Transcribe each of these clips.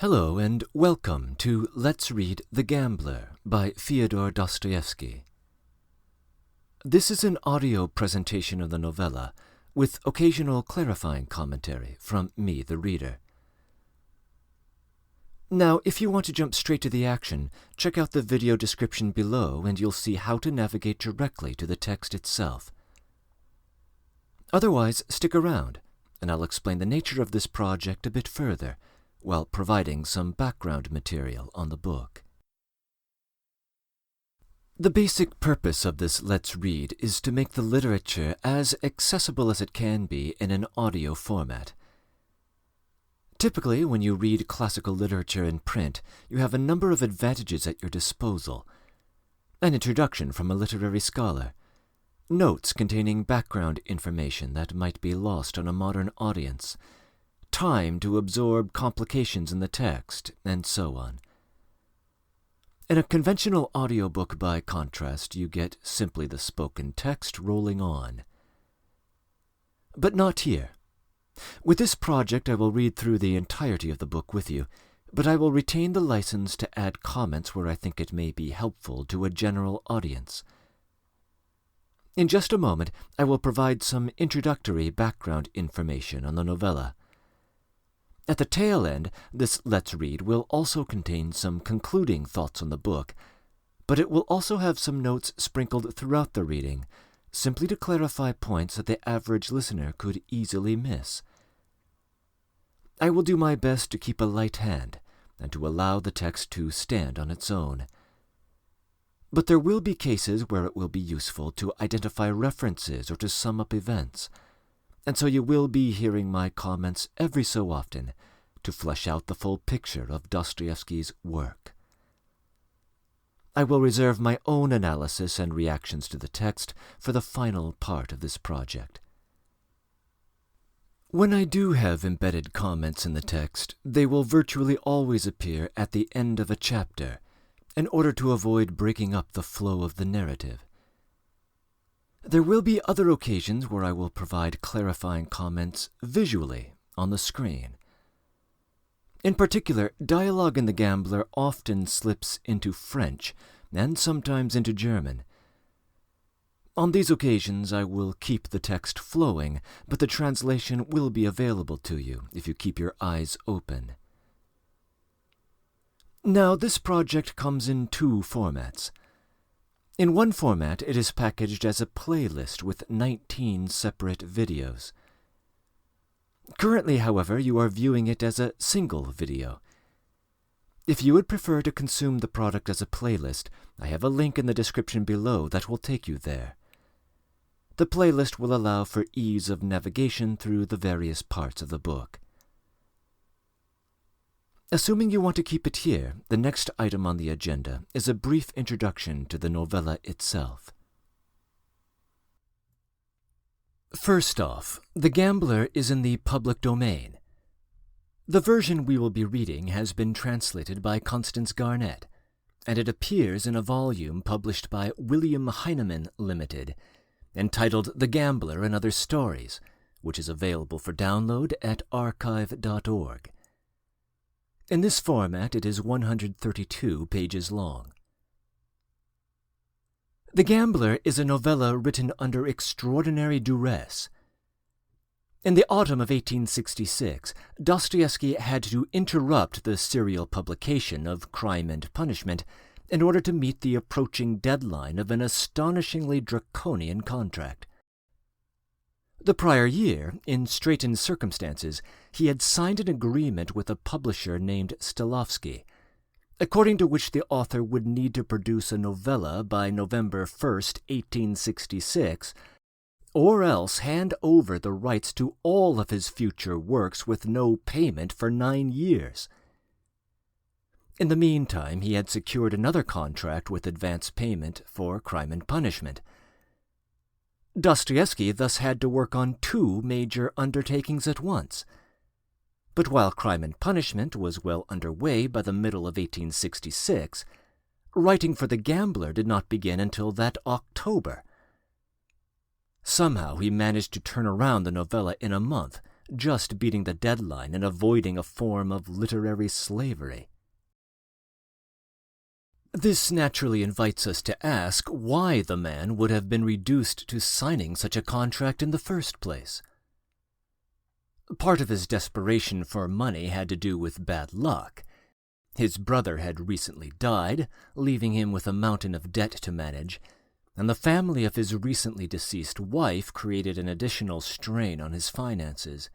Hello and welcome to Let's Read The Gambler by Fyodor Dostoevsky. This is an audio presentation of the novella with occasional clarifying commentary from me, the reader. Now, if you want to jump straight to the action, check out the video description below and you'll see how to navigate directly to the text itself. Otherwise, stick around, and I'll explain the nature of this project a bit further, while providing some background material on the book. The basic purpose of this Let's Read is to make the literature as accessible as it can be in an audio format. Typically, when you read classical literature in print, you have a number of advantages at your disposal: an introduction from a literary scholar, notes containing background information that might be lost on a modern audience, time to absorb complications in the text, and so on. In a conventional audiobook, by contrast, you get simply the spoken text rolling on. But not here. With this project, I will read through the entirety of the book with you, but I will retain the license to add comments where I think it may be helpful to a general audience. In just a moment, I will provide some introductory background information on the novella. At the tail end, this Let's Read will also contain some concluding thoughts on the book, but it will also have some notes sprinkled throughout the reading, simply to clarify points that the average listener could easily miss. I will do my best to keep a light hand, and to allow the text to stand on its own. But there will be cases where it will be useful to identify references or to sum up events, and so you will be hearing my comments every so often to flesh out the full picture of Dostoevsky's work. I will reserve my own analysis and reactions to the text for the final part of this project. When I do have embedded comments in the text, they will virtually always appear at the end of a chapter, in order to avoid breaking up the flow of the narrative. There will be other occasions where I will provide clarifying comments visually on the screen. In particular, dialogue in The Gambler often slips into French and sometimes into German. On these occasions, I will keep the text flowing, but the translation will be available to you if you keep your eyes open. Now, this project comes in two formats. In one format, it is packaged as a playlist with 19 separate videos. Currently, however, you are viewing it as a single video. If you would prefer to consume the product as a playlist, I have a link in the description below that will take you there. The playlist will allow for ease of navigation through the various parts of the book. Assuming you want to keep it here, the next item on the agenda is a brief introduction to the novella itself. First off, The Gambler is in the public domain. The version we will be reading has been translated by Constance Garnett, and it appears in a volume published by William Heinemann Limited, entitled The Gambler and Other Stories, which is available for download at archive.org. In this format, it is 132 pages long. The Gambler is a novella written under extraordinary duress. In the autumn of 1866, Dostoevsky had to interrupt the serial publication of Crime and Punishment in order to meet the approaching deadline of an astonishingly draconian contract. The prior year, in straitened circumstances, he had signed an agreement with a publisher named Dostoevsky, according to which the author would need to produce a novella by November 1st, 1866, or else hand over the rights to all of his future works with no payment for 9 years. In the meantime, he had secured another contract with advance payment for Crime and Punishment. Dostoevsky thus had to work on two major undertakings at once. But while Crime and Punishment was well underway by the middle of 1866, writing for The Gambler did not begin until that October. Somehow he managed to turn around the novella in a month, just beating the deadline and avoiding a form of literary slavery. This naturally invites us to ask why the man would have been reduced to signing such a contract in the first place. Part of his desperation for money had to do with bad luck. His brother had recently died, leaving him with a mountain of debt to manage, and the family of his recently deceased wife created an additional strain on his finances.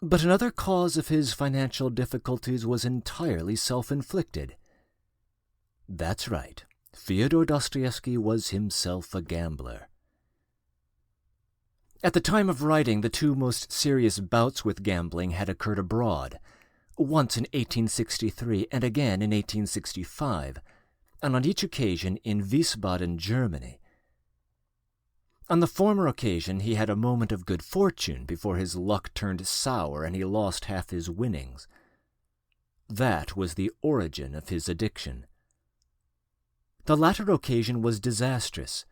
But another cause of his financial difficulties was entirely self-inflicted. That's right, Fyodor Dostoevsky was himself a gambler. At the time of writing, the two most serious bouts with gambling had occurred abroad, once in 1863 and again in 1865, and on each occasion in Wiesbaden, Germany. On the former occasion, he had a moment of good fortune before his luck turned sour and he lost half his winnings. That was the origin of his addiction. The latter occasion was disastrous.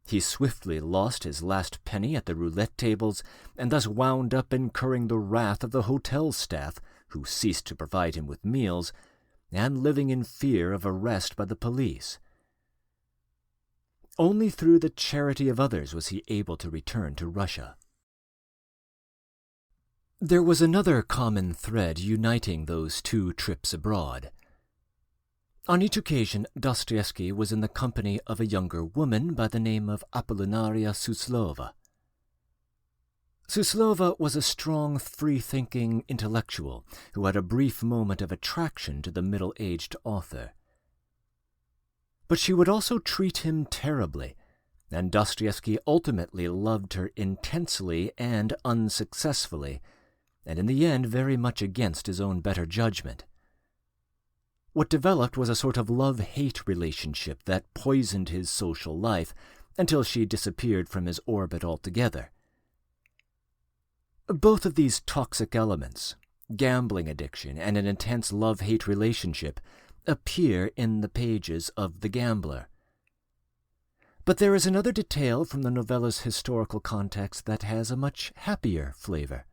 He swiftly lost his last penny at the roulette tables and thus wound up incurring the wrath of the hotel staff, who ceased to provide him with meals, and living in fear of arrest by the police. Only through the charity of others was he able to return to Russia. There was another common thread uniting those two trips abroad. On each occasion, Dostoevsky was in the company of a younger woman by the name of Apollinaria Suslova. Suslova was a strong, free-thinking intellectual who had a brief moment of attraction to the middle-aged author. But she would also treat him terribly, and Dostoevsky ultimately loved her intensely and unsuccessfully, and in the end very much against his own better judgment. What developed was a sort of love-hate relationship that poisoned his social life until she disappeared from his orbit altogether. Both of these toxic elements, gambling addiction and an intense love-hate relationship, appear in the pages of The Gambler. But there is another detail from the novella's historical context that has a much happier flavor.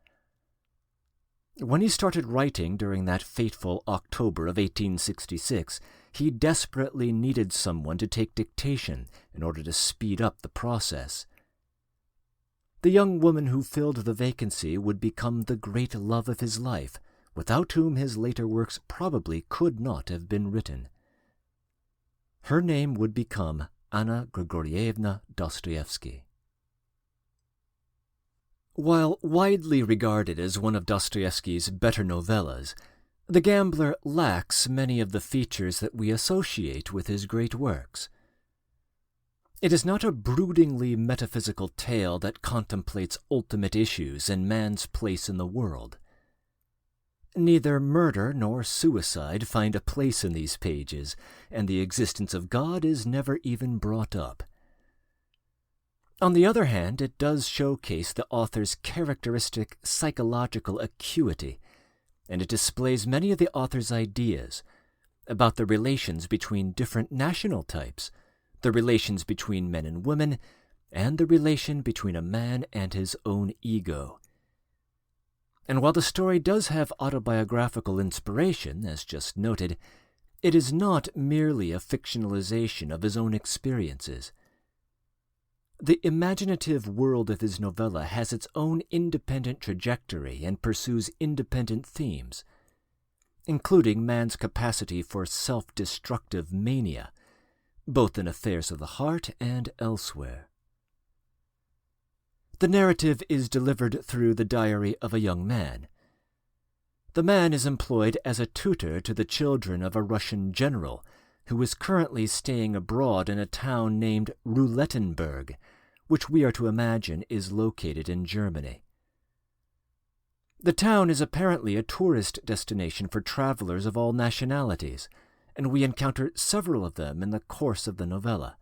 When he started writing during that fateful October of 1866, he desperately needed someone to take dictation in order to speed up the process. The young woman who filled the vacancy would become the great love of his life, without whom his later works probably could not have been written. Her name would become Anna Grigorievna Dostoevsky. While widely regarded as one of Dostoevsky's better novellas, The Gambler lacks many of the features that we associate with his great works. It is not a broodingly metaphysical tale that contemplates ultimate issues and man's place in the world. Neither murder nor suicide find a place in these pages, and the existence of God is never even brought up. On the other hand, it does showcase the author's characteristic psychological acuity, and it displays many of the author's ideas about the relations between different national types, the relations between men and women, and the relation between a man and his own ego. And while the story does have autobiographical inspiration, as just noted, it is not merely a fictionalization of his own experiences. The imaginative world of his novella has its own independent trajectory and pursues independent themes, including man's capacity for self-destructive mania, both in affairs of the heart and elsewhere. The narrative is delivered through the diary of a young man. The man is employed as a tutor to the children of a Russian general who is currently staying abroad in a town named Roulettenberg, which we are to imagine is located in Germany. The town is apparently a tourist destination for travelers of all nationalities, and we encounter several of them in the course of the novella.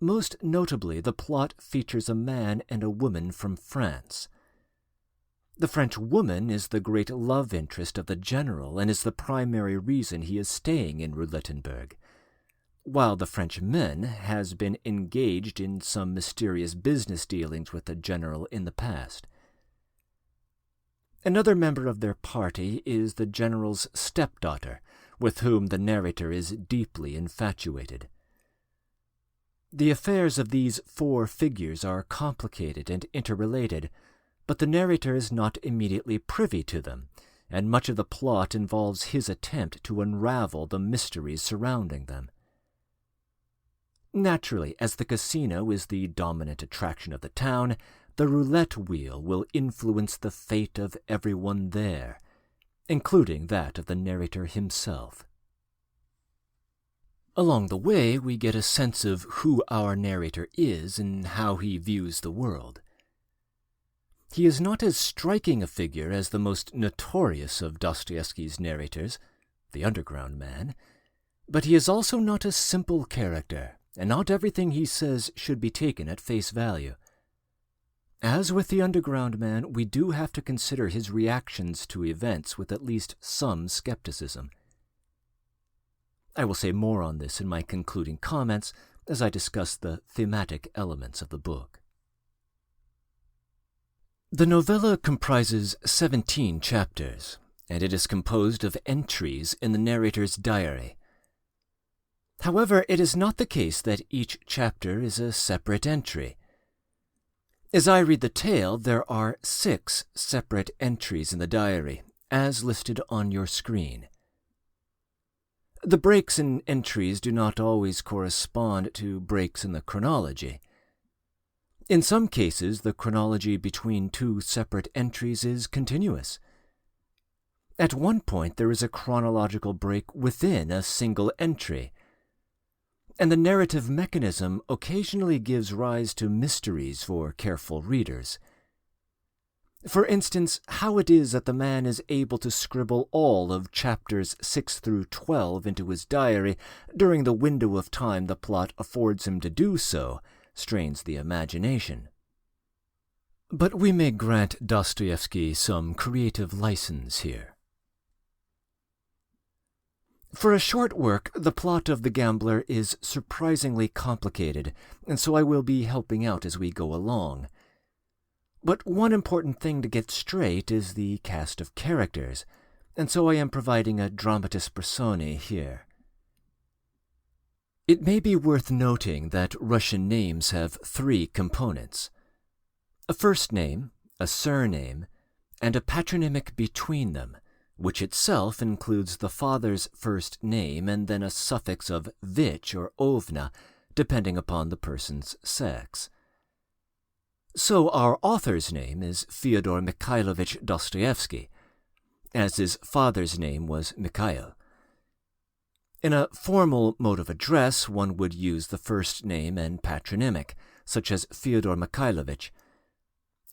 Most notably, the plot features a man and a woman from France. The French woman is the great love interest of the general and is the primary reason he is staying in Roulettenberg, while the French man has been engaged in some mysterious business dealings with the general in the past. Another member of their party is the general's stepdaughter, with whom the narrator is deeply infatuated. The affairs of these four figures are complicated and interrelated, but the narrator is not immediately privy to them, and much of the plot involves his attempt to unravel the mysteries surrounding them. Naturally, as the casino is the dominant attraction of the town, the roulette wheel will influence the fate of everyone there, including that of the narrator himself. Along the way, we get a sense of who our narrator is and how he views the world. He is not as striking a figure as the most notorious of Dostoevsky's narrators, the underground man, but he is also not a simple character, and not everything he says should be taken at face value. As with the underground man, we do have to consider his reactions to events with at least some skepticism. I will say more on this in my concluding comments as I discuss the thematic elements of the book. The novella comprises 17 chapters, and it is composed of entries in the narrator's diary. However, it is not the case that each chapter is a separate entry. As I read the tale, there are 6 separate entries in the diary, as listed on your screen. The breaks in entries do not always correspond to breaks in the chronology. In some cases, the chronology between 2 separate entries is continuous. At one point, there is a chronological break within a single entry, and the narrative mechanism occasionally gives rise to mysteries for careful readers. For instance, how it is that the man is able to scribble all of chapters 6 through 12 into his diary during the window of time the plot affords him to do so strains the imagination. But we may grant Dostoevsky some creative license here. For a short work, the plot of The Gambler is surprisingly complicated, and so I will be helping out as we go along. But one important thing to get straight is the cast of characters, and so I am providing a Dramatis personae here. It may be worth noting that Russian names have 3 components: a first name, a surname, and a patronymic between them, which itself includes the father's first name and then a suffix of vich or ovna, depending upon the person's sex. So our author's name is Fyodor Mikhailovich Dostoevsky, as his father's name was Mikhail. In a formal mode of address, one would use the first name and patronymic, such as Fyodor Mikhailovich.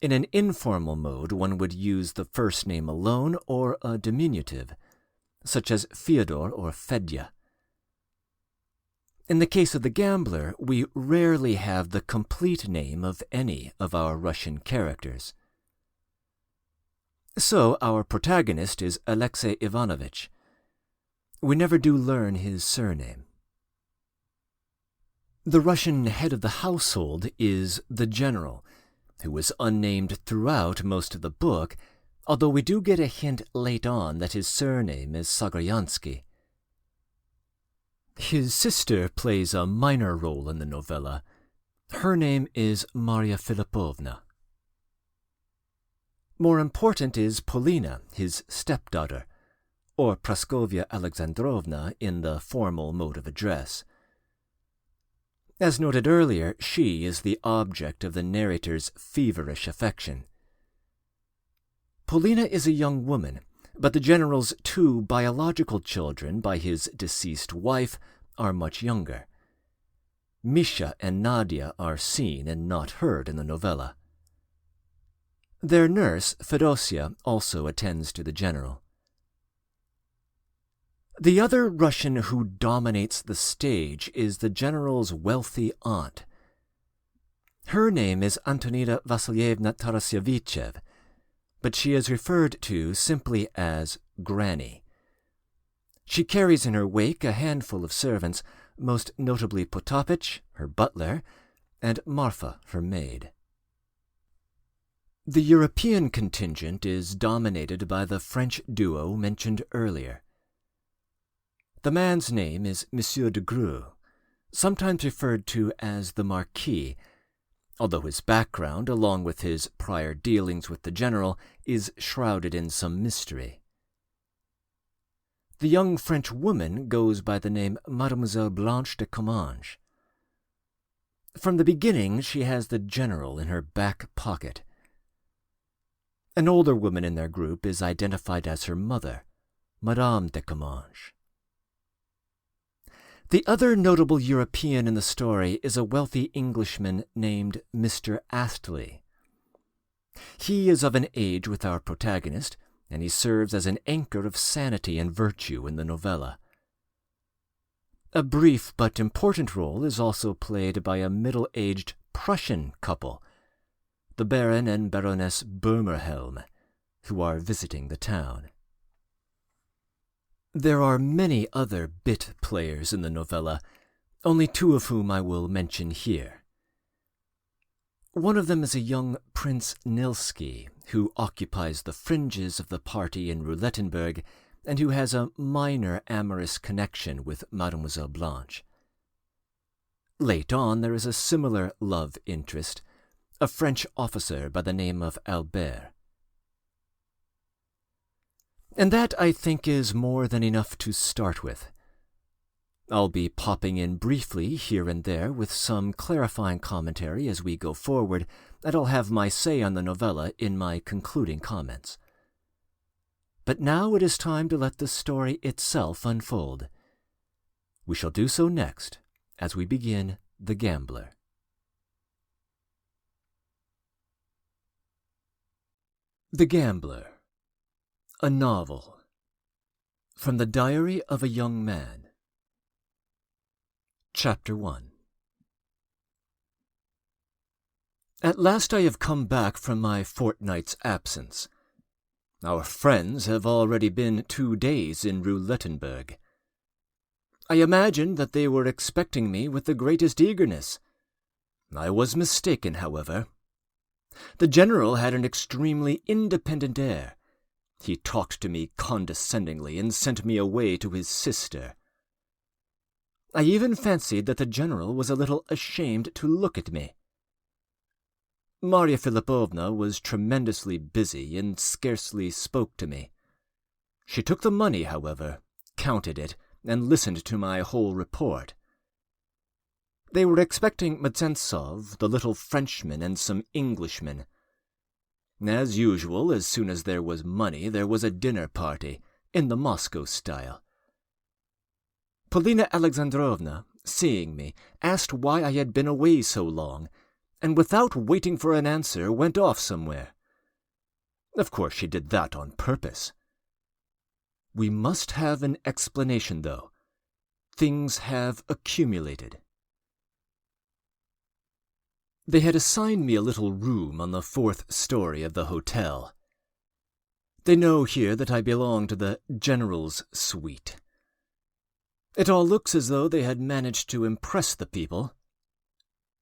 In an informal mode, one would use the first name alone or a diminutive, such as Fyodor or Fedya. In the case of The Gambler, we rarely have the complete name of any of our Russian characters. So our protagonist is Alexei Ivanovich. We never do learn his surname. The Russian head of the household is the general, who is unnamed throughout most of the book, although we do get a hint late on that his surname is Sagaryansky. His sister plays a minor role in the novella. Her name is Maria Filipovna. More important is Polina, his stepdaughter, or Praskovya Alexandrovna in the formal mode of address. As noted earlier, she is the object of the narrator's feverish affection. Polina is a young woman, but the general's 2 biological children by his deceased wife are much younger. Misha and Nadia are seen and not heard in the novella. Their nurse, Fedosia, also attends to the general. The other Russian who dominates the stage is the general's wealthy aunt. Her name is Antonina Vasilyevna Tarasyevichev, but she is referred to simply as Granny. She carries in her wake a handful of servants, most notably Potapych, her butler, and Marfa, her maid. The European contingent is dominated by the French duo mentioned earlier. The man's name is Monsieur de Greux, sometimes referred to as the Marquis, although his background, along with his prior dealings with the general, is shrouded in some mystery. The young French woman goes by the name Mademoiselle Blanche de Comminges. From the beginning, she has the general in her back pocket. An older woman in their group is identified as her mother, Madame de Comminges. The other notable European in the story is a wealthy Englishman named Mr. Astley. He is of an age with our protagonist, and he serves as an anchor of sanity and virtue in the novella. A brief but important role is also played by a middle-aged Prussian couple, the Baron and Baroness Burmerhelm, who are visiting the town. There are many other bit players in the novella, only two of whom I will mention here. One of them is a young Prince Nilsky, who occupies the fringes of the party in Roulettenberg and who has a minor amorous connection with Mademoiselle Blanche. Late on, there is a similar love interest, a French officer by the name of Albert. And that, I think, is more than enough to start with. I'll be popping in briefly here and there with some clarifying commentary as we go forward, and I'll have my say on the novella in my concluding comments. But now it is time to let the story itself unfold. We shall do so next, as we begin The Gambler. The Gambler. A novel. From the Diary of a Young Man. Chapter 1. At last I have come back from my fortnight's absence. Our friends have already been 2 days in Roulettenberg. I imagined that they were expecting me with the greatest eagerness. I was mistaken, however. The general had an extremely independent air. He talked to me condescendingly and sent me away to his sister. I even fancied that the general was a little ashamed to look at me. Marya Philippovna was tremendously busy and scarcely spoke to me. She took the money, however, counted it, and listened to my whole report. They were expecting Mtsentsov, the little Frenchman, and some Englishmen. As usual, as soon as there was money, there was a dinner party, in the Moscow style. Polina Alexandrovna, seeing me, asked why I had been away so long, and without waiting for an answer went off somewhere. Of course she did that on purpose. We must have an explanation, though. Things have accumulated. They had assigned me a little room on the 4th story of the hotel. They know here that I belong to the general's suite. It all looks as though they had managed to impress the people.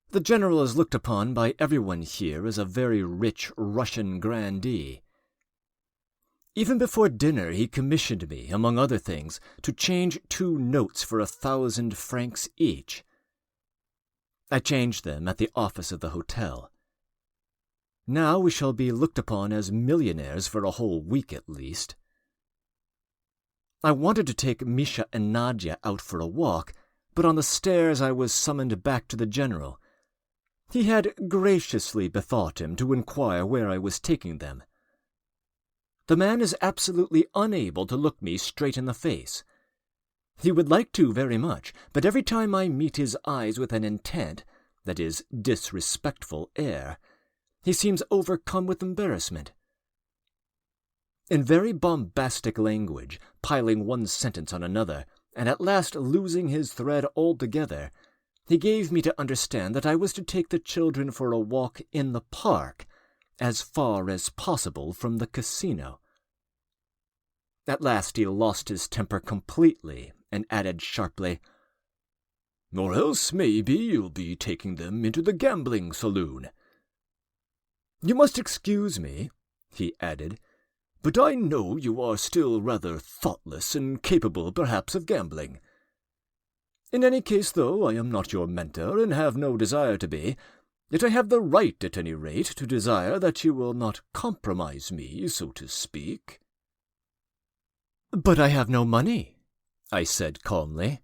The general is looked upon by everyone here as a very rich Russian grandee. Even before dinner he commissioned me, among other things, to change 2 notes for 1,000 francs each. I changed them at the office of the hotel. Now we shall be looked upon as millionaires for a whole week at least. I wanted to take Misha and Nadia out for a walk, but on the stairs I was summoned back to the general. He had graciously bethought him to inquire where I was taking them. The man is absolutely unable to look me straight in the face. He would like to very much, but every time I meet his eyes with an intent, that is, disrespectful air, he seems overcome with embarrassment. In very bombastic language, piling one sentence on another, and at last losing his thread altogether, he gave me to understand that I was to take the children for a walk in the park, as far as possible from the casino. At last he lost his temper completely, and added sharply, "Or else maybe you'll be taking them into the gambling saloon." "You must excuse me," he added, "but I know you are still rather thoughtless and capable perhaps of gambling. In any case, though I am not your mentor and have no desire to be, yet I have the right at any rate to desire that you will not compromise me, so to speak." "But I have no money," I said calmly.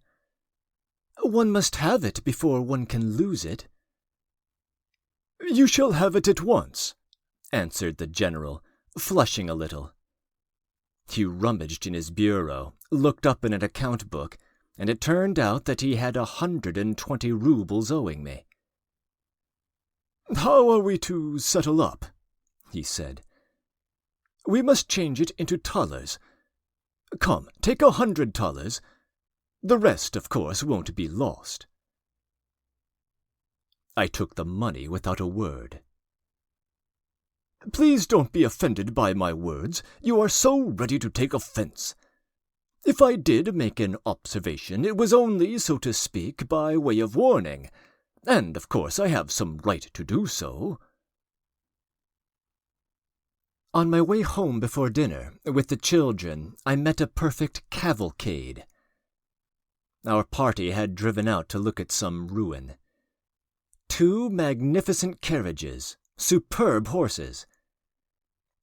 "One must have it before one can lose it." "You shall have it at once," answered the general, flushing a little. He rummaged in his bureau, looked up in an account book, and it turned out that he had 120 roubles owing me. "How are we to settle up?" he said. "We must change it into thalers. Come, take 100 thalers. The rest, of course, won't be lost." I took the money without a word. "Please don't be offended by my words. You are so ready to take offence. If I did make an observation, it was only, so to speak, by way of warning, and of course I have some right to do so." On my way home before dinner, with the children, I met a perfect cavalcade. Our party had driven out to look at some ruin. 2 magnificent carriages, superb horses.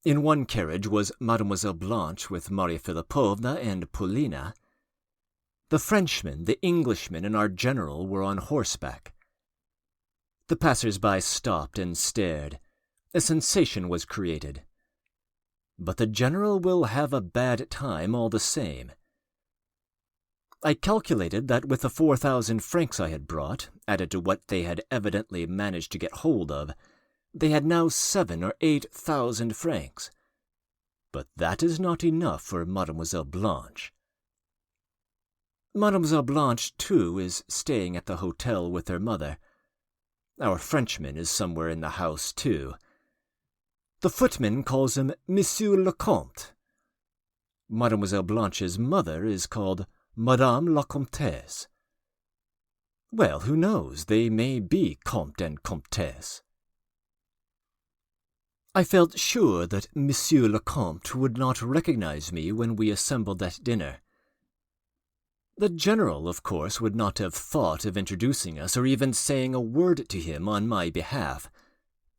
In one carriage was Mademoiselle Blanche with Marya Philippovna and Polina. The Frenchman, the Englishman, and our general were on horseback. The passers-by stopped and stared. A sensation was created. But the general will have a bad time all the same. I calculated that with the 4,000 francs I had brought, added to what they had evidently managed to get hold of, they had now 7,000 or 8,000 francs. But that is not enough for Mademoiselle Blanche. Mademoiselle Blanche, too, is staying at the hotel with her mother. Our Frenchman is somewhere in the house, too. The footman calls him Monsieur le Comte. Mademoiselle Blanche's mother is called Madame la Comtesse. Well, who knows? They may be Comte and Comtesse. I felt sure that Monsieur le Comte would not recognize me when we assembled at dinner. The general, of course, would not have thought of introducing us or even saying a word to him on my behalf,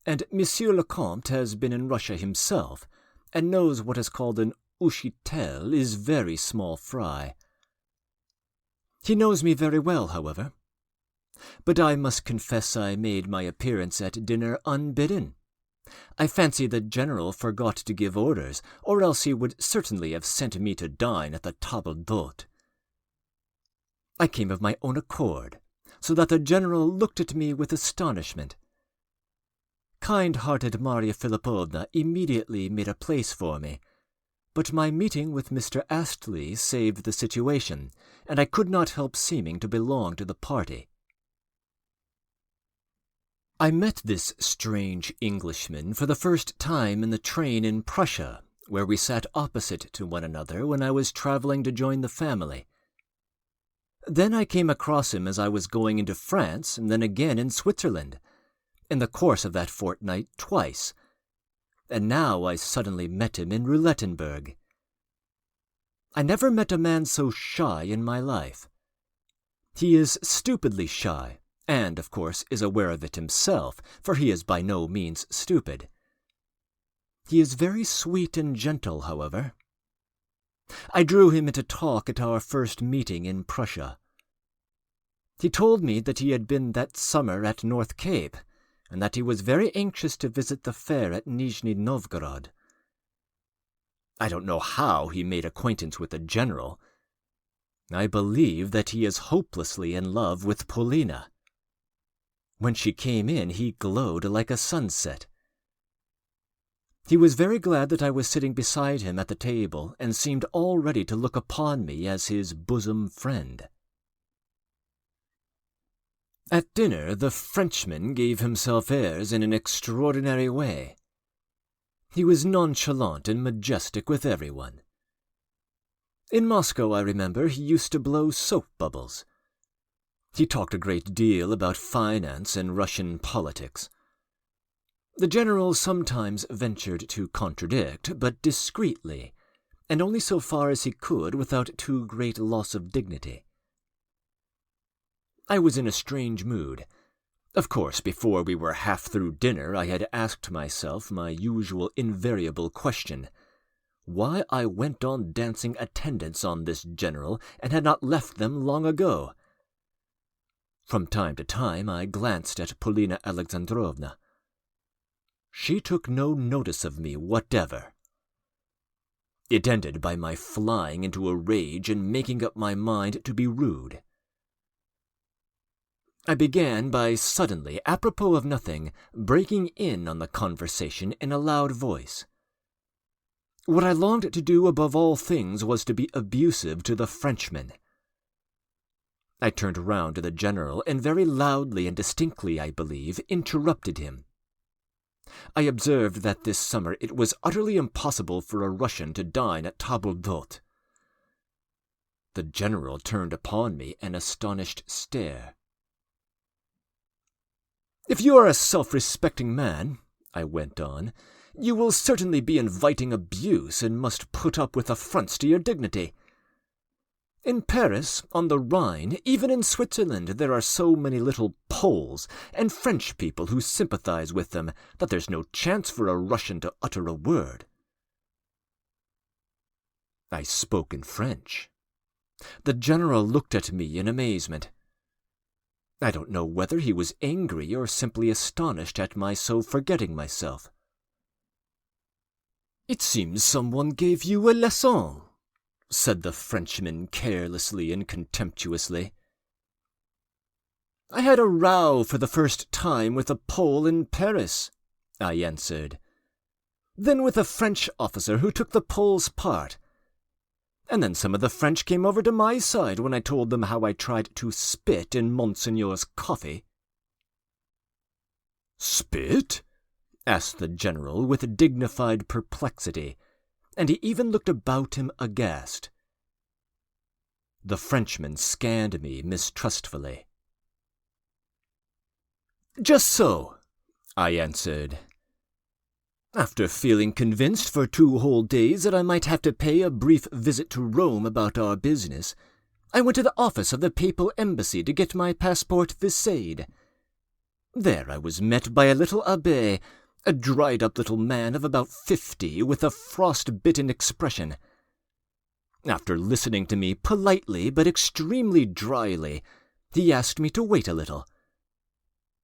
and Monsieur le Comte has been in Russia himself, and knows what is called an ushitel is very small fry. He knows me very well, however. But I must confess I made my appearance at dinner unbidden. I fancy the general forgot to give orders, or else he would certainly have sent me to dine at the table d'hôte. I came of my own accord, so that the general looked at me with astonishment. Kind-hearted Marya Philippovna immediately made a place for me, but my meeting with Mr. Astley saved the situation, and I could not help seeming to belong to the party. I met this strange Englishman for the first time in the train in Prussia, where we sat opposite to one another when I was travelling to join the family. Then I came across him as I was going into France, and then again in Switzerland, in the course of that fortnight twice, and now I suddenly met him in Roulettenberg. I never met a man so shy in my life. He is stupidly shy, and, of course, is aware of it himself, for he is by no means stupid. He is very sweet and gentle, however. I drew him into talk at our first meeting in Prussia. He told me that he had been that summer at North Cape, and that he was very anxious to visit the fair at Nizhny Novgorod. I don't know how he made acquaintance with the general. I believe that he is hopelessly in love with Polina. When she came in, he glowed like a sunset. He was very glad that I was sitting beside him at the table, and seemed all ready to look upon me as his bosom friend. At dinner, the Frenchman gave himself airs in an extraordinary way. He was nonchalant and majestic with everyone. In Moscow, I remember, he used to blow soap bubbles. He talked a great deal about finance and Russian politics. The general sometimes ventured to contradict, but discreetly, and only so far as he could without too great loss of dignity. I was in a strange mood. Of course, before we were half through dinner, I had asked myself my usual invariable question, why I went on dancing attendance on this general and had not left them long ago. From time to time I glanced at Polina Alexandrovna. She took no notice of me whatever. It ended by my flying into a rage and making up my mind to be rude. I began by suddenly, apropos of nothing, breaking in on the conversation in a loud voice. What I longed to do above all things was to be abusive to the Frenchman. I turned round to the general and very loudly and distinctly, I believe, interrupted him. I observed that this summer it was utterly impossible for a Russian to dine at table d'hôte. The general turned upon me an astonished stare. "If you are a self-respecting man," I went on, "you will certainly be inviting abuse and must put up with affronts to your dignity. In Paris, on the Rhine, even in Switzerland, there are so many little Poles and French people who sympathize with them that there's no chance for a Russian to utter a word." I spoke in French. The general looked at me in amazement. I don't know whether he was angry or simply astonished at my so forgetting myself. "It seems someone gave you a leçon," said the Frenchman carelessly and contemptuously. "I had a row for the first time with a Pole in Paris," I answered. "Then with a French officer who took the Pole's part. And then some of the French came over to my side when I told them how I tried to spit in Monseigneur's coffee." "Spit?" asked the general with dignified perplexity, and he even looked about him aghast. The Frenchman scanned me mistrustfully. "Just so," I answered. "After feeling convinced for 2 whole days that I might have to pay a brief visit to Rome about our business, I went to the office of the papal embassy to get my passport VIII. There I was met by a little abbé, a dried-up little man of about 50 with a frost-bitten expression. After listening to me politely but extremely dryly, he asked me to wait a little.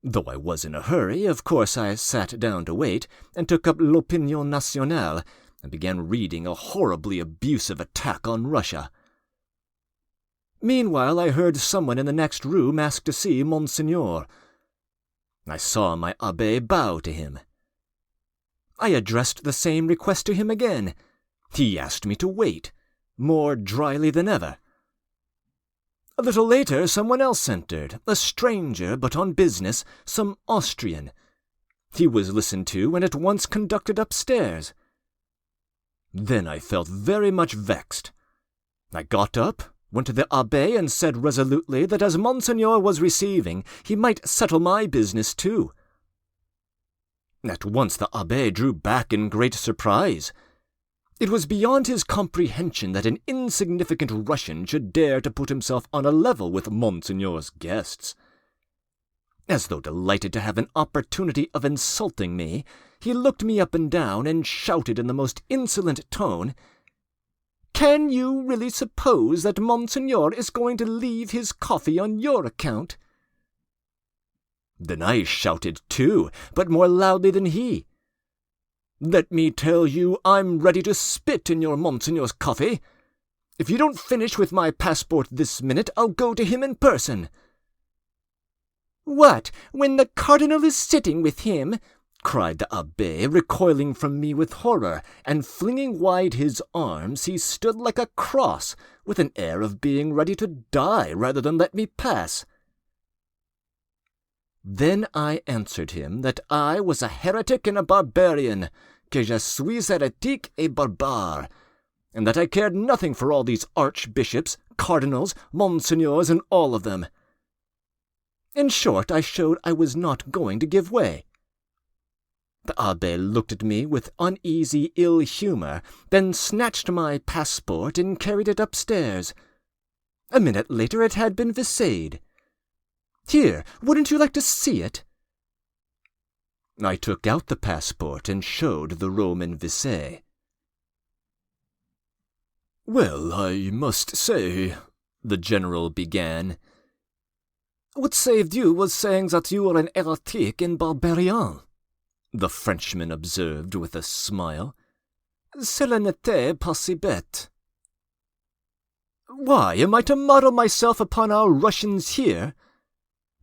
Though I was in a hurry, of course I sat down to wait, and took up L'Opinion Nationale, and began reading a horribly abusive attack on Russia. Meanwhile I heard someone in the next room ask to see Monseigneur. I saw my abbé bow to him. I addressed the same request to him again. He asked me to wait, more dryly than ever. A little later someone else entered, a stranger, but on business, some Austrian. He was listened to and at once conducted upstairs. Then I felt very much vexed. I got up, went to the abbé and said resolutely that as Monseigneur was receiving, he might settle my business too. At once the abbé drew back in great surprise. It was beyond his comprehension that an insignificant Russian should dare to put himself on a level with Monseigneur's guests. As though delighted to have an opportunity of insulting me, he looked me up and down and shouted in the most insolent tone, "Can you really suppose that Monseigneur is going to leave his coffee on your account?" Then I shouted too, but more loudly than he. "Let me tell you, I'm ready to spit in your Monseigneur's coffee. If you don't finish with my passport this minute, I'll go to him in person." "What, when the cardinal is sitting with him?" cried the abbé, recoiling from me with horror, and flinging wide his arms, he stood like a cross, with an air of being ready to die rather than let me pass. Then I answered him that I was a heretic and a barbarian, que je suis hérétique et barbare, and that I cared nothing for all these archbishops, cardinals, monseigneurs, and all of them. In short, I showed I was not going to give way. The abbé looked at me with uneasy ill humour, then snatched my passport and carried it upstairs. A minute later it had been viséed. Here, wouldn't you like to see it? I took out the passport and showed the Roman vise. "Well, I must say," the general began. "What saved you was saying that you were an heretic and barbarian," the Frenchman observed with a smile. "Cela n'était pas si bête." "Why, am I to model myself upon our Russians here?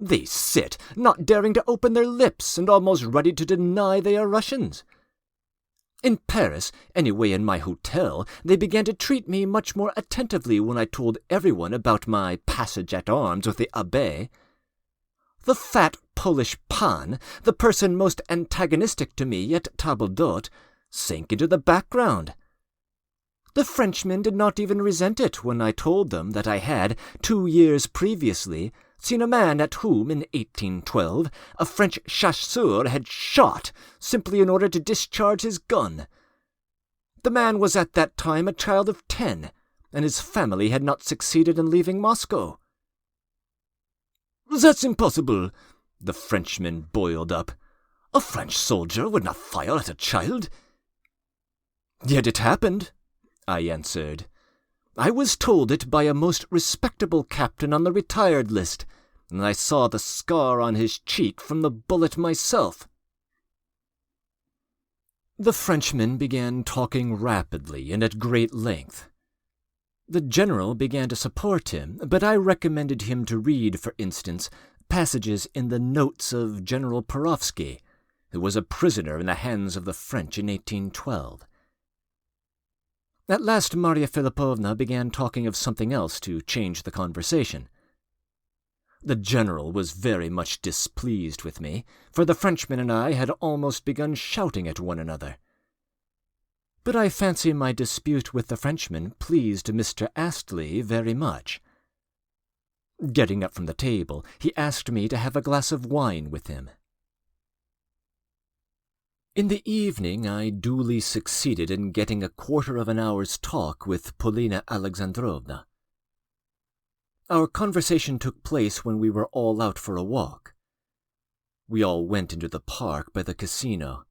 They sit, not daring to open their lips, and almost ready to deny they are Russians. In Paris, anyway in my hotel, they began to treat me much more attentively when I told everyone about my passage at arms with the abbé. The fat Polish pan, the person most antagonistic to me at table d'hôte, sank into the background. The Frenchmen did not even resent it when I told them that I had, 2 years previously, seen a man at whom, in 1812, a French chasseur had shot simply in order to discharge his gun. The man was at that time a child of 10, and his family had not succeeded in leaving Moscow. "That's impossible," the Frenchman boiled up. "A French soldier would not fire at a child." "Yet it happened," I answered. "I was told it by a most respectable captain on the retired list, and I saw the scar on his cheek from the bullet myself." The Frenchman began talking rapidly and at great length. The general began to support him, but I recommended him to read, for instance, passages in the notes of General Perovsky, who was a prisoner in the hands of the French in 1812. At last Marya Philippovna began talking of something else to change the conversation. The general was very much displeased with me, for the Frenchman and I had almost begun shouting at one another. But I fancy my dispute with the Frenchman pleased Mr. Astley very much. Getting up from the table, he asked me to have a glass of wine with him. In the evening I duly succeeded in getting a quarter of an hour's talk with Polina Alexandrovna. Our conversation took place when we were all out for a walk. We all went into the park by the casino.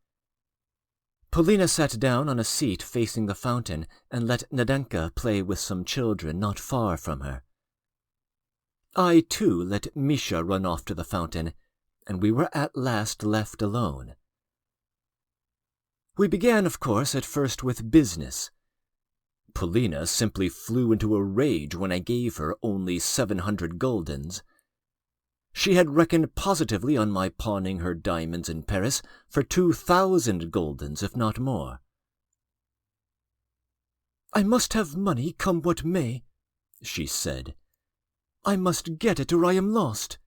Polina sat down on a seat facing the fountain and let Nadenka play with some children not far from her. I, too, let Misha run off to the fountain, and we were at last left alone. We began, of course, at first with business. Polina simply flew into a rage when I gave her only 700 guldens. She had reckoned positively on my pawning her diamonds in Paris for 2,000 guldens, if not more. "I must have money, come what may," she said. "I must get it or I am lost."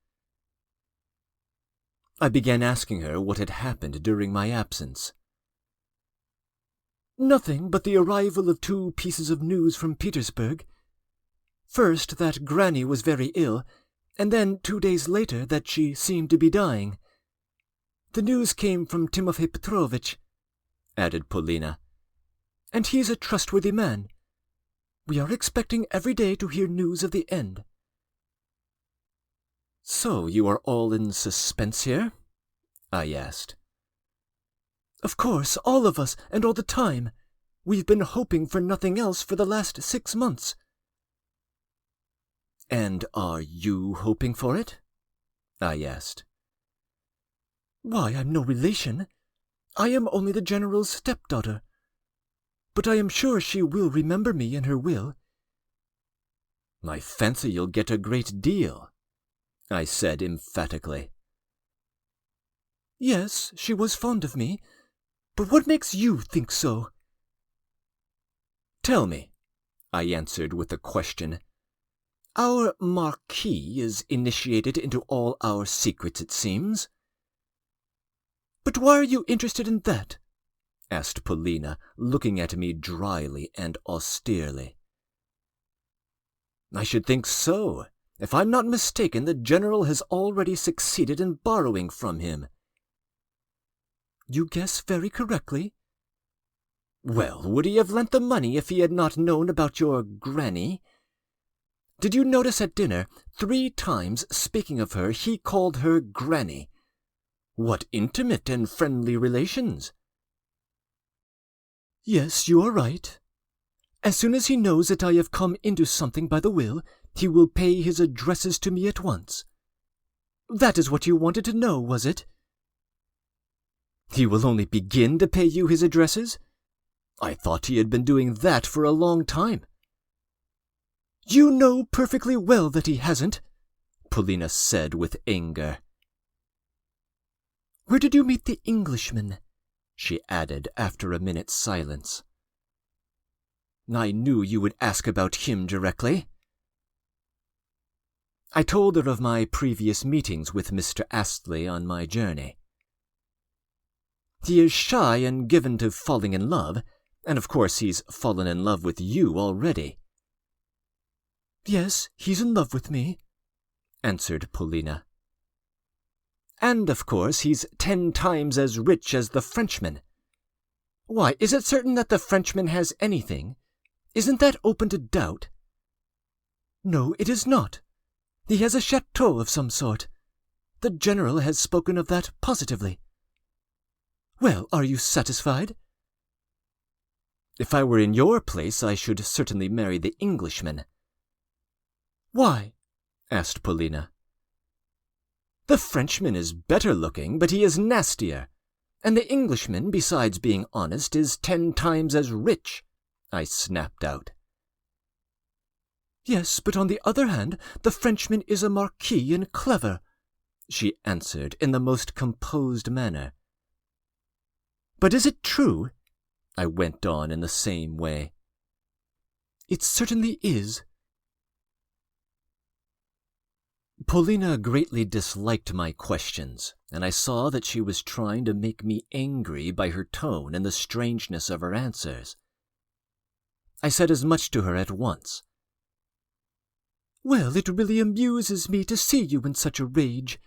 I began asking her what had happened during my absence. "Nothing but the arrival of 2 pieces of news from Petersburg. First, that Granny was very ill, and then 2 days later that she seemed to be dying. The news came from Timofey Petrovitch," added Polina, "and he's a trustworthy man. We are expecting every day to hear news of the end." "So you are all in suspense here?" I asked. "Of course, all of us, and all the time. We've been hoping for nothing else for the last 6 months. "And are you hoping for it?" I asked. "Why, I'm no relation. I am only the general's stepdaughter. But I am sure she will remember me in her will." "I fancy you'll get a great deal," I said emphatically. "Yes, she was fond of me. But what makes you think so?" "Tell me," I answered with a question. "Our Marquis is initiated into all our secrets, it seems." "But why are you interested in that?" asked Polina, looking at me dryly and austerely. "I should think so. If I'm not mistaken, the general has already succeeded in borrowing from him." You guess very correctly. Well, would he have lent the money if he had not known about your granny? Did you notice at dinner, 3 times, speaking of her, he called her granny? What intimate and friendly relations! Yes, you are right. As soon as he knows that I have come into something by the will, he will pay his addresses to me at once. That is what you wanted to know, was it? He will only begin to pay you his addresses? I thought he had been doing that for a long time. You know perfectly well that he hasn't, Polina said with anger. Where did you meet the Englishman? She added after a minute's silence. I knew you would ask about him directly. I told her of my previous meetings with Mr. Astley on my journey. He is shy and given to falling in love, and of course he's fallen in love with you already. Yes, he's in love with me, answered Polina. And of course he's 10 times as rich as the Frenchman. Why, is it certain that the Frenchman has anything? Isn't that open to doubt? No, it is not. He has a chateau of some sort. The General has spoken of that positively. Well, are you satisfied? If I were in your place, I should certainly marry the Englishman. Why? Asked Polina. The Frenchman is better looking, but he is nastier, and the Englishman, besides being honest, is 10 times as rich, I snapped out. Yes, but on the other hand, the Frenchman is a marquis and clever, she answered in the most composed manner. But is it true? I went on in the same way. It certainly is. Polina greatly disliked my questions, and I saw that she was trying to make me angry by her tone and the strangeness of her answers. I said as much to her at once. Well, it really amuses me to see you in such a rage.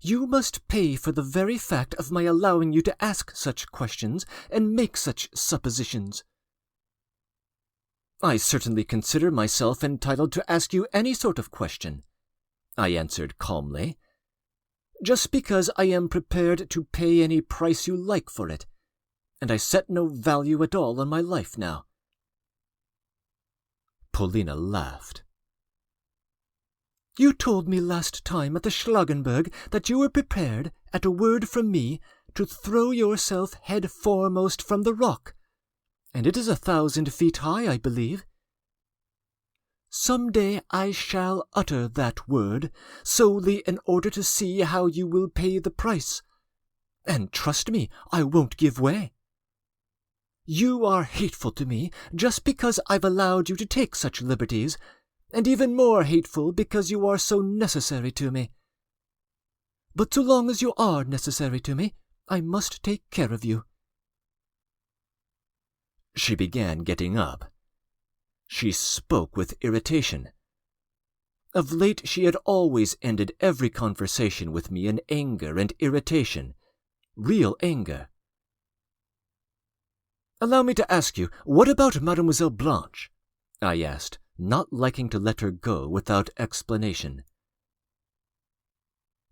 You must pay for the very fact of my allowing you to ask such questions and make such suppositions. I certainly consider myself entitled to ask you any sort of question, I answered calmly, just because I am prepared to pay any price you like for it, and I set no value at all on my life now. Polina laughed. You told me last time at the Schlagenberg that you were prepared, at a word from me, to throw yourself head foremost from the rock, and it is 1,000 feet high, I believe. Some day I shall utter that word, solely in order to see how you will pay the price, and trust me, I won't give way. You are hateful to me just because I've allowed you to take such liberties, and even more hateful because you are so necessary to me. But so long as you are necessary to me, I must take care of you. She began getting up. She spoke with irritation. Of late she had always ended every conversation with me in anger and irritation, real anger. "Allow me to ask you, what about Mademoiselle Blanche?" I asked, not liking to let her go without explanation.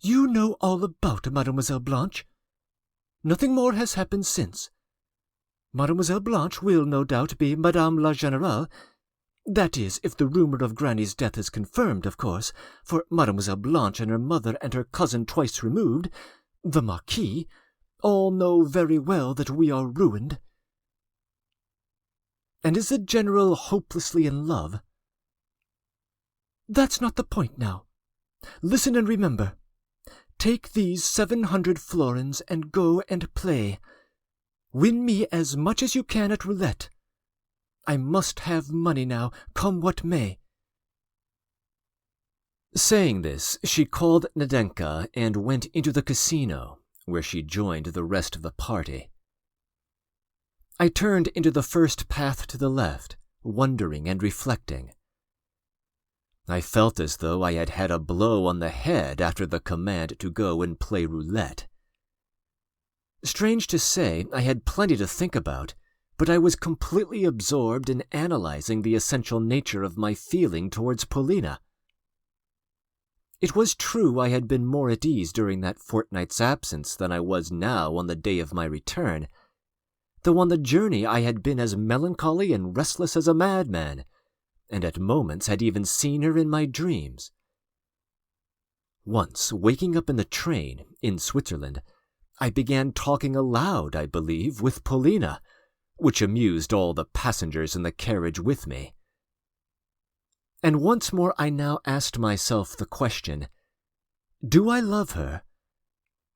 You know all about Mademoiselle Blanche. Nothing more has happened since. Mademoiselle Blanche will no doubt be Madame la Générale. That is, if the rumor of Granny's death is confirmed, of course, for Mademoiselle Blanche and her mother and her cousin twice removed, the Marquis, all know very well that we are ruined. And is the General hopelessly in love? That's not the point now. Listen and remember. Take these 700 florins and go and play. Win me as much as you can at roulette. I must have money now, come what may. Saying this, she called Nadenka and went into the casino, where she joined the rest of the party. I turned into the first path to the left, wondering and reflecting. I felt as though I had had a blow on the head after the command to go and play roulette. Strange to say, I had plenty to think about, but I was completely absorbed in analyzing the essential nature of my feeling towards Paulina. It was true I had been more at ease during that fortnight's absence than I was now on the day of my return, though on the journey I had been as melancholy and restless as a madman, and at moments had even seen her in my dreams. Once, waking up in the train, in Switzerland, I began talking aloud, I believe, with Paulina, which amused all the passengers in the carriage with me. And once more I now asked myself the question, do I love her?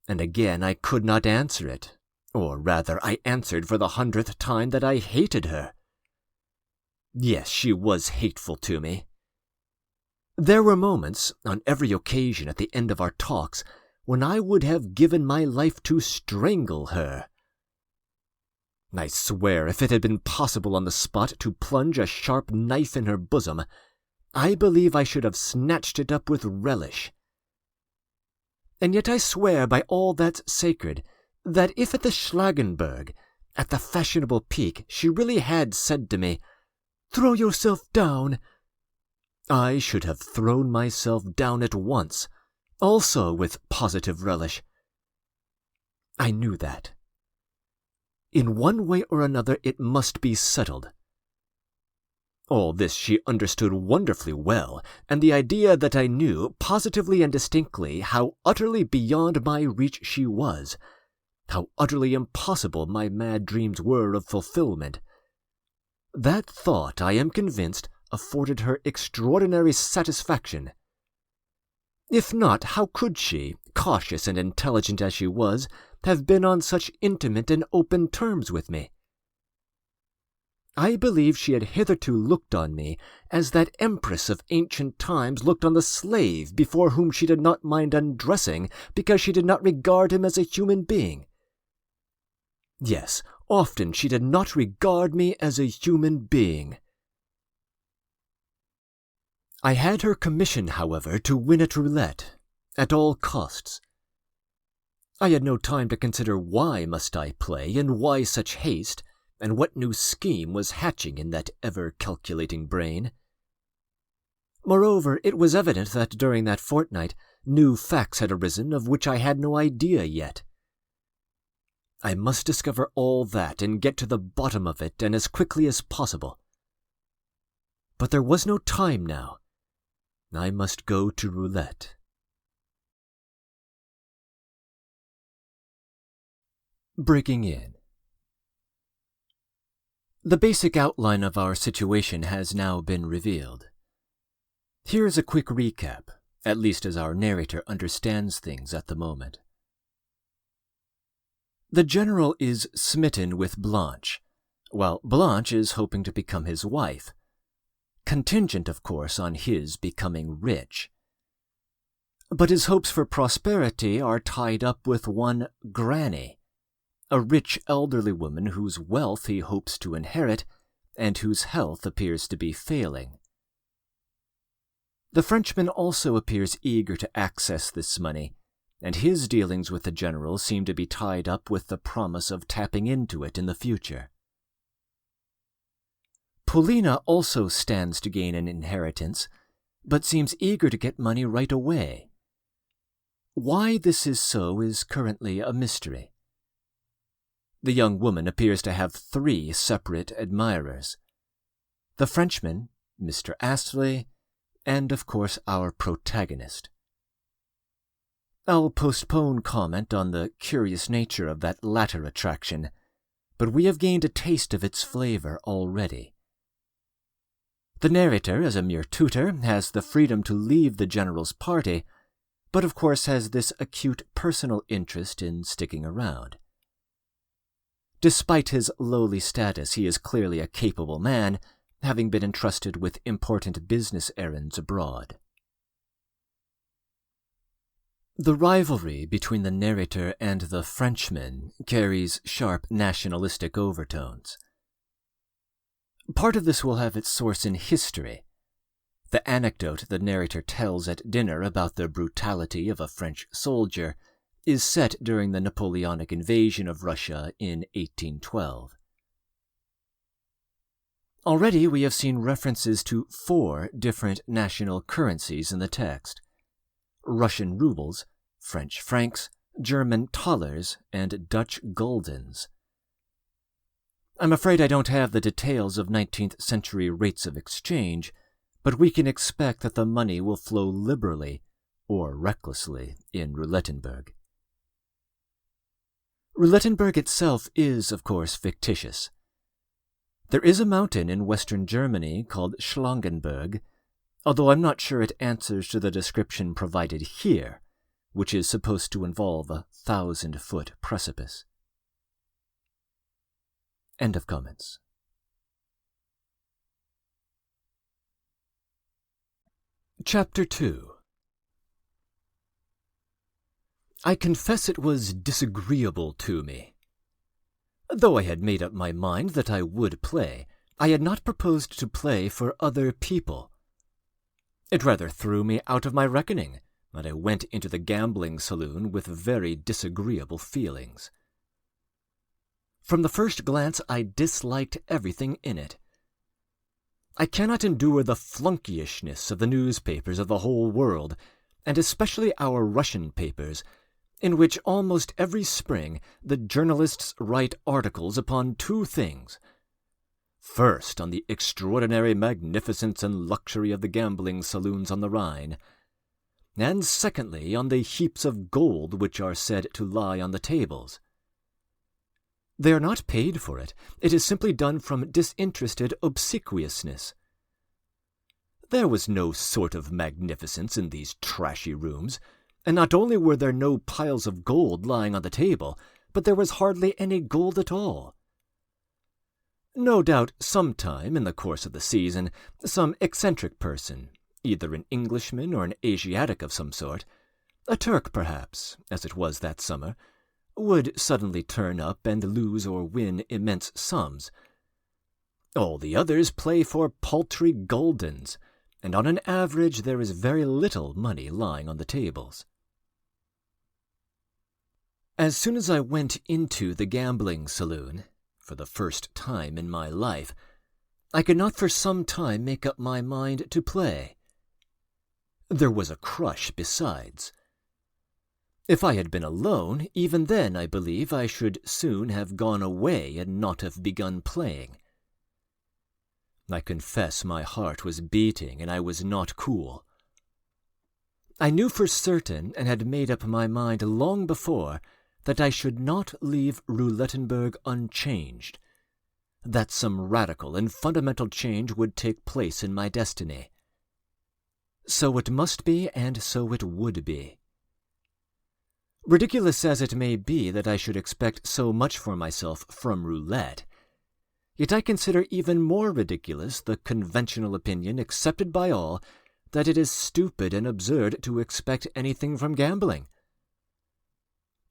And again I could not answer it, or rather I answered for the 100th time that I hated her. Yes, she was hateful to me. There were moments, on every occasion at the end of our talks, when I would have given my life to strangle her. I swear, if it had been possible on the spot to plunge a sharp knife in her bosom, I believe I should have snatched it up with relish. And yet I swear by all that's sacred, that if at the Schlagenberg, at the fashionable peak, she really had said to me, "Throw yourself down," I should have thrown myself down at once, also with positive relish. I knew that. In one way or another it must be settled. All this she understood wonderfully well, and the idea that I knew, positively and distinctly, how utterly beyond my reach she was, how utterly impossible my mad dreams were of fulfillment, that thought, I am convinced, afforded her extraordinary satisfaction. If not, how could she, cautious and intelligent as she was, have been on such intimate and open terms with me? I believe she had hitherto looked on me as that empress of ancient times looked on the slave before whom she did not mind undressing because she did not regard him as a human being. Yes, often she did not regard me as a human being. I had her commission, however, to win at roulette, at all costs. I had no time to consider why must I play, and why such haste, and what new scheme was hatching in that ever-calculating brain. Moreover, it was evident that during that fortnight new facts had arisen of which I had no idea yet. I must discover all that and get to the bottom of it, and as quickly as possible. But there was no time now. I must go to roulette. Breaking in. The basic outline of our situation has now been revealed. Here is a quick recap, at least as our narrator understands things at the moment. The general is smitten with Blanche, while Blanche is hoping to become his wife, contingent, of course, on his becoming rich. But his hopes for prosperity are tied up with one Granny, a rich elderly woman whose wealth he hopes to inherit, and whose health appears to be failing. The Frenchman also appears eager to access this money, and his dealings with the general seem to be tied up with the promise of tapping into it in the future. Paulina also stands to gain an inheritance, but seems eager to get money right away. Why this is so is currently a mystery. The young woman appears to have 3 separate admirers: the Frenchman, Mr. Astley, and of course our protagonist. I'll postpone comment on the curious nature of that latter attraction, but we have gained a taste of its flavor already. The narrator, as a mere tutor, has the freedom to leave the general's party, but of course has this acute personal interest in sticking around. Despite his lowly status, he is clearly a capable man, having been entrusted with important business errands abroad. The rivalry between the narrator and the Frenchman carries sharp nationalistic overtones. Part of this will have its source in history. The anecdote the narrator tells at dinner about the brutality of a French soldier is set during the Napoleonic invasion of Russia in 1812. Already we have seen references to 4 different national currencies in the text: Russian rubles, French francs, German thalers, and Dutch guldens. I'm afraid I don't have the details of 19th century rates of exchange, but we can expect that the money will flow liberally or recklessly in Roulettenberg. Roulettenberg itself is, of course, fictitious. There is a mountain in western Germany called Schlangenberg, although I'm not sure it answers to the description provided here, which is supposed to involve a 1,000-foot precipice. End of comments. Chapter 2. I confess it was disagreeable to me. Though I had made up my mind that I would play, I had not proposed to play for other people. It rather threw me out of my reckoning, and I went into the gambling saloon with very disagreeable feelings. From the first glance I disliked everything in it. I cannot endure the flunkeyishness of the newspapers of the whole world, and especially our Russian papers, in which almost every spring the journalists write articles upon 2 things. First, on the extraordinary magnificence and luxury of the gambling saloons on the Rhine, and secondly, on the heaps of gold which are said to lie on the tables. They are not paid for it. It is simply done from disinterested obsequiousness. There was no sort of magnificence in these trashy rooms, and not only were there no piles of gold lying on the table, but there was hardly any gold at all. No doubt sometime in the course of the season, some eccentric person, either an Englishman or an Asiatic of some sort, a Turk perhaps, as it was that summer, would suddenly turn up and lose or win immense sums. All the others play for paltry guldens, and on an average there is very little money lying on the tables. As soon as I went into the gambling saloon, for the first time in my life, I could not for some time make up my mind to play. There was a crush besides. If I had been alone, even then I believe I should soon have gone away and not have begun playing. I confess my heart was beating and I was not cool. I knew for certain, and had made up my mind long before, that I should not leave Roulettenberg unchanged, that some radical and fundamental change would take place in my destiny. So it must be, and so it would be. Ridiculous as it may be that I should expect so much for myself from roulette, yet I consider even more ridiculous the conventional opinion accepted by all that it is stupid and absurd to expect anything from gambling.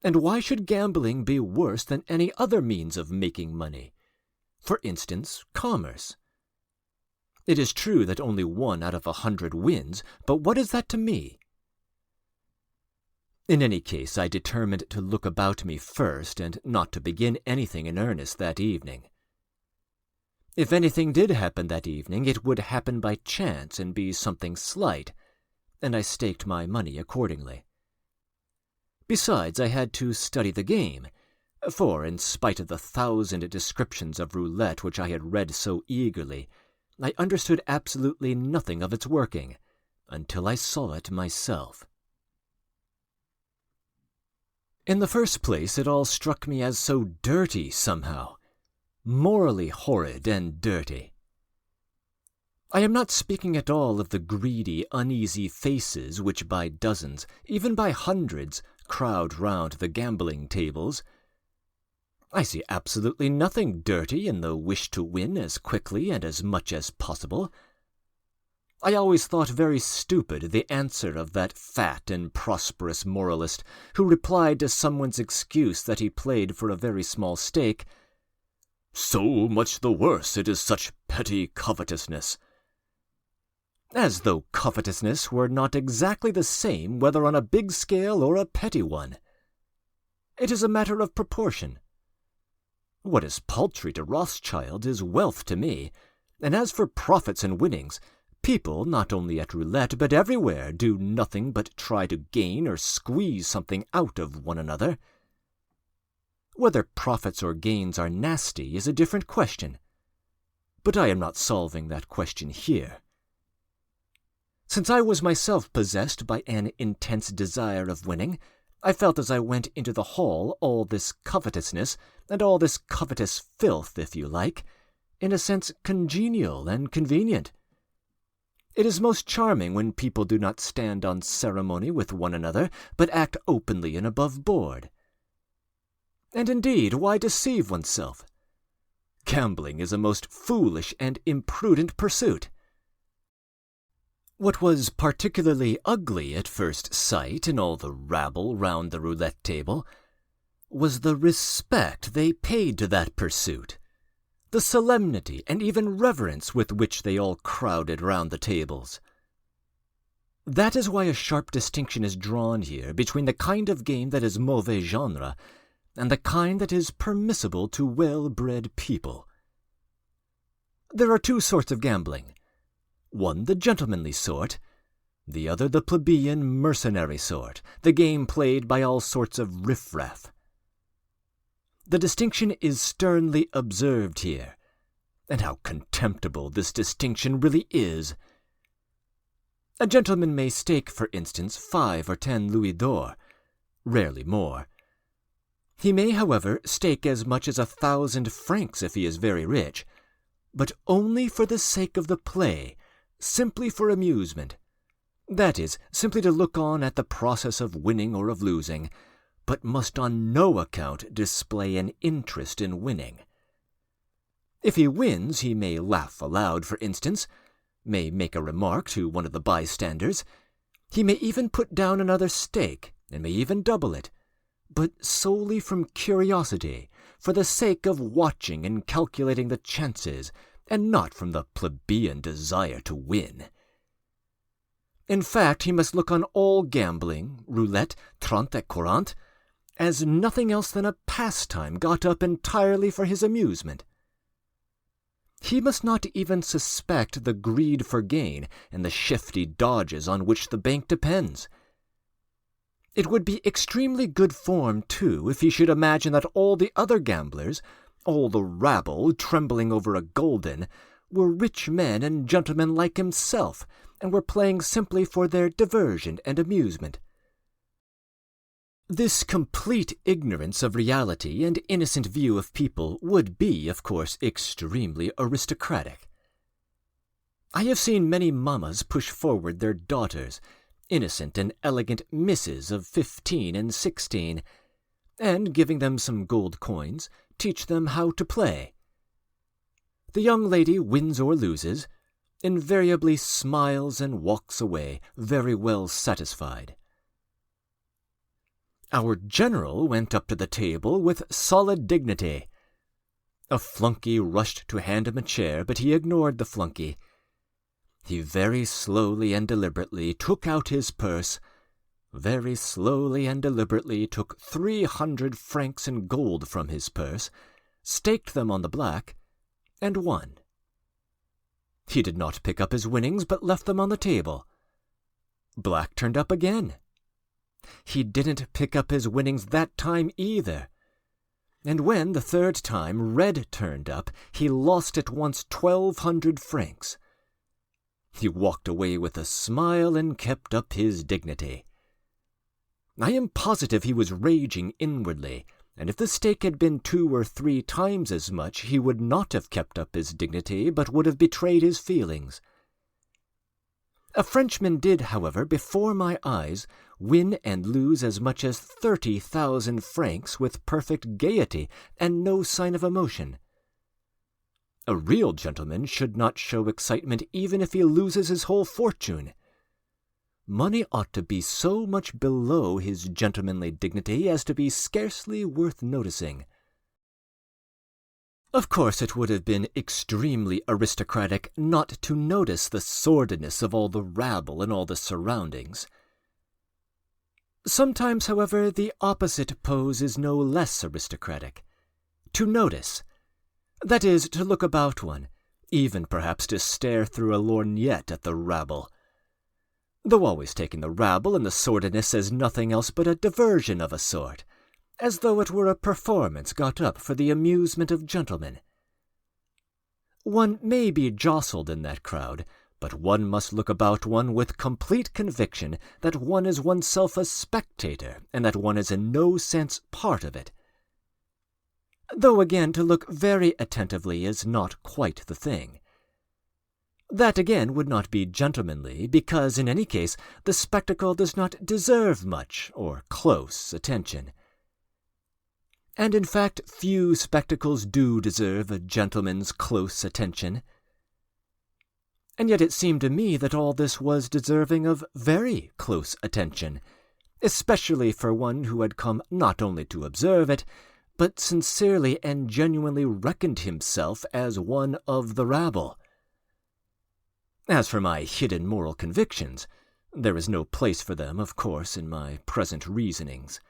And why should gambling be worse than any other means of making money? For instance, commerce. It is true that only 1 out of 100 wins, but what is that to me? In any case, I determined to look about me first, and not to begin anything in earnest that evening. If anything did happen that evening, it would happen by chance and be something slight, and I staked my money accordingly. Besides, I had to study the game, for, in spite of the 1,000 descriptions of roulette which I had read so eagerly, I understood absolutely nothing of its working, until I saw it myself. In the first place, it all struck me as so dirty somehow, morally horrid and dirty. I am not speaking at all of the greedy, uneasy faces which by dozens, even by hundreds, crowd round the gambling tables. I see absolutely nothing dirty in the wish to win as quickly and as much as possible. I always thought very stupid the answer of that fat and prosperous moralist who replied to someone's excuse that he played for a very small stake, "So much the worse, it is such petty covetousness." As though covetousness were not exactly the same whether on a big scale or a petty one. It is a matter of proportion. What is paltry to Rothschild is wealth to me, and as for profits and winnings, people, not only at roulette but everywhere, do nothing but try to gain or squeeze something out of one another. Whether profits or gains are nasty is a different question, but I am not solving that question here. Since I was myself possessed by an intense desire of winning, I felt as I went into the hall all this covetousness, and all this covetous filth, if you like, in a sense congenial and convenient. It is most charming when people do not stand on ceremony with one another, but act openly and above board. And indeed, why deceive oneself? Gambling is a most foolish and imprudent pursuit. What was particularly ugly at first sight in all the rabble round the roulette table was the respect they paid to that pursuit, the solemnity and even reverence with which they all crowded round the tables. That is why a sharp distinction is drawn here between the kind of game that is mauvais genre and the kind that is permissible to well-bred people. There are two sorts of gambling. One the gentlemanly sort, the other the plebeian mercenary sort, the game played by all sorts of riff-raff. The distinction is sternly observed here, and how contemptible this distinction really is. A gentleman may stake, for instance, 5 or 10 louis d'or, rarely more. He may, however, stake as much as 1,000 francs if he is very rich, but only for the sake of the play, simply for amusement. That is, simply to look on at the process of winning or of losing, but must on no account display an interest in winning. If he wins, he may laugh aloud, for instance, may make a remark to one of the bystanders. He may even put down another stake, and may even double it, but solely from curiosity, for the sake of watching and calculating the chances, and not from the plebeian desire to win. In fact, he must look on all gambling, roulette, trente et quarante, as nothing else than a pastime got up entirely for his amusement. He must not even suspect the greed for gain and the shifty dodges on which the bank depends. It would be extremely good form, too, if he should imagine that all the other gamblers, all the rabble trembling over a gulden, were rich men and gentlemen like himself, and were playing simply for their diversion and amusement. This complete ignorance of reality and innocent view of people would be, of course, extremely aristocratic. I have seen many mammas push forward their daughters, innocent and elegant misses of 15 and 16, and, giving them some gold coins, teach them how to play. The young lady wins or loses, invariably smiles and walks away, very well satisfied. Our general went up to the table with solid dignity. A flunky rushed to hand him a chair, but he ignored the flunky. He very slowly and deliberately took out his purse, very slowly and deliberately took 300 francs in gold from his purse, staked them on the black, and won. He did not pick up his winnings, but left them on the table. Black turned up again. He didn't pick up his winnings that time either. And when, the third time, red turned up, he lost at once 1,200 francs. He walked away with a smile and kept up his dignity. I am positive he was raging inwardly, and if the stake had been 2 or 3 times as much, he would not have kept up his dignity, but would have betrayed his feelings. A Frenchman did, however, before my eyes, win and lose as much as 30,000 francs with perfect gaiety and no sign of emotion. A real gentleman should not show excitement even if he loses his whole fortune. Money ought to be so much below his gentlemanly dignity as to be scarcely worth noticing. Of course, it would have been extremely aristocratic not to notice the sordidness of all the rabble and all the surroundings. Sometimes, however, the opposite pose is no less aristocratic. To notice, that is, to look about one, even perhaps to stare through a lorgnette at the rabble, though always taking the rabble and the sordidness as nothing else but a diversion of a sort, as though it were a performance got up for the amusement of gentlemen. One may be jostled in that crowd, but one must look about one with complete conviction that one is oneself a spectator, and that one is in no sense part of it. Though again to look very attentively is not quite the thing. That again would not be gentlemanly, because in any case the spectacle does not deserve much or close attention. And in fact few spectacles do deserve a gentleman's close attention. And yet it seemed to me that all this was deserving of very close attention, especially for one who had come not only to observe it, but sincerely and genuinely reckoned himself as one of the rabble. As for my hidden moral convictions, there is no place for them, of course, in my present reasonings.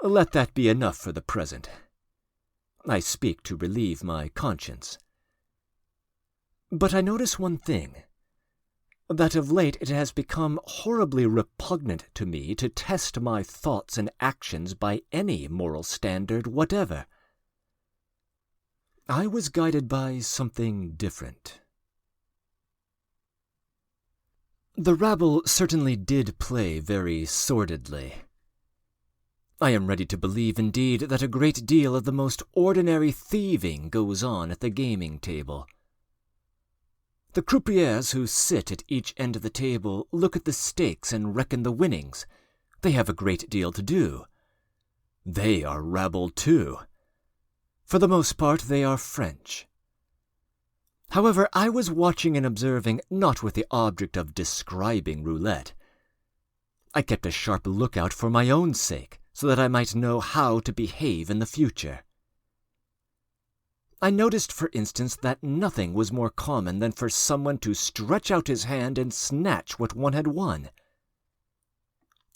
Let that be enough for the present. I speak to relieve my conscience. But I notice one thing, that of late it has become horribly repugnant to me to test my thoughts and actions by any moral standard whatever. I was guided by something different. The rabble certainly did play very sordidly. I am ready to believe, indeed, that a great deal of the most ordinary thieving goes on at the gaming table. The croupiers who sit at each end of the table look at the stakes and reckon the winnings. They have a great deal to do. They are rabble too. For the most part they are French. However, I was watching and observing not with the object of describing roulette. I kept a sharp lookout for my own sake, so that I might know how to behave in the future. I noticed, for instance, that nothing was more common than for someone to stretch out his hand and snatch what one had won.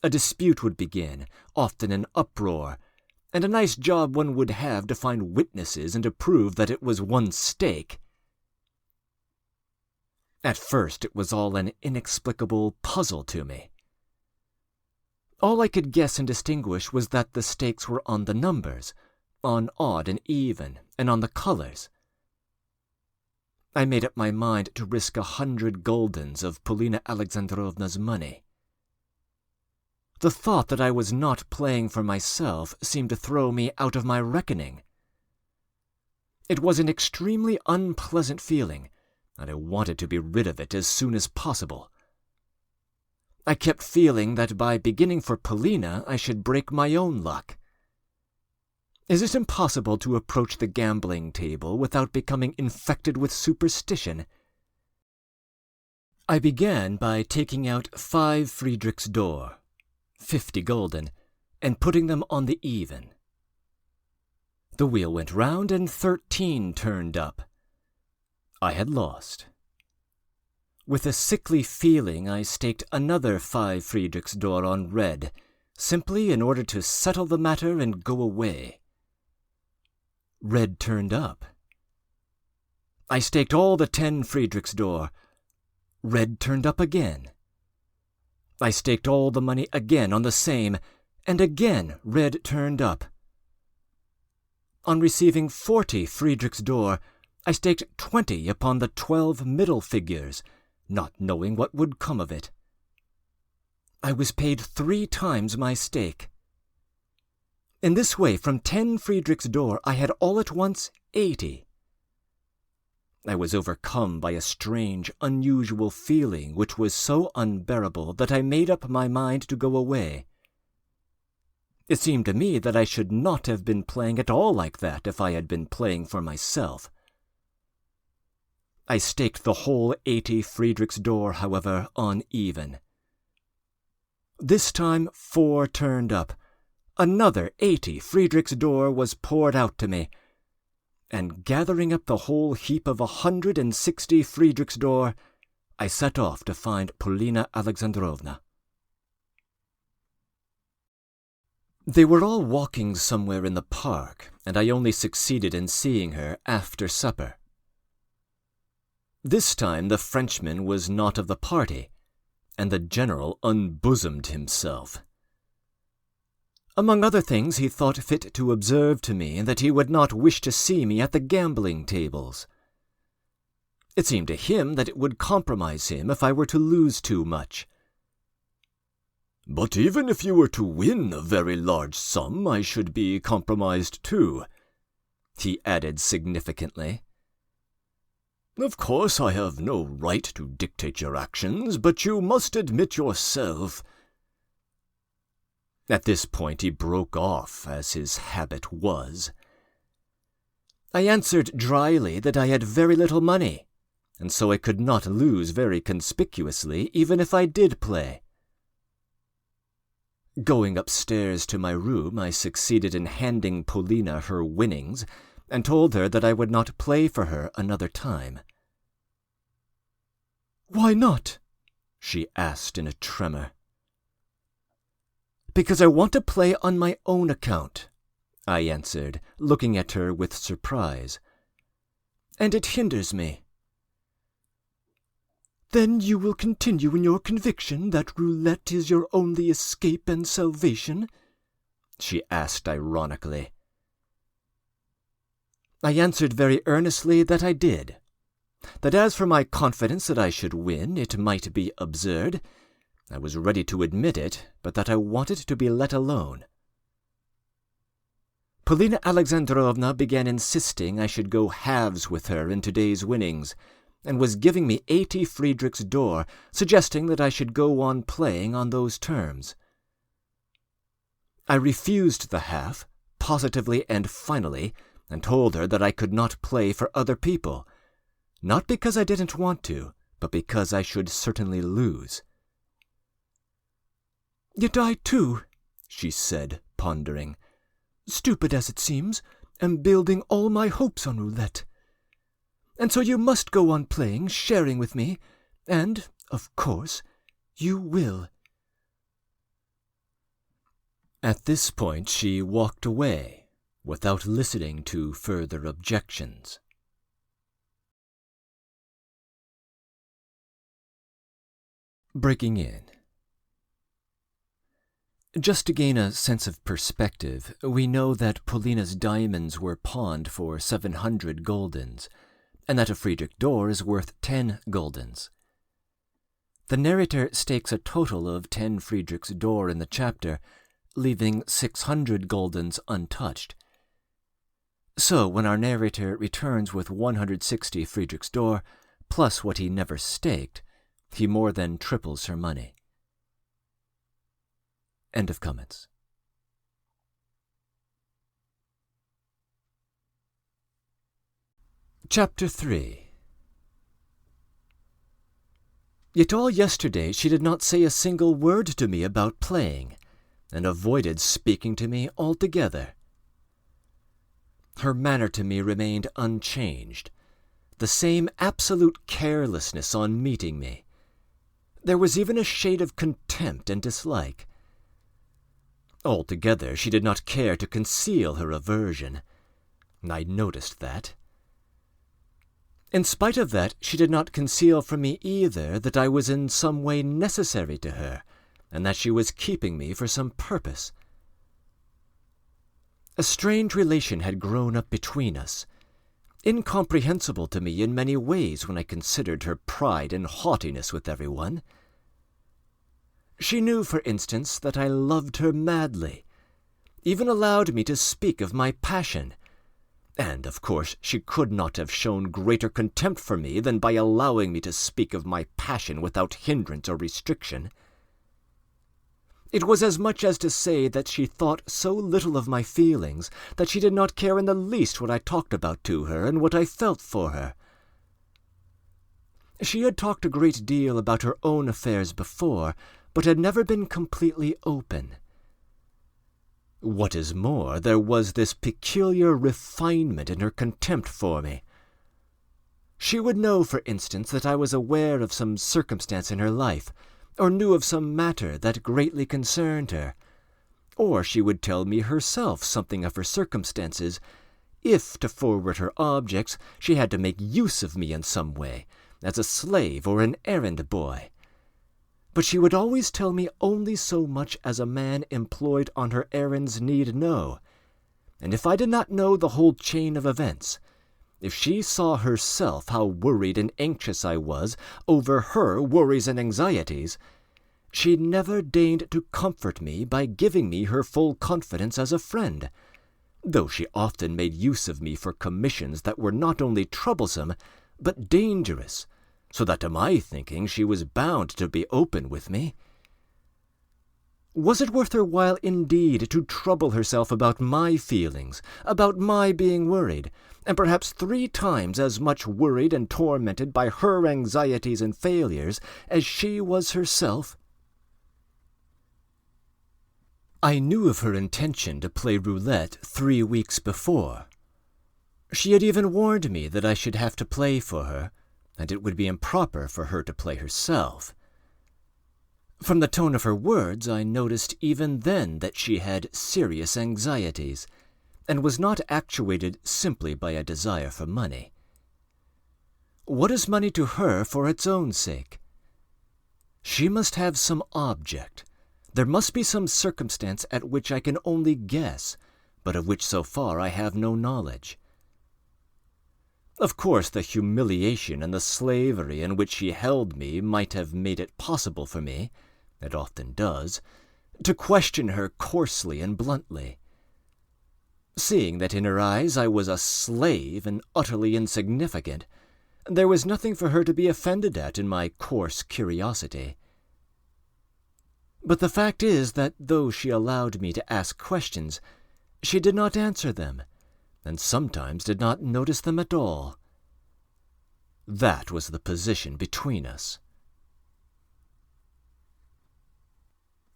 A dispute would begin, often an uproar, and a nice job one would have to find witnesses and to prove that it was one's stake. At first it was all an inexplicable puzzle to me. All I could guess and distinguish was that the stakes were on the numbers, on odd and even, and on the colors. I made up my mind to risk 100 guldens of Polina Alexandrovna's money. The thought that I was not playing for myself seemed to throw me out of my reckoning. It was an extremely unpleasant feeling, and I wanted to be rid of it as soon as possible. I kept feeling that by beginning for Polina I should break my own luck. Is it impossible to approach the gambling table without becoming infected with superstition? I began by taking out 5 Friedrichs d'Or, 50 gulden, and putting them on the even. The wheel went round and 13 turned up. I had lost. With a sickly feeling I staked another 5 Friedrichs d'Or on red, simply in order to settle the matter and go away. Red turned up. I staked all the 10 Friedrichs d'Or. Red turned up again. I staked all the money again on the same, and again red turned up. On receiving 40 Friedrichs d'Or, I staked 20 upon the 12 middle figures, not knowing what would come of it. I was paid 3 times my stake. In this way, from 10 Friedrichs d'Or, I had all at once 80. I was overcome by a strange, unusual feeling which was so unbearable that I made up my mind to go away. It seemed to me that I should not have been playing at all like that if I had been playing for myself. I staked the whole 80 Friedrichs d'Or, however, on even. This time 4 turned up. Another 80 Friedrichs d'Or was poured out to me, and gathering up the whole heap of 160 Friedrichs d'Or, I set off to find Polina Alexandrovna. They were all walking somewhere in the park, and I only succeeded in seeing her after supper. This time the Frenchman was not of the party, and the general unbosomed himself. Among other things, he thought fit to observe to me that he would not wish to see me at the gambling tables. It seemed to him that it would compromise him if I were to lose too much. "But even if you were to win a very large sum, I should be compromised too," he added significantly. "Of course I have no right to dictate your actions, but you must admit yourself—" At this point he broke off, as his habit was. I answered dryly that I had very little money, and so I could not lose very conspicuously even if I did play. Going upstairs to my room, I succeeded in handing Polina her winnings, and told her that I would not play for her another time. "Why not?" she asked in a tremor. "Because I want to play on my own account," I answered, looking at her with surprise. "And it hinders me." "Then you will continue in your conviction that roulette is your only escape and salvation?" she asked ironically. I answered very earnestly that I did. That as for my confidence that I should win, it might be absurd. I was ready to admit it, but that I wanted to be let alone. Polina Alexandrovna began insisting I should go halves with her in today's winnings, and was giving me 80 Friedrich's d'Or, suggesting that I should go on playing on those terms. I refused the half, positively and finally, and told her that I could not play for other people, not because I didn't want to, but because I should certainly lose. "Yet I, too," she said, pondering, "stupid as it seems, am building all my hopes on roulette. And so you must go on playing, sharing with me, and, of course, you will." At this point she walked away, without listening to further objections. Breaking in. Just to gain a sense of perspective, we know that Polina's diamonds were pawned for 700 guldens, and that a Friedrich d'Or is worth 10 guldens. The narrator stakes a total of 10 Friedrichs d'Or in the chapter, leaving 600 guldens untouched. So when our narrator returns with 160 Friedrichs d'Or, plus what he never staked, he more than triples her money. End of comments. Chapter 3. Yet all yesterday she did not say a single word to me about playing, and avoided speaking to me altogether. Her manner to me remained unchanged, the same absolute carelessness on meeting me. There was even a shade of contempt and dislike. Altogether, she did not care to conceal her aversion. I noticed that. In spite of that, she did not conceal from me either that I was in some way necessary to her, and that she was keeping me for some purpose. A strange relation had grown up between us, incomprehensible to me in many ways when I considered her pride and haughtiness with everyone. She knew, for instance, that I loved her madly, even allowed me to speak of my passion, and, of course, she could not have shown greater contempt for me than by allowing me to speak of my passion without hindrance or restriction. It was as much as to say that she thought so little of my feelings that she did not care in the least what I talked about to her and what I felt for her. She had talked a great deal about her own affairs before, but had never been completely open. What is more, there was this peculiar refinement in her contempt for me. She would know, for instance, that I was aware of some circumstance in her life, or knew of some matter that greatly concerned her, Or she would tell me herself something of her circumstances. If, to forward her objects, she had to make use of me in some way, as a slave or an errand boy. But she would always tell me only so much as a man employed on her errands need know. And if I did not know the whole chain of events, if she saw herself how worried and anxious I was over her worries and anxieties, she never deigned to comfort me by giving me her full confidence as a friend, though she often made use of me for commissions that were not only troublesome, but dangerous, so that to my thinking she was bound to be open with me. Was it worth her while indeed to trouble herself about my feelings, about my being worried, and perhaps 3 times as much worried and tormented by her anxieties and failures as she was herself? I knew of her intention to play roulette 3 weeks before. She had even warned me that I should have to play for her, and it would be improper for her to play herself. From the tone of her words, I noticed even then that she had serious anxieties, and was not actuated simply by a desire for money. What is money to her for its own sake? She must have some object. There must be some circumstance at which I can only guess, but of which so far I have no knowledge. Of course, the humiliation and the slavery in which she held me might have made it possible for me, it often does, to question her coarsely and bluntly. Seeing that in her eyes I was a slave and utterly insignificant, there was nothing for her to be offended at in my coarse curiosity. But the fact is that though she allowed me to ask questions, she did not answer them, and sometimes did not notice them at all. That was the position between us.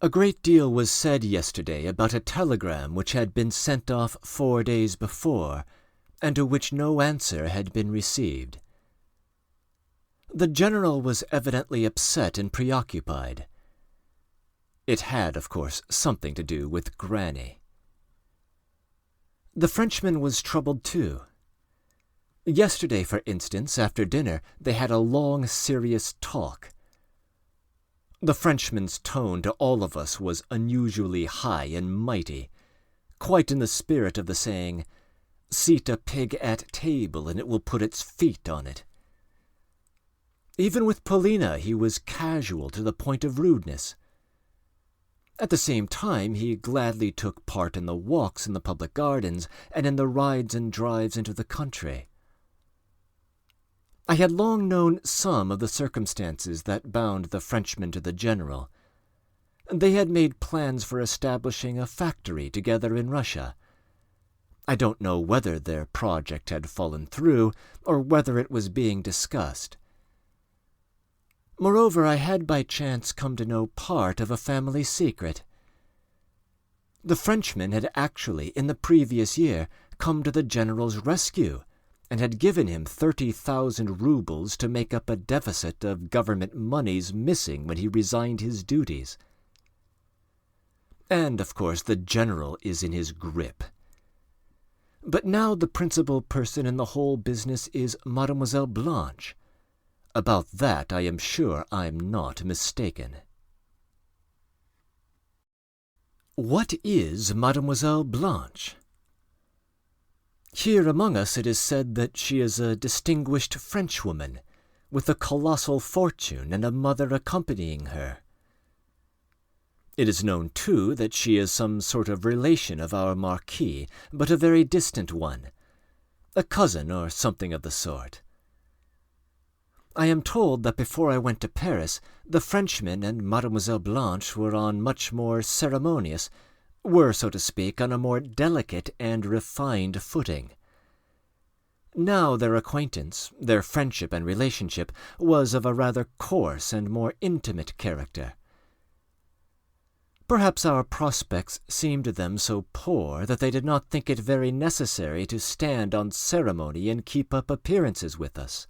A great deal was said yesterday about a telegram which had been sent off 4 days before, and to which no answer had been received. The general was evidently upset and preoccupied. It had, of course, something to do with Granny. The Frenchman was troubled too. Yesterday, for instance, after dinner, they had a long, serious talk. The Frenchman's tone to all of us was unusually high and mighty, quite in the spirit of the saying, "Seat a pig at table, and it will put its feet on it." Even with Paulina he was casual to the point of rudeness. At the same time he gladly took part in the walks in the public gardens and in the rides and drives into the country. I had long known some of the circumstances that bound the Frenchman to the general. They had made plans for establishing a factory together in Russia. I don't know whether their project had fallen through, or whether it was being discussed. Moreover, I had by chance come to know part of a family secret. The Frenchman had actually, in the previous year, come to the general's rescue, and had given him 30,000 rubles to make up a deficit of government moneys missing when he resigned his duties. And, of course, the general is in his grip. But now the principal person in the whole business is Mademoiselle Blanche. About that I am sure I'm not mistaken. What is Mademoiselle Blanche? Here among us it is said that she is a distinguished Frenchwoman, with a colossal fortune and a mother accompanying her. It is known, too, that she is some sort of relation of our Marquis, but a very distant one, a cousin or something of the sort. I am told that before I went to Paris, the Frenchman and Mademoiselle Blanche were on much more ceremonious, were, so to speak, on a more delicate and refined footing. Now their acquaintance, their friendship and relationship, was of a rather coarse and more intimate character. Perhaps our prospects seemed to them so poor that they did not think it very necessary to stand on ceremony and keep up appearances with us.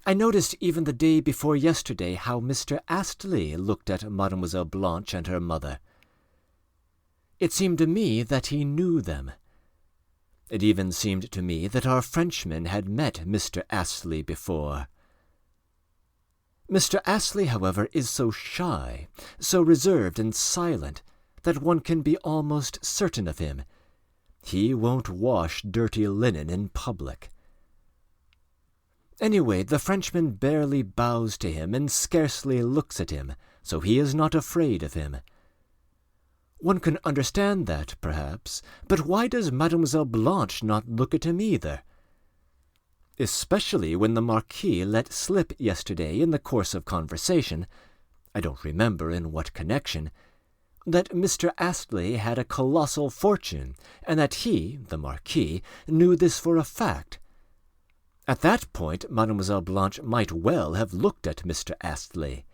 I noticed even the day before yesterday how Mr. Astley looked at Mademoiselle Blanche and her mother. It seemed to me that he knew them. It even seemed to me that our Frenchman had met Mr. Astley before. Mr. Astley, however, is so shy, so reserved and silent, that one can be almost certain of him. He won't wash dirty linen in public. Anyway, the Frenchman barely bows to him and scarcely looks at him, so he is not afraid of him. One can understand that, perhaps, but why does Mademoiselle Blanche not look at him either? Especially when the Marquis let slip yesterday in the course of conversation, I don't remember in what connection, that Mr. Astley had a colossal fortune, and that he, the Marquis, knew this for a fact. At that point, Mademoiselle Blanche might well have looked at Mr. Astley.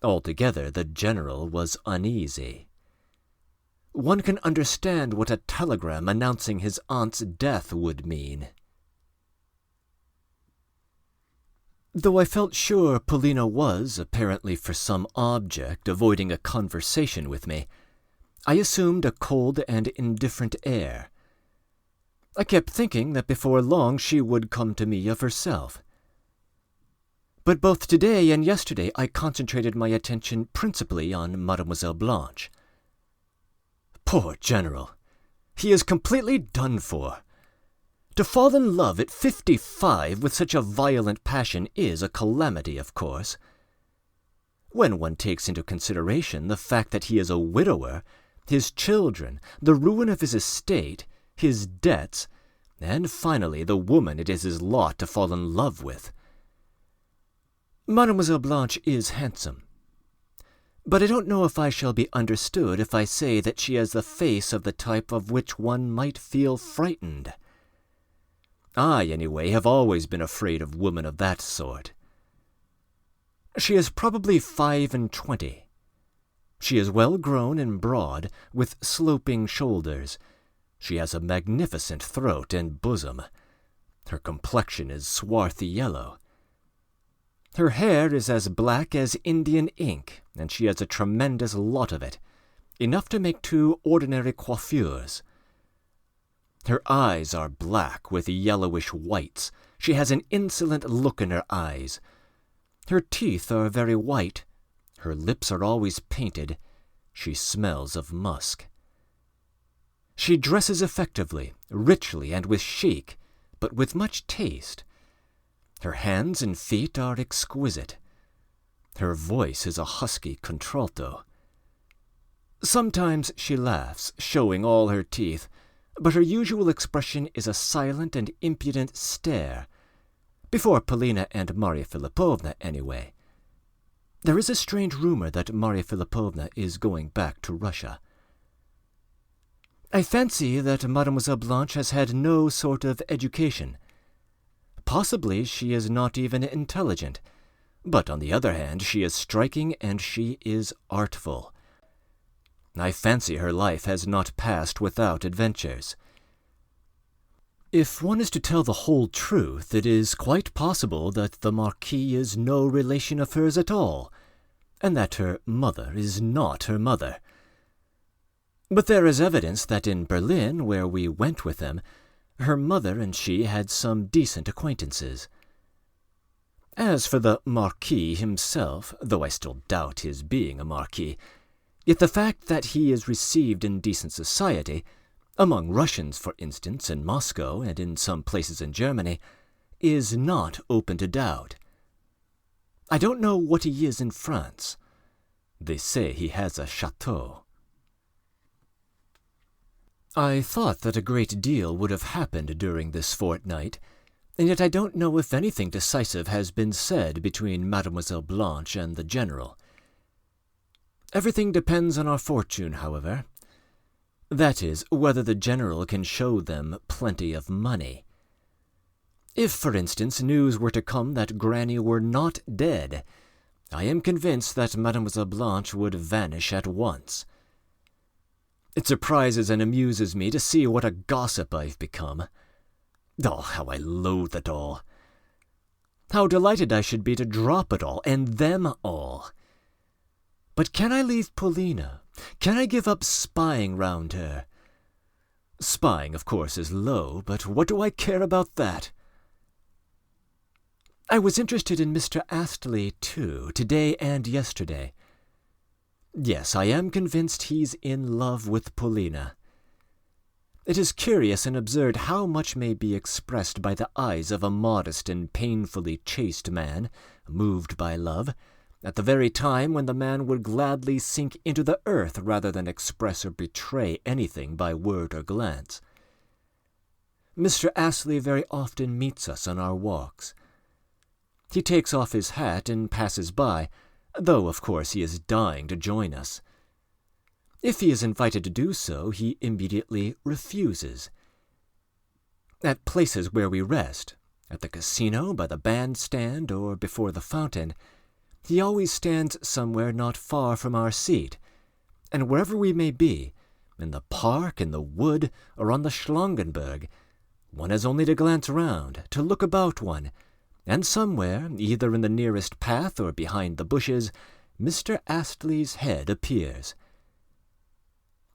Altogether, the General was uneasy. One can understand what a telegram announcing his aunt's death would mean. Though I felt sure Paulina was, apparently for some object, avoiding a conversation with me, I assumed a cold and indifferent air. I kept thinking that before long she would come to me of herself. But both today and yesterday I concentrated my attention principally on Mademoiselle Blanche. Poor General! He is completely done for. To fall in love at 55 with such a violent passion is a calamity, of course. When one takes into consideration the fact that he is a widower, his children, the ruin of his estate, his debts, and finally the woman it is his lot to fall in love with. Mademoiselle Blanche is handsome, but I don't know if I shall be understood if I say that she has the face of the type of which one might feel frightened. I, anyway, have always been afraid of women of that sort. She is probably 25. She is well grown and broad, with sloping shoulders. She has a magnificent throat and bosom. Her complexion is swarthy yellow. Her hair is as black as Indian ink, and she has a tremendous lot of it, enough to make 2 ordinary coiffures. Her eyes are black with yellowish whites. She has an insolent look in her eyes. Her teeth are very white. Her lips are always painted. She smells of musk. She dresses effectively, richly, and with chic, but with much taste. Her hands and feet are exquisite. Her voice is a husky contralto. Sometimes she laughs, showing all her teeth, but her usual expression is a silent and impudent stare. Before Paulina and Marya Philippovna, anyway. There is a strange rumor that Marya Philippovna is going back to Russia. I fancy that Mademoiselle Blanche has had no sort of education. Possibly she is not even intelligent, but on the other hand she is striking and she is artful. I fancy her life has not passed without adventures. If one is to tell the whole truth, it is quite possible that the Marquis is no relation of hers at all, and that her mother is not her mother. But there is evidence that in Berlin, where we went with them, her mother and she had some decent acquaintances. As for the Marquis himself, though I still doubt his being a Marquis, yet the fact that he is received in decent society, among Russians, for instance, in Moscow and in some places in Germany, is not open to doubt. I don't know what he is in France. They say he has a chateau. I thought that a great deal would have happened during this fortnight, and yet I don't know if anything decisive has been said between Mademoiselle Blanche and the General. Everything depends on our fortune, however. That is, whether the General can show them plenty of money. If, for instance, news were to come that Granny were not dead, I am convinced that Mademoiselle Blanche would vanish at once. It surprises and amuses me to see what a gossip I've become. Oh, how I loathe it all. How delighted I should be to drop it all, and them all. But can I leave Paulina, Can I give up spying round her? Spying, of course, is low, but what do I care about that? I was interested in Mr. Astley, too, today and yesterday. Yes, I am convinced he's in love with Paulina. It is curious and absurd how much may be expressed by the eyes of a modest and painfully chaste man, moved by love, at the very time when the man would gladly sink into the earth rather than express or betray anything by word or glance. Mr. Astley very often meets us on our walks. He takes off his hat and passes by, though of course he is dying to join us. If he is invited to do so, he immediately refuses. At places where we rest, at the casino, by the bandstand, or before the fountain, he always stands somewhere not far from our seat, and wherever we may be, in the park, in the wood, or on the Schlangenberg, one has only to glance round, to look about one, and somewhere, either in the nearest path or behind the bushes, Mr. Astley's head appears.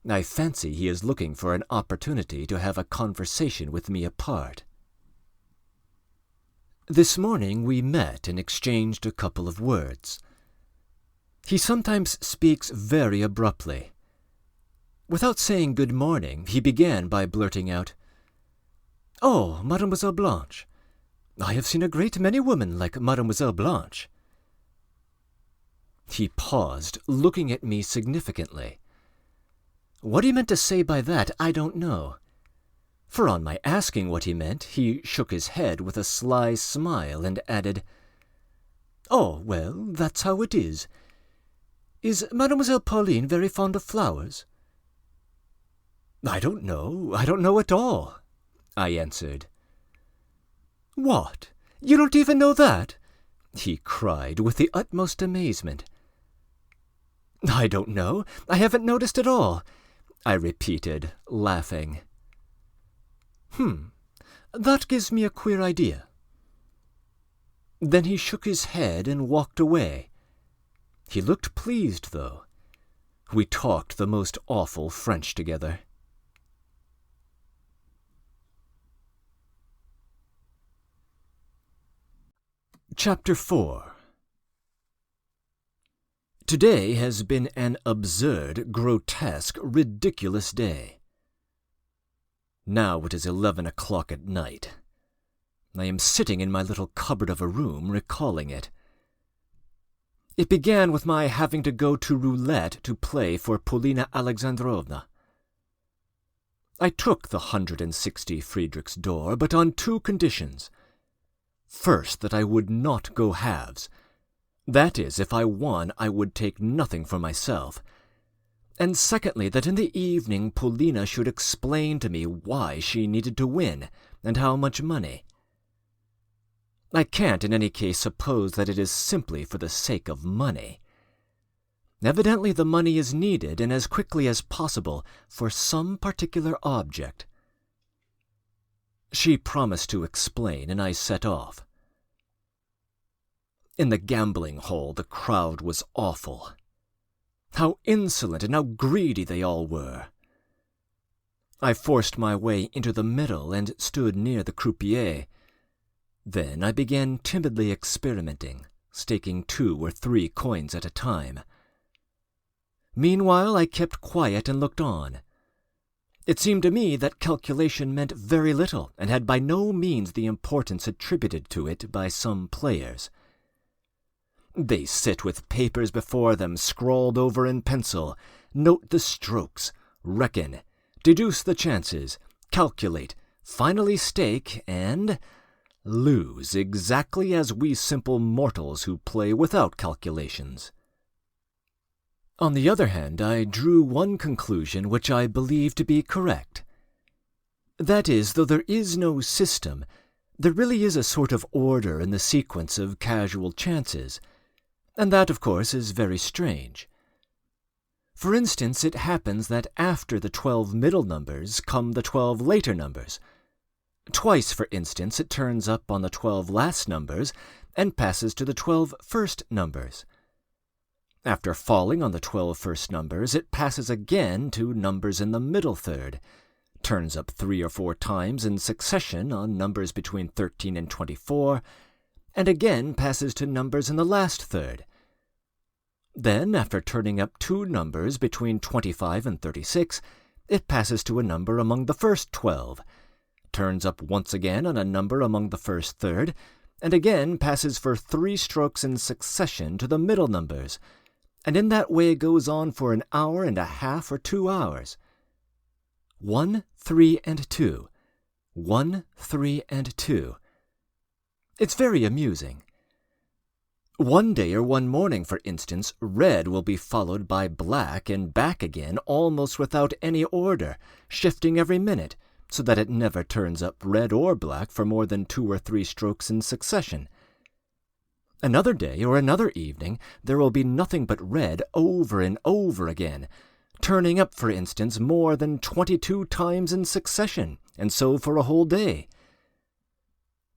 I fancy he is looking for an opportunity to have a conversation with me apart. This morning we met and exchanged a couple of words. He sometimes speaks very abruptly. Without saying good morning, he began by blurting out, "Oh, Mademoiselle Blanche! I have seen a great many women like Mademoiselle Blanche." He paused, looking at me significantly. What he meant to say by that I don't know, for on my asking what he meant, he shook his head with a sly smile and added, "Oh, well, that's how it is. Is Mademoiselle Pauline very fond of flowers?" I don't know at all," I answered. "What? You don't even know that?" he cried with the utmost amazement. "I don't know. I haven't noticed at all," I repeated, laughing. That gives me a queer idea." Then he shook his head and walked away. He looked pleased, though. We talked the most awful French together. Chapter 4. Today has been an absurd, grotesque, ridiculous day. Now it is 11 o'clock at night. I am sitting in my little cupboard of a room, recalling it. It began with my having to go to roulette to play for Paulina Alexandrovna. I took the 160 Friedrichsdor, but on two conditions. First, that I would not go halves. That is, if I won, I would take nothing for myself. And secondly, that in the evening Paulina should explain to me why she needed to win, and how much money. I can't in any case suppose that it is simply for the sake of money. Evidently the money is needed, and as quickly as possible, for some particular object. She promised to explain, and I set off. In the gambling hall the crowd was awful. How insolent and how greedy they all were. I forced my way into the middle and stood near the croupier. Then I began timidly experimenting, staking 2 or 3 coins at a time. Meanwhile I kept quiet and looked on. It seemed to me that calculation meant very little, and had by no means the importance attributed to it by some players. They sit with papers before them scrawled over in pencil, note the strokes, reckon, deduce the chances, calculate, finally stake, and lose exactly as we simple mortals who play without calculations. On the other hand, I drew one conclusion which I believe to be correct. That is, though there is no system, there really is a sort of order in the sequence of casual chances, and that, of course, is very strange. For instance, it happens that after the 12 middle numbers come the 12 later numbers. Twice, for instance, it turns up on the 12 last numbers and passes to the 12 first numbers. After falling on the 12 first numbers, it passes again to numbers in the middle third, turns up 3 or 4 times in succession on numbers between 13 and 24, and again passes to numbers in the last third. Then, after turning up 2 numbers between 25 and 36, it passes to a number among the first 12, turns up once again on a number among the first third, and again passes for 3 strokes in succession to the middle numbers, and in that way goes on for an hour and a half or 2 hours. 1, 3, and 2. 1, 3, and 2. It's very amusing. One day or one morning, for instance, red will be followed by black and back again almost without any order, shifting every minute, so that it never turns up red or black for more than 2 or 3 strokes in succession. Another day or another evening, there will be nothing but red over and over again, turning up, for instance, more than 22 times in succession, and so for a whole day.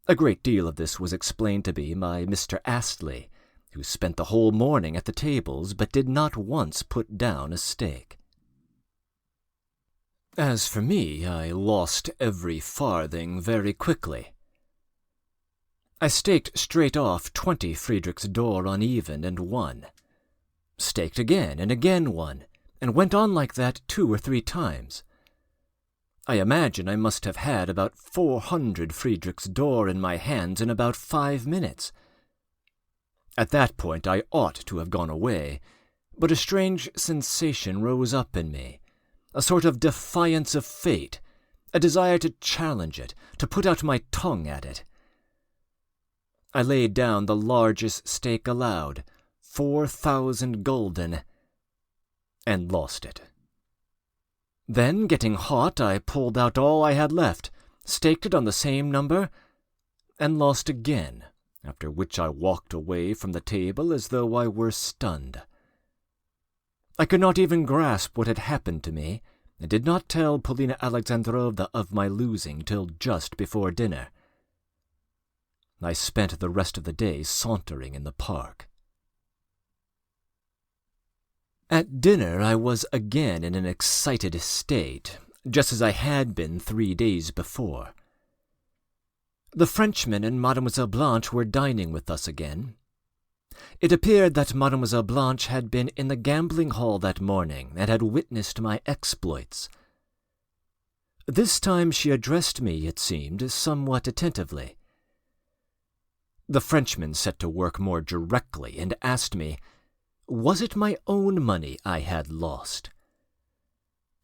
A great deal of this was explained to me by Mr. Astley, who spent the whole morning at the tables but did not once put down a stake. As for me, I lost every farthing very quickly. I staked straight off 20 Friedrichsdor uneven and won. Staked again and again won, and went on like that 2 or 3 times. I imagine I must have had about 400 Friedrichsdor in my hands in about 5 minutes. At that point I ought to have gone away, but a strange sensation rose up in me, a sort of defiance of fate, a desire to challenge it, to put out my tongue at it. I laid down the largest stake allowed, 4,000 gulden, and lost it. Then, getting hot, I pulled out all I had left, staked it on the same number, and lost again, after which I walked away from the table as though I were stunned. I could not even grasp what had happened to me, and did not tell Polina Alexandrovna of my losing till just before dinner. I spent the rest of the day sauntering in the park. At dinner I was again in an excited state, just as I had been 3 days before. The Frenchman and Mademoiselle Blanche were dining with us again. It appeared that Mademoiselle Blanche had been in the gambling hall that morning and had witnessed my exploits. This time she addressed me, it seemed, somewhat attentively. The Frenchman set to work more directly and asked me, was it my own money I had lost?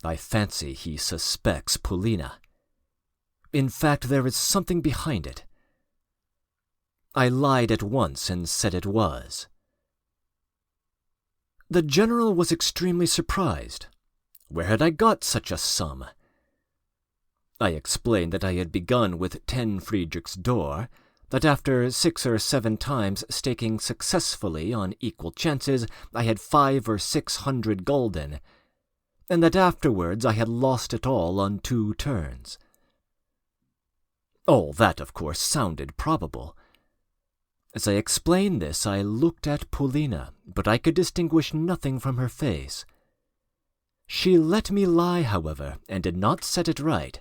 I fancy he suspects Polina. In fact, there is something behind it. I lied at once and said it was. The general was extremely surprised. Where had I got such a sum? I explained that I had begun with 10 Friedrichsdor, that after 6 or 7 times staking successfully on equal chances, I had 500 or 600 gulden, and that afterwards I had lost it all on 2 turns. All that, of course, sounded probable. As I explained this, I looked at Polina, but I could distinguish nothing from her face. She let me lie, however, and did not set it right.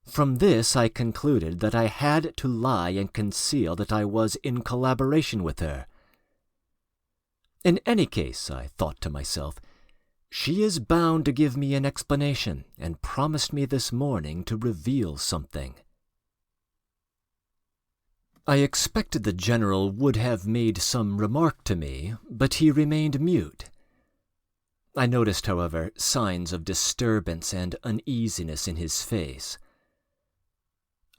From this I concluded that I had to lie and conceal that I was in collaboration with her. In any case, I thought to myself, she is bound to give me an explanation, and promised me this morning to reveal something. I expected the general would have made some remark to me, but he remained mute. I noticed, however, signs of disturbance and uneasiness in his face.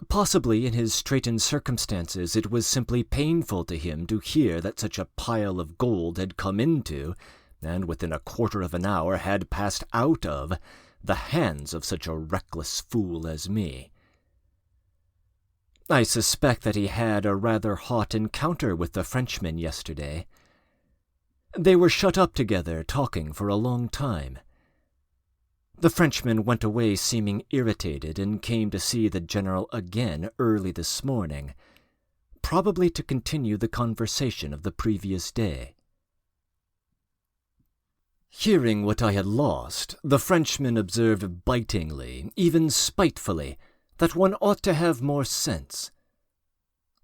Possibly in his straitened circumstances it was simply painful to him to hear that such a pile of gold had come into, and within a quarter of an hour had passed out of, the hands of such a reckless fool as me. I suspect that he had a rather hot encounter with the Frenchman yesterday. They were shut up together talking for a long time. The Frenchman went away seeming irritated and came to see the general again early this morning, probably to continue the conversation of the previous day. Hearing what I had lost, the Frenchman observed bitingly, even spitefully, that one ought to have more sense.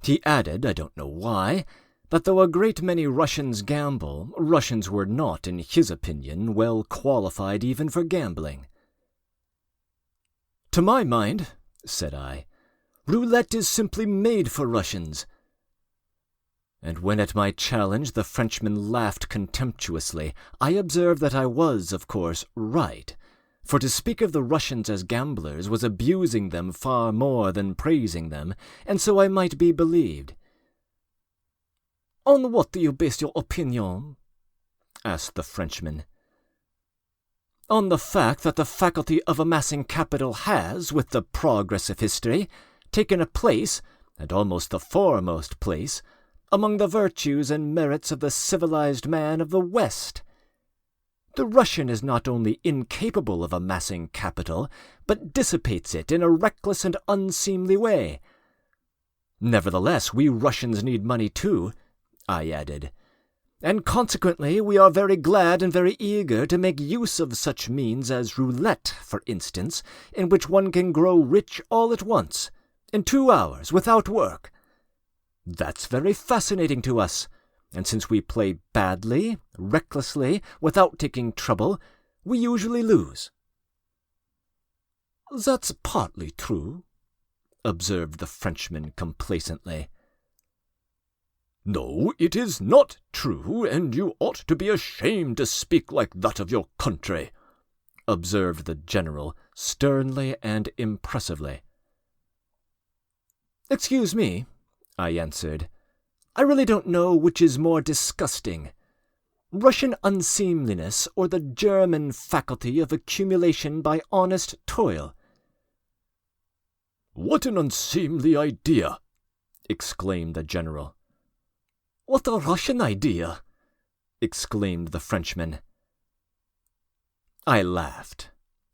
He added, I don't know why, that though a great many Russians gamble, Russians were not, in his opinion, well qualified even for gambling. "To my mind," said I, "roulette is simply made for Russians." And when at my challenge the Frenchman laughed contemptuously, I observed that I was, of course, right, for to speak of the Russians as gamblers was abusing them far more than praising them, and so I might be believed. "On what do you base your opinion?" asked the Frenchman. "On the fact that the faculty of amassing capital has, with the progress of history, taken a place, and almost the foremost place, among the virtues and merits of the civilized man of the West. The Russian is not only incapable of amassing capital, but dissipates it in a reckless and unseemly way. Nevertheless, we Russians need money too," I added, "and consequently we are very glad and very eager to make use of such means as roulette, for instance, in which one can grow rich all at once, in 2 hours, without work. That's very fascinating to us, and since we play badly, recklessly, without taking trouble, we usually lose." "That's partly true," observed the Frenchman complacently. "No, it is not true, and you ought to be ashamed to speak like that of your country," observed the General, sternly and impressively. "Excuse me," I answered, "I really don't know which is more disgusting, Russian unseemliness or the German faculty of accumulation by honest toil." "What an unseemly idea!" exclaimed the General. "What a Russian idea!" exclaimed the Frenchman. I laughed.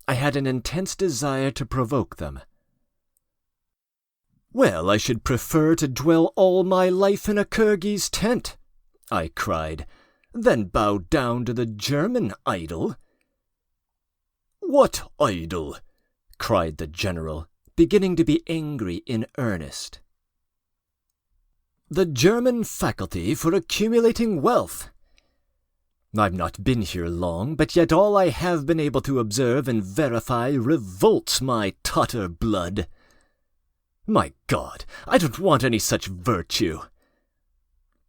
I had an intense desire to provoke them. "Well, I should prefer to dwell all my life in a Kirghiz tent," I cried, "than bow down to the German idol." "What idol?" cried the General, beginning to be angry in earnest. "The German faculty for accumulating wealth. I've not been here long, but yet all I have been able to observe and verify revolts my Tatar blood. My God, I don't want any such virtue.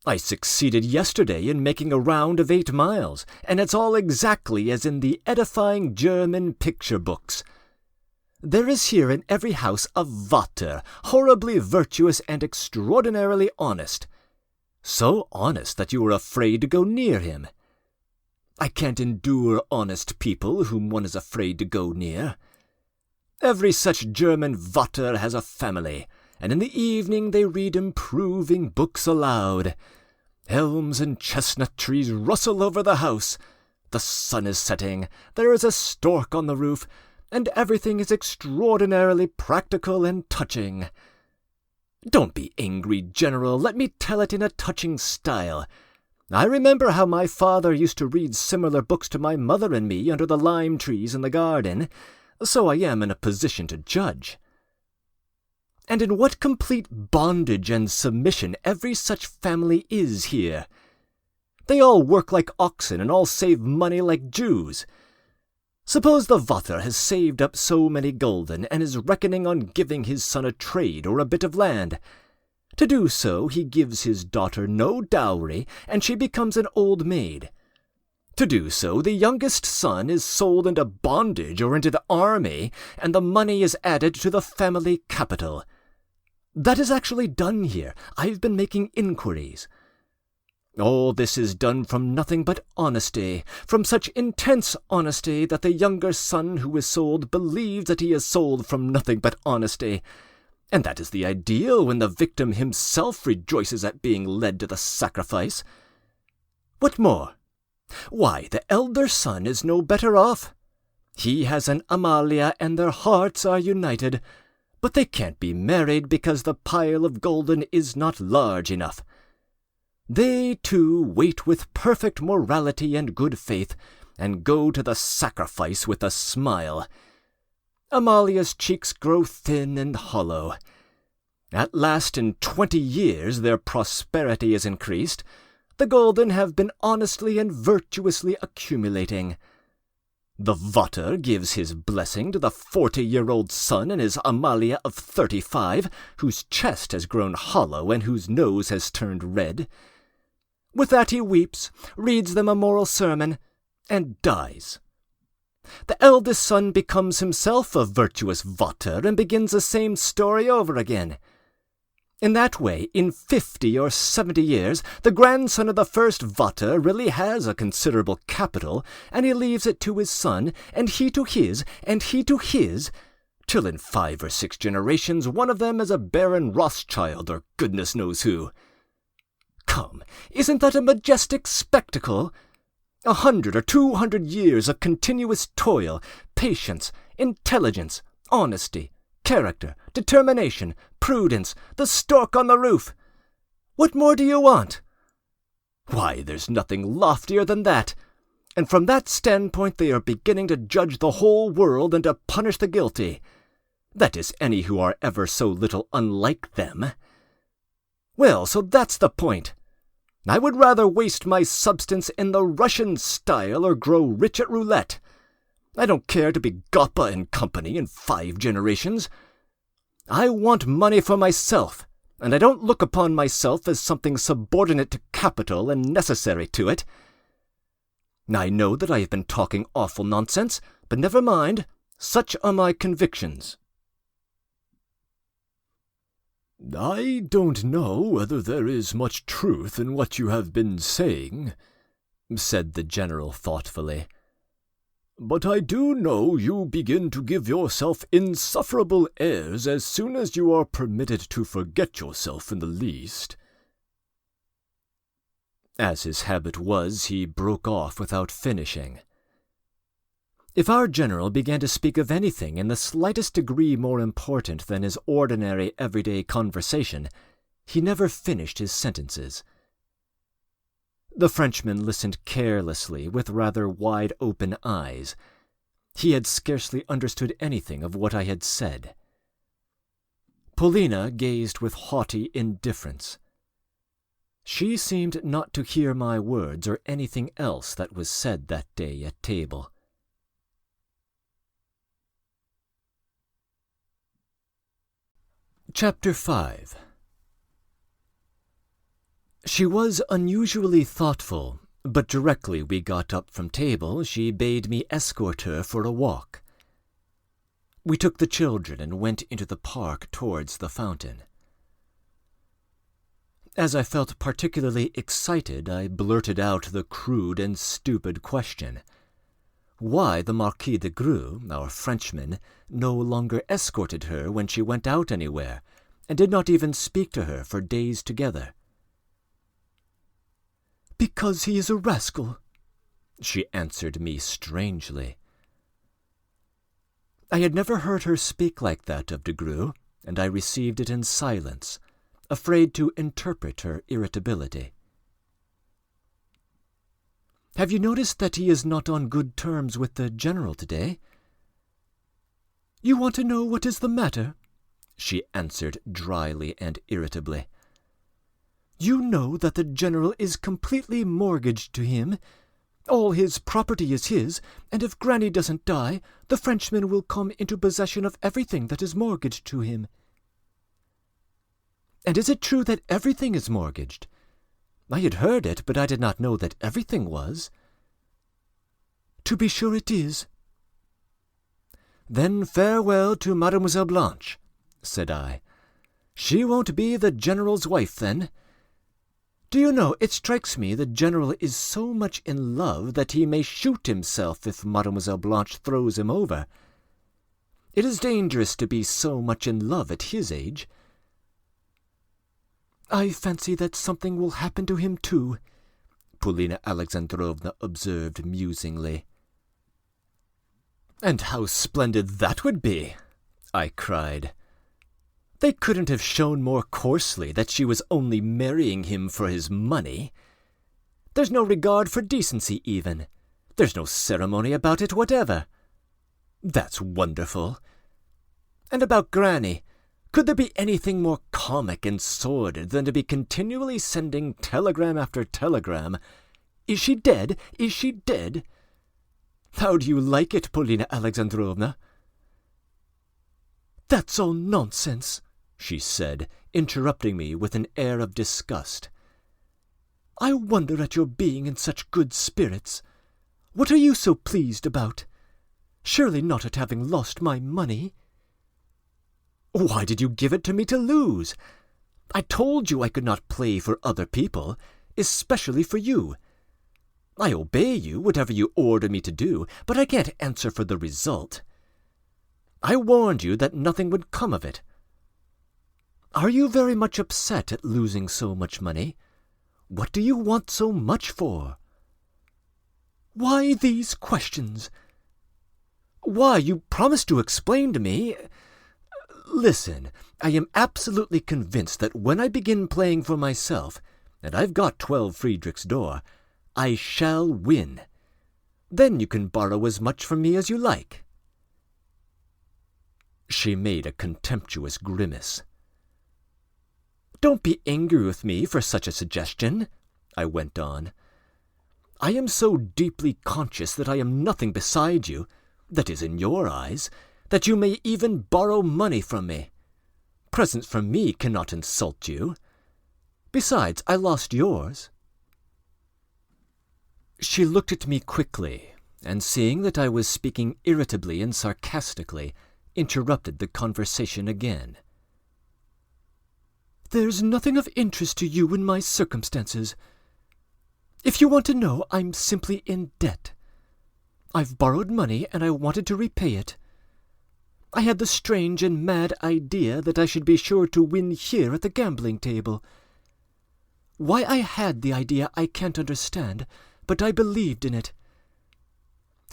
I succeeded yesterday in making a round of 8 miles, and it's all exactly as in the edifying German picture books. There is here in every house a Vater, horribly virtuous and extraordinarily honest. So honest that you are afraid to go near him. I can't endure honest people whom one is afraid to go near. Every such German Vater has a family, and in the evening they read improving books aloud. Elms and chestnut trees rustle over the house. The sun is setting, there is a stork on the roof, and everything is extraordinarily practical and touching. Don't be angry, General, let me tell it in a touching style. I remember how my father used to read similar books to my mother and me under the lime trees in the garden, so I am in a position to judge. And in what complete bondage and submission every such family is here. They all work like oxen and all save money like Jews. Suppose the Vater has saved up so many gulden and is reckoning on giving his son a trade or a bit of land. To do so, he gives his daughter no dowry, and she becomes an old maid. To do so, the youngest son is sold into bondage or into the army, and the money is added to the family capital. That is actually done here. I've been making inquiries. All this is done from nothing but honesty, from such intense honesty that the younger son who is sold believes that he is sold from nothing but honesty. And that is the ideal when the victim himself rejoices at being led to the sacrifice. What more? Why, the elder son is no better off. He has an Amalia and their hearts are united, but they can't be married because the pile of gulden is not large enough. They, too, wait with perfect morality and good faith, and go to the sacrifice with a smile. Amalia's cheeks grow thin and hollow. At last, in 20 years, their prosperity is increased. The golden have been honestly and virtuously accumulating. The Vater gives his blessing to the 40-year-old son and his Amalia of 35, whose chest has grown hollow and whose nose has turned red. With that he weeps, reads them a moral sermon, and dies. The eldest son becomes himself a virtuous Vater and begins the same story over again. In that way, in 50 or 70 years, the grandson of the first Vater really has a considerable capital, and he leaves it to his son, and he to his, and he to his, till in 5 or 6 generations one of them is a Baron Rothschild or goodness knows who. Come, isn't that a majestic spectacle? 100 or 200 years of continuous toil, patience, intelligence, honesty, character, determination, prudence, the stork on the roof. What more do you want? Why, there's nothing loftier than that, and from that standpoint they are beginning to judge the whole world and to punish the guilty. That is, any who are ever so little unlike them. Well, so that's the point. I would rather waste my substance in the Russian style or grow rich at roulette. I don't care to be Goppa and company in 5 generations. I want money for myself, and I don't look upon myself as something subordinate to capital and necessary to it. I know that I have been talking awful nonsense, but never mind. Such are my convictions. I don't know whether there is much truth in what you have been saying, said the general thoughtfully. But I do know you begin to give yourself insufferable airs as soon as you are permitted to forget yourself in the least. As his habit was, he broke off without finishing. If our general began to speak of anything in the slightest degree more important than his ordinary everyday conversation, he never finished his sentences. The Frenchman listened carelessly, with rather wide-open eyes. He had scarcely understood anything of what I had said. Paulina gazed with haughty indifference. She seemed not to hear my words or anything else that was said that day at table. Chapter 5. She was unusually thoughtful, but directly we got up from table she bade me escort her for a walk. We took the children and went into the park towards the fountain. As I felt particularly excited, I blurted out the crude and stupid question: why the Marquis de Greux, our Frenchman, no longer escorted her when she went out anywhere, and did not even speak to her for days together. "Because he is a rascal," she answered me strangely. I had never heard her speak like that of de Greux, and I received it in silence, afraid to interpret her irritability. "Have you noticed that he is not on good terms with the general today?" "You want to know what is the matter?" she answered dryly and irritably. "You know that the general is completely mortgaged to him. All his property is his, and if Granny doesn't die, the Frenchman will come into possession of everything that is mortgaged to him." "And is it true that everything is mortgaged? I had heard it, but I did not know that everything was." "To be sure it is." "Then farewell to Mademoiselle Blanche," said I. "She won't be the general's wife, then. Do you know, it strikes me the general is so much in love that he may shoot himself if Mademoiselle Blanche throws him over. It is dangerous to be so much in love at his age." "I fancy that something will happen to him too," Polina Alexandrovna observed musingly. "And how splendid that would be!" I cried. "They couldn't have shown more coarsely that she was only marrying him for his money. There's no regard for decency even. There's no ceremony about it whatever. That's wonderful. And about Granny, could there be anything more comic and sordid than to be continually sending telegram after telegram? Is she dead? Is she dead? How do you like it, Polina Alexandrovna? That's all nonsense, she said, interrupting me with an air of disgust. I wonder at your being in such good spirits. What are you so pleased about? Surely not at having lost my money. Why did you give it to me to lose? I told you I could not play for other people, especially for you. I obey you, whatever you order me to do, but I can't answer for the result. I warned you that nothing would come of it. Are you very much upset at losing so much money? What do you want so much for? Why these questions? Why, you promised to explain to me. Listen, I am absolutely convinced that when I begin playing for myself, and I've got 12 Friedrich's door, I shall win. Then you can borrow as much from me as you like. She made a contemptuous grimace. Don't be angry with me for such a suggestion, I went on. I am so deeply conscious that I am nothing beside you, that is in your eyes, that you may even borrow money from me. Presents from me cannot insult you. Besides, I lost yours. She looked at me quickly, and seeing that I was speaking irritably and sarcastically, interrupted the conversation again. There's nothing of interest to you in my circumstances. If you want to know, I'm simply in debt. I've borrowed money, and I wanted to repay it. I had the strange and mad idea that I should be sure to win here at the gambling table. Why I had the idea I can't understand, but I believed in it.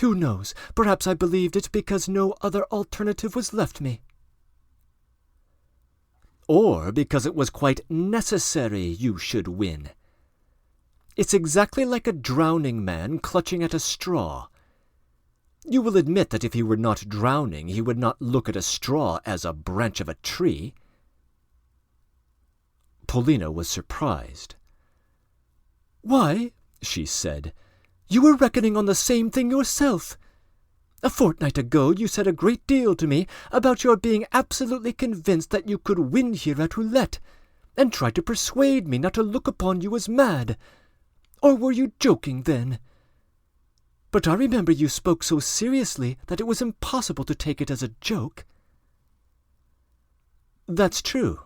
Who knows, perhaps I believed it because no other alternative was left me. Or because it was quite necessary you should win. It's exactly like a drowning man clutching at a straw. You will admit that if he were not drowning, he would not look at a straw as a branch of a tree. Polina was surprised. Why, she said, you were reckoning on the same thing yourself. A fortnight ago you said a great deal to me about your being absolutely convinced that you could win here at roulette, and tried to persuade me not to look upon you as mad. Or were you joking then? But I remember you spoke so seriously that it was impossible to take it as a joke. That's true,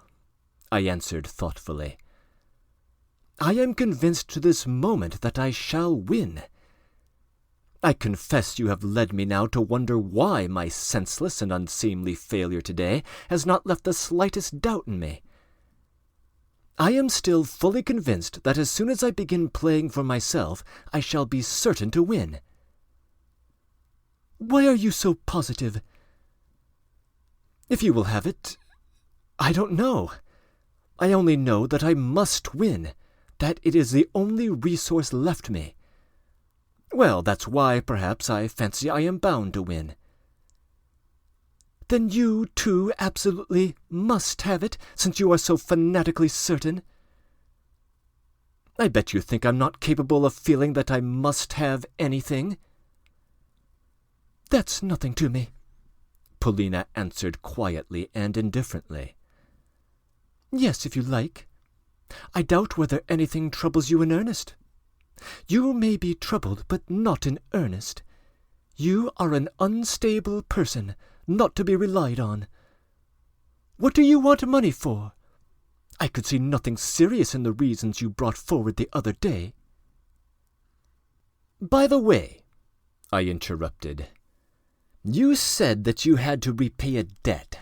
I answered thoughtfully. I am convinced to this moment that I shall win. I confess you have led me now to wonder why my senseless and unseemly failure today has not left the slightest doubt in me. I am still fully convinced that as soon as I begin playing for myself, I shall be certain to win. Why are you so positive? If you will have it, I don't know. I only know that I must win, that it is the only resource left me. Well, that's why, perhaps, I fancy I am bound to win. Then you, too, absolutely must have it, since you are so fanatically certain. I bet you think I'm not capable of feeling that I must have anything. That's nothing to me, Polina answered quietly and indifferently. Yes, if you like. I doubt whether anything troubles you in earnest. You may be troubled, but not in earnest. You are an unstable person, not to be relied on. What do you want money for? I could see nothing serious in the reasons you brought forward the other day. By the way, I interrupted, you said that you had to repay a debt.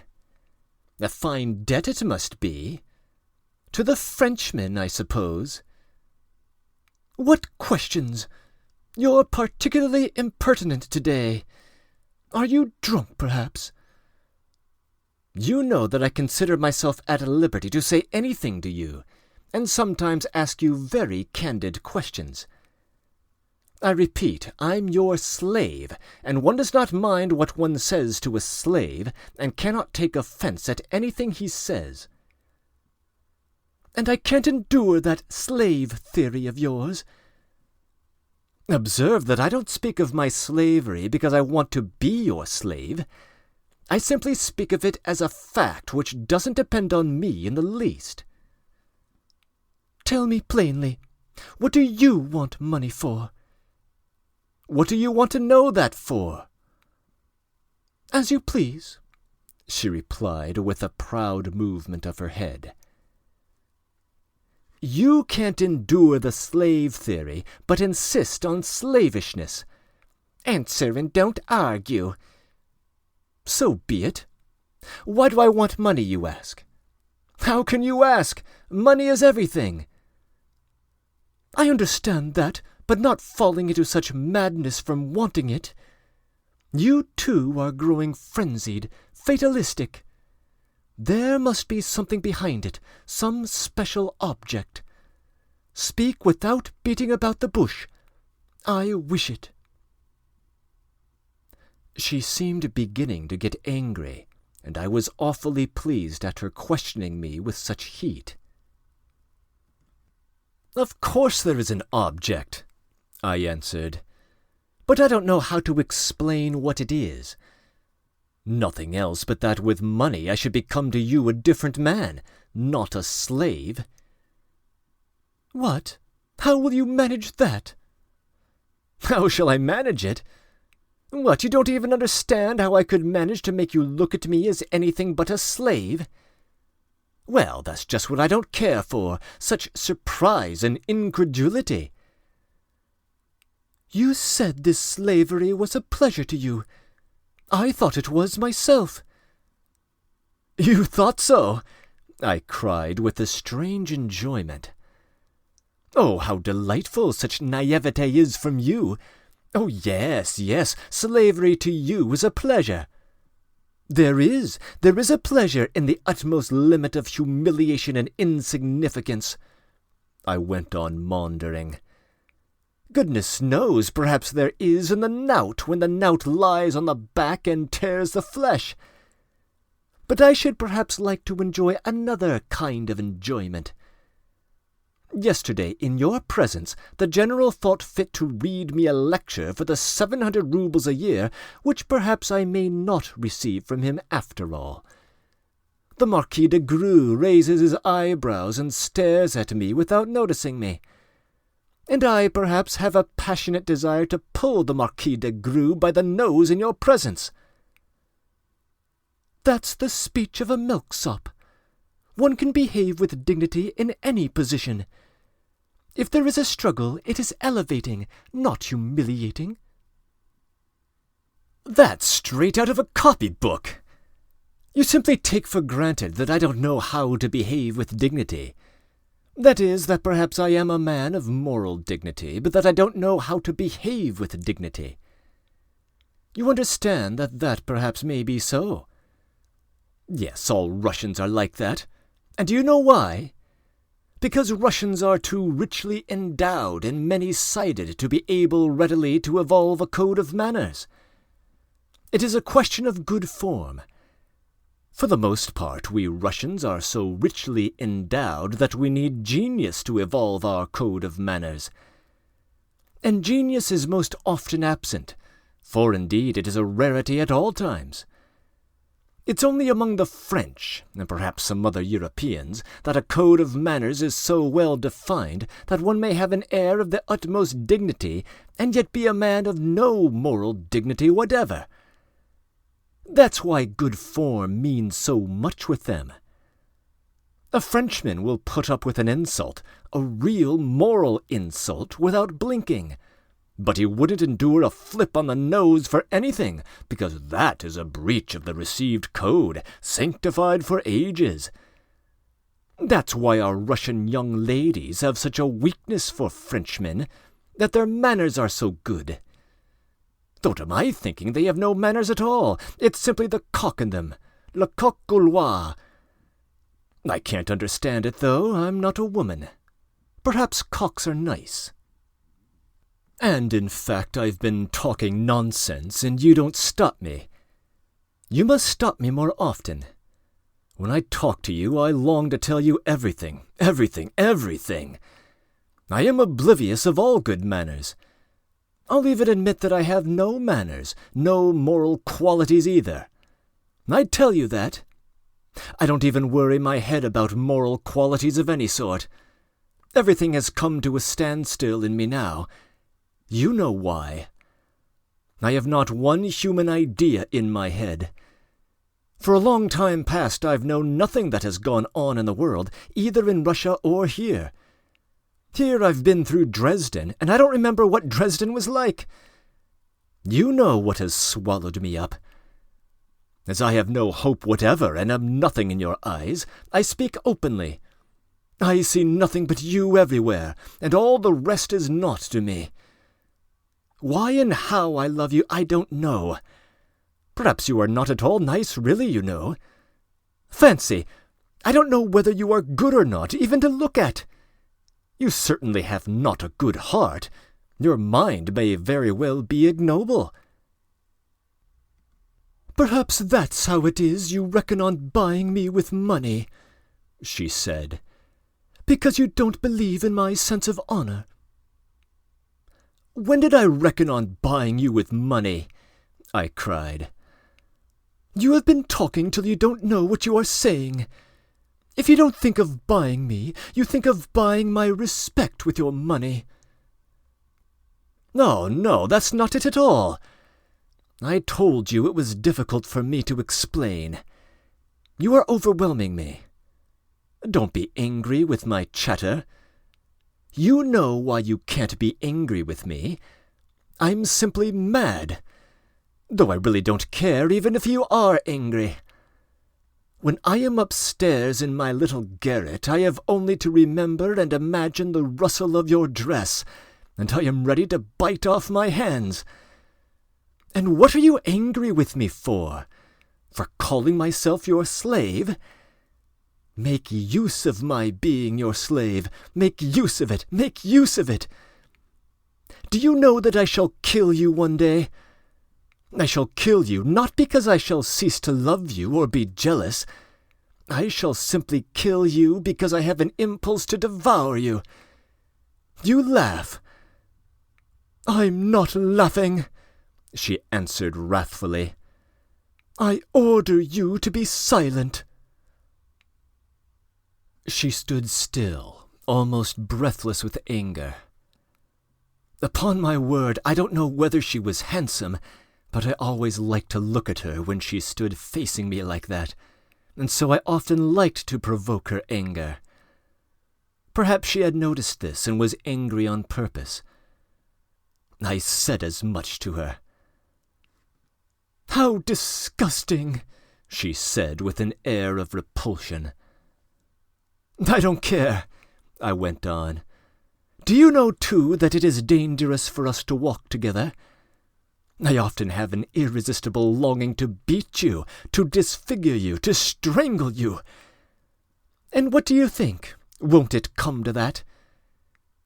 A fine debt it must be. To the Frenchman, I suppose. What questions? You're particularly impertinent today. Are you drunk, perhaps? You know that I consider myself at liberty to say anything to you, and sometimes ask you very candid questions. I repeat, I'm your slave, and one does not mind what one says to a slave, and cannot take offense at anything he says. And I can't endure that slave theory of yours. Observe that I don't speak of my slavery because I want to be your slave. I simply speak of it as a fact which doesn't depend on me in the least. Tell me plainly, what do you want money for? What do you want to know that for? As you please, she replied with a proud movement of her head. You can't endure the slave theory, but insist on slavishness. Answer and don't argue. So be it. Why do I want money, you ask? How can you ask? Money is everything. I understand that, but not falling into such madness from wanting it. You, too, are growing frenzied, fatalistic. There must be something behind it, some special object. Speak without beating about the bush. I wish it. She seemed beginning to get angry, and I was awfully pleased at her questioning me with such heat. Of course there is an object, I answered, but I don't know how to explain what it is. Nothing else but that with money I should become to you a different man, not a slave. What? How will you manage that? How shall I manage it? What, you don't even understand how I could manage to make you look at me as anything but a slave? Well, that's just what I don't care for, such surprise and incredulity. You said this slavery was a pleasure to you. I thought it was myself. You thought so? I cried with a strange enjoyment. Oh, how delightful such naivete is from you! Oh, yes, yes, slavery to you is a pleasure. There is a pleasure in the utmost limit of humiliation and insignificance. I went on maundering. Goodness knows, perhaps there is in the knout when the knout lies on the back and tears the flesh. But I should perhaps like to enjoy another kind of enjoyment. Yesterday, in your presence, the General thought fit to read me a lecture for the 700 roubles a year, which perhaps I may not receive from him after all. The Marquis de Greux raises his eyebrows and stares at me without noticing me. And I perhaps have a passionate desire to pull the Marquis de Greux by the nose in your presence. That's the speech of a milksop. One can behave with dignity in any position. If there is a struggle, it is elevating, not humiliating. That's straight out of a copybook. You simply take for granted that I don't know how to behave with dignity. That is, that perhaps I am a man of moral dignity, but that I don't know how to behave with dignity. You understand that perhaps may be so. Yes, all Russians are like that. And do you know why? Because Russians are too richly endowed and many-sided to be able readily to evolve a code of manners. It is a question of good form. For the most part, we Russians are so richly endowed that we need genius to evolve our code of manners. And genius is most often absent, for indeed it is a rarity at all times. It's only among the French, and perhaps some other Europeans, that a code of manners is so well defined that one may have an air of the utmost dignity and yet be a man of no moral dignity whatever. That's why good form means so much with them. A Frenchman will put up with an insult, a real moral insult, without blinking. But he wouldn't endure a flip on the nose for anything, because that is a breach of the received code, sanctified for ages. That's why our Russian young ladies have such a weakness for Frenchmen, that their manners are so good. Don't am I thinking they have no manners at all. It's simply the cock in them, le coq gaulois. I can't understand it, though. I'm not a woman. Perhaps cocks are nice. And in fact, I've been talking nonsense, and you don't stop me. You must stop me more often. When I talk to you, I long to tell you everything, everything, everything. I am oblivious of all good manners. I'll even admit that I have no manners, no moral qualities either. I tell you that. I don't even worry my head about moral qualities of any sort. Everything has come to a standstill in me now. You know why. I have not one human idea in my head. For a long time past I've known nothing that has gone on in the world, either in Russia or here. Here I've been through Dresden, and I don't remember what Dresden was like. You know what has swallowed me up. As I have no hope whatever, and am nothing in your eyes, I speak openly. I see nothing but you everywhere, and all the rest is naught to me. Why and how I love you, I don't know. Perhaps you are not at all nice, really, you know. Fancy, I don't know whether you are good or not, even to look at. You certainly have not a good heart. Your mind may very well be ignoble. Perhaps that's how it is you reckon on buying me with money, she said, because you don't believe in my sense of honor. When did I reckon on buying you with money? I cried. You have been talking till you don't know what you are saying. If you don't think of buying me, you think of buying my respect with your money. No, that's not it at all. I told you it was difficult for me to explain. You are overwhelming me. Don't be angry with my chatter. You know why you can't be angry with me. I'm simply mad. Though I really don't care even if you are angry. When I am upstairs in my little garret, I have only to remember and imagine the rustle of your dress, and I am ready to bite off my hands. And what are you angry with me for? For calling myself your slave? Make use of my being your slave. Make use of it. Make use of it. Do you know that I shall kill you one day? I shall kill you not because I shall cease to love you or be jealous. I shall simply kill you because I have an impulse to devour you. You laugh. I'm not laughing, she answered wrathfully. I order you to be silent. She stood still, almost breathless with anger. Upon my word, I don't know whether she was handsome, but I always liked to look at her when she stood facing me like that, and so I often liked to provoke her anger. Perhaps she had noticed this and was angry on purpose. I said as much to her. How disgusting, she said with an air of repulsion. I don't care, I went on. Do you know, too, that it is dangerous for us to walk together? I often have an irresistible longing to beat you, to disfigure you, to strangle you. And what do you think? Won't it come to that?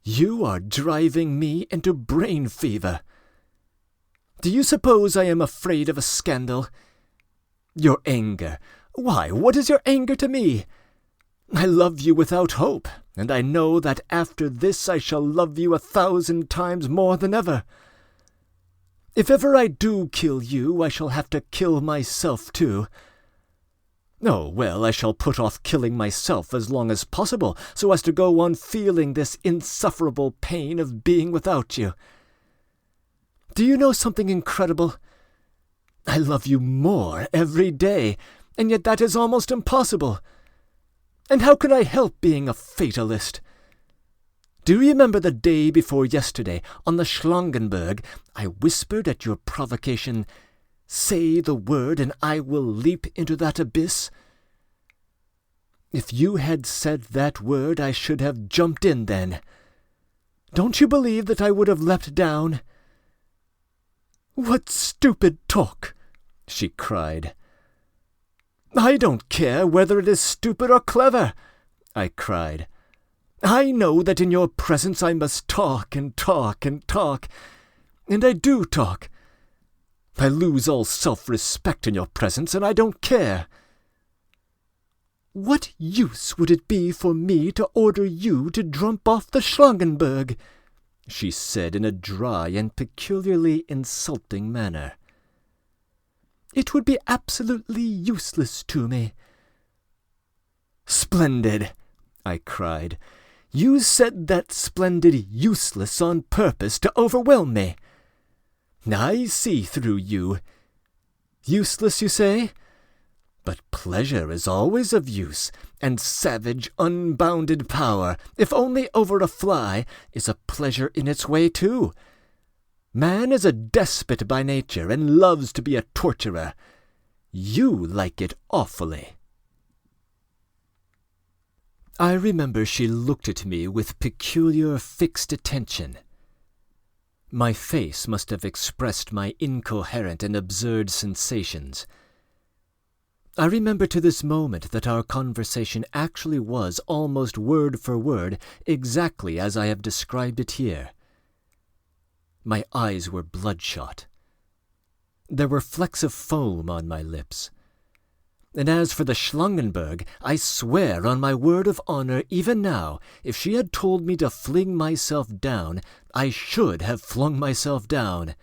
You are driving me into brain fever. Do you suppose I am afraid of a scandal? Your anger. Why, what is your anger to me? I love you without hope, and I know that after this I shall love you 1,000 times more than ever. If ever I do kill you, I shall have to kill myself too. Oh, well, I shall put off killing myself as long as possible, so as to go on feeling this insufferable pain of being without you. Do you know something incredible? I love you more every day, and yet that is almost impossible. And how can I help being a fatalist? Do you remember the day before yesterday, on the Schlangenberg, I whispered at your provocation, "Say the word and I will leap into that abyss"? If you had said that word, I should have jumped in then. Don't you believe that I would have leapt down? What stupid talk, she cried. I don't care whether it is stupid or clever, I cried. I know that in your presence I must talk and talk and talk, and I do talk. I lose all self-respect in your presence, and I don't care. What use would it be for me to order you to jump off the Schlangenberg? She said in a dry and peculiarly insulting manner. It would be absolutely useless to me. Splendid, I cried. You said that splendid useless on purpose to overwhelm me. I see through you. Useless, you say? But pleasure is always of use, and savage, unbounded power, if only over a fly, is a pleasure in its way too. Man is a despot by nature, and loves to be a torturer. You like it awfully. I remember she looked at me with peculiar fixed attention. My face must have expressed my incoherent and absurd sensations. I remember to this moment that our conversation actually was almost word for word exactly as I have described it here. My eyes were bloodshot. There were flecks of foam on my lips. And as for the Schlangenberg, I swear on my word of honor even now, if she had told me to fling myself down, I should have flung myself down.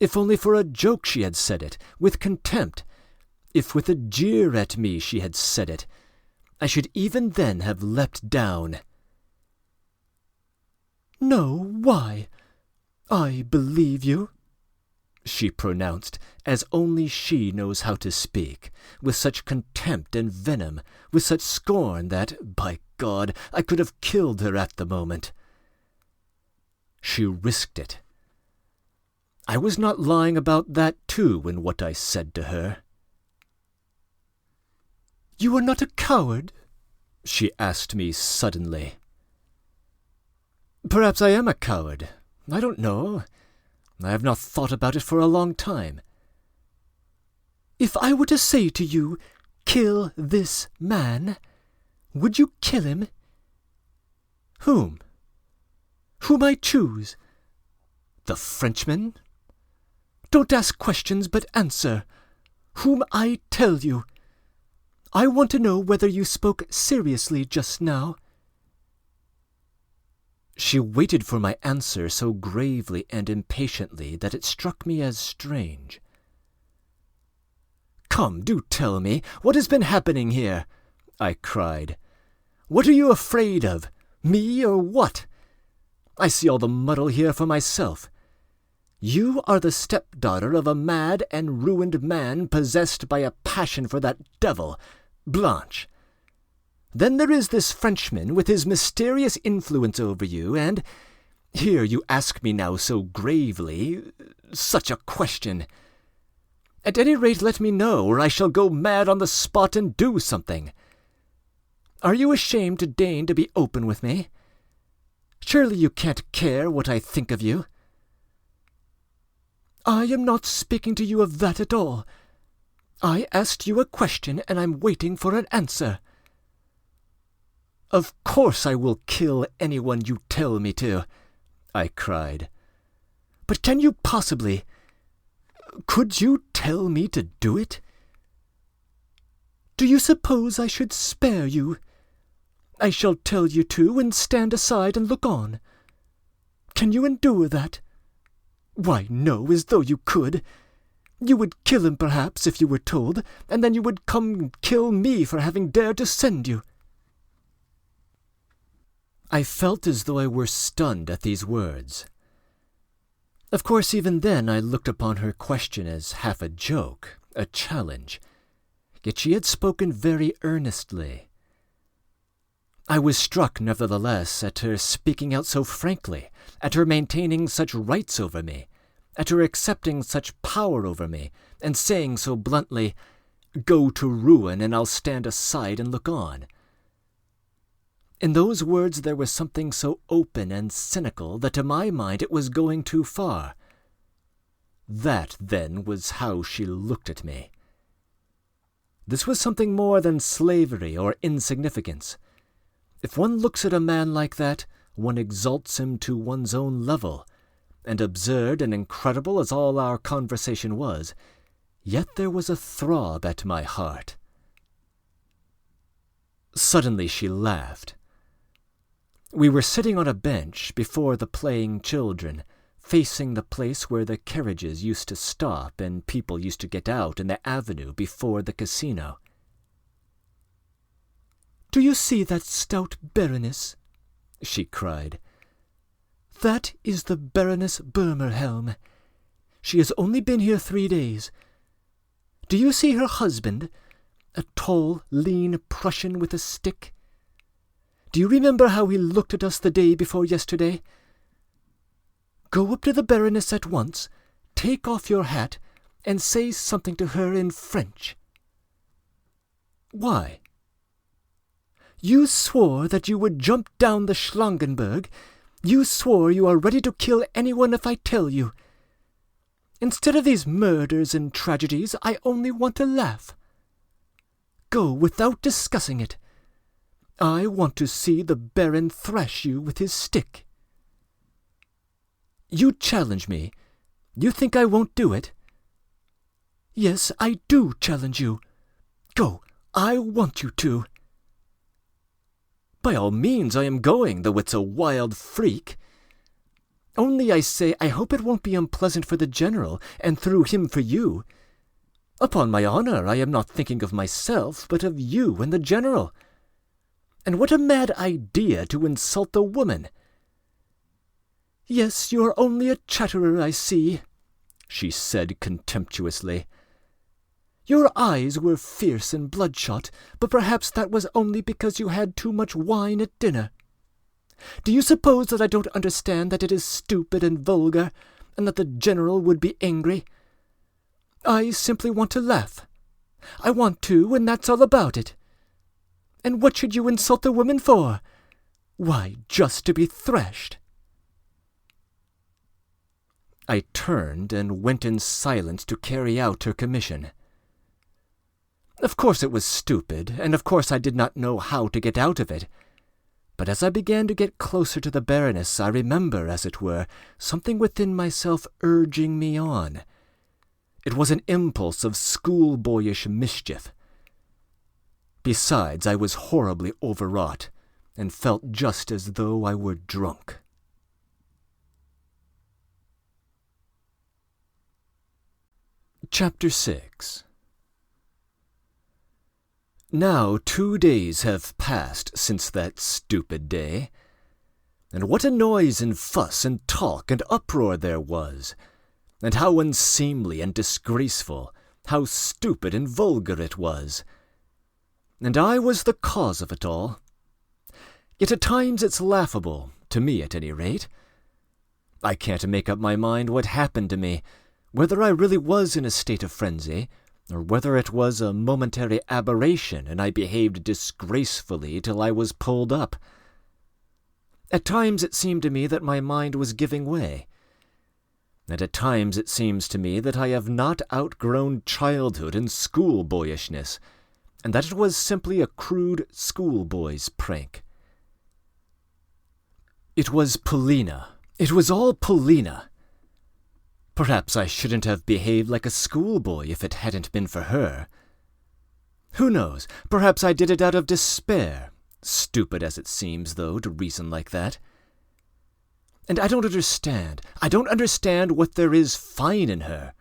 If only for a joke she had said it, with contempt, if with a jeer at me she had said it, I should even then have leapt down. No, why? I believe you, she pronounced, as only she knows how to speak, with such contempt and venom, with such scorn that, by God, I could have killed her at the moment. She risked it. I was not lying about that too in what I said to her. You are not a coward? She asked me suddenly. Perhaps I am a coward. I don't know. I have not thought about it for a long time. If I were to say to you, kill this man, would you kill him? Whom? Whom I choose? The Frenchman? Don't ask questions, but answer. Whom I tell you. I want to know whether you spoke seriously just now. She waited for my answer so gravely and impatiently that it struck me as strange. Come, do tell me, what has been happening here? I cried. What are you afraid of? Me or what? I see all the muddle here for myself. You are the stepdaughter of a mad and ruined man possessed by a passion for that devil, Blanche. Then there is this Frenchman with his mysterious influence over you, and here you ask me now so gravely, such a question. At any rate let me know, or I shall go mad on the spot and do something. Are you ashamed to deign to be open with me? Surely you can't care what I think of you. I am not speaking to you of that at all. I asked you a question, and I'm waiting for an answer. Of course I will kill anyone you tell me to, I cried. But can you possibly... Could you tell me to do it? Do you suppose I should spare you? I shall tell you to, and stand aside and look on. Can you endure that? Why, no, as though you could. You would kill him, perhaps, if you were told, and then you would come and kill me for having dared to send you. I felt as though I were stunned at these words. Of course, even then I looked upon her question as half a joke, a challenge. Yet she had spoken very earnestly. I was struck, nevertheless, at her speaking out so frankly, at her maintaining such rights over me, at her accepting such power over me, and saying so bluntly, "Go to ruin, and I'll stand aside and look on." In those words there was something so open and cynical that to my mind it was going too far. That, then, was how she looked at me. This was something more than slavery or insignificance. If one looks at a man like that, one exalts him to one's own level, and absurd and incredible as all our conversation was, yet there was a throb at my heart. Suddenly she laughed. We were sitting on a bench before the playing children, facing the place where the carriages used to stop and people used to get out in the avenue before the casino. "Do you see that stout Baroness?" she cried. "That is the Baroness Burmerhelm. She has only been here 3 days. Do you see her husband, a tall, lean Prussian with a stick? Do you remember how he looked at us the day before yesterday? Go up to the Baroness at once, take off your hat, and say something to her in French." "Why?" "You swore that you would jump down the Schlangenberg. You swore you are ready to kill anyone if I tell you. Instead of these murders and tragedies, I only want to laugh. Go without discussing it. I want to see the Baron thrash you with his stick." "You challenge me. You think I won't do it?" "Yes, I do challenge you. Go, I want you to." "By all means I am going, though it's a wild freak. Only I say I hope it won't be unpleasant for the General, and through him for you. Upon my honour, I am not thinking of myself, but of you and the General. And what a mad idea to insult a woman!" "Yes, you are only a chatterer, I see," she said contemptuously. "Your eyes were fierce and bloodshot, but perhaps that was only because you had too much wine at dinner. Do you suppose that I don't understand that it is stupid and vulgar, and that the General would be angry? I simply want to laugh. I want to, and that's all about it. And what should you insult a woman for? Why, just to be thrashed." I turned and went in silence to carry out her commission. Of course it was stupid, and of course I did not know how to get out of it. But as I began to get closer to the Baroness, I remember, as it were, something within myself urging me on. It was an impulse of schoolboyish mischief. Besides, I was horribly overwrought, and felt just as though I were drunk. Chapter 6. Now 2 days have passed since that stupid day, and what a noise and fuss and talk and uproar there was, and how unseemly and disgraceful, how stupid and vulgar it was. And I was the cause of it all. Yet at times it's laughable, to me at any rate. I can't make up my mind what happened to me, whether I really was in a state of frenzy, or whether it was a momentary aberration and I behaved disgracefully till I was pulled up. At times it seemed to me that my mind was giving way, and at times it seems to me that I have not outgrown childhood and schoolboyishness, and that it was simply a crude schoolboy's prank. It was Polina. It was all Polina. Perhaps I shouldn't have behaved like a schoolboy if it hadn't been for her. Who knows? Perhaps I did it out of despair. Stupid as it seems, though, to reason like that. And I don't understand what there is fine in her.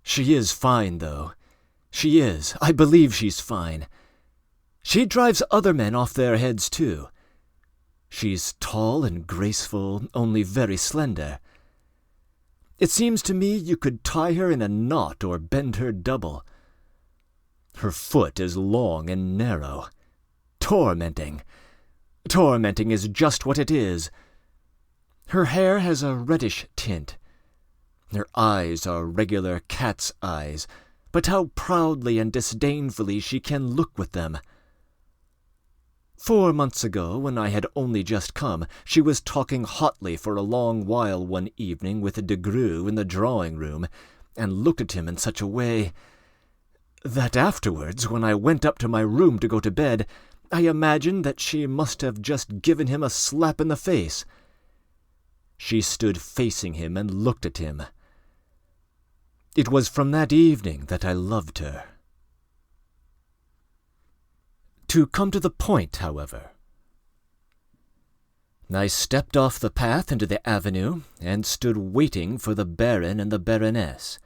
She is fine, though. She is. I believe she's fine. She drives other men off their heads, too. She's tall and graceful, only very slender. It seems to me you could tie her in a knot or bend her double. Her foot is long and narrow. Tormenting. Tormenting is just what it is. Her hair has a reddish tint. Her eyes are regular cat's eyes, but how proudly and disdainfully she can look with them. 4 months ago, when I had only just come, she was talking hotly for a long while one evening with de Grue in the drawing-room, and looked at him in such a way that afterwards, when I went up to my room to go to bed, I imagined that she must have just given him a slap in the face. She stood facing him and looked at him. It was from that evening that I loved her. To come to the point, however, I stepped off the path into the avenue and stood waiting for the Baron and the Baroness.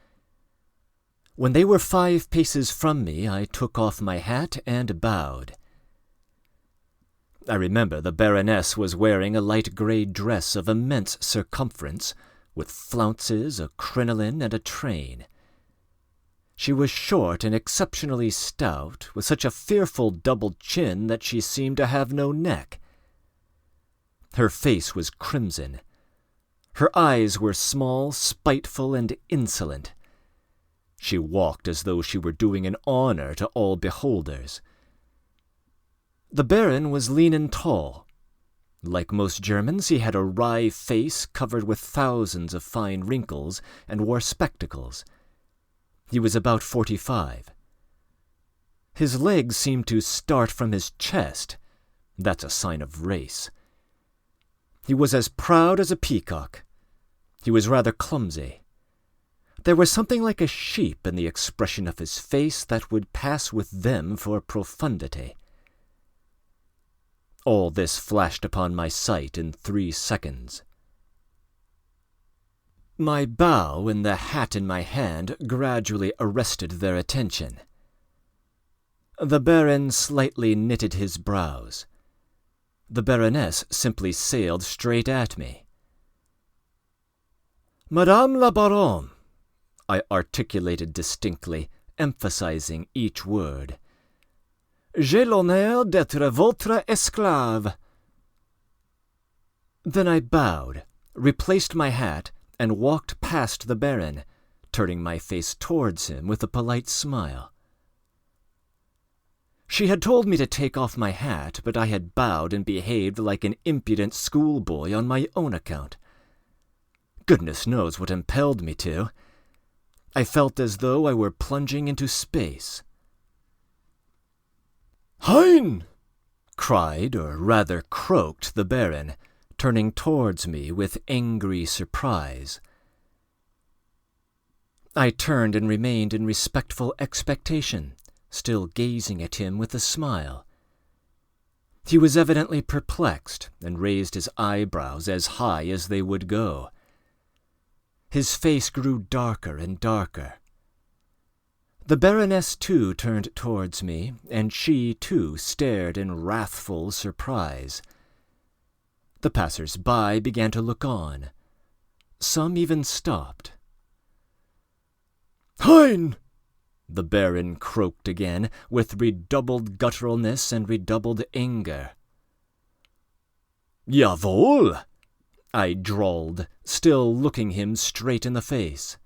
When they were 5 paces from me, I took off my hat and bowed. I remember the Baroness was wearing a light grey dress of immense circumference, with flounces, a crinoline, and a train. She was short and exceptionally stout, with such a fearful double chin that she seemed to have no neck. Her face was crimson. Her eyes were small, spiteful, and insolent. She walked as though she were doing an honor to all beholders. The Baron was lean and tall. Like most Germans, he had a wry face covered with thousands of fine wrinkles and wore spectacles. He was about 45. His legs seemed to start from his chest. That's a sign of race. He was as proud as a peacock. He was rather clumsy. There was something like a sheep in the expression of his face that would pass with them for profundity. All this flashed upon my sight in 3 seconds. My bow and the hat in my hand gradually arrested their attention. The Baron slightly knitted his brows. The Baroness simply sailed straight at me. "Madame la Baronne," I articulated distinctly, emphasizing each word. "J'ai l'honneur d'être votre esclave." Then I bowed, replaced my hat, and walked past the Baron, turning my face towards him with a polite smile. She had told me to take off my hat, but I had bowed and behaved like an impudent schoolboy on my own account. Goodness knows what impelled me to. I felt as though I were plunging into space. "Hein!" cried, or rather croaked, the Baron, turning towards me with angry surprise. I turned and remained in respectful expectation, still gazing at him with a smile. He was evidently perplexed, and raised his eyebrows as high as they would go. His face grew darker and darker. The Baroness, too, turned towards me, and she, too, stared in wrathful surprise. The passers-by began to look on. Some even stopped. "Hein!" the Baron croaked again, with redoubled gutturalness and redoubled anger. "Jawohl!" I drawled, still looking him straight in the face.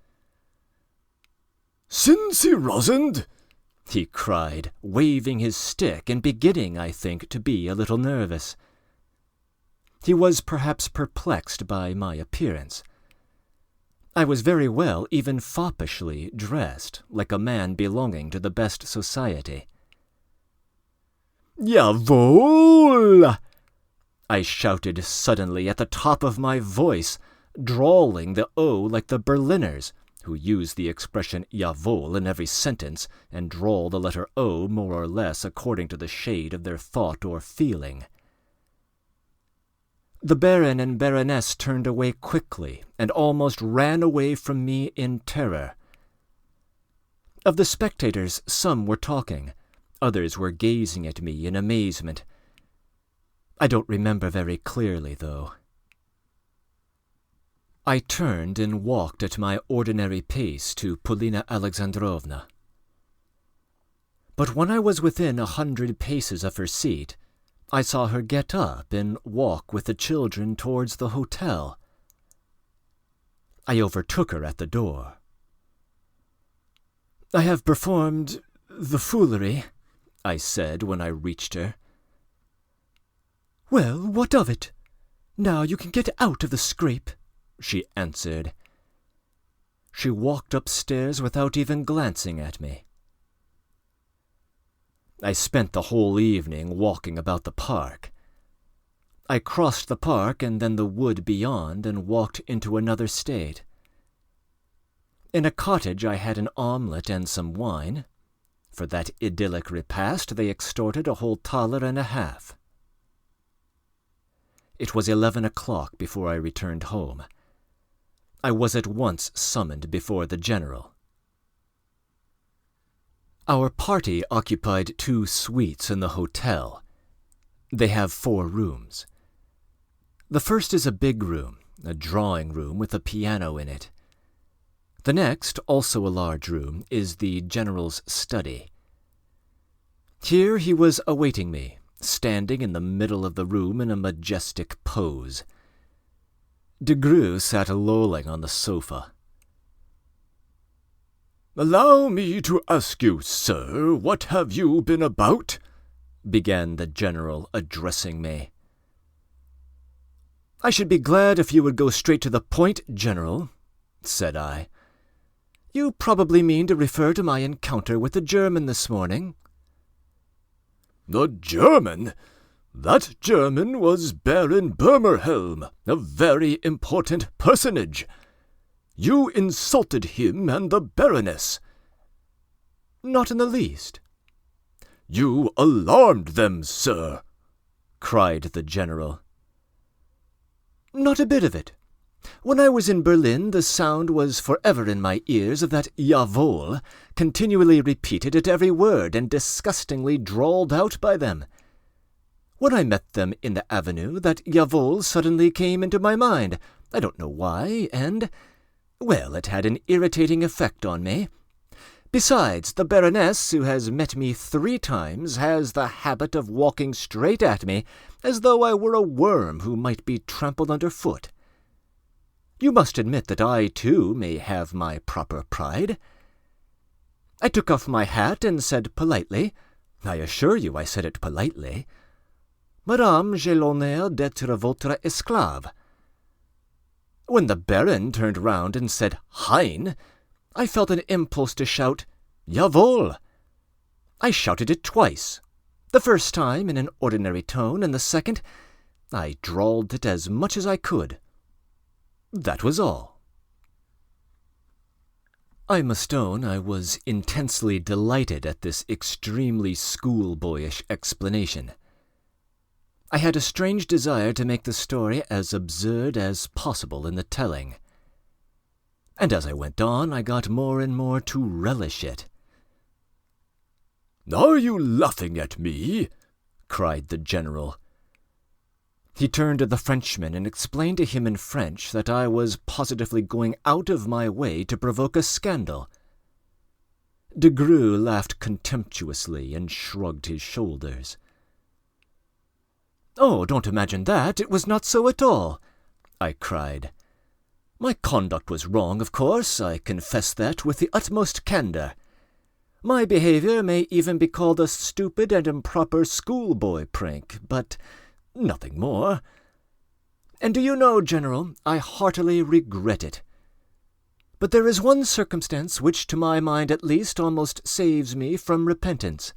"Sind Sie rasend?" he cried, waving his stick and beginning, I think, to be a little nervous. He was perhaps perplexed by my appearance. I was very well, even foppishly, dressed, like a man belonging to the best society. "Jawohl!" I shouted suddenly at the top of my voice, drawling the O like the Berliners, who use the expression jawohl in every sentence, and drawl the letter O more or less according to the shade of their thought or feeling. The Baron and Baroness turned away quickly, and almost ran away from me in terror. Of the spectators, some were talking, others were gazing at me in amazement. I don't remember very clearly, though. I turned and walked at my ordinary pace to Polina Alexandrovna. But when I was within 100 paces of her seat, I saw her get up and walk with the children towards the hotel. I overtook her at the door. "I have performed the foolery," I said when I reached her. "Well, what of it? Now you can get out of the scrape," she answered. She walked upstairs without even glancing at me. I spent the whole evening walking about the park. I crossed the park and then the wood beyond and walked into another state. In a cottage I had an omelette and some wine. For that idyllic repast they extorted a whole thaler and a half. It was 11 o'clock before I returned home. I was at once summoned before the general. Our party occupied 2 suites in the hotel. They have 4 rooms. The first is a big room, a drawing room with a piano in it. The next, also a large room, is the general's study. Here he was awaiting me, standing in the middle of the room in a majestic pose. De Greux sat lolling on the sofa. "Allow me to ask you, sir, what have you been about?" began the general, addressing me. "I should be glad if you would go straight to the point, General," said I. "You probably mean to refer to my encounter with the German this morning." "The German? That German was Baron Burmerhelm, a very important personage. You insulted him and the Baroness." "Not in the least." "You alarmed them, sir," cried the general. "Not a bit of it. When I was in Berlin, the sound was forever in my ears of that jawohl, continually repeated at every word and disgustingly drawled out by them. When I met them in the avenue, that jawohl suddenly came into my mind. I don't know why, and, well, it had an irritating effect on me. Besides, the Baroness, who has met me 3 times, has the habit of walking straight at me, as though I were a worm who might be trampled underfoot. You must admit that I, too, may have my proper pride. I took off my hat and said politely, I assure you I said it politely, "Madame, j'ai l'honneur d'être votre esclave." When the Baron turned round and said Hein, I felt an impulse to shout, "Jawohl!" I shouted it twice. The first time in an ordinary tone, and the second, I drawled it as much as I could. That was all. I must own I was intensely delighted at this extremely schoolboyish explanation. I had a strange desire to make the story as absurd as possible in the telling. And as I went on, I got more and more to relish it. "Are you laughing at me?" cried the general. He turned to the Frenchman and explained to him in French that I was positively going out of my way to provoke a scandal. De Greux laughed contemptuously and shrugged his shoulders. "Oh, don't imagine that. It was not so at all," I cried. "My conduct was wrong, of course. I confess that with the utmost candour. My behaviour may even be called a stupid and improper schoolboy prank, but nothing more. And do you know, General, I heartily regret it. But there is one circumstance which, to my mind at least, almost saves me from repentance.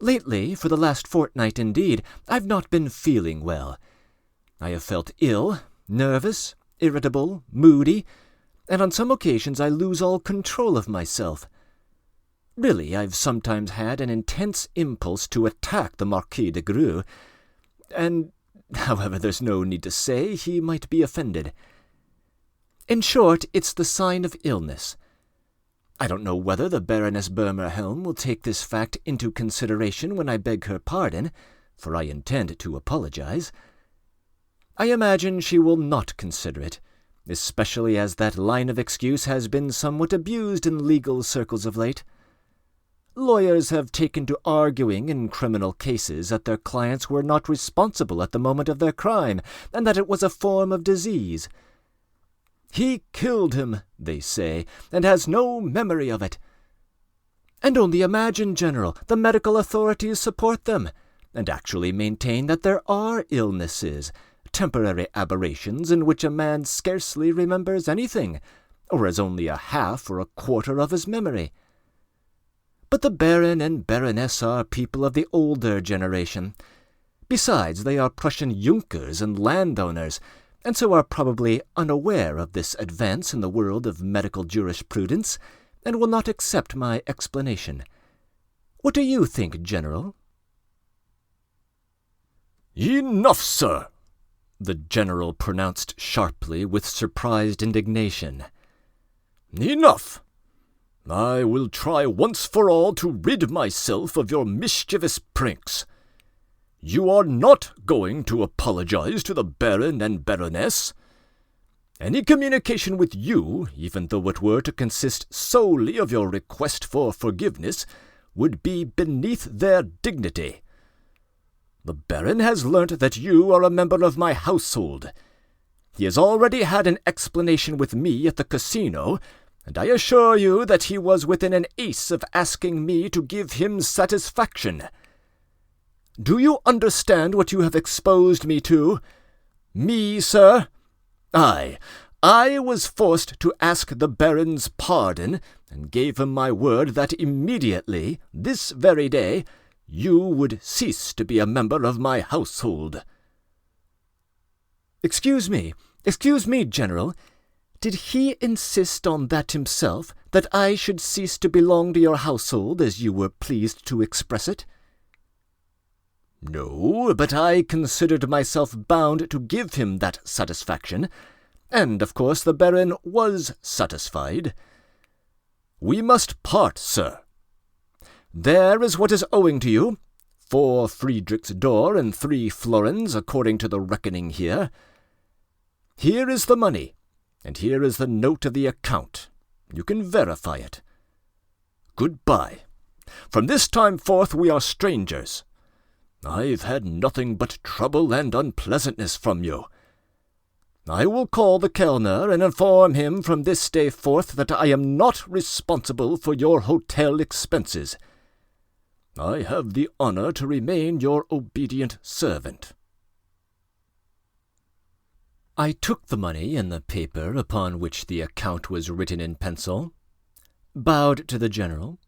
Lately, for the last fortnight indeed, I've not been feeling well. I have felt ill, nervous, irritable, moody, and on some occasions I lose all control of myself. Really, I've sometimes had an intense impulse to attack the Marquis de Greux, and, however, there's no need to say he might be offended. In short, it's the sign of illness. I don't know whether the Baroness Burmerhelm will take this fact into consideration when I beg her pardon, for I intend to apologize. I imagine she will not consider it, especially as that line of excuse has been somewhat abused in legal circles of late. Lawyers have taken to arguing in criminal cases that their clients were not responsible at the moment of their crime, and that it was a form of disease. He killed him, they say, and has no memory of it. And only imagine, General, the medical authorities support them, and actually maintain that there are illnesses, temporary aberrations in which a man scarcely remembers anything, or has only a half or a quarter of his memory. but the Baron and Baroness are people of the older generation. Besides, they are Prussian Junkers and landowners, and so are probably unaware of this advance in the world of medical jurisprudence, and will not accept my explanation. What do you think, General?" "Enough, sir," the General pronounced sharply with surprised indignation. "Enough! I will try once for all to rid myself of your mischievous pranks. You are not going to apologize to the Baron and Baroness. Any communication with you, even though it were to consist solely of your request for forgiveness, would be beneath their dignity. The Baron has learnt that you are a member of my household. He has already had an explanation with me at the casino, and I assure you that he was within an ace of asking me to give him satisfaction. Do you understand what you have exposed me to? Me, sir? I was forced to ask the Baron's pardon, and gave him my word that immediately, this very day, you would cease to be a member of my household." Excuse me, General. Did he insist on that himself, that I should cease to belong to your household, as you were pleased to express it?" "No, but I considered myself bound to give him that satisfaction, and of course the Baron was satisfied. We must part, sir. There is what is owing to you, 4 Friedrichs d'or and 3 florins, according to the reckoning here. Here is the money, and here is the note of the account. You can verify it. Goodbye. From this time forth we are strangers. I've had nothing but trouble and unpleasantness from you. I will call the Kellner and inform him from this day forth that I am not responsible for your hotel expenses. I have the honor to remain your obedient servant." I took the money and the paper upon which the account was written in pencil, bowed to the General,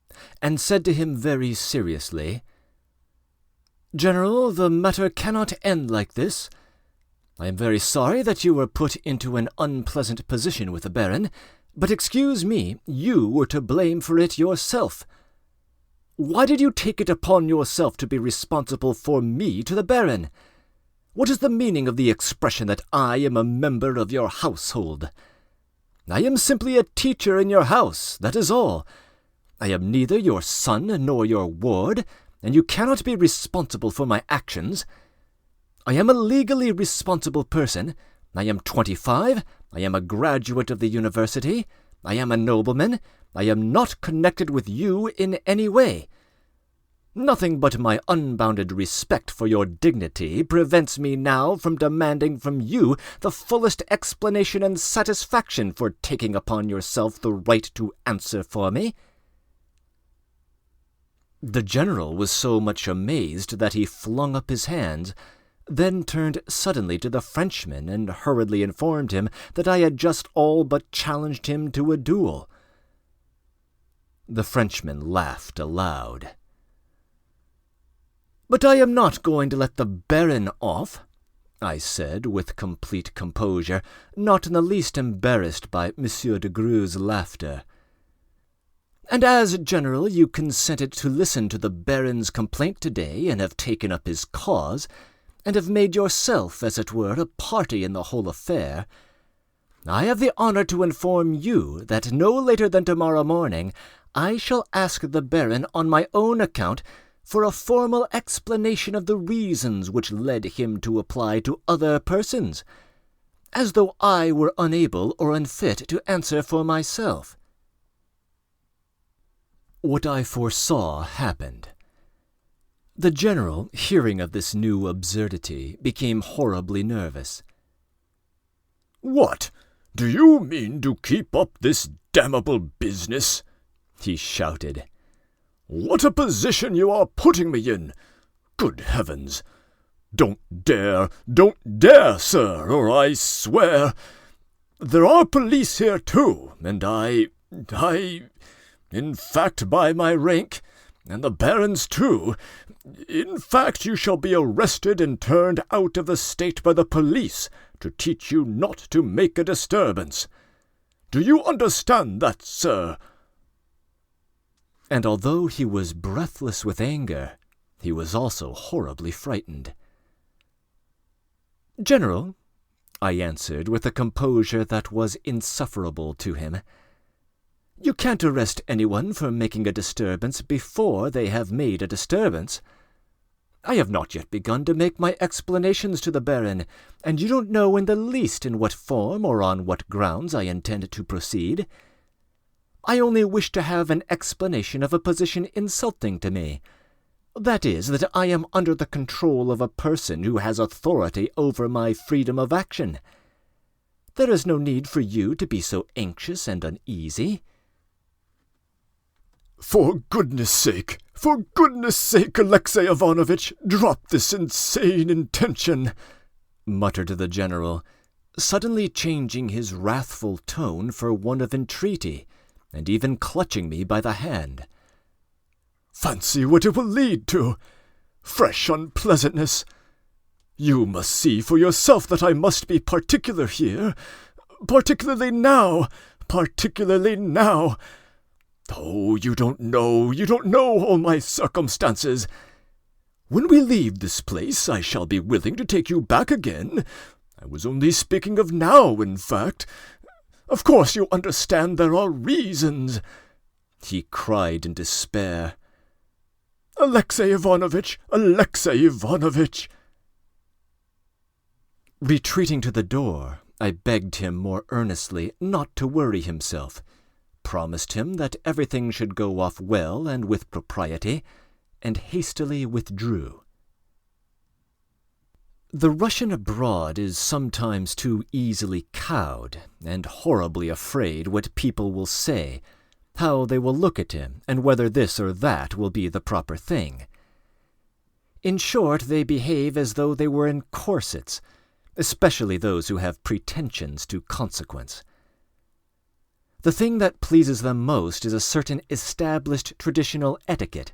and said to him very seriously, "General, the matter cannot end like this. I am very sorry that you were put into an unpleasant position with the Baron, but excuse me, you were to blame for it yourself. Why did you take it upon yourself to be responsible for me to the Baron? What is the meaning of the expression that I am a member of your household? I am simply a teacher in your house, that is all. I am neither your son nor your ward, and you cannot be responsible for my actions. I am a legally responsible person. I am 25. I am a graduate of the university. I am a nobleman. I am not connected with you in any way. Nothing but my unbounded respect for your dignity prevents me now from demanding from you the fullest explanation and satisfaction for taking upon yourself the right to answer for me." The General was so much amazed that he flung up his hands, then turned suddenly to the Frenchman and hurriedly informed him that I had just all but challenged him to a duel. The Frenchman laughed aloud. "But I am not going to let the Baron off," I said with complete composure, not in the least embarrassed by Monsieur de Gru's laughter. "And as, General, you consented to listen to the Baron's complaint today, and have taken up his cause, and have made yourself, as it were, a party in the whole affair, I have the honor to inform you that no later than tomorrow morning I shall ask the Baron on my own account for a formal explanation of the reasons which led him to apply to other persons, as though I were unable or unfit to answer for myself." What I foresaw happened. The General, hearing of this new absurdity, became horribly nervous. "What? Do you mean to keep up this damnable business?" he shouted. "What a position you are putting me in! Good heavens! Don't dare, sir, or I swear... There are police here, too, and I... In fact, by my rank, and the Baron's too. In fact, you shall be arrested and turned out of the state by the police to teach you not to make a disturbance. Do you understand that, sir?" And although he was breathless with anger, he was also horribly frightened. "General," I answered with a composure that was insufferable to him, "you can't arrest anyone for making a disturbance before they have made a disturbance. I have not yet begun to make my explanations to the Baron, and you don't know in the least in what form or on what grounds I intend to proceed. I only wish to have an explanation of a position insulting to me. That is, that I am under the control of a person who has authority over my freedom of action. There is no need for you to be so anxious and uneasy." For goodness sake, Alexey Ivanovitch, drop this insane intention," muttered the general, suddenly changing his wrathful tone for one of entreaty, and even clutching me by the hand. "Fancy what it will lead to! Fresh unpleasantness! You must see for yourself that I must be particular here, particularly now. Oh, you don't know all my circumstances. When we leave this place, I shall be willing to take you back again. I was only speaking of now, in fact. Of course you understand there are reasons," he cried in despair. Alexey Ivanovitch! Retreating to the door, I begged him more earnestly not to worry himself, promised him that everything should go off well and with propriety, and hastily withdrew. The Russian abroad is sometimes too easily cowed, and horribly afraid what people will say, how they will look at him, and whether this or that will be the proper thing. In short, they behave as though they were in corsets, especially those who have pretensions to consequence. The thing that pleases them most is a certain established traditional etiquette,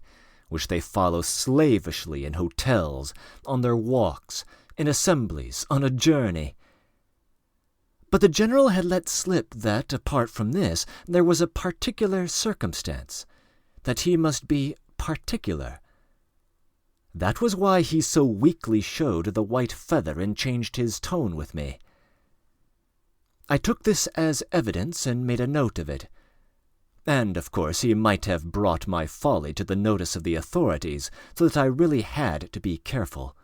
which they follow slavishly in hotels, on their walks, in assemblies, on a journey. But the general had let slip that, apart from this, there was a particular circumstance, that he must be particular. That was why he so weakly showed the white feather and changed his tone with me. I took this as evidence and made a note of it. And, of course, he might have brought my folly to the notice of the authorities, so that I really had to be careful.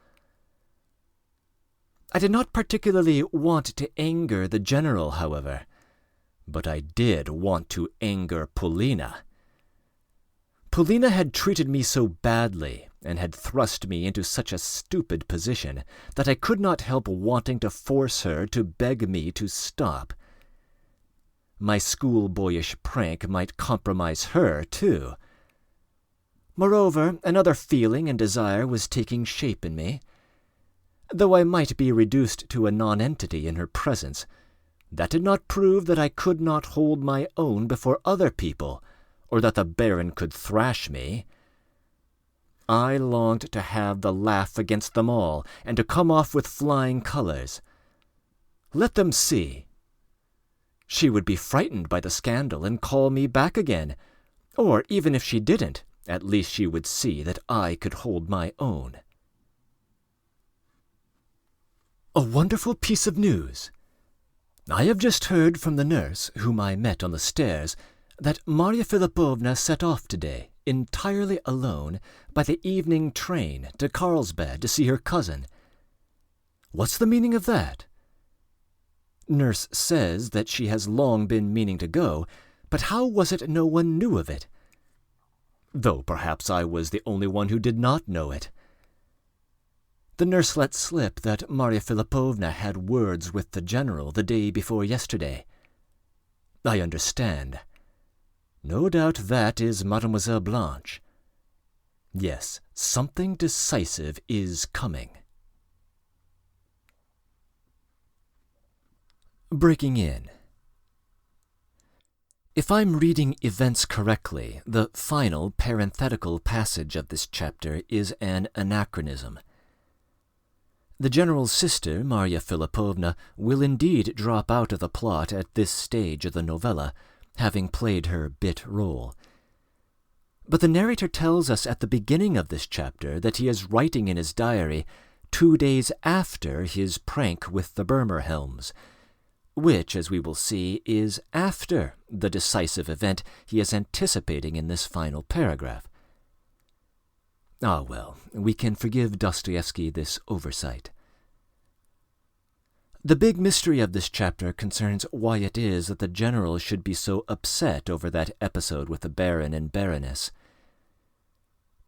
I did not particularly want to anger the general, however, but I did want to anger Polina. Polina had treated me so badly, and had thrust me into such a stupid position, that I could not help wanting to force her to beg me to stop. My schoolboyish prank might compromise her, too. Moreover, another feeling and desire was taking shape in me. Though I might be reduced to a nonentity in her presence, that did not prove that I could not hold my own before other people, or that the Baron could thrash me. I longed to have the laugh against them all, and to come off with flying colors. Let them see. She would be frightened by the scandal and call me back again, or even if she didn't, at least she would see that I could hold my own. A wonderful piece of news. I have just heard from the nurse, whom I met on the stairs, that Marya Philippovna set off today, entirely alone, by the evening train to Carlsbad to see her cousin. What's the meaning of that? Nurse says that she has long been meaning to go, but how was it no one knew of it? Though perhaps I was the only one who did not know it. The nurse let slip that Marya Philippovna had words with the general the day before yesterday. I understand. No doubt that is Mademoiselle Blanche. Yes, something decisive is coming. Breaking in. If I'm reading events correctly, the final parenthetical passage of this chapter is an anachronism. The general's sister, Marya Philippovna, will indeed drop out of the plot at this stage of the novella, having played her bit role. But the narrator tells us at the beginning of this chapter that he is writing in his diary 2 days after his prank with the Burmerhelms, which, as we will see, is after the decisive event he is anticipating in this final paragraph. Ah, well, we can forgive Dostoevsky this oversight. The big mystery of this chapter concerns why it is that the general should be so upset over that episode with the Baron and Baroness.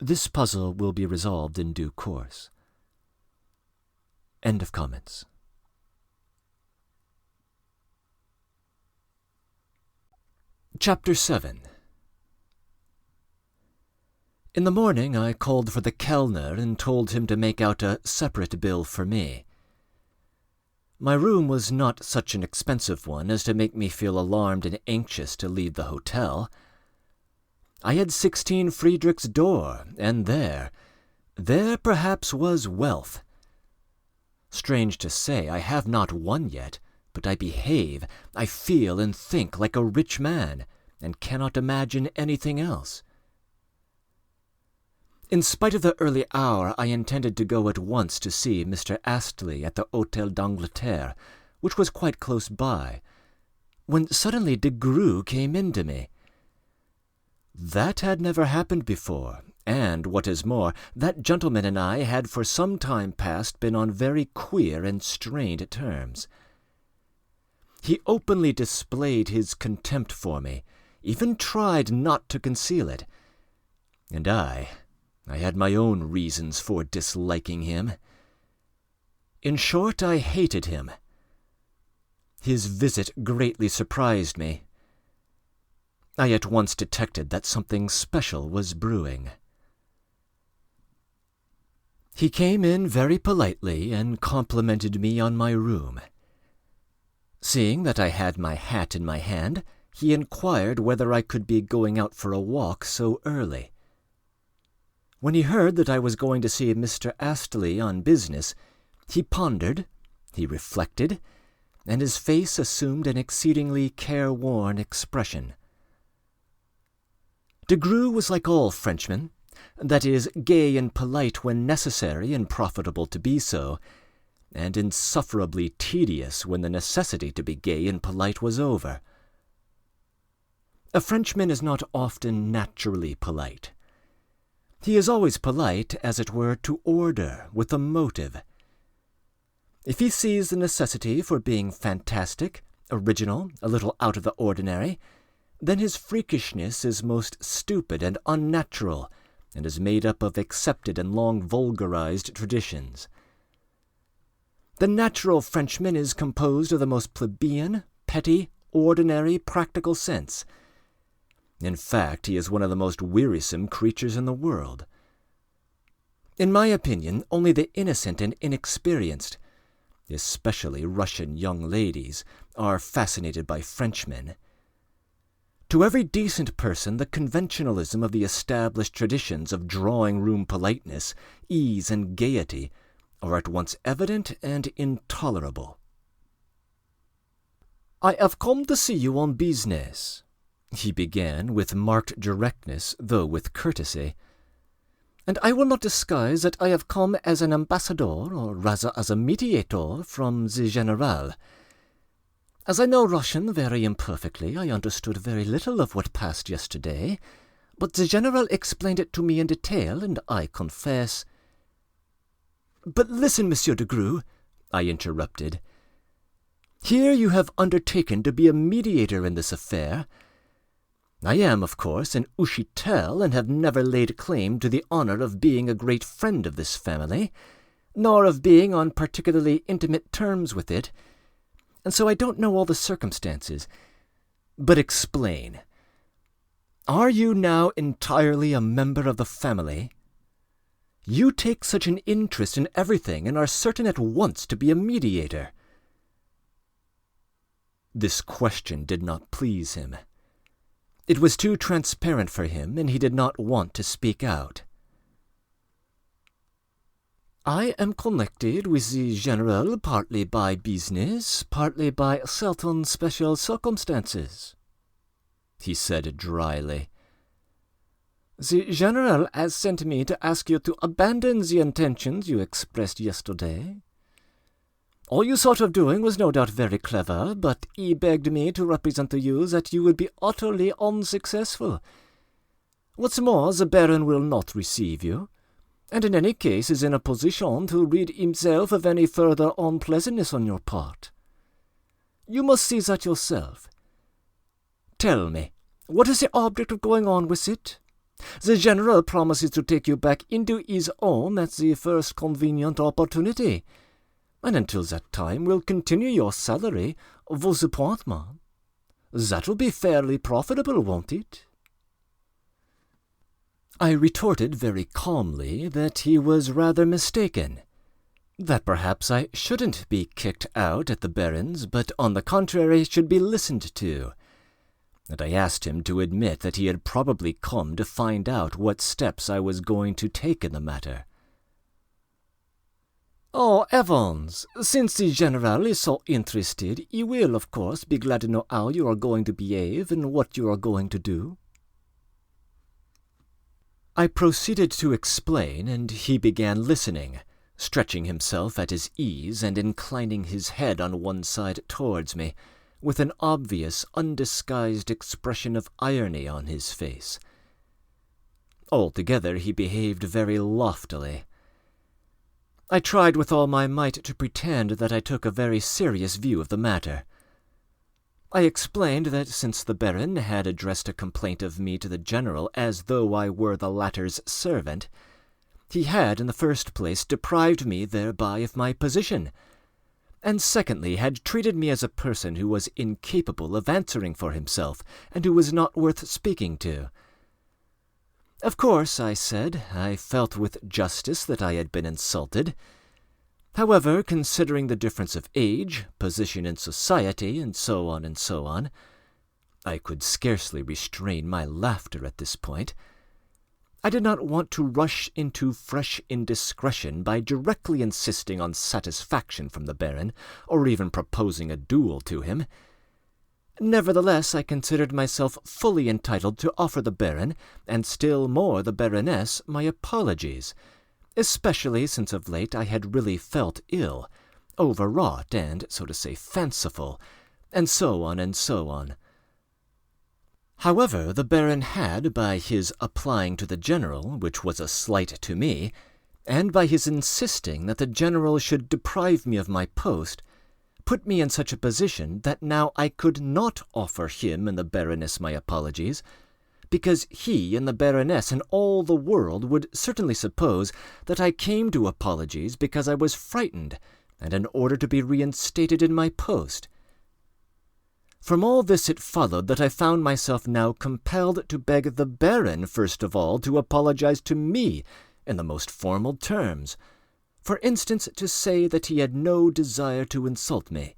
This puzzle will be resolved in due course. End of comments. Chapter 7. In the morning I called for the Kellner and told him to make out a separate bill for me. My room was not such an expensive one as to make me feel alarmed and anxious to leave the hotel. I had 16 Friedrich's door, and there perhaps was wealth. Strange to say, I have not one yet, but I behave, I feel and think like a rich man, and cannot imagine anything else. In spite of the early hour, I intended to go at once to see Mr. Astley at the Hôtel d'Angleterre, which was quite close by, when suddenly de Greux came in to me. That had never happened before, and, what is more, that gentleman and I had for some time past been on very queer and strained terms. He openly displayed his contempt for me, even tried not to conceal it, and I had my own reasons for disliking him. In short, I hated him. His visit greatly surprised me. I at once detected that something special was brewing. He came in very politely and complimented me on my room. Seeing that I had my hat in my hand, he inquired whether I could be going out for a walk so early. When he heard that I was going to see Mr. Astley on business, he pondered, he reflected, and his face assumed an exceedingly careworn expression. De Greux was like all Frenchmen, that is, gay and polite when necessary and profitable to be so, and insufferably tedious when the necessity to be gay and polite was over. A Frenchman is not often naturally polite. He is always polite, as it were, to order, with a motive. If he sees the necessity for being fantastic, original, a little out of the ordinary, then his freakishness is most stupid and unnatural, and is made up of accepted and long vulgarized traditions. The natural Frenchman is composed of the most plebeian, petty, ordinary, practical sense. In fact, he is one of the most wearisome creatures in the world. In my opinion, only the innocent and inexperienced, especially Russian young ladies, are fascinated by Frenchmen. To every decent person, the conventionalism of the established traditions of drawing-room politeness, ease, and gaiety are at once evident and intolerable. "I have come to see you on business," he began with marked directness, though with courtesy. "And I will not disguise that I have come as an ambassador, or rather as a mediator, from the General. As I know Russian very imperfectly, I understood very little of what passed yesterday, but the General explained it to me in detail, and I confess—" "But listen, Monsieur de Greux," I interrupted. "Here you have undertaken to be a mediator in this affair. I am, of course, an Ushitel, and have never laid claim to the honor of being a great friend of this family, nor of being on particularly intimate terms with it, and so I don't know all the circumstances. But explain. Are you now entirely a member of the family? You take such an interest in everything and are certain at once to be a mediator." This question did not please him. It was too transparent for him, and he did not want to speak out. I am connected with the General partly by business, partly by certain special circumstances, he said dryly. The General has sent me to ask you to abandon the intentions you expressed yesterday. All you thought of doing was no doubt very clever, but he begged me to represent to you that you would be utterly unsuccessful. What's more, the Baron will not receive you, and in any case is in a position to rid himself of any further unpleasantness on your part. You must see that yourself. Tell me, what is the object of going on with it? The General promises to take you back into his home at the first convenient opportunity, and until that time will continue your salary, vos appointments. That will be fairly profitable, won't it? I retorted very calmly that he was rather mistaken, that perhaps I shouldn't be kicked out at the Baron's, but on the contrary should be listened to, and I asked him to admit that he had probably come to find out what steps I was going to take in the matter. Oh, Evans, since the General is so interested, he will, of course, be glad to know how you are going to behave and what you are going to do. I proceeded to explain, and he began listening, stretching himself at his ease and inclining his head on one side towards me, with an obvious, undisguised expression of irony on his face. Altogether he behaved very loftily. I tried with all my might to pretend that I took a very serious view of the matter. I explained that since the Baron had addressed a complaint of me to the General as though I were the latter's servant, he had in the first place deprived me thereby of my position, and secondly had treated me as a person who was incapable of answering for himself and who was not worth speaking to. Of course, I said, I felt with justice that I had been insulted. However, considering the difference of age, position in society, and so on, I could scarcely restrain my laughter at this point. I did not want to rush into fresh indiscretion by directly insisting on satisfaction from the Baron, or even proposing a duel to him. Nevertheless, I considered myself fully entitled to offer the Baron, and still more the Baroness, my apologies, especially since of late I had really felt ill, overwrought, and, so to say, fanciful, and so on. However, the Baron had, by his applying to the General, which was a slight to me, and by his insisting that the General should deprive me of my post, put me in such a position that now I could not offer him and the Baroness my apologies, because he and the Baroness and all the world would certainly suppose that I came to apologies because I was frightened, and in order to be reinstated in my post. From all this it followed that I found myself now compelled to beg the Baron first of all to apologize to me in the most formal terms, for instance, to say that he had no desire to insult me.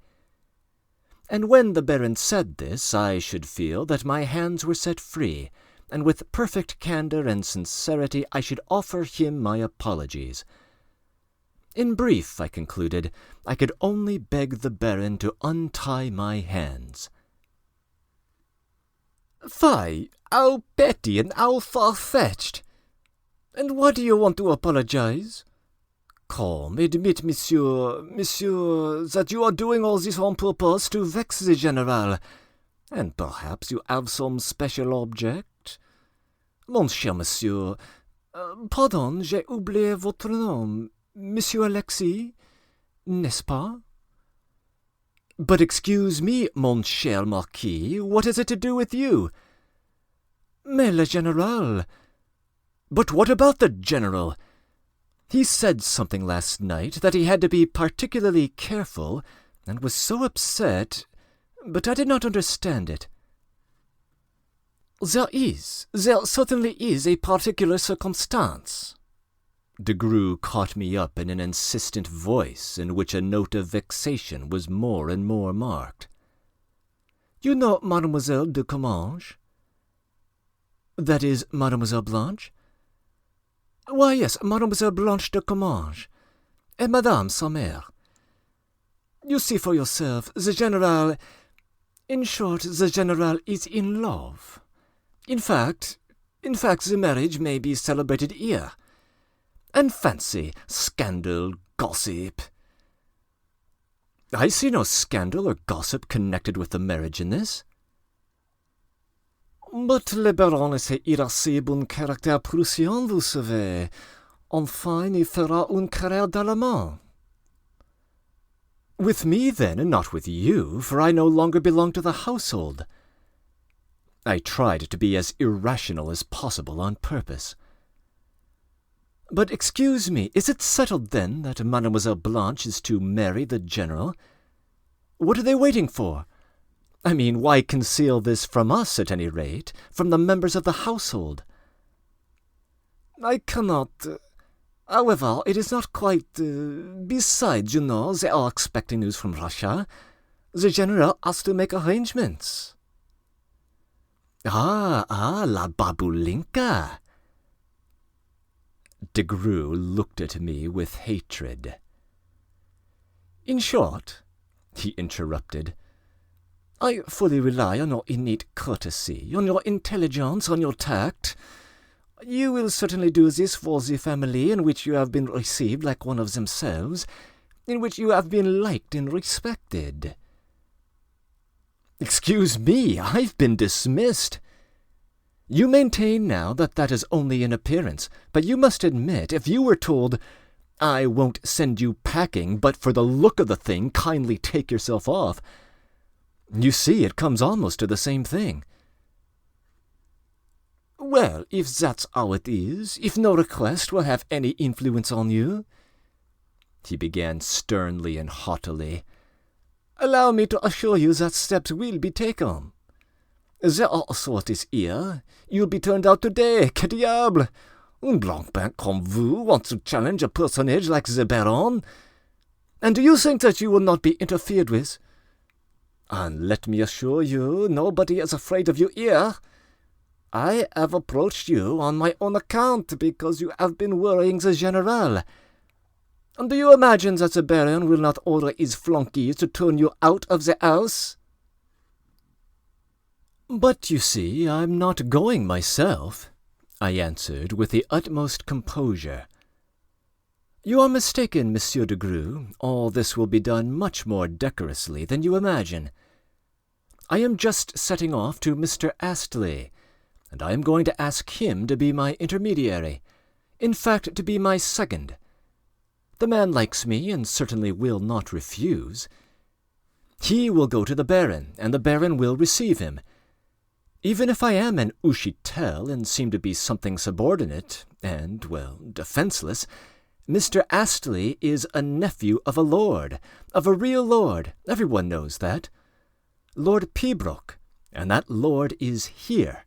And when the Baron said this, I should feel that my hands were set free, and with perfect candor and sincerity I should offer him my apologies. In brief, I concluded, I could only beg the Baron to untie my hands. Fie, how petty and how far-fetched! And why do you want to apologize? Come, admit, monsieur, that you are doing all this on purpose to vex the General, and perhaps you have some special object. Mon cher monsieur, pardon, j'ai oublié votre nom, Monsieur Alexis, n'est-ce pas? But excuse me, mon cher Marquis, what has it to do with you? Mais le General. But what about the General? He said something last night that he had to be particularly careful, and was so upset, but I did not understand it. There certainly is a particular circumstance. De Grue caught me up in an insistent voice in which a note of vexation was more and more marked. You know Mademoiselle de Comminges? That is Mademoiselle Blanche? Why, yes, Mademoiselle Blanche de Comminges, and Madame sa mère. You see for yourself, the General... In short, the General is in love. In fact, the marriage may be celebrated here. And fancy, scandal, gossip. I see no scandal or gossip connected with the marriage in this. But le baron est irascible un caractère prussien, vous savez. Enfin, il fera une carrière d'allemand. With me, then, and not with you, for I no longer belong to the household. I tried to be as irrational as possible on purpose. But excuse me, is it settled, then, that Mademoiselle Blanche is to marry the General? What are they waiting for? I mean, why conceal this from us, at any rate, from the members of the household? I cannot... However, it is not quite... Besides, you know, they are expecting news from Russia. The General has to make arrangements. La babulinka. De Greux looked at me with hatred. In short, he interrupted, I fully rely on your innate courtesy, on your intelligence, on your tact. You will certainly do this for the family in which you have been received like one of themselves, in which you have been liked and respected. Excuse me, I've been dismissed. You maintain now that that is only an appearance, but you must admit, if you were told, I won't send you packing, but for the look of the thing, kindly take yourself off, you see, it comes almost to the same thing. Well, if that's how it is, if no request will have any influence on you, he began sternly and haughtily, allow me to assure you that steps will be taken. There are authorities here. You'll be turned out today, que diable! Un blanc-bain comme vous wants to challenge a personage like the Baron? And do you think that you will not be interfered with? And let me assure you, nobody is afraid of you here. I have approached you on my own account because you have been worrying the General. And do you imagine that the Baron will not order his flunkies to turn you out of the house? But you see, I'm not going myself, I answered with the utmost composure. You are mistaken, Monsieur de Greux. All this will be done much more decorously than you imagine. I am just setting off to Mr. Astley, and I am going to ask him to be my intermediary, in fact, to be my second. The man likes me, and certainly will not refuse. He will go to the Baron, and the Baron will receive him. Even if I am an Ushitel and seem to be something subordinate, and, well, defenseless, Mr. Astley is a nephew of a lord, of a real lord, everyone knows that. Lord Pembroke, and that lord is here.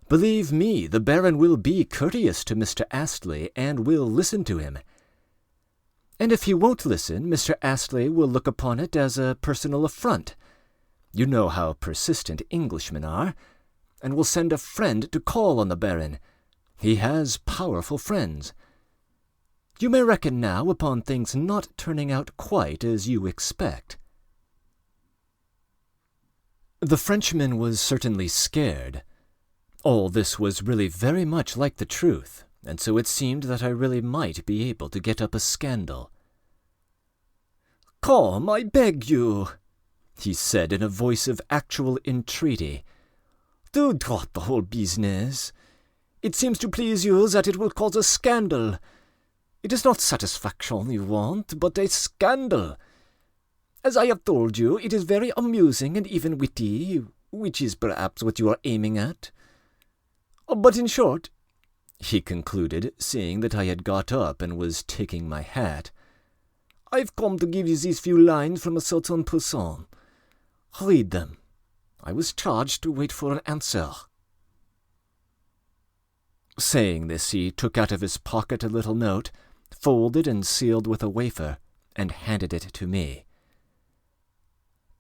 Believe me, the Baron will be courteous to Mr. Astley, and will listen to him. And if he won't listen, Mr. Astley will look upon it as a personal affront. You know how persistent Englishmen are, and will send a friend to call on the Baron. He has powerful friends. You may reckon now upon things not turning out quite as you expect. The Frenchman was certainly scared. All this was really very much like the truth, and so it seemed that I really might be able to get up a scandal. "Come, I beg you," he said in a voice of actual entreaty. "Do drop the whole business. It seems to please you that it will cause a scandal. It is not satisfaction you want, but a scandal. As I have told you, it is very amusing and even witty, which is perhaps what you are aiming at. But in short," he concluded, seeing that I had got up and was taking my hat, "I've come to give you these few lines from a certain person. Read them. I was charged to wait for an answer." Saying this, he took out of his pocket a little note, folded and sealed with a wafer, and handed it to me.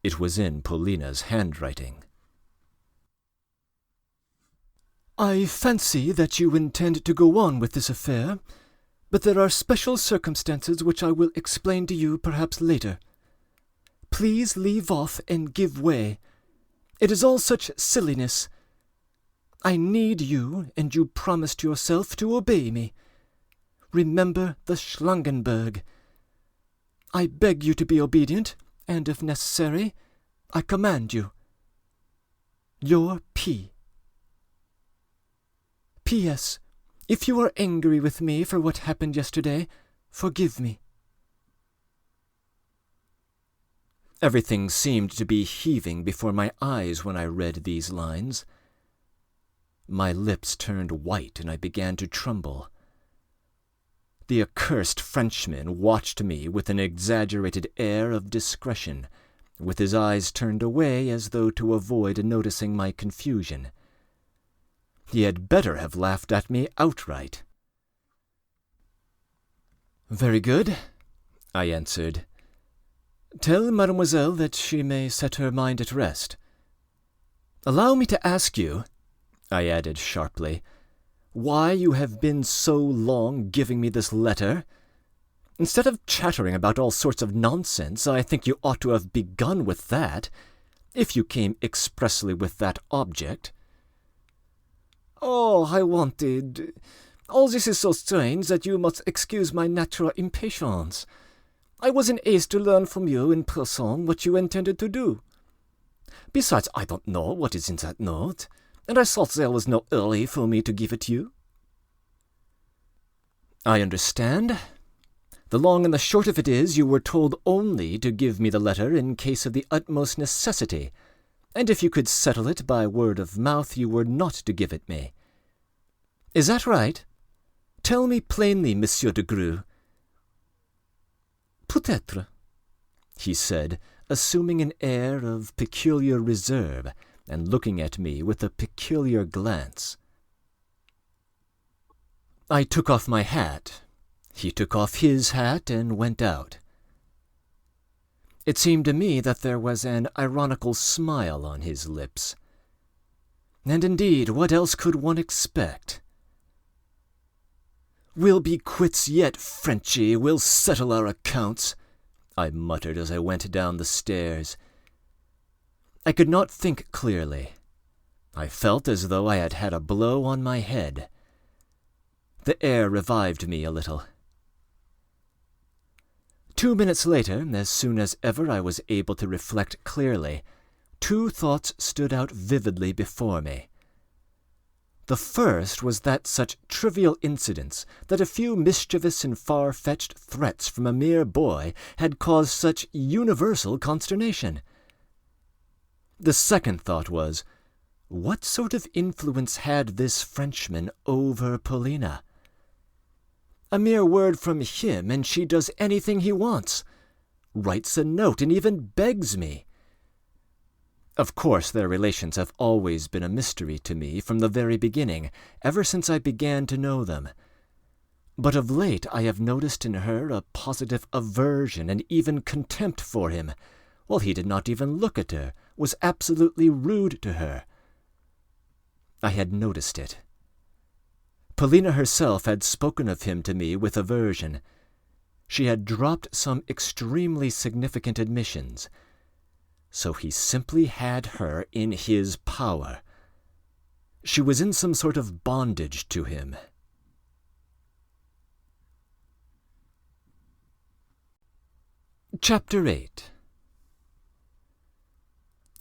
It was in Paulina's handwriting. I fancy that you intend to go on with this affair, but there are special circumstances which I will explain to you perhaps later. Please leave off and give way. It is all such silliness. I need you, and you promised yourself to obey me. Remember the Schlangenberg. I beg you to be obedient, and if necessary, I command you. Your P. P.S. If you are angry with me for what happened yesterday, forgive me. Everything seemed to be heaving before my eyes when I read these lines. My lips turned white and I began to tremble. The accursed Frenchman watched me with an exaggerated air of discretion, with his eyes turned away as though to avoid noticing my confusion. He had better have laughed at me outright. Very good, I answered. Tell mademoiselle that she may set her mind at rest. Allow me to ask you, I added sharply, why you have been so long giving me this letter. Instead of chattering about all sorts of nonsense, I think you ought to have begun with that, if you came expressly with that object. Oh, I wanted... All this is so strange that you must excuse my natural impatience. I was in haste to learn from you in person what you intended to do. Besides, I don't know what is in that note, and I thought there was no hurry for me to give it you. I understand. The long and the short of it is, you were told only to give me the letter in case of the utmost necessity, and if you could settle it by word of mouth, you were not to give it me. Is that right? Tell me plainly, Monsieur de Grue. Peut-être, he said, assuming an air of peculiar reserve, and looking at me with a peculiar glance. I took off my hat. He took off his hat and went out. It seemed to me that there was an ironical smile on his lips. And indeed, what else could one expect? "We'll be quits yet, Frenchy. We'll settle our accounts," I muttered as I went down the stairs. I could not think clearly. I felt as though I had had a blow on my head. The air revived me a little. 2 minutes later, as soon as ever I was able to reflect clearly, 2 thoughts stood out vividly before me. The first was that such trivial incidents, that a few mischievous and far-fetched threats from a mere boy had caused such universal consternation. The second thought was, what sort of influence had this Frenchman over Paulina? A mere word from him, and she does anything he wants, writes a note, and even begs me. Of course, their relations have always been a mystery to me from the very beginning, ever since I began to know them. But of late I have noticed in her a positive aversion and even contempt for him, while he did not even look at her, was absolutely rude to her. I had noticed it. Paulina herself had spoken of him to me with aversion. She had dropped some extremely significant admissions. So he simply had her in his power. She was in some sort of bondage to him. Chapter 8.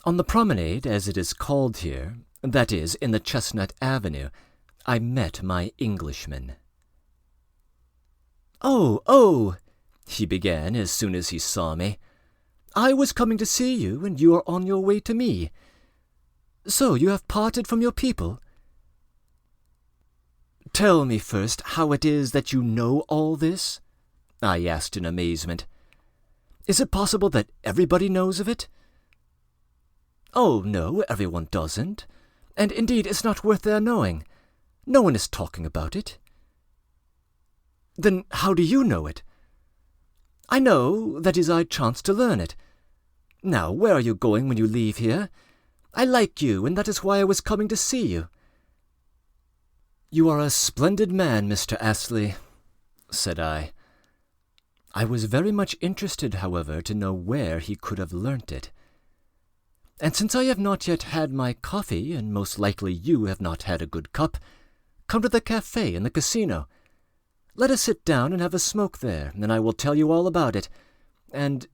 On the promenade, as it is called here, that is, in the Chestnut Avenue, I met my Englishman. Oh, he began as soon as he saw me. I was coming to see you, and you are on your way to me. So you have parted from your people? Tell me first how it is that you know all this, I asked in amazement. Is it possible that everybody knows of it? Oh, no, everyone doesn't, and indeed it's not worth their knowing. No one is talking about it. Then how do you know it? I know, that is, I chanced to learn it. Now, where are you going when you leave here? I like you, and that is why I was coming to see you. "You are a splendid man, Mr. Astley," said I. I was very much interested, however, to know where he could have learnt it. "And since I have not yet had my coffee, and most likely you have not had a good cup, come to the café in the casino. Let us sit down and have a smoke there, and I will tell you all about it. And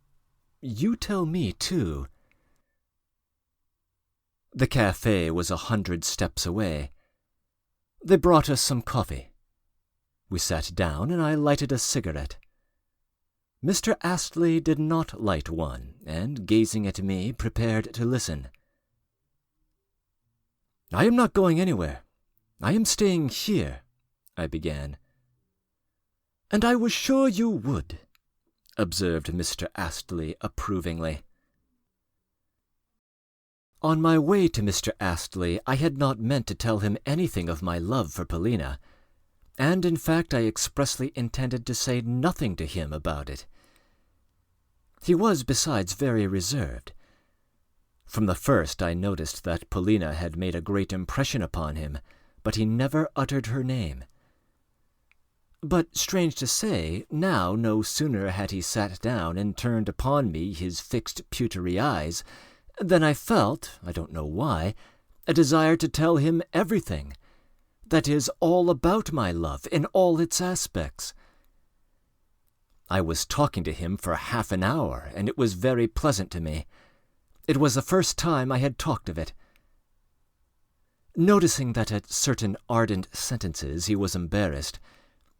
you tell me, too." The café was 100 steps away. They brought us some coffee. We sat down, and I lighted a cigarette. Mr. Astley did not light one, and, gazing at me, prepared to listen. "I am not going anywhere. I am staying here," I began. "And I was sure you would," observed Mr. Astley approvingly. On my way to Mr. Astley, I had not meant to tell him anything of my love for Paulina, and in fact I expressly intended to say nothing to him about it. He was, besides, very reserved. From the first I noticed that Paulina had made a great impression upon him, but he never uttered her name. But, strange to say, now no sooner had he sat down and turned upon me his fixed pewtery eyes, than I felt, I don't know why, a desire to tell him everything, that is, all about my love in all its aspects. I was talking to him for half an hour, and it was very pleasant to me. It was the first time I had talked of it. Noticing that at certain ardent sentences he was embarrassed,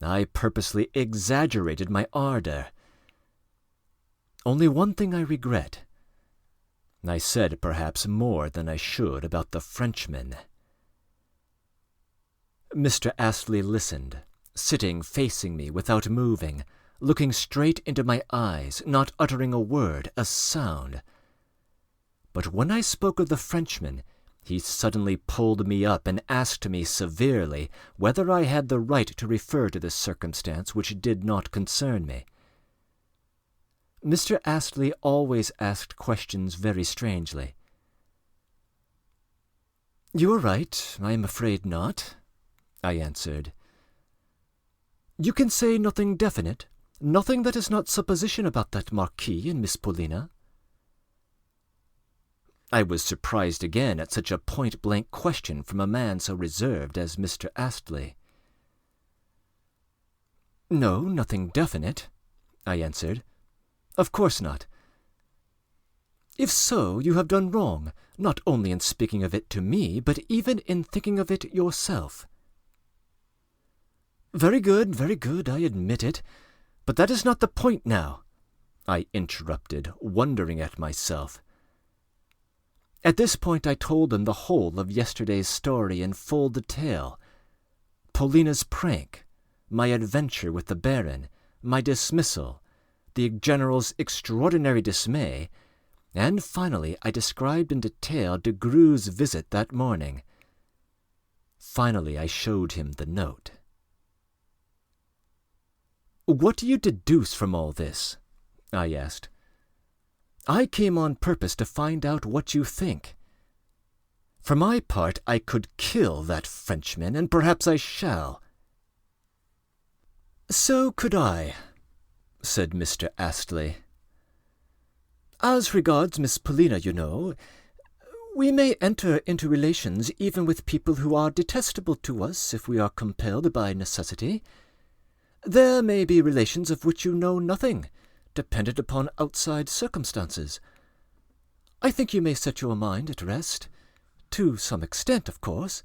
I purposely exaggerated my ardor. Only one thing I regret. I said perhaps more than I should about the Frenchman. Mr. Astley listened, sitting facing me without moving, looking straight into my eyes, not uttering a word, a sound. But when I spoke of the Frenchman, he suddenly pulled me up and asked me severely whether I had the right to refer to this circumstance which did not concern me. Mr. Astley always asked questions very strangely. "You are right, I am afraid not," I answered. "You can say nothing definite, nothing that is not supposition about that Marquis and Miss Paulina?" I was surprised again at such a point-blank question from a man so reserved as Mr. Astley. "No, nothing definite," I answered. "Of course not." "If so, you have done wrong, not only in speaking of it to me, but even in thinking of it yourself." Very good, I admit it. But that is not the point now," I interrupted, wondering at myself. At this point I told them the whole of yesterday's story in full detail. Paulina's prank, my adventure with the Baron, my dismissal, the General's extraordinary dismay, and finally I described in detail de Gru's visit that morning. Finally I showed him the note. "What do you deduce from all this?" I asked. "I came on purpose to find out what you think. For my part, I could kill that Frenchman, and perhaps I shall." "So could I," said Mr. Astley. "As regards Miss Paulina, you know, we may enter into relations even with people who are detestable to us if we are compelled by necessity. There may be relations of which you know nothing, dependent upon outside circumstances. I think you may set your mind at rest, to some extent, of course.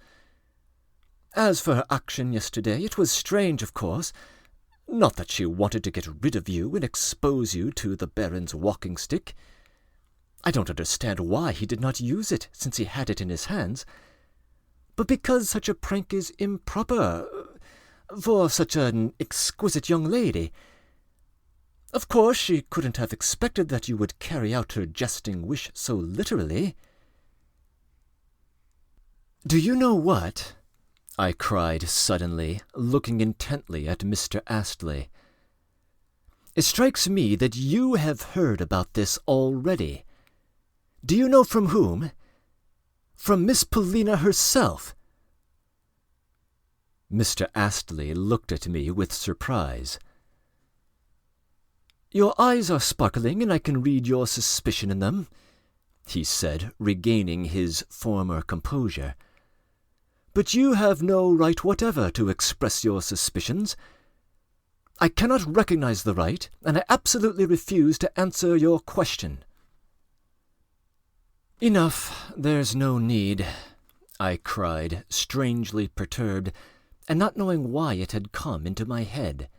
As for her action yesterday, it was strange, of course. Not that she wanted to get rid of you and expose you to the Baron's walking-stick. I don't understand why he did not use it, since he had it in his hands. But because such a prank is improper for such an exquisite young lady. Of course, she couldn't have expected that you would carry out her jesting wish so literally." "Do you know what?" I cried suddenly, looking intently at Mr. Astley. "It strikes me that you have heard about this already. Do you know from whom? From Miss Paulina herself." Mr. Astley looked at me with surprise. "Your eyes are sparkling, and I can read your suspicion in them," he said, regaining his former composure. "But you have no right whatever to express your suspicions. I cannot recognize the right, and I absolutely refuse to answer your question." "Enough, there's no need," I cried, strangely perturbed, and not knowing why it had come into my head.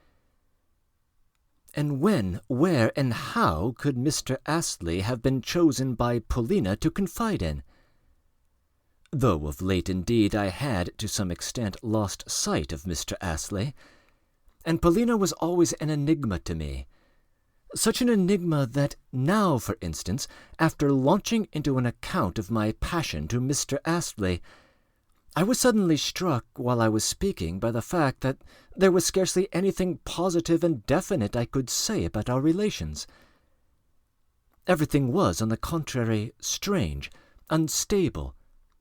And when, where, and how could Mr. Astley have been chosen by Paulina to confide in? Though of late indeed I had to some extent lost sight of Mr. Astley, and Paulina was always an enigma to me. Such an enigma that now, for instance, after launching into an account of my passion to Mr. Astley, I was suddenly struck while I was speaking by the fact that there was scarcely anything positive and definite I could say about our relations. Everything was, on the contrary, strange, unstable,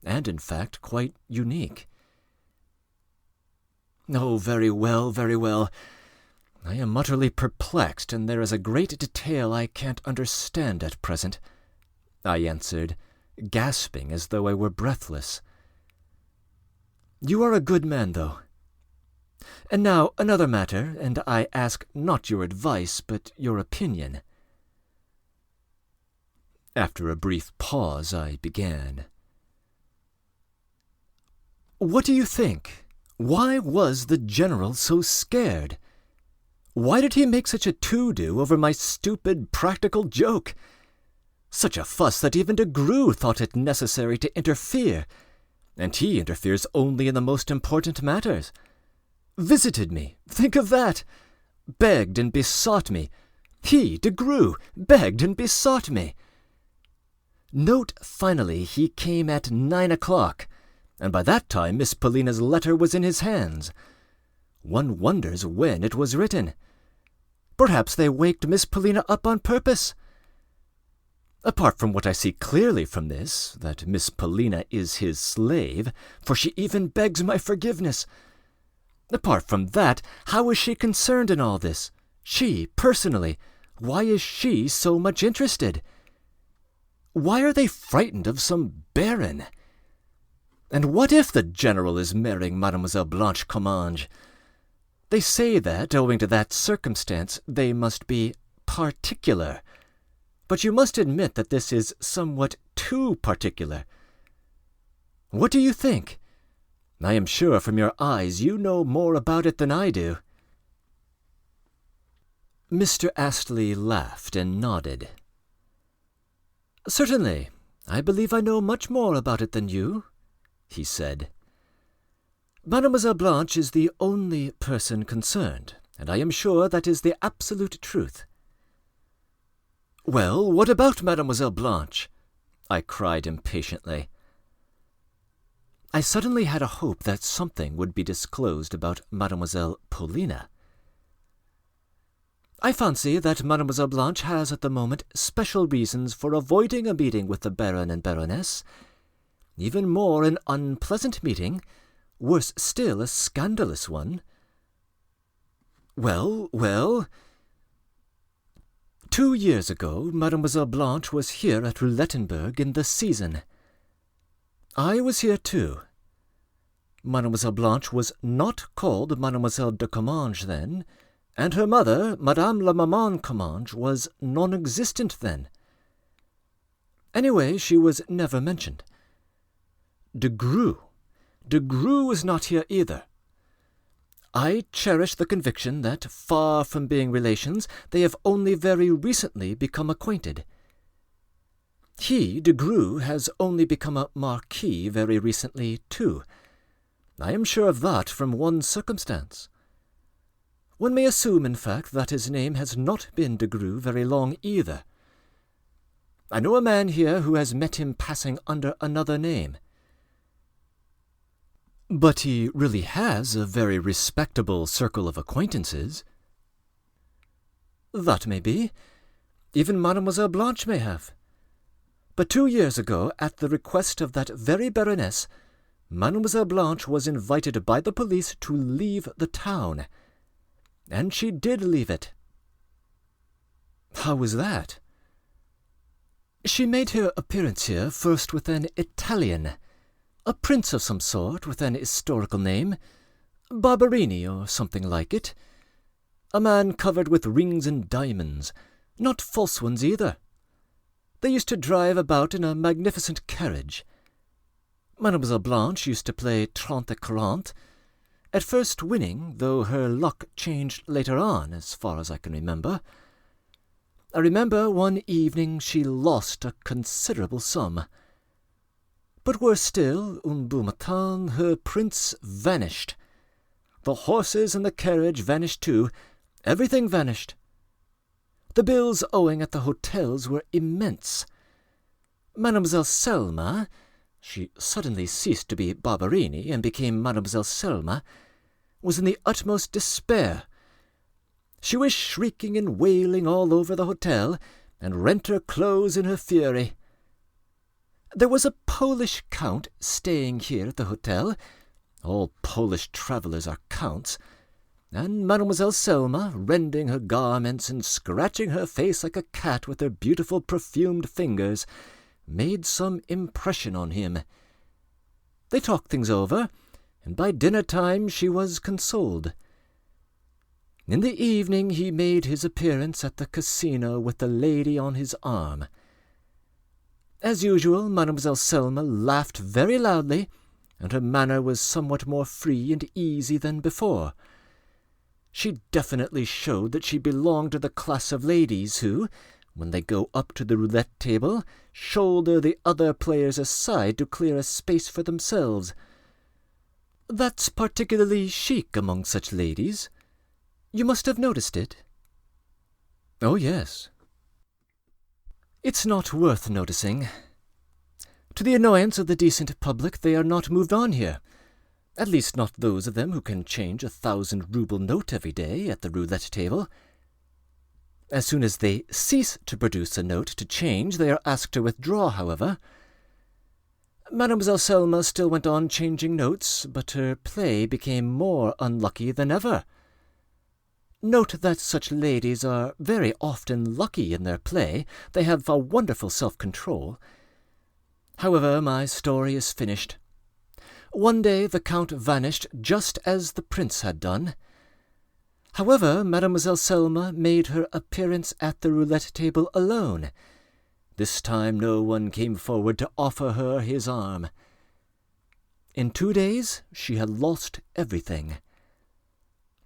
and in fact quite unique. "Oh, very well, very well. I am utterly perplexed, and there is a great detail I can't understand at present," I answered, gasping as though I were breathless. "You are a good man, though. And now another matter, and I ask not your advice, but your opinion." After a brief pause, I began. "What do you think? Why was the general so scared? Why did he make such a to-do over my stupid practical joke? Such a fuss that even de Grue thought it necessary to interfere, and he interferes only in the most important matters. Visited me, think of that! Begged and besought me. He, de Grue, begged and besought me. Note, finally, he came at 9 o'clock, and by that time Miss Paulina's letter was in his hands. One wonders when it was written. Perhaps they waked Miss Paulina up on purpose. Apart from what I see clearly from this, that Miss Paulina is his slave, for she even begs my forgiveness. Apart from that, how is she concerned in all this? She, personally, why is she so much interested? Why are they frightened of some baron? And what if the general is marrying Mademoiselle Blanche Comminges? They say that, owing to that circumstance, they must be particular. But you must admit that this is somewhat too particular. What do you think? I am sure from your eyes you know more about it than I do." Mr. Astley laughed and nodded. "Certainly, I believe I know much more about it than you," he said. "Mademoiselle Blanche is the only person concerned, and I am sure that is the absolute truth." "Well, what about Mademoiselle Blanche?" I cried impatiently. I suddenly had a hope that something would be disclosed about Mademoiselle Paulina. "I fancy that Mademoiselle Blanche has at the moment special reasons for avoiding a meeting with the Baron and Baroness, even more an unpleasant meeting, worse still a scandalous one." "Well, well." 2 years ago, Mademoiselle Blanche was here at Roulettenberg in the season. I was here too. Mademoiselle Blanche was not called Mademoiselle de Comminges then, and her mother, Madame la Maman Comminges, was non-existent then. Anyway, she was never mentioned. De Grue was not here either. I cherish the conviction that, far from being relations, they have only very recently become acquainted. He, de Grue, has only become a marquis very recently, too. I am sure of that from one circumstance. One may assume, in fact, that his name has not been de Grue very long either. I know a man here who has met him passing under another name. But he really has a very respectable circle of acquaintances. That may be. Even Mademoiselle Blanche may have. But 2 years ago, at the request of that very Baroness, Mademoiselle Blanche was invited by the police to leave the town. And she did leave it. How was that? She made her appearance here first with an Italian, a prince of some sort with an historical name, Barberini or something like it, a man covered with rings and diamonds, not false ones either. They used to drive about in a magnificent carriage. Mademoiselle Blanche used to play 30-40, at first winning, though her luck changed later on, as far as I can remember. I remember one evening she lost a considerable sum. But worse still, un beau matin, her prince vanished. The horses and the carriage vanished too. Everything vanished. The bills owing at the hotels were immense. Mademoiselle Selma, she suddenly ceased to be Barberini and became Mademoiselle Selma, was in the utmost despair. She was shrieking and wailing all over the hotel, and rent her clothes in her fury. There was a Polish count staying here at the hotel. All Polish travellers are counts. And Mademoiselle Selma, rending her garments and scratching her face like a cat with her beautiful perfumed fingers, made some impression on him. They talked things over, and by dinner-time she was consoled. In the evening he made his appearance at the casino with the lady on his arm. As usual, Mademoiselle Selma laughed very loudly, and her manner was somewhat more free and easy than before. She definitely showed that she belonged to the class of ladies who, when they go up to the roulette table, shoulder the other players aside to clear a space for themselves. That's particularly chic among such ladies. You must have noticed it. Oh, yes. It's not worth noticing. To the annoyance of the decent public, they are not moved on here. At least not those of them who can change a 1,000-ruble note every day at the roulette table. As soon as they cease to produce a note to change, they are asked to withdraw, however. Mademoiselle Selma still went on changing notes, but her play became more unlucky than ever. Note that such ladies are very often lucky in their play. They have a wonderful self-control. However, my story is finished. One day the Count vanished just as the Prince had done. However, Mademoiselle Selma made her appearance at the roulette table alone. This time no one came forward to offer her his arm. In 2 days she had lost everything.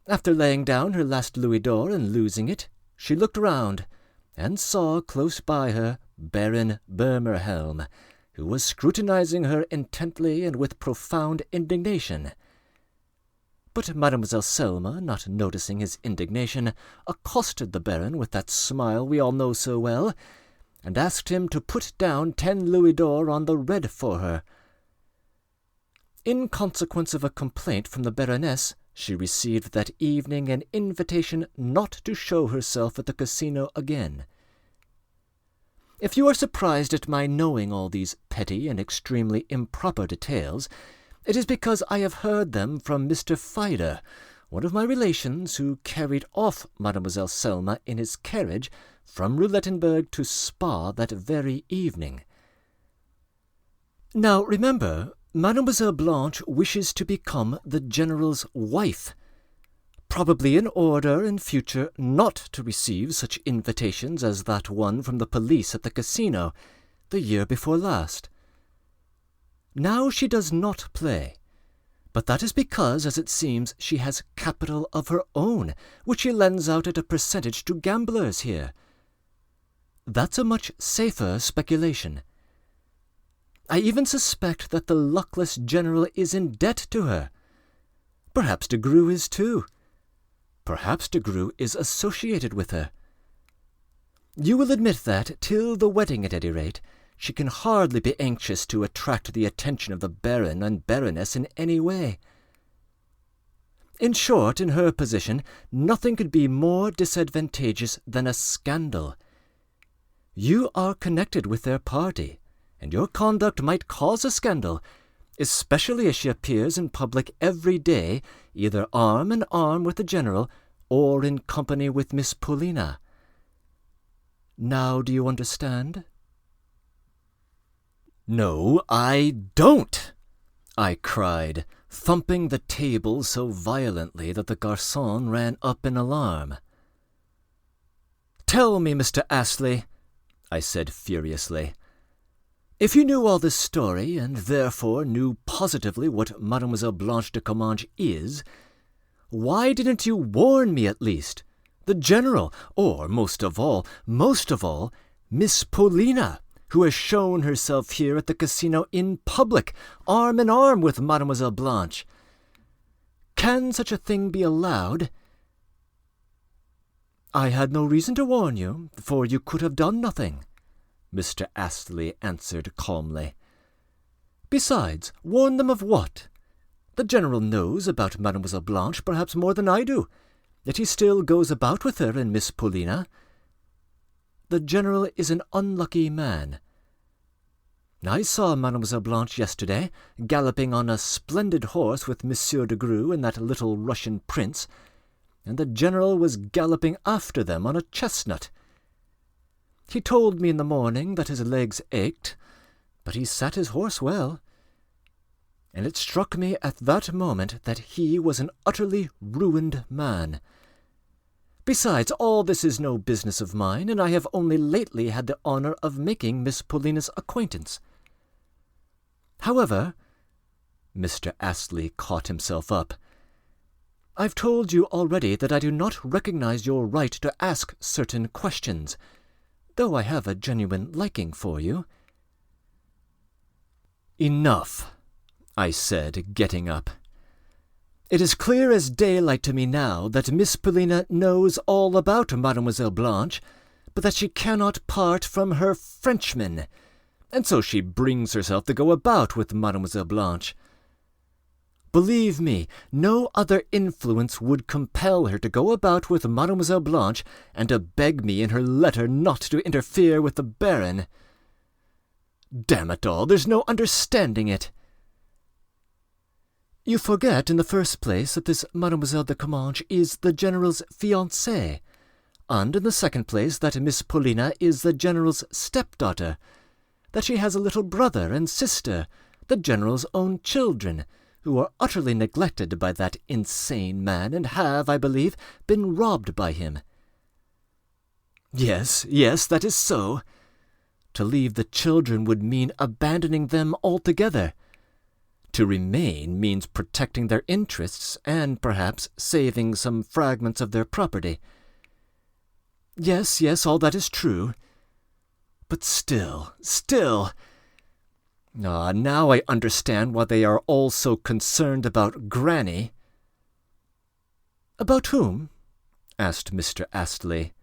After laying down her last louis d'or and losing it, she looked round, and saw close by her Baron Burmerhelm, who was scrutinizing her intently and with profound indignation. But Mademoiselle Selma, not noticing his indignation, accosted the Baron with that smile we all know so well, and asked him to put down 10 louis d'or on the red for her. In consequence of a complaint from the Baroness, she received that evening an invitation not to show herself at the casino again. If you are surprised at my knowing all these petty and extremely improper details, it is because I have heard them from Mr. Fyodor, one of my relations, who carried off Mademoiselle Selma in his carriage from Roulettenberg to Spa that very evening. Now remember, Mademoiselle Blanche wishes to become the General's wife, probably in order in future not to receive such invitations as that one from the police at the casino the year before last. Now she does not play, but that is because, as it seems, she has capital of her own, which she lends out at a percentage to gamblers here. That's a much safer speculation. I even suspect that the luckless general is in debt to her. Perhaps de Greux is too. Perhaps de Greux is associated with her. You will admit that, till the wedding at any rate, she can hardly be anxious to attract the attention of the Baron and Baroness in any way. In short, in her position, nothing could be more disadvantageous than a scandal. You are connected with their party, and your conduct might cause a scandal. especially as she appears in public every day, either arm in arm with the general or in company with Miss Paulina. Now do you understand?" "No, I don't," I cried, thumping the table so violently that the garçon ran up in alarm. "Tell me, Mr. Astley," I said furiously, "if you knew all this story, and therefore knew positively what Mademoiselle Blanche de Comminges is, why didn't you warn me at least, the general, or, most of all, Miss Paulina, who has shown herself here at the casino in public, arm in arm with Mademoiselle Blanche? Can such a thing be allowed?" "I had no reason to warn you, for you could have done nothing," Mr. Astley answered calmly. "Besides, warn them of what? The general knows about Mademoiselle Blanche perhaps more than I do, yet he still goes about with her and Miss Paulina. The general is an unlucky man. I saw Mademoiselle Blanche yesterday, galloping on a splendid horse with Monsieur de Greux and that little Russian prince, and the general was galloping after them on a chestnut. He told me in the morning that his legs ached, but he sat his horse well, and it struck me at that moment that he was an utterly ruined man. Besides, all this is no business of mine, and I have only lately had the honour of making Miss Paulina's acquaintance. However," Mr. Astley caught himself up, "I've told you already that I do not recognize your right to ask certain questions, though I have a genuine liking for you." "Enough," I said, getting up. "It is clear as daylight to me now that Miss Paulina knows all about Mademoiselle Blanche, but that she cannot part from her Frenchman, and so she brings herself to go about with Mademoiselle Blanche. Believe me, no other influence would compel her to go about with Mademoiselle Blanche and to beg me in her letter not to interfere with the Baron. Damn it all, there's no understanding it." "You forget, in the first place, that this Mademoiselle de Comminges is the general's fiancée, and in the second place that Miss Paulina is the general's stepdaughter, that she has a little brother and sister, the general's own children, who are utterly neglected by that insane man, and have, I believe, been robbed by him." Yes, that is so. To leave the children would mean abandoning them altogether. To remain means protecting their interests and, perhaps, saving some fragments of their property. Yes, all that is true. But still... now I understand why they are all so concerned about Granny." "About whom?" asked Mr. Astley.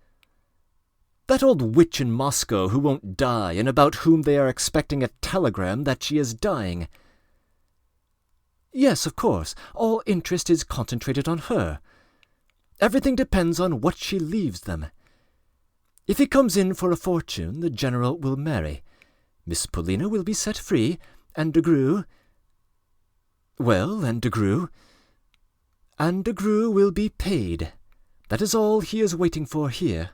"That old witch in Moscow who won't die, and about whom they are expecting a telegram that she is dying." "Yes, of course, all interest is concentrated on her. Everything depends on what she leaves them. If he comes in for a fortune, the general will marry. Miss Paulina will be set free, and de Greux—" "Well, and de Greux?" "And de Greux will be paid. That is all he is waiting for here."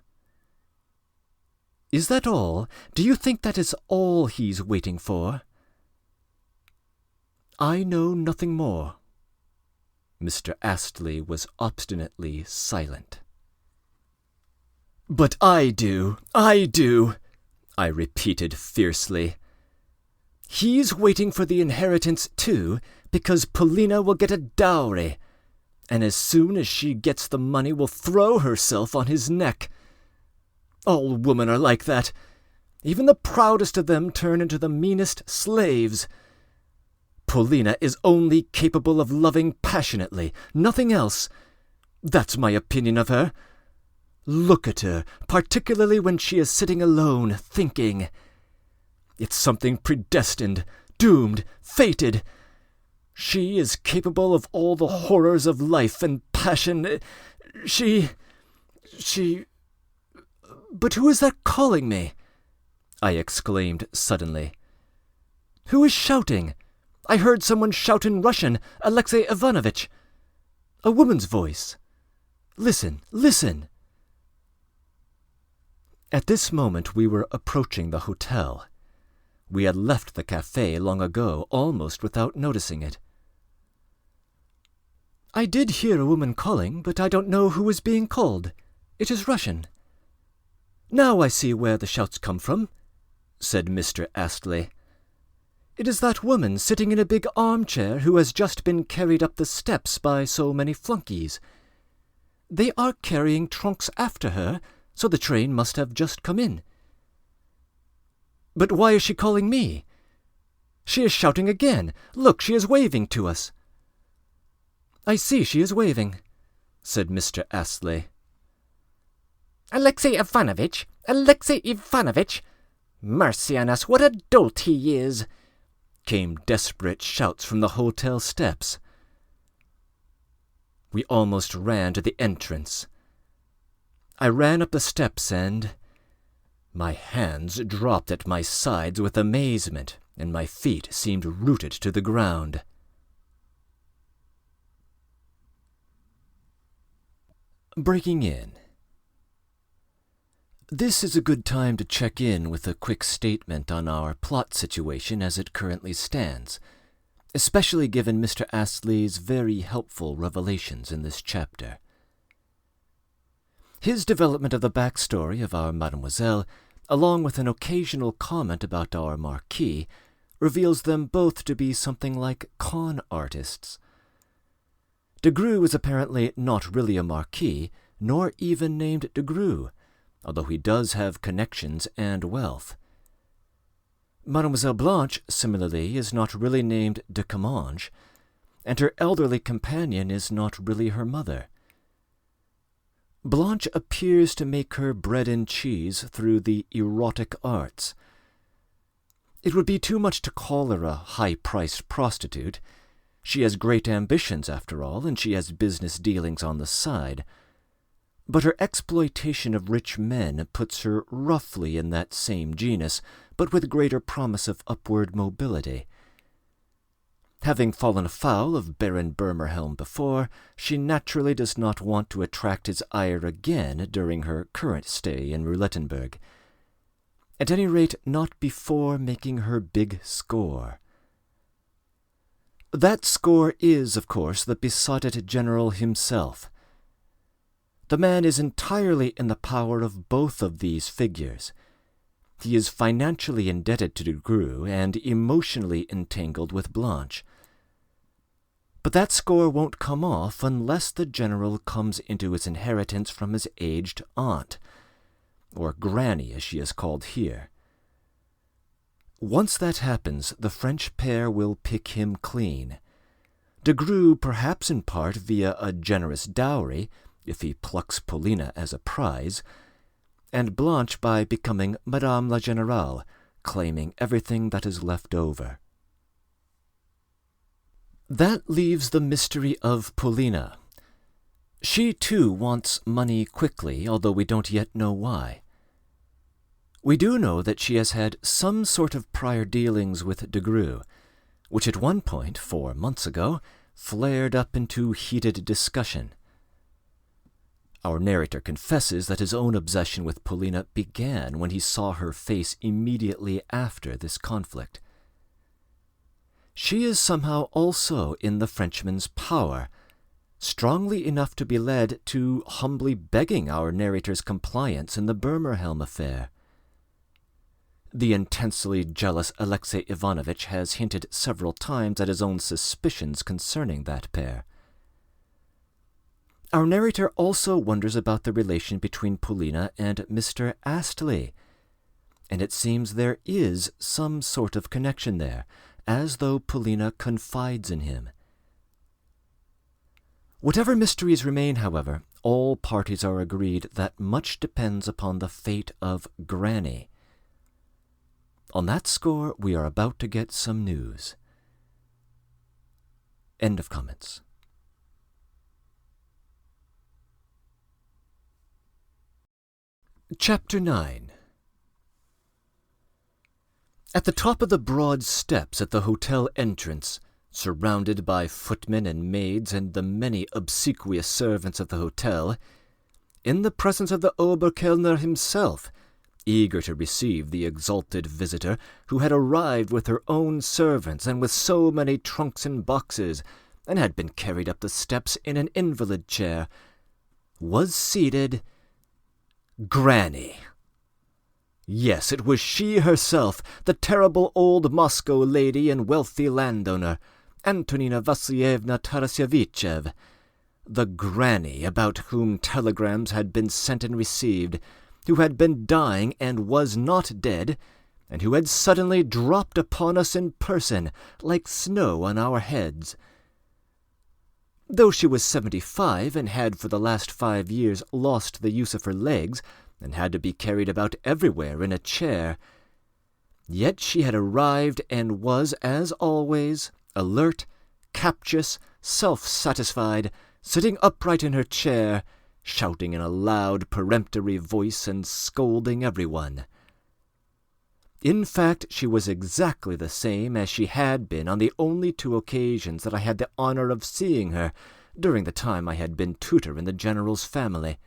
"Is that all? Do you think that is all he's waiting for?" "I know nothing more." Mr. Astley was obstinately silent. "But I do, I repeated fiercely. "He's waiting for the inheritance, too, because Paulina will get a dowry, and as soon as she gets the money will throw herself on his neck. All women are like that. Even the proudest of them turn into the meanest slaves. Paulina is only capable of loving passionately, nothing else. That's my opinion of her. Look at her, particularly when she is sitting alone, thinking. It's something predestined, doomed, fated. She is capable of all the horrors of life and passion. She... But who is that calling me?" I exclaimed suddenly. "Who is shouting? I heard someone shout in Russian, 'Alexei Ivanovitch!' A woman's voice. Listen, listen!" At this moment we were approaching the hotel. We had left the café long ago, almost without noticing it. "I did hear a woman calling, but I don't know who is being called. It is Russian." "Now I see where the shouts come from," said Mr. Astley. "It is that woman sitting in a big armchair who has just been carried up the steps by so many flunkies. They are carrying trunks after her, so the train must have just come in. But why is she calling me? She is shouting again. Look, she is waving to us." "I see she is waving," said Mr. Astley. "Alexei Ivanovitch! Alexei Ivanovitch! Mercy on us, what a dolt he is!" came desperate shouts from the hotel steps. We almost ran to the entrance. I ran up the steps and my hands dropped at my sides with amazement, and my feet seemed rooted to the ground. Breaking in. This is a good time to check in with a quick statement on our plot situation as it currently stands, especially given Mr. Astley's very helpful revelations in this chapter. His development of the backstory of our Mademoiselle, along with an occasional comment about our Marquis, reveals them both to be something like con artists. De Grue is apparently not really a Marquis, nor even named de Grue, although he does have connections and wealth. Mademoiselle Blanche, similarly, is not really named de Comminges, and her elderly companion is not really her mother. Blanche appears to make her bread and cheese through the erotic arts. It would be too much to call her a high-priced prostitute. She has great ambitions, after all, and she has business dealings on the side. But her exploitation of rich men puts her roughly in that same genus, but with greater promise of upward mobility. Having fallen afoul of Baron Bermerhelm before, she naturally does not want to attract his ire again during her current stay in Roulettenberg. At any rate, not before making her big score. That score is, of course, the besotted general himself. The man is entirely in the power of both of these figures. He is financially indebted to de Grue and emotionally entangled with Blanche. But that score won't come off unless the general comes into his inheritance from his aged aunt, or granny as she is called here. Once that happens, the French pair will pick him clean. De Grue, perhaps in part via a generous dowry, if he plucks Paulina as a prize, and Blanche by becoming Madame la Générale, claiming everything that is left over. That leaves the mystery of Paulina. She, too, wants money quickly, although we don't yet know why. We do know that she has had some sort of prior dealings with de Grue, which at one point, 4 months ago, flared up into heated discussion. Our narrator confesses that his own obsession with Paulina began when he saw her face immediately after this conflict. She is somehow also in the Frenchman's power, strongly enough to be led to humbly begging our narrator's compliance in the Bermerhelm affair. The intensely jealous Alexei Ivanovitch has hinted several times at his own suspicions concerning that pair. Our narrator also wonders about the relation between Paulina and Mr. Astley, and it seems there is some sort of connection there, as though Paulina confides in him. Whatever mysteries remain, however, all parties are agreed that much depends upon the fate of Granny. On that score, we are about to get some news. End of comments. Chapter 9. At the top of the broad steps at the hotel entrance, surrounded by footmen and maids and the many obsequious servants of the hotel, in the presence of the Oberkellner himself, eager to receive the exalted visitor who had arrived with her own servants and with so many trunks and boxes, and had been carried up the steps in an invalid chair, was seated Granny. Yes, it was she herself, the terrible old Moscow lady and wealthy landowner, Antonina Vassilievna Tarasevitchev, the Granny about whom telegrams had been sent and received, who had been dying and was not dead, and who had suddenly dropped upon us in person, like snow on our heads. Though she was 75 and had for the last 5 years lost the use of her legs, and had to be carried about everywhere in a chair, yet she had arrived and was, as always, alert, captious, self-satisfied, sitting upright in her chair, shouting in a loud, peremptory voice and scolding everyone. In fact, she was exactly the same as she had been on the only 2 occasions that I had the honor of seeing her during the time I had been tutor in the General's family.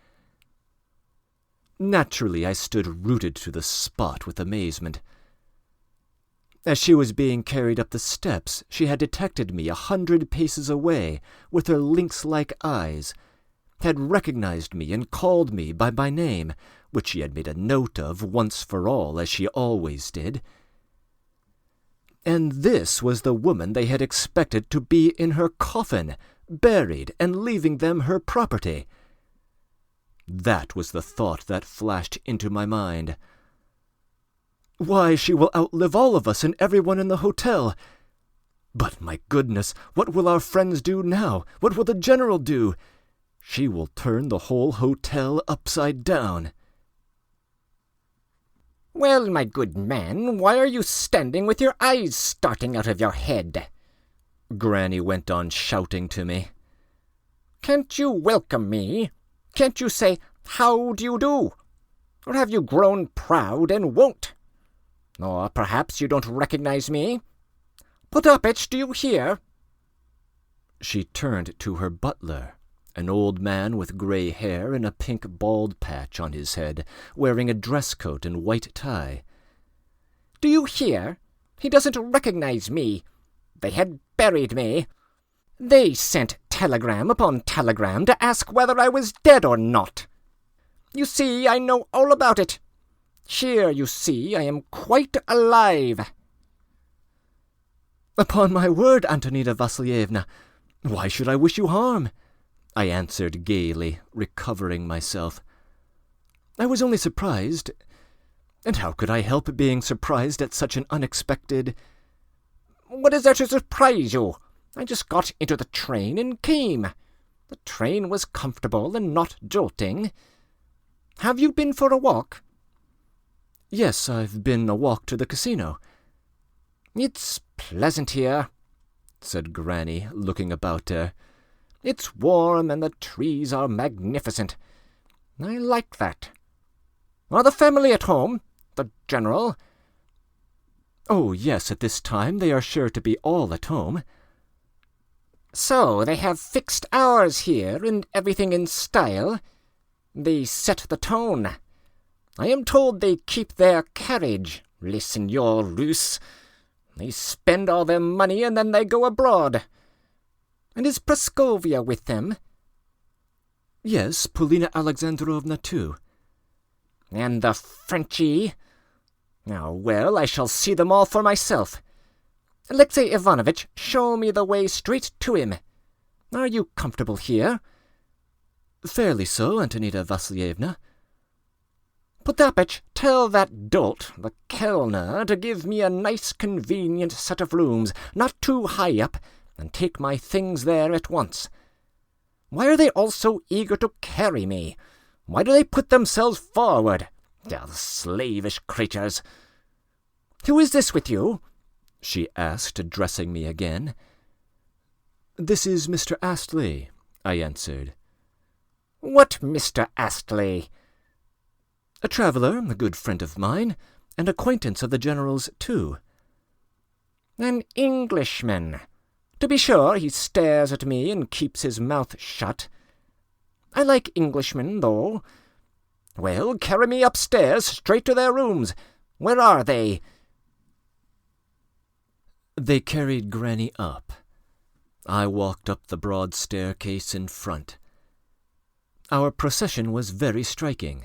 Naturally, I stood rooted to the spot with amazement. As she was being carried up the steps, she had detected me 100 paces away with her lynx-like eyes, had recognized me and called me by my name, which she had made a note of once for all, as she always did. And this was the woman they had expected to be in her coffin, buried, and leaving them her property. That was the thought that flashed into my mind. Why, she will outlive all of us and everyone in the hotel. But, my goodness, what will our friends do now? What will the General do? She will turn the whole hotel upside down. Well, my good man, why are you standing with your eyes starting out of your head? Granny went on shouting to me. Can't you welcome me? Can't you say, how do you do? Or have you grown proud and won't? Or perhaps you don't recognize me? Potapych, do you hear? She turned to her butler, an old man with grey hair and a pink bald patch on his head, wearing a dress coat and white tie. Do you hear? He doesn't recognize me. They had buried me. They sent telegram upon telegram to ask whether I was dead or not. You see, I know all about it. Here, you see, I am quite alive. Upon my word, Antonina Vassilievna, why should I wish you harm? I answered gaily, recovering myself. I was only surprised, and how could I help being surprised at such an unexpected— What is there to surprise you? I just got into the train and came. The train was comfortable and not jolting. Have you been for a walk? Yes, I've been a walk to the casino. It's pleasant here, said Granny, looking about her. It's warm and the trees are magnificent. I like that. Are the family at home? The General? Oh, yes, at this time they are sure to be all at home. So they have fixed hours here and everything in style. They set the tone. I am told they keep their carriage, les seigneurs Russes. They spend all their money and then they go abroad. And is Praskovia with them? Yes, Polina Alexandrovna too. And the Frenchie? Now, well, I shall see them all for myself. Alexey Ivanovitch, show me the way straight to him. Are you comfortable here? Fairly so, Antonina Vassilievna. Potapych, tell that dolt, the Kellner, to give me a nice convenient set of rooms, not too high up, and take my things there at once. Why are they all so eager to carry me? Why do they put themselves forward? The slavish creatures. Who is this with you? She asked, addressing me again. This is Mr. Astley, I answered. What Mr. Astley? A traveller, a good friend of mine, An acquaintance of the General's, too. An Englishman. To be sure, he stares at me and keeps his mouth shut. I like Englishmen, though. Well, carry me upstairs, straight to their rooms. Where are they?" They carried Granny up. I walked up the broad staircase in front. Our procession was very striking.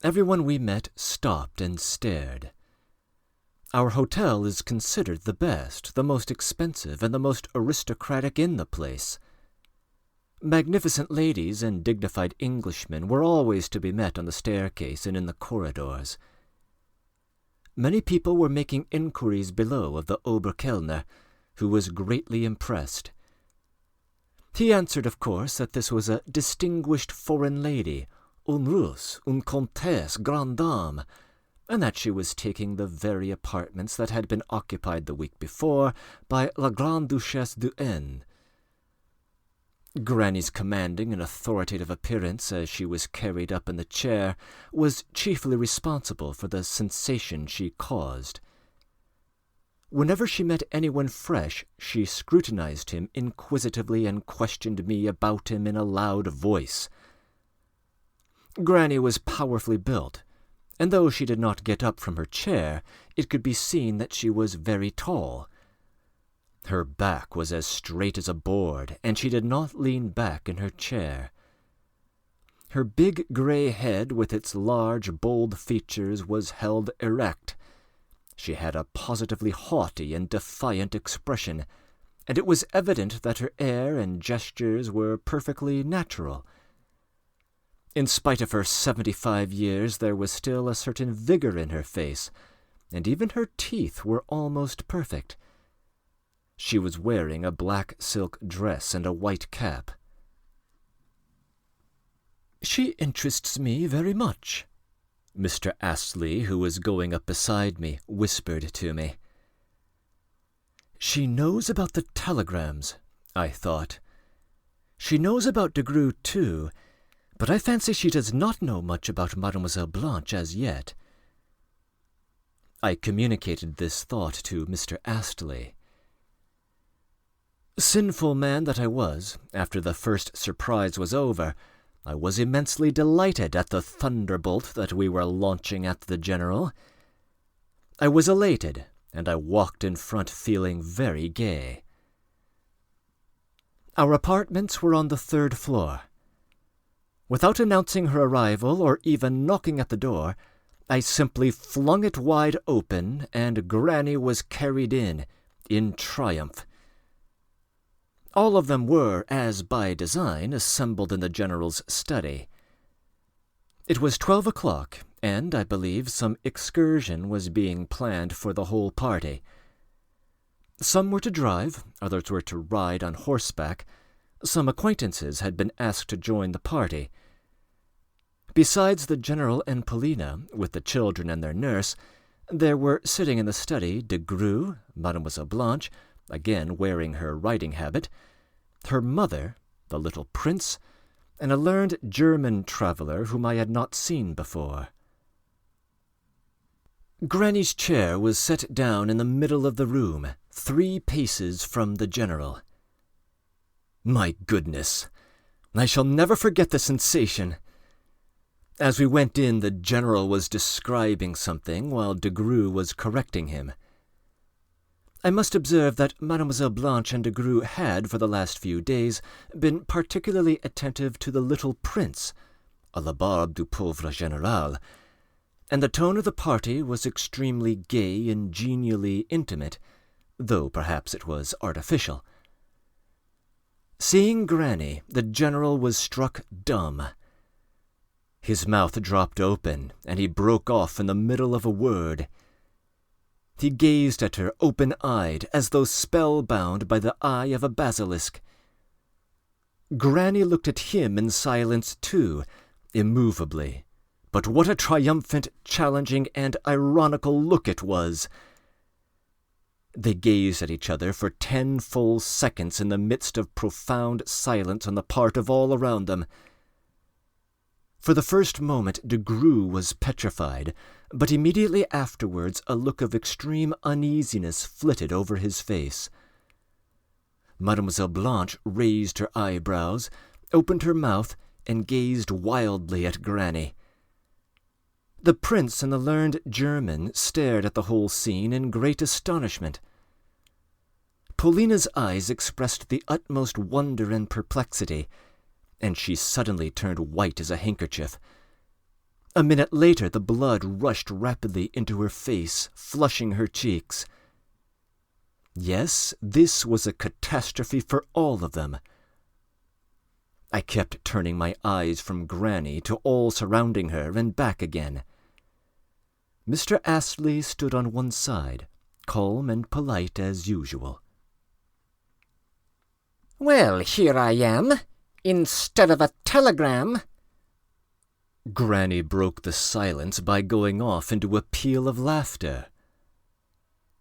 Everyone we met stopped and stared. Our hotel is considered the best, the most expensive, and the most aristocratic in the place. Magnificent ladies and dignified Englishmen were always to be met on the staircase and in the corridors. Many people were making inquiries below of the Oberkellner, who was greatly impressed. He answered, of course, that this was a distinguished foreign lady, une Russe, une comtesse, grande dame, and that she was taking the very apartments that had been occupied the week before by la Grande Duchesse de N. Granny's commanding and authoritative appearance as she was carried up in the chair was chiefly responsible for the sensation she caused. Whenever she met anyone fresh, she scrutinized him inquisitively and questioned me about him in a loud voice. Granny was powerfully built, and though she did not get up from her chair, it could be seen that she was very tall. Her back was as straight as a board, and she did not lean back in her chair. Her big grey head with its large, bold features was held erect. She had a positively haughty and defiant expression, and it was evident that her air and gestures were perfectly natural. In spite of her 75 years, there was still a certain vigor in her face, and even her teeth were almost perfect. She was wearing a black silk dress and a white cap. "She interests me very much," Mr. Astley, who was going up beside me, whispered to me. "She knows about the telegrams," I thought. "She knows about de Greux, too, but I fancy she does not know much about Mademoiselle Blanche as yet." I communicated this thought to Mr. Astley. Sinful man that I was, after the first surprise was over, I was immensely delighted at the thunderbolt that we were launching at the General. I was elated, and I walked in front feeling very gay. Our apartments were on the 3rd floor. Without announcing her arrival or even knocking at the door, I simply flung it wide open, and Granny was carried in triumph. All of them were, as by design, assembled in the General's study. It was 12 o'clock, and I believe some excursion was being planned for the whole party. Some were to drive, others were to ride on horseback. Some acquaintances had been asked to join the party. Besides the General and Paulina, with the children and their nurse, there were sitting in the study de Greux, Mademoiselle Blanche, again wearing her riding habit, her mother, the little prince, and a learned German traveller whom I had not seen before. Granny's chair was set down in the middle of the room, 3 paces from the General. My goodness! I shall never forget the sensation. As we went in, the General was describing something while de Greux was correcting him. I must observe that Mademoiselle Blanche and de Greux had, for the last few days, been particularly attentive to the little prince, à la barbe du pauvre général, and the tone of the party was extremely gay and genially intimate, though perhaps it was artificial. Seeing Granny, the General was struck dumb. His mouth dropped open, and he broke off in the middle of a word. He gazed at her open-eyed, as though spellbound by the eye of a basilisk. Granny looked at him in silence too, immovably. But what a triumphant, challenging, and ironical look it was! They gazed at each other for 10 full seconds in the midst of profound silence on the part of all around them. For the first moment de Greux was petrified, but immediately afterwards a look of extreme uneasiness flitted over his face. Mademoiselle Blanche raised her eyebrows, opened her mouth, and gazed wildly at Granny. The prince and the learned German stared at the whole scene in great astonishment. Paulina's eyes expressed the utmost wonder and perplexity, and she suddenly turned white as a handkerchief. A minute later the blood rushed rapidly into her face, flushing her cheeks. Yes, this was a catastrophe for all of them. I kept turning my eyes from Granny to all surrounding her and back again. Mr. Astley stood on one side, calm and polite as usual. "Well, here I am, instead of a telegram." Granny broke the silence by going off into a peal of laughter.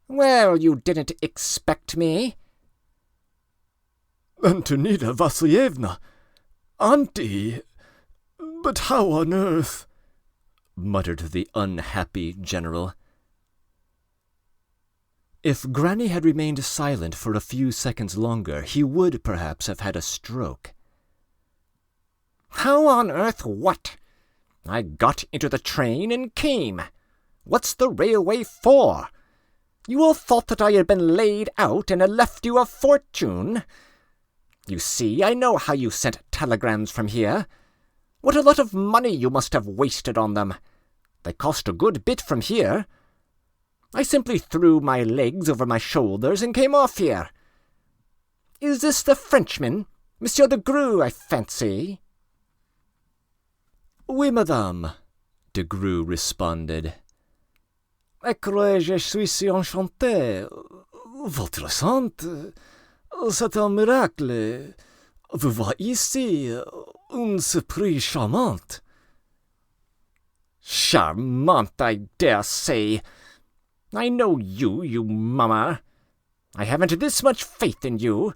"Well, you didn't expect me." Antonina Vasilievna! Auntie! But how on earth? Muttered the unhappy general. If Granny had remained silent for a few seconds longer, he would perhaps have had a stroke. "How on earth what? I got into the train and came. What's the railway for? You all thought that I had been laid out and had left you a fortune. You see, I know how you sent telegrams from here. What a lot of money you must have wasted on them. They cost a good bit from here. I simply threw my legs over my shoulders and came off here. Is this the Frenchman, Monsieur de Grue, I fancy?" "Oui, madame," de Grue responded. "Écoutez, je suis si enchanté. Votre sainte, c'est un miracle. Vous voyez ici une surprise charmante." "Charmante, I dare say. I know you, you mummer. I haven't this much faith in you."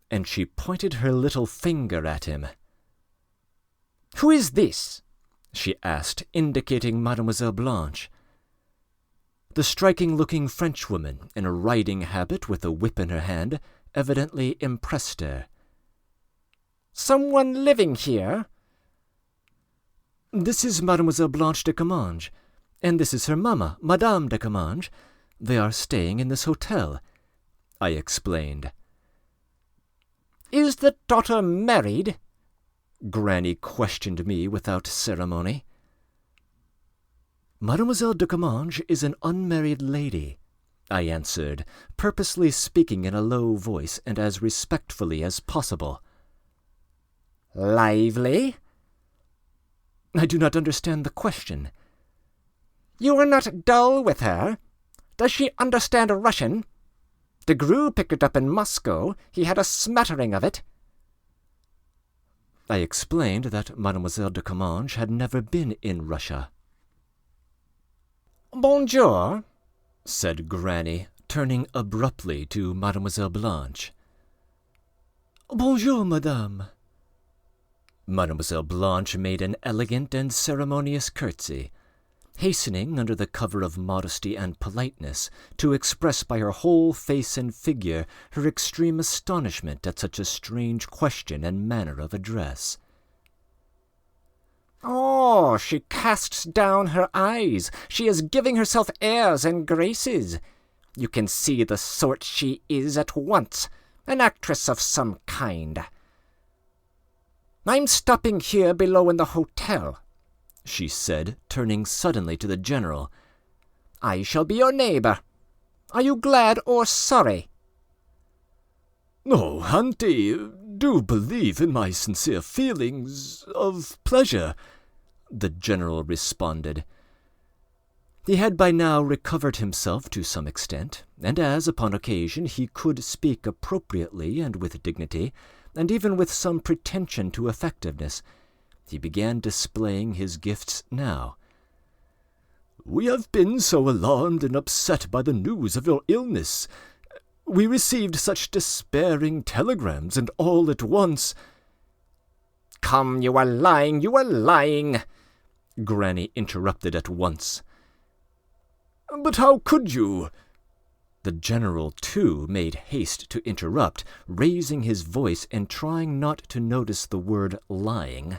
And she pointed her little finger at him. "Who is this?" she asked, indicating Mademoiselle Blanche. The striking-looking Frenchwoman, in a riding habit with a whip in her hand, evidently impressed her. "Someone living here?" "This is Mademoiselle Blanche de Comminges, and this is her mamma, Madame de Comminges. They are staying in this hotel," I explained. "Is the daughter married?" Granny questioned me without ceremony. "Mademoiselle de Comminges is an unmarried lady," I answered, purposely speaking in a low voice and as respectfully as possible. "Lively?" "I do not understand the question." "You are not dull with her? Does she understand Russian? De Grue picked it up in Moscow. He had a smattering of it." I explained that Mademoiselle de Comminges had never been in Russia. "Bonjour," said Granny, turning abruptly to Mademoiselle Blanche. "Bonjour, madame." Mademoiselle Blanche made an elegant and ceremonious curtsy, hastening under the cover of modesty and politeness to express by her whole face and figure her extreme astonishment at such a strange question and manner of address. "Oh, she casts down her eyes. She is giving herself airs and graces. You can see the sort she is at once, an actress of some kind. I'm stopping here below in the hotel," she said, turning suddenly to the general. "I shall be your neighbour. Are you glad or sorry?" "No, auntie, do believe in my sincere feelings of pleasure," the general responded. He had by now recovered himself to some extent, and as, upon occasion, he could speak appropriately and with dignity, and even with some pretension to effectiveness, he began displaying his gifts now. "We have been so alarmed and upset by the news of your illness. We received such despairing telegrams, and all at once—" "Come, you are lying, you are lying. Granny interrupted at once. "But how could you?" The general, too, made haste to interrupt, raising his voice and trying not to notice the word lying.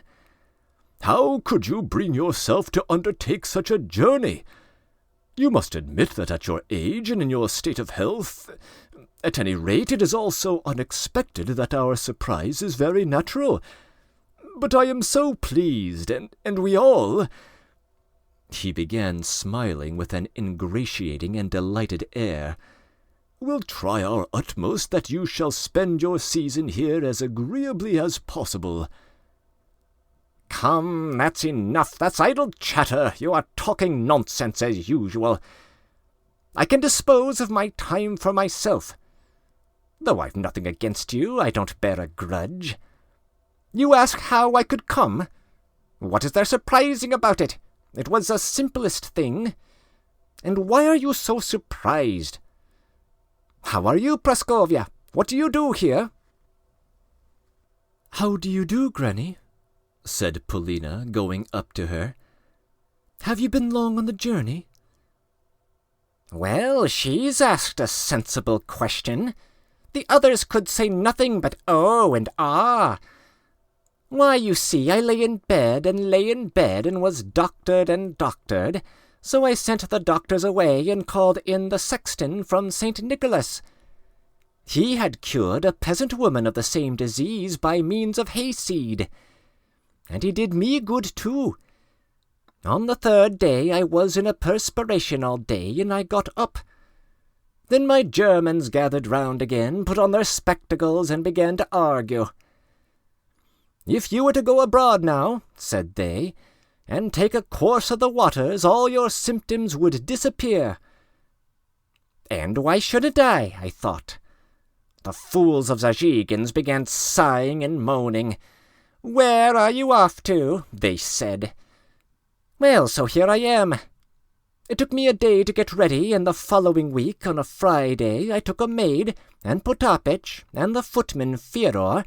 "How could you bring yourself to undertake such a journey? You must admit that at your age and in your state of health, at any rate, it is all so unexpected that our surprise is very natural. But I am so pleased, and we all—" He began smiling with an ingratiating and delighted air. "We'll try our utmost that you shall spend your season here as agreeably as possible." "Come, that's enough. That's idle chatter. You are talking nonsense as usual. I can dispose of my time for myself. Though I've nothing against you, I don't bear a grudge. You ask how I could come? What is there surprising about it? It was the simplest thing. And why are you so surprised? How are you, Praskovia? What do you do here?" "How do you do, Granny?" said Polina, going up to her. "Have you been long on the journey?" "Well, she's asked a sensible question. The others could say nothing but oh and ah. Why, you see, I lay in bed and was doctored and doctored, so I sent the doctors away and called in the sexton from St. Nicholas. He had cured a peasant woman of the same disease by means of hayseed. And he did me good, too. On the third day I was in a perspiration all day, and I got up. Then my Germans gathered round again, put on their spectacles, and began to argue. 'If you were to go abroad now,' said they, 'and take a course of the waters, all your symptoms would disappear.' And why shouldn't I thought. The fools of Zazigins began sighing and moaning. 'Where are you off to?' they said. Well, so here I am. It took me a day to get ready, and the following week, on a Friday, I took a maid, and Potapich, and the footman Fyodor,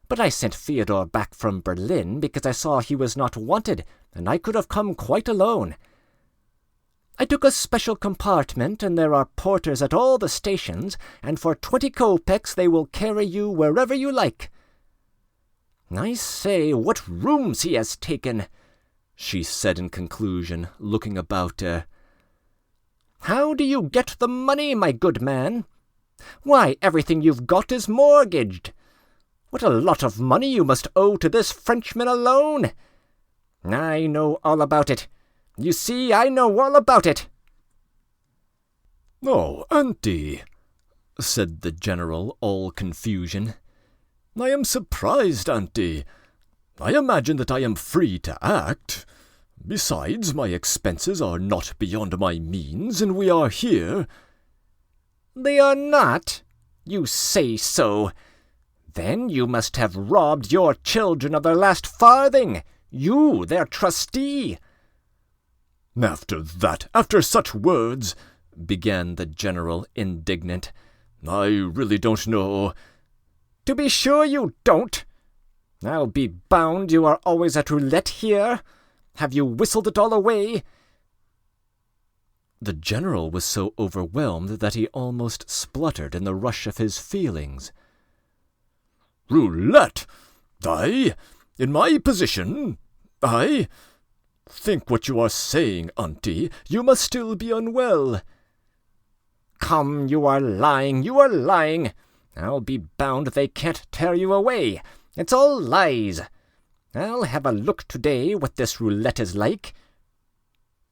but I sent Fyodor back from Berlin because I saw he was not wanted, and I could have come quite alone. I took a special compartment, and there are porters at all the stations, and for 20 kopecks they will carry you wherever you like. I say, what rooms he has taken!' she said in conclusion, looking about her. 'How do you get the money, my good man? Why, everything you've got is mortgaged. What a lot of money you must owe to this Frenchman alone! I know all about it. You see, I know all about it.' 'Oh, Auntie,' said the general, all confusion. 'I am surprised, Auntie. I imagine that I am free to act. Besides, my expenses are not beyond my means, and we are here.' 'They are not? You say so. Then you must have robbed your children of their last farthing. You, their trustee.' 'After such words,' began the general, indignant, 'I really don't know.' 'To be sure you don't. I'll be bound you are always at roulette here. Have you whistled it all away?' The general was so overwhelmed that he almost spluttered in the rush of his feelings. 'Roulette? I? In my position? I? Think what you are saying, Auntie. You must still be unwell.' 'Come, you are lying. I'll be bound they can't tear you away. It's all lies. I'll have a look today what this roulette is like.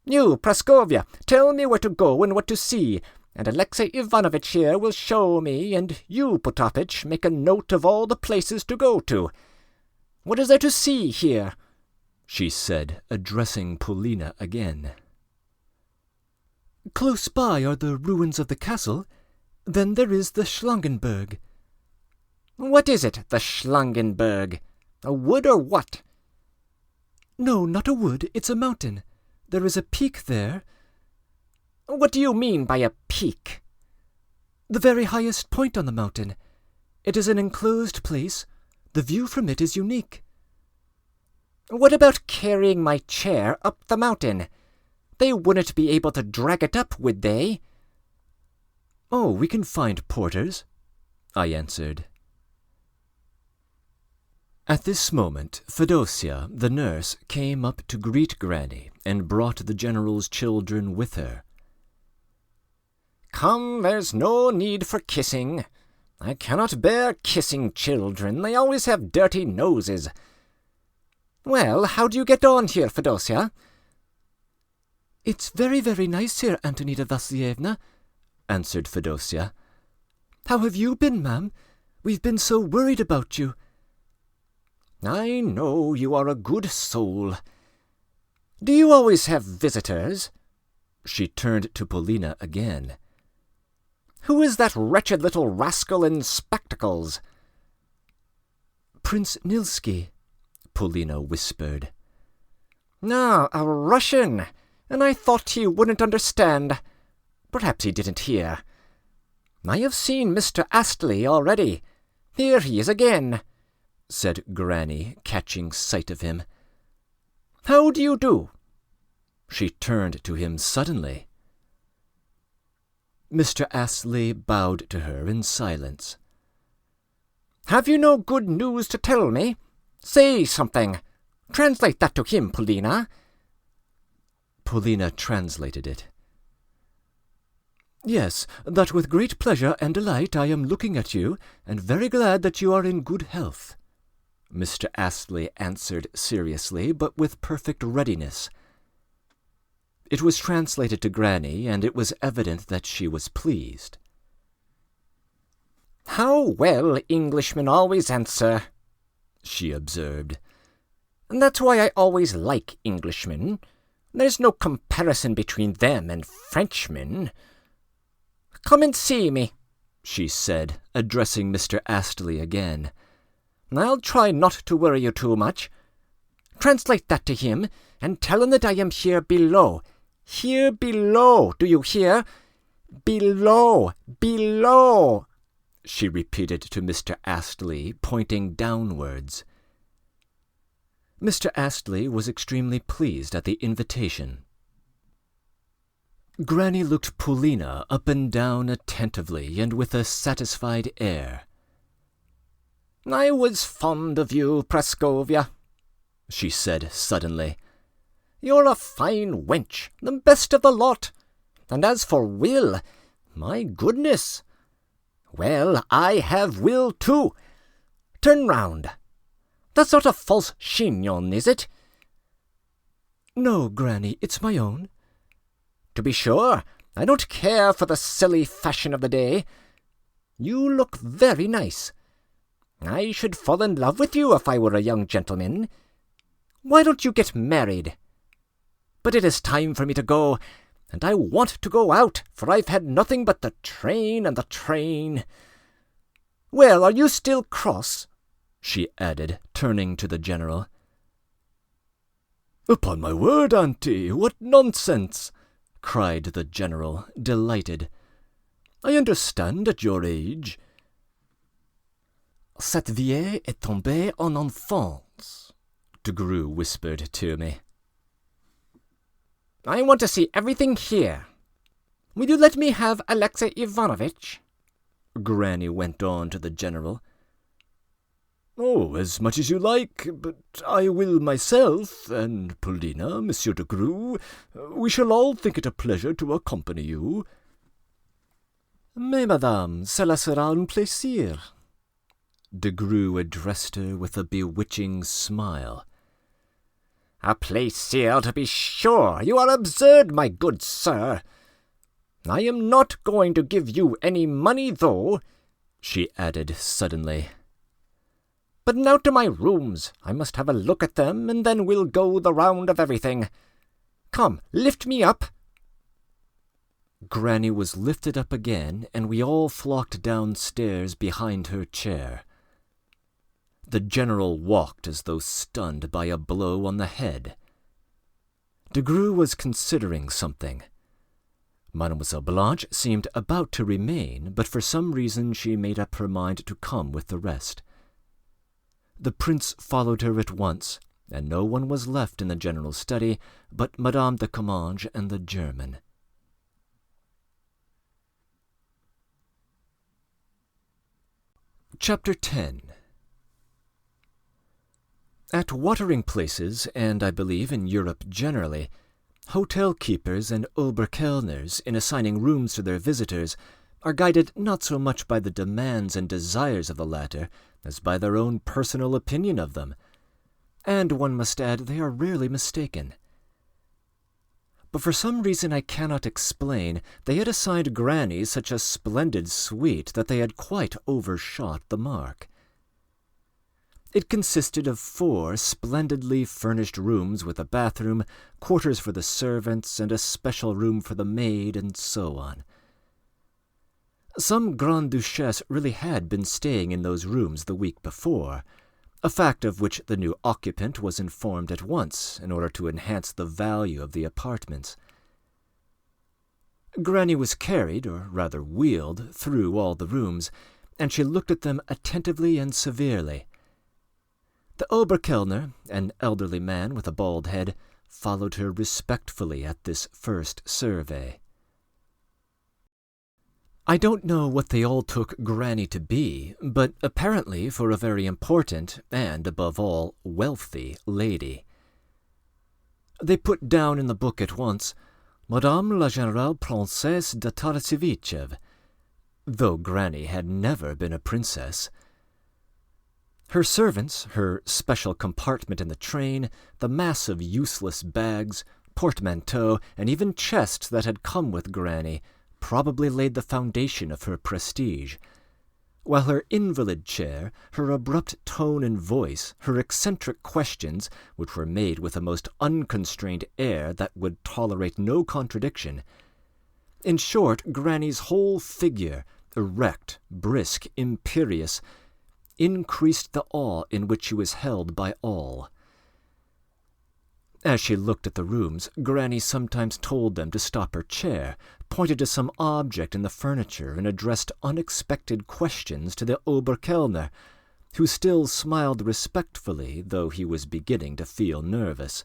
You, Praskovia, tell me where to go and what to see, and Alexey Ivanovitch here will show me, and you, Potapich, make a note of all the places to go to. What is there to see here?' she said, addressing Polina again. 'Close by are the ruins of the castle. Then there is the Schlangenberg.' 'What is it, the Schlangenberg? A wood or what?' 'No, not a wood. It's a mountain. There is a peak there.' 'What do you mean by a peak?' 'The very highest point on the mountain. It is an enclosed place. The view from it is unique.' What about carrying my chair up the mountain? They wouldn't be able to drag it up, would they? Oh, we can find porters, I answered. At this moment, Fedosia, the nurse, came up to greet Granny and brought the general's children with her. Come, there's no need for kissing. I cannot bear kissing children. They always have dirty noses. Well, how do you get on here, Fedosia? It's very, very nice here, Antonida Vassilievna, answered Fedosia. How have you been, ma'am? We've been so worried about you. I know you are a good soul. Do you always have visitors? She turned to Polina again. Who is that wretched little rascal in spectacles? Prince Nilsky, Polina whispered. Ah, a Russian, and I thought he wouldn't understand. Perhaps he didn't hear. I have seen Mr. Astley already. Here he is again, said Granny, catching sight of him. How do you do? She turned to him suddenly. Mr. Astley bowed to her in silence. Have you no good news to tell me? Say something. Translate that to him, Polina. Polina translated it. Yes, that with great pleasure and delight I am looking at you, and very glad that you are in good health, Mr. Astley answered seriously, but with perfect readiness. It was translated to Granny, and it was evident that she was pleased. How well Englishmen always answer, she observed. And that's why I always like Englishmen. There's no comparison between them and Frenchmen. Come and see me, she said, addressing Mr. Astley again. I'll try not to worry you too much. Translate that to him, and tell him that I am here below. Here below, do you hear? Below, below, she repeated to Mr. Astley, pointing downwards. Mr. Astley was extremely pleased at the invitation. Granny looked Polina up and down attentively and with a satisfied air. I was fond of you, Praskovia, she said suddenly. You're a fine wench, the best of the lot. And as for Will, my goodness. Well, I have Will too. Turn round. That's not a false chignon, is it? No, Granny, it's my own. To be sure, I don't care for the silly fashion of the day. You look very nice. I should fall in love with you if I were a young gentleman. Why don't you get married? But it is time for me to go, and I want to go out, for I've had nothing but the train and the train. Well, are you still cross? She added, turning to the general. Upon my word, Auntie, what nonsense! Cried the general, delighted. I understand at your age. Cette vieille est tombée en enfance, Degru whispered to me. I want to see everything here. Will you let me have Alexey Ivanovitch? Granny went on to the general. Oh, as much as you like, but I will myself, and Polina, Monsieur Degru, we shall all think it a pleasure to accompany you. Mais, madame, cela sera un plaisir. Degru addressed her with a bewitching smile. A plaisir, to be sure. You are absurd, my good sir. I am not going to give you any money, though, she added suddenly. But now to my rooms. I must have a look at them, and then we'll go the round of everything. Come, lift me up. Granny was lifted up again, and we all flocked downstairs behind her chair. The general walked as though stunned by a blow on the head. Degru was considering something. Mademoiselle Blanche seemed about to remain, but for some reason she made up her mind to come with the rest. The prince followed her at once, and no one was left in the general study but Madame de Comminges and the German. Chapter 10. At watering places, and I believe in Europe generally, hotel keepers and Oberkellners, in assigning rooms to their visitors, are guided not so much by the demands and desires of the latter as by their own personal opinion of them, and one must add they are rarely mistaken. But for some reason I cannot explain, they had assigned Granny such a splendid suite that they had quite overshot the mark. It consisted of 4 splendidly furnished rooms with a bathroom, quarters for the servants, and a special room for the maid, and so on. Some Grande Duchesse really had been staying in those rooms the week before, a fact of which the new occupant was informed at once in order to enhance the value of the apartments. Granny was carried, or rather wheeled, through all the rooms, and she looked at them attentively and severely. The Oberkellner, an elderly man with a bald head, followed her respectfully at this first survey. I don't know what they all took Granny to be, but apparently for a very important, and above all, wealthy lady. They put down in the book at once, Madame la Générale Princesse de Tarasevitchev, though Granny had never been a princess. Her servants, her special compartment in the train, the mass of useless bags, portmanteaux, and even chests that had come with Granny, probably laid the foundation of her prestige, while her invalid chair, her abrupt tone and voice, her eccentric questions, which were made with a most unconstrained air that would tolerate no contradiction, in short, Granny's whole figure, erect, brisk, imperious, increased the awe in which she was held by all. As she looked at the rooms, Granny sometimes told them to stop her chair, pointed to some object in the furniture, and addressed unexpected questions to the Oberkellner, who still smiled respectfully, though he was beginning to feel nervous.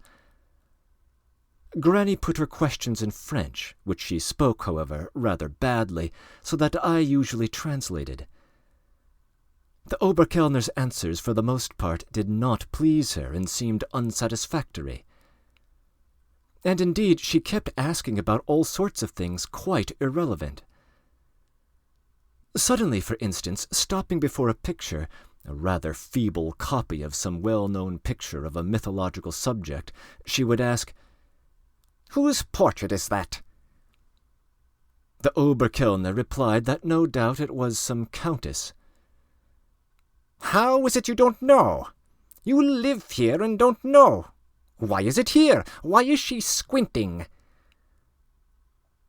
Granny put her questions in French, which she spoke, however, rather badly, so that I usually translated. The Oberkellner's answers, for the most part, did not please her and seemed unsatisfactory. And indeed, she kept asking about all sorts of things quite irrelevant. Suddenly, for instance, stopping before a picture, a rather feeble copy of some well-known picture of a mythological subject, she would ask, "Whose portrait is that?" The Oberkellner replied that no doubt it was some countess. "How is it you don't know? You live here and don't know. Why is it here? Why is she squinting?"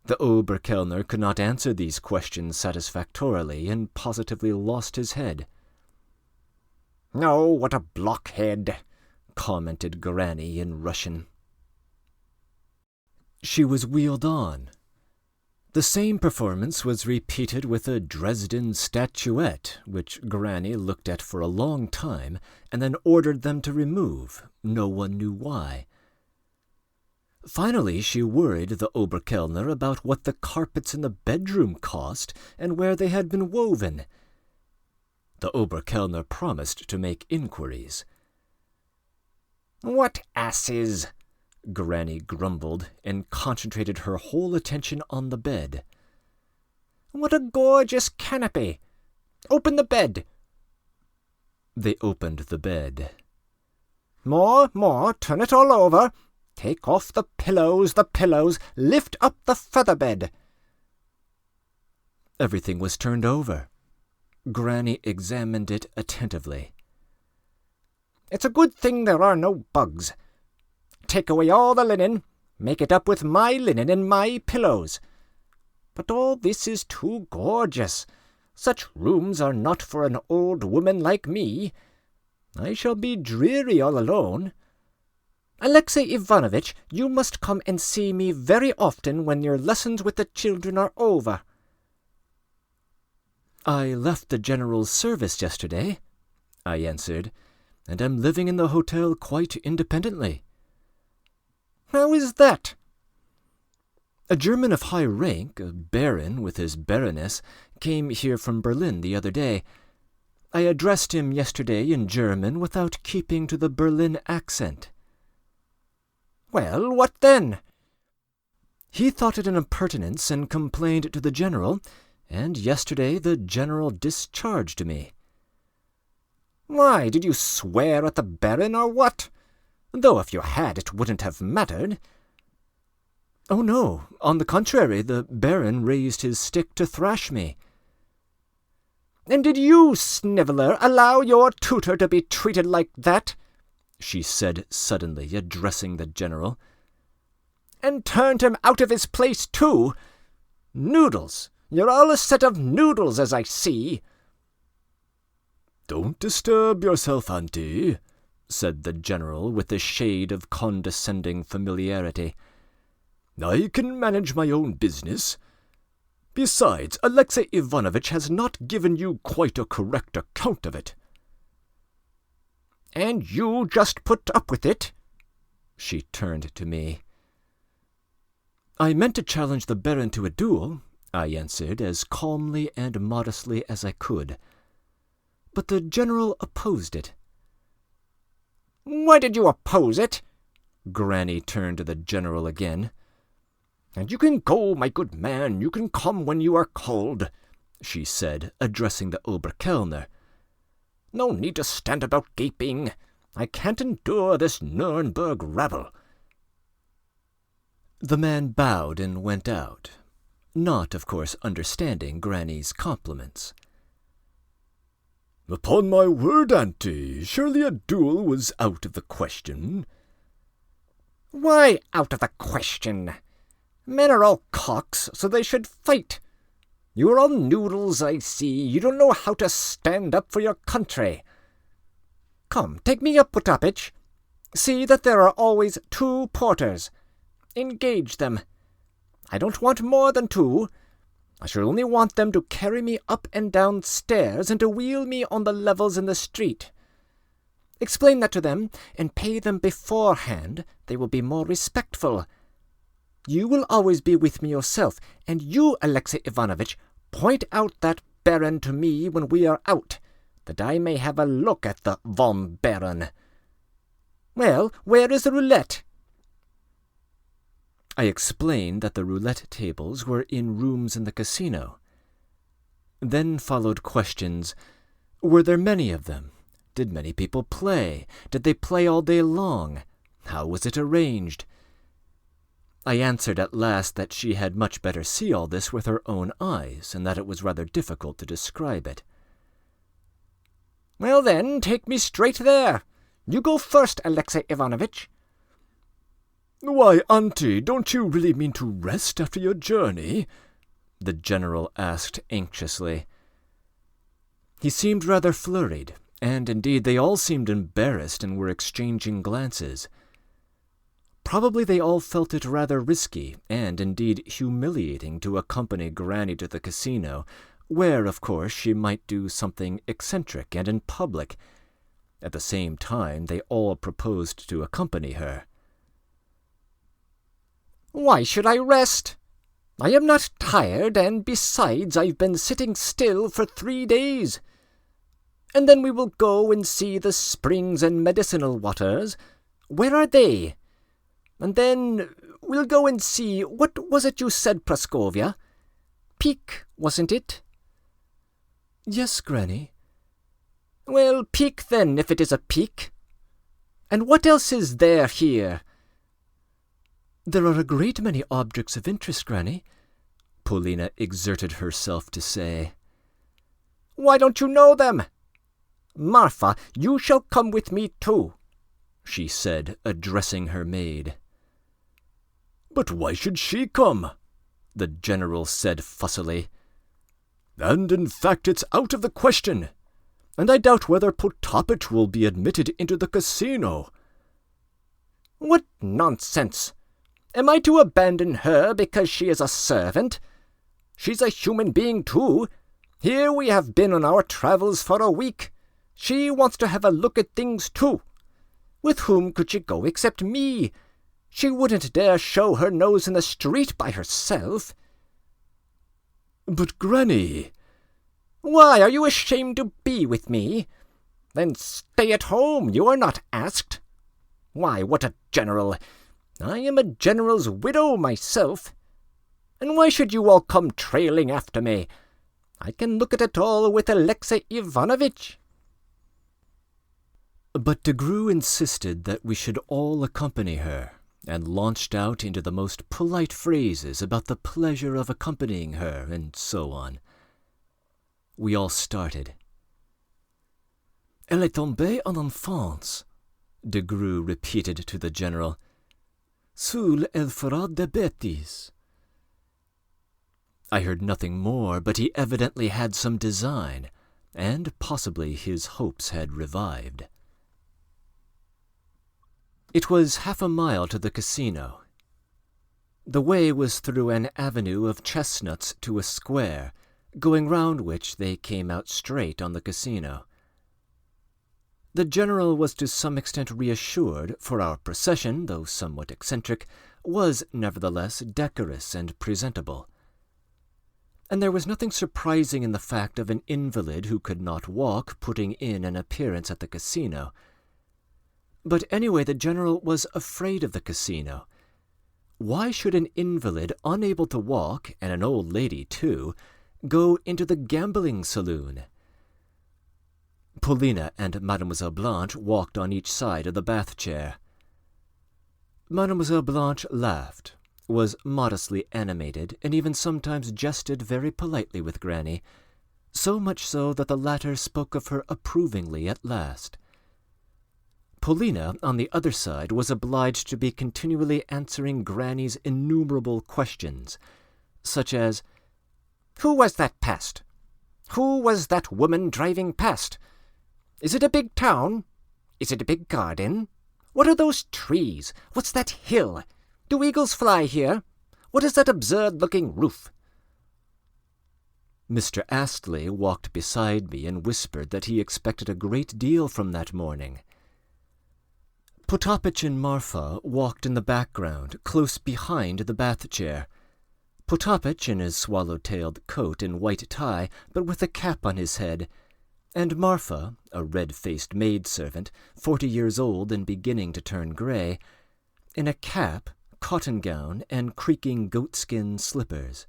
The Oberkellner could not answer these questions satisfactorily, and positively lost his head. "Oh, what a blockhead," commented Granny in Russian. She was wheeled on. The same performance was repeated with a Dresden statuette, which Granny looked at for a long time, and then ordered them to remove, no one knew why. Finally she worried the Oberkellner about what the carpets in the bedroom cost, and where they had been woven. The Oberkellner promised to make inquiries. "What asses!" Granny grumbled, and concentrated her whole attention on the bed. "What a gorgeous canopy! Open the bed!" They opened the bed. More, turn it all over! Take off the pillows, lift up the feather bed!" Everything was turned over. Granny examined it attentively. "It's a good thing there are no bugs. Take away all the linen, make it up with my linen and my pillows. But all this is too gorgeous. Such rooms are not for an old woman like me. I shall be dreary all alone. Alexey Ivanovitch, you must come and see me very often when your lessons with the children are over." "I left the general service yesterday," I answered, and am living in the hotel quite independently." "How is that?" "A German of high rank, a baron with his baroness, came here from Berlin the other day. I addressed him yesterday in German without keeping to the Berlin accent." "Well, what then?" "He thought it an impertinence and complained to the general, and yesterday the general discharged me." "Why, did you swear at the baron or what? Though if you had, it wouldn't have mattered." "Oh, no. On the contrary, the baron raised his stick to thrash me." "And did you, sniveller, allow your tutor to be treated like that?" she said suddenly, addressing the general. "And turned him out of his place, too? Noodles! You're all a set of noodles, as I see." "Don't disturb yourself, Auntie," said the general with a shade of condescending familiarity. "I can manage my own business. Besides, Alexey Ivanovitch has not given you quite a correct account of it." "And you just put up with it?" She turned to me. "I meant to challenge the baron to a duel," I answered as calmly and modestly as I could. "But the general opposed it." "Why did you oppose it?" Granny turned to the general again. "And you can go, my good man, you can come when you are called," she said, addressing the Oberkellner. "No need to stand about gaping. I can't endure this Nuremberg rabble." The man bowed and went out, not, of course, understanding Granny's compliments. "Upon my word, Auntie, surely a duel was out of the question." "Why out of the question? Men are all cocks, so they should fight. You are all noodles, I see. You don't know how to stand up for your country. Come, take me up, Potapitch. See that there are always 2 porters. Engage them. I don't want more than 2. I shall only want them to carry me up and down stairs and to wheel me on the levels in the street. Explain that to them, and pay them beforehand. They will be more respectful. You will always be with me yourself, and you, Alexey Ivanovitch, point out that baron to me when we are out, that I may have a look at the von Baron. Well, where is the roulette?" I explained that the roulette tables were in rooms in the casino. Then followed questions. Were there many of them? Did many people play? Did they play all day long? How was it arranged? I answered at last that she had much better see all this with her own eyes, and that it was rather difficult to describe it. "Well then, take me straight there. You go first, Alexey Ivanovitch." "Why, Auntie, don't you really mean to rest after your journey?" the general asked anxiously. He seemed rather flurried, and indeed they all seemed embarrassed and were exchanging glances. Probably they all felt it rather risky and indeed humiliating to accompany Granny to the casino, where, of course, she might do something eccentric and in public. At the same time, they all proposed to accompany her. "Why should I rest? I am not tired, and besides, I've been sitting still for 3 days. And then we will go and see the springs and medicinal waters. Where are they? And then we'll go and see, what was it you said, Praskovia? Peak, wasn't it?" "Yes, Granny." "Well, peak then, if it is a peak. And what else is there here?" "There are a great many objects of interest, Granny," Polina exerted herself to say. "Why don't you know them? Marfa, you shall come with me too," she said, addressing her maid. "But why should she come?" the general said fussily. "And in fact it's out of the question. And I doubt whether Potapitch will be admitted into the casino." "What nonsense! Am I to abandon her because she is a servant? She's a human being too. Here we have been on our travels for a week. She wants to have a look at things too. With whom could she go except me? She wouldn't dare show her nose in the street by herself." "But, Granny—" "Why, are you ashamed to be with me? Then stay at home. You are not asked. Why, what a general! I am a general's widow myself. And why should you all come trailing after me? I can look at it all with Alexey Ivanovitch." But Degrue insisted that we should all accompany her, and launched out into the most polite phrases about the pleasure of accompanying her, and so on. We all started. "Elle est tombée en enfance," Degrue repeated to the general. "Seule elle fera des bêtises." I heard nothing more, but he evidently had some design, and possibly his hopes had revived. It was 1/2 a mile to the casino. The way was through an avenue of chestnuts to a square, going round which they came out straight on the casino. The general was to some extent reassured, for our procession, though somewhat eccentric, was nevertheless decorous and presentable. And there was nothing surprising in the fact of an invalid who could not walk putting in an appearance at the casino. But anyway, the general was afraid of the casino. Why should an invalid, unable to walk, and an old lady too, go into the gambling saloon? Paulina and Mademoiselle Blanche walked on each side of the bath-chair. Mademoiselle Blanche laughed, was modestly animated, and even sometimes jested very politely with Granny, so much so that the latter spoke of her approvingly at last. Paulina, on the other side, was obliged to be continually answering Granny's innumerable questions, such as, "Who was that past? Who was that woman driving past? Is it a big town? Is it a big garden? What are those trees? What's that hill? Do eagles fly here? What is that absurd-looking roof?" Mr. Astley walked beside me and whispered that he expected a great deal from that morning. Potapych and Marfa walked in the background, close behind the bath-chair. Potapych in his swallow-tailed coat and white tie, but with a cap on his head, and Marfa, a red-faced maid-servant, 40 years old and beginning to turn grey, in a cap, cotton gown, and creaking goatskin slippers.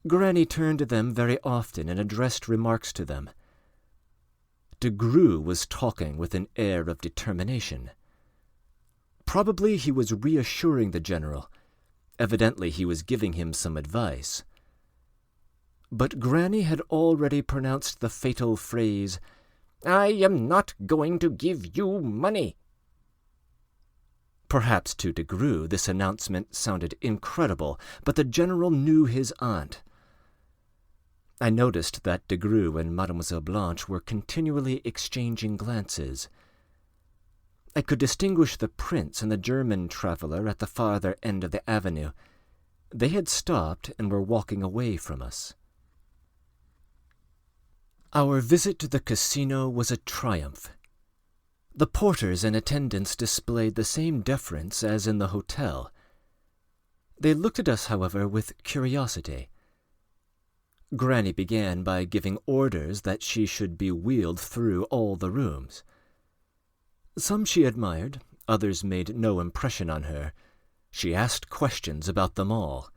Granny turned to them very often and addressed remarks to them. Degrue was talking with an air of determination. Probably he was reassuring the general. Evidently he was giving him some advice. But Granny had already pronounced the fatal phrase, "I am not going to give you money." Perhaps to Degrue this announcement sounded incredible, but the general knew his aunt. I noticed that Degrue and Mademoiselle Blanche were continually exchanging glances. I could distinguish the prince and the German traveller at the farther end of the avenue. They had stopped and were walking away from us. Our visit to the casino was a triumph. The porters and attendants displayed the same deference as in the hotel. They looked at us, however, with curiosity. Granny began by giving orders that she should be wheeled through all the rooms. Some she admired, others made no impression on her. She asked questions about them all.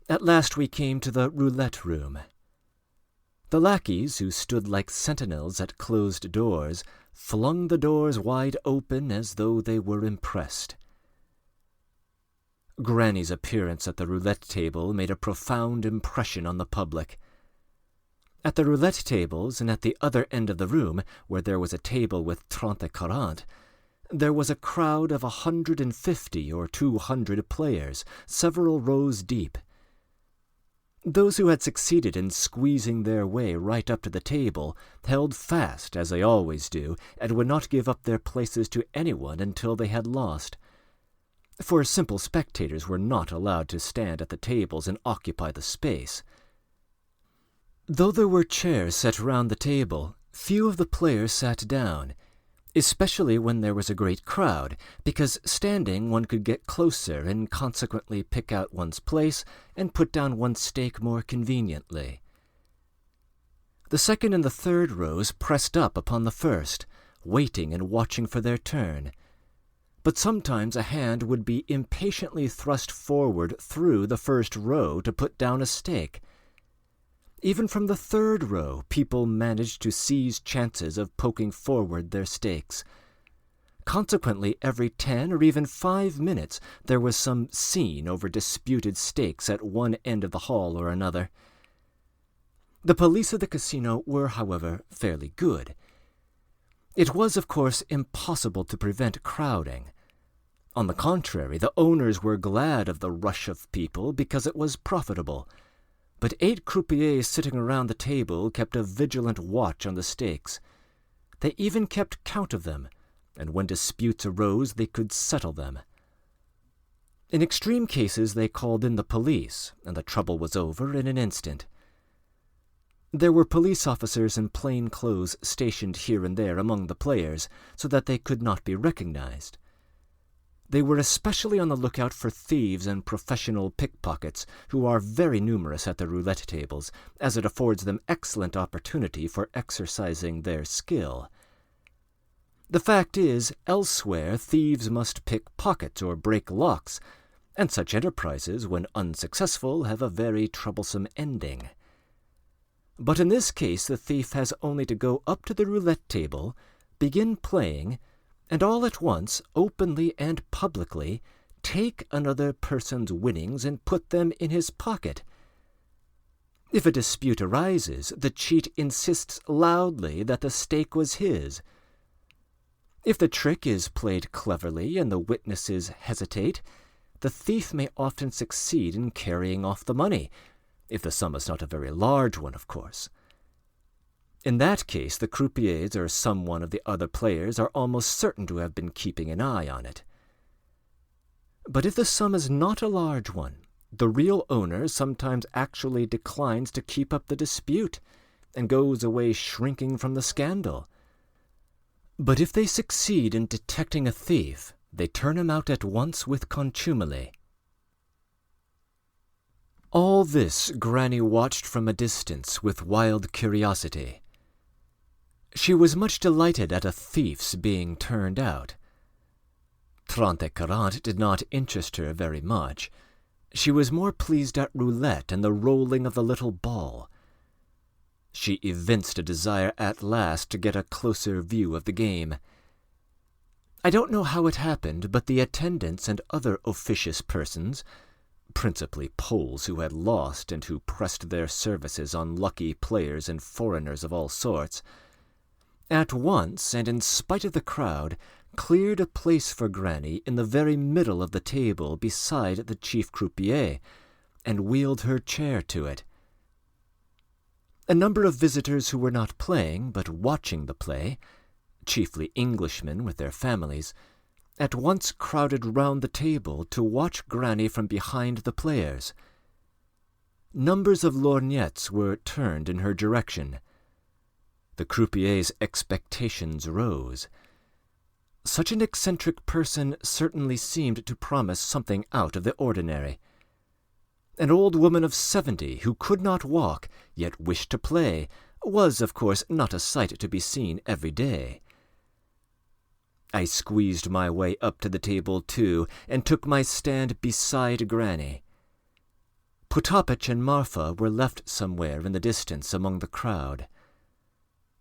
At last we came to the roulette room. The lackeys, who stood like sentinels at closed doors, flung the doors wide open as though they were impressed. Granny's appearance at the roulette table made a profound impression on the public. At the roulette tables and at the other end of the room, where there was a table with 30-40, there was a crowd of 150 or 200 players, several rows deep. Those who had succeeded in squeezing their way right up to the table held fast, as they always do, and would not give up their places to anyone until they had lost. For simple spectators were not allowed to stand at the tables and occupy the space. Though there were chairs set round the table, Few of the players sat down, especially when there was a great crowd, because standing one could get closer and consequently pick out one's place and put down one's stake more conveniently. The second and the third rows pressed up upon the first, waiting and watching for their turn. But sometimes a hand would be impatiently thrust forward through the first row to put down a stake. Even from the third row, people managed to seize chances of poking forward their stakes. Consequently, every 10 or even 5 minutes there was some scene over disputed stakes at one end of the hall or another. The police of the casino were, however, fairly good. It was, of course, impossible to prevent crowding. On the contrary, the owners were glad of the rush of people because it was profitable. But 8 croupiers sitting around the table kept a vigilant watch on the stakes. They even kept count of them, and when disputes arose they could settle them. In extreme cases they called in the police, and the trouble was over in an instant. There were police officers in plain clothes stationed here and there among the players, so that they could not be recognized. They were especially on the lookout for thieves and professional pickpockets, who are very numerous at the roulette tables, as it affords them excellent opportunity for exercising their skill. The fact is, elsewhere thieves must pick pockets or break locks, and such enterprises, when unsuccessful, have a very troublesome ending. But in this case the thief has only to go up to the roulette table, begin playing, and all at once, openly and publicly, take another person's winnings and put them in his pocket. If a dispute arises, the cheat insists loudly that the stake was his. If the trick is played cleverly and the witnesses hesitate, the thief may often succeed in carrying off the money, if the sum is not a very large one, of course. In that case, the croupiers or some one of the other players are almost certain to have been keeping an eye on it. But if the sum is not a large one, the real owner sometimes actually declines to keep up the dispute, and goes away shrinking from the scandal. But if they succeed in detecting a thief, they turn him out at once with contumely. All this Granny watched from a distance with wild curiosity. She was much delighted at a thief's being turned out. 30-40 did not interest her very much. She was more pleased at roulette and the rolling of the little ball. She evinced a desire at last to get a closer view of the game. I don't know how it happened, but the attendants and other officious persons, principally Poles who had lost and who pressed their services on lucky players and foreigners of all sorts, at once, and in spite of the crowd, cleared a place for Granny in the very middle of the table beside the chief croupier, and wheeled her chair to it. A number of visitors who were not playing, but watching the play, chiefly Englishmen with their families, at once crowded round the table to watch Granny from behind the players. Numbers of lorgnettes were turned in her direction. The croupier's expectations rose. Such an eccentric person certainly seemed to promise something out of the ordinary. An old woman of 70 who could not walk, yet wished to play, was, of course, not a sight to be seen every day. I squeezed my way up to the table, too, and took my stand beside Granny. Potapych and Marfa were left somewhere in the distance among the crowd.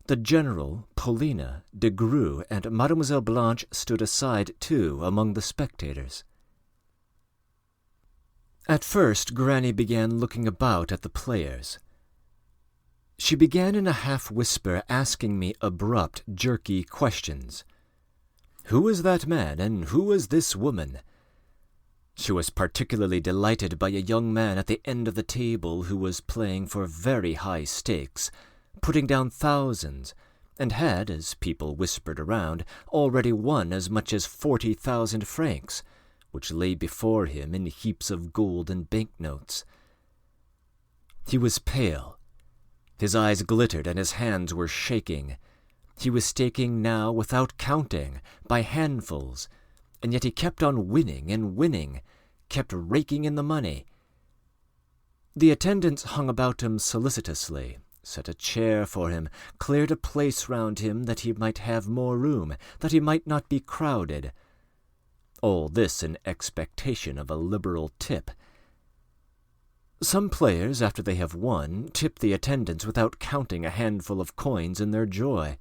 The General, Polina, de Grue, and Mademoiselle Blanche stood aside, too, among the spectators. At first Granny began looking about at the players. She began in a half-whisper asking me abrupt, jerky questions. Who is that man, and who is this woman? She was particularly delighted by a young man at the end of the table who was playing for very high stakes, putting down thousands, and had, as people whispered around, already won as much as 40,000 francs, which lay before him in heaps of gold and banknotes. He was pale. His eyes glittered and his hands were shaking. He was staking now without counting, by handfuls, and yet he kept on winning and winning, kept raking in the money. The attendants hung about him solicitously, set a chair for him, cleared a place round him that he might have more room, that he might not be crowded. All this in expectation of a liberal tip. Some players, after they have won, tip the attendants without counting a handful of coins in their joy.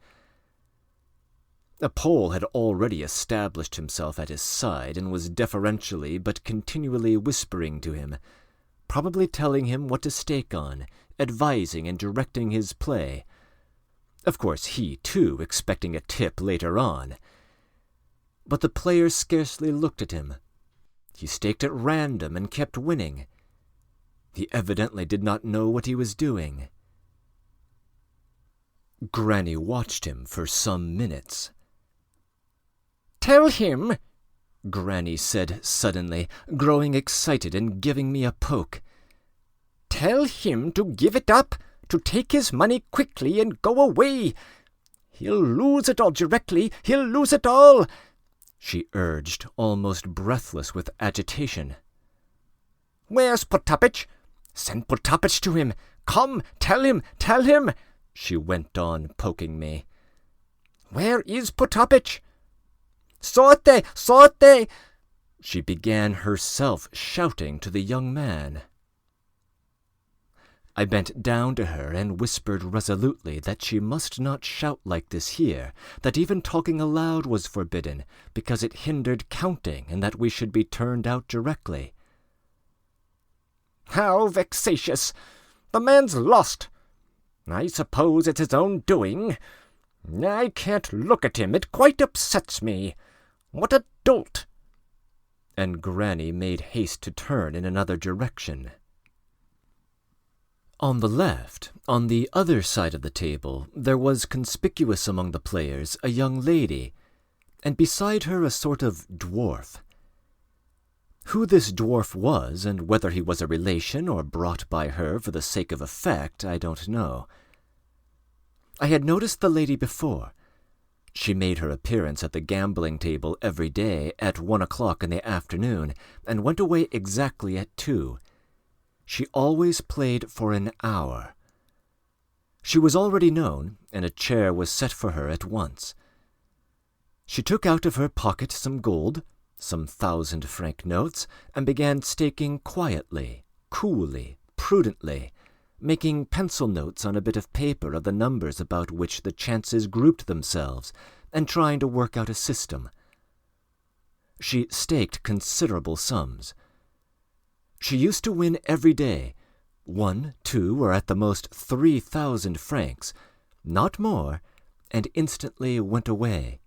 A Pole had already established himself at his side and was deferentially but continually whispering to him, probably telling him what to stake on, advising and directing his play. Of course he, too, expecting a tip later on. But the players scarcely looked at him. He staked at random and kept winning. He evidently did not know what he was doing. Granny watched him for some minutes. "Tell him," Granny said suddenly, growing excited and giving me a poke. "Tell him to give it up, to take his money quickly and go away. He'll lose it all directly, he'll lose it all," she urged, almost breathless with agitation. "Where's Potapitch? Send Potapitch to him. Come, tell him, she went on, poking me. "Where is Potapitch? Sorte, sorte!" she began herself shouting to the young man. I bent down to her and whispered resolutely that she must not shout like this here, that even talking aloud was forbidden, because it hindered counting, and that we should be turned out directly. "How vexatious! The man's lost. I suppose it's his own doing. I can't look at him. It quite upsets me. What a dolt!" And Granny made haste to turn in another direction. On the left, on the other side of the table, there was conspicuous among the players a young lady, and beside her a sort of dwarf. Who this dwarf was, and whether he was a relation or brought by her for the sake of effect, I don't know. I had noticed the lady before. She made her appearance at the gambling table every day at 1 o'clock in the afternoon, and went away exactly at 2. She always played for an hour. She was already known, and a chair was set for her at once. She took out of her pocket some gold, some 1,000-franc notes, and began staking quietly, coolly, prudently, making pencil notes on a bit of paper of the numbers about which the chances grouped themselves, and trying to work out a system. She staked considerable sums. She used to win every day, 1, 2, or at the most 3,000 francs, not more, and instantly went away.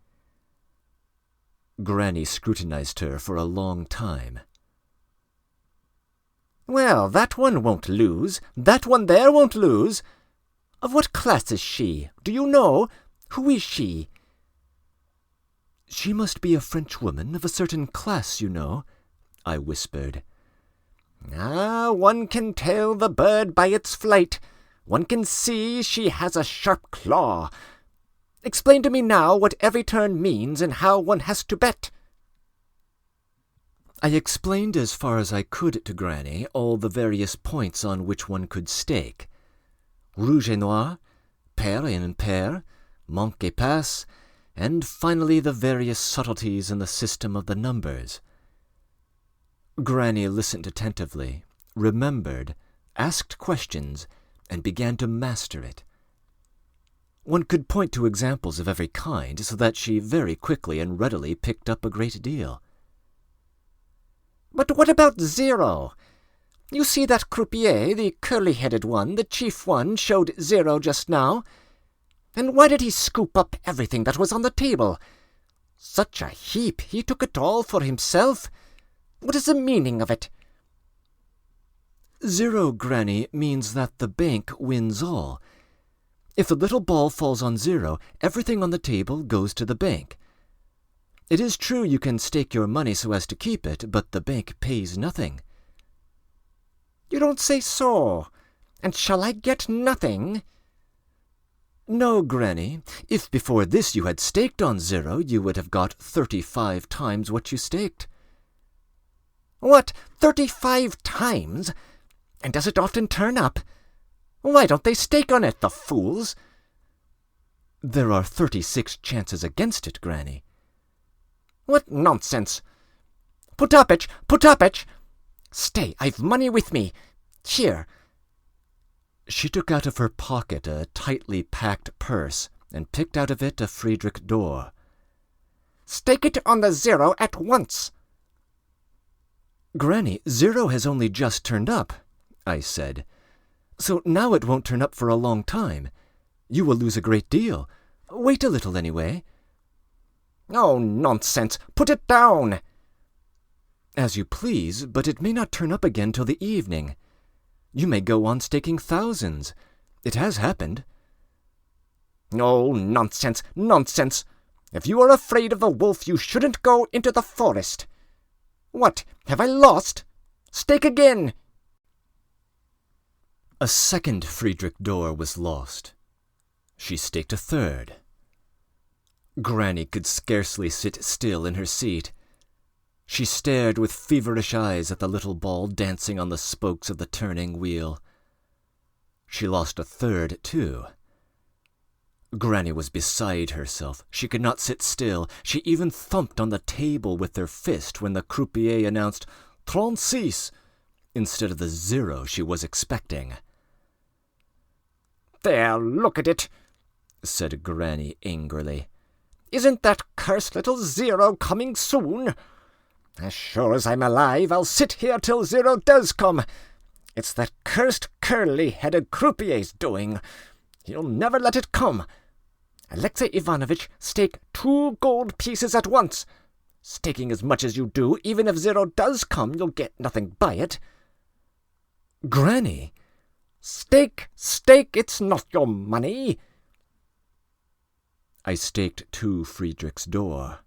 Granny scrutinized her for a long time. "Well, that one won't lose. That one there won't lose. Of what class is she? Do you know? Who is she?" "She must be a Frenchwoman of a certain class, you know," I whispered. "Ah, one can tell the bird by its flight. One can see she has a sharp claw. Explain to me now what every turn means and how one has to bet." I explained as far as I could to Granny all the various points on which one could stake. Rouge et noir, pair et impair, manque et passe, and finally the various subtleties in the system of the numbers. Granny listened attentively, remembered, asked questions, and began to master it. One could point to examples of every kind, so that she very quickly and readily picked up a great deal. "But what about 0? You see that croupier, the curly-headed one, the chief one, showed 0 just now. And why did he scoop up everything that was on the table? Such a heap! He took it all for himself. What is the meaning of it?" 0, Granny, means that the bank wins all. If the little ball falls on 0, everything on the table goes to the bank. It is true you can stake your money so as to keep it, but the bank pays nothing." "You don't say so. And shall I get nothing?" No, Granny. If before this you had staked on 0, you would have got 35 times what you staked. What, 35 times? And does it often turn up? Why don't they stake on it, the fools? There are 36 chances against it, Granny. What nonsense! Potapich! Stay, I've money with me. Here. She took out of her pocket a tightly packed purse and picked out of it a Friedrich d'Or. Stake it on the 0 at once. Granny, 0 has only just turned up, I said. So now it won't turn up for a long time. You will lose a great deal. Wait a little anyway. Oh, nonsense! Put it down! As you please, but it may not turn up again till the evening. You may go on staking thousands. It has happened. Oh, nonsense! If you are afraid of the wolf, you shouldn't go into the forest. What, have I lost? Stake again! A second Friedrich d'Or was lost. She staked a third. Granny could scarcely sit still in her seat. She stared with feverish eyes at the little ball dancing on the spokes of the turning wheel. She lost a third, too. Granny was beside herself. She could not sit still. She even thumped on the table with her fist when the croupier announced 36 instead of the 0 she was expecting. There, look at it, said Granny angrily. Isn't that cursed little 0 coming soon? As sure as I'm alive, I'll sit here till 0 does come. It's that cursed curly-headed croupier's doing. He'll never let it come. Alexey Ivanovitch, stake 2 gold pieces at once. Staking as much as you do, even if 0 does come, you'll get nothing by it. Granny! Stake, it's not your money. I staked 2 Friedrichs d'Or.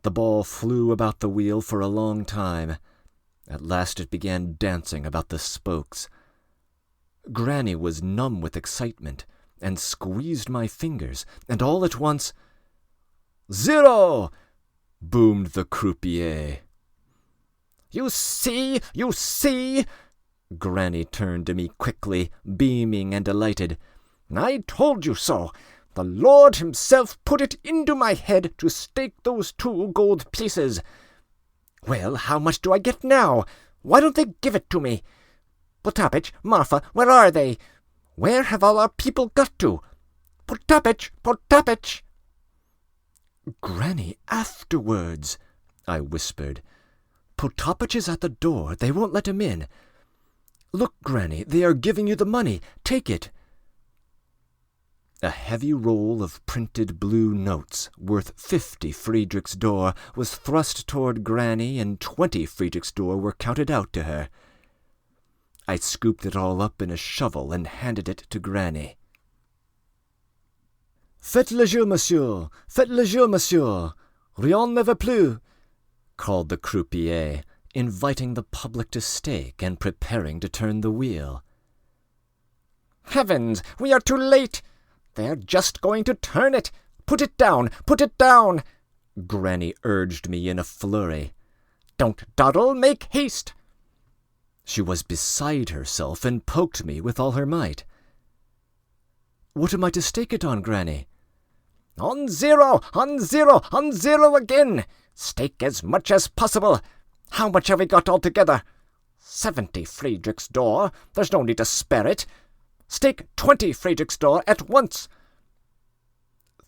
The ball flew about the wheel for a long time. At last it began dancing about the spokes. Granny was numb with excitement and squeezed my fingers, and all at once, 0! boomed the croupier. You see! Granny turned to me quickly, beaming and delighted. I told you so. The Lord himself put it into my head to stake those 2 gold pieces. Well, how much do I get now? Why don't they give it to me? Potapich, Marfa, where are they? Where have all our people got to? Potapich! Granny, afterwards, I whispered. Potapich is at the door. They won't let him in. Look, Granny, they are giving you the money. Take it. A heavy roll of printed blue notes, worth 50 Friedrichs d'Or, was thrust toward Granny, and 20 Friedrichs d'Or were counted out to her. I scooped it all up in a shovel and handed it to Granny. Faites le jeu, monsieur! Faites le jeu, monsieur! Rien ne va plus! Called the croupier, inviting the public to stake and preparing to turn the wheel. Heavens, we are too late! They're just going to turn it. Put it down! Granny urged me in a flurry. Don't dawdle, make haste! She was beside herself and poked me with all her might. What am I to stake it on, Granny? On 0 again! Stake as much as possible. How much have we got altogether? 70 Friedrichs d'Or. There's no need to spare it. Stake 20 Friedrichs d'Or at once.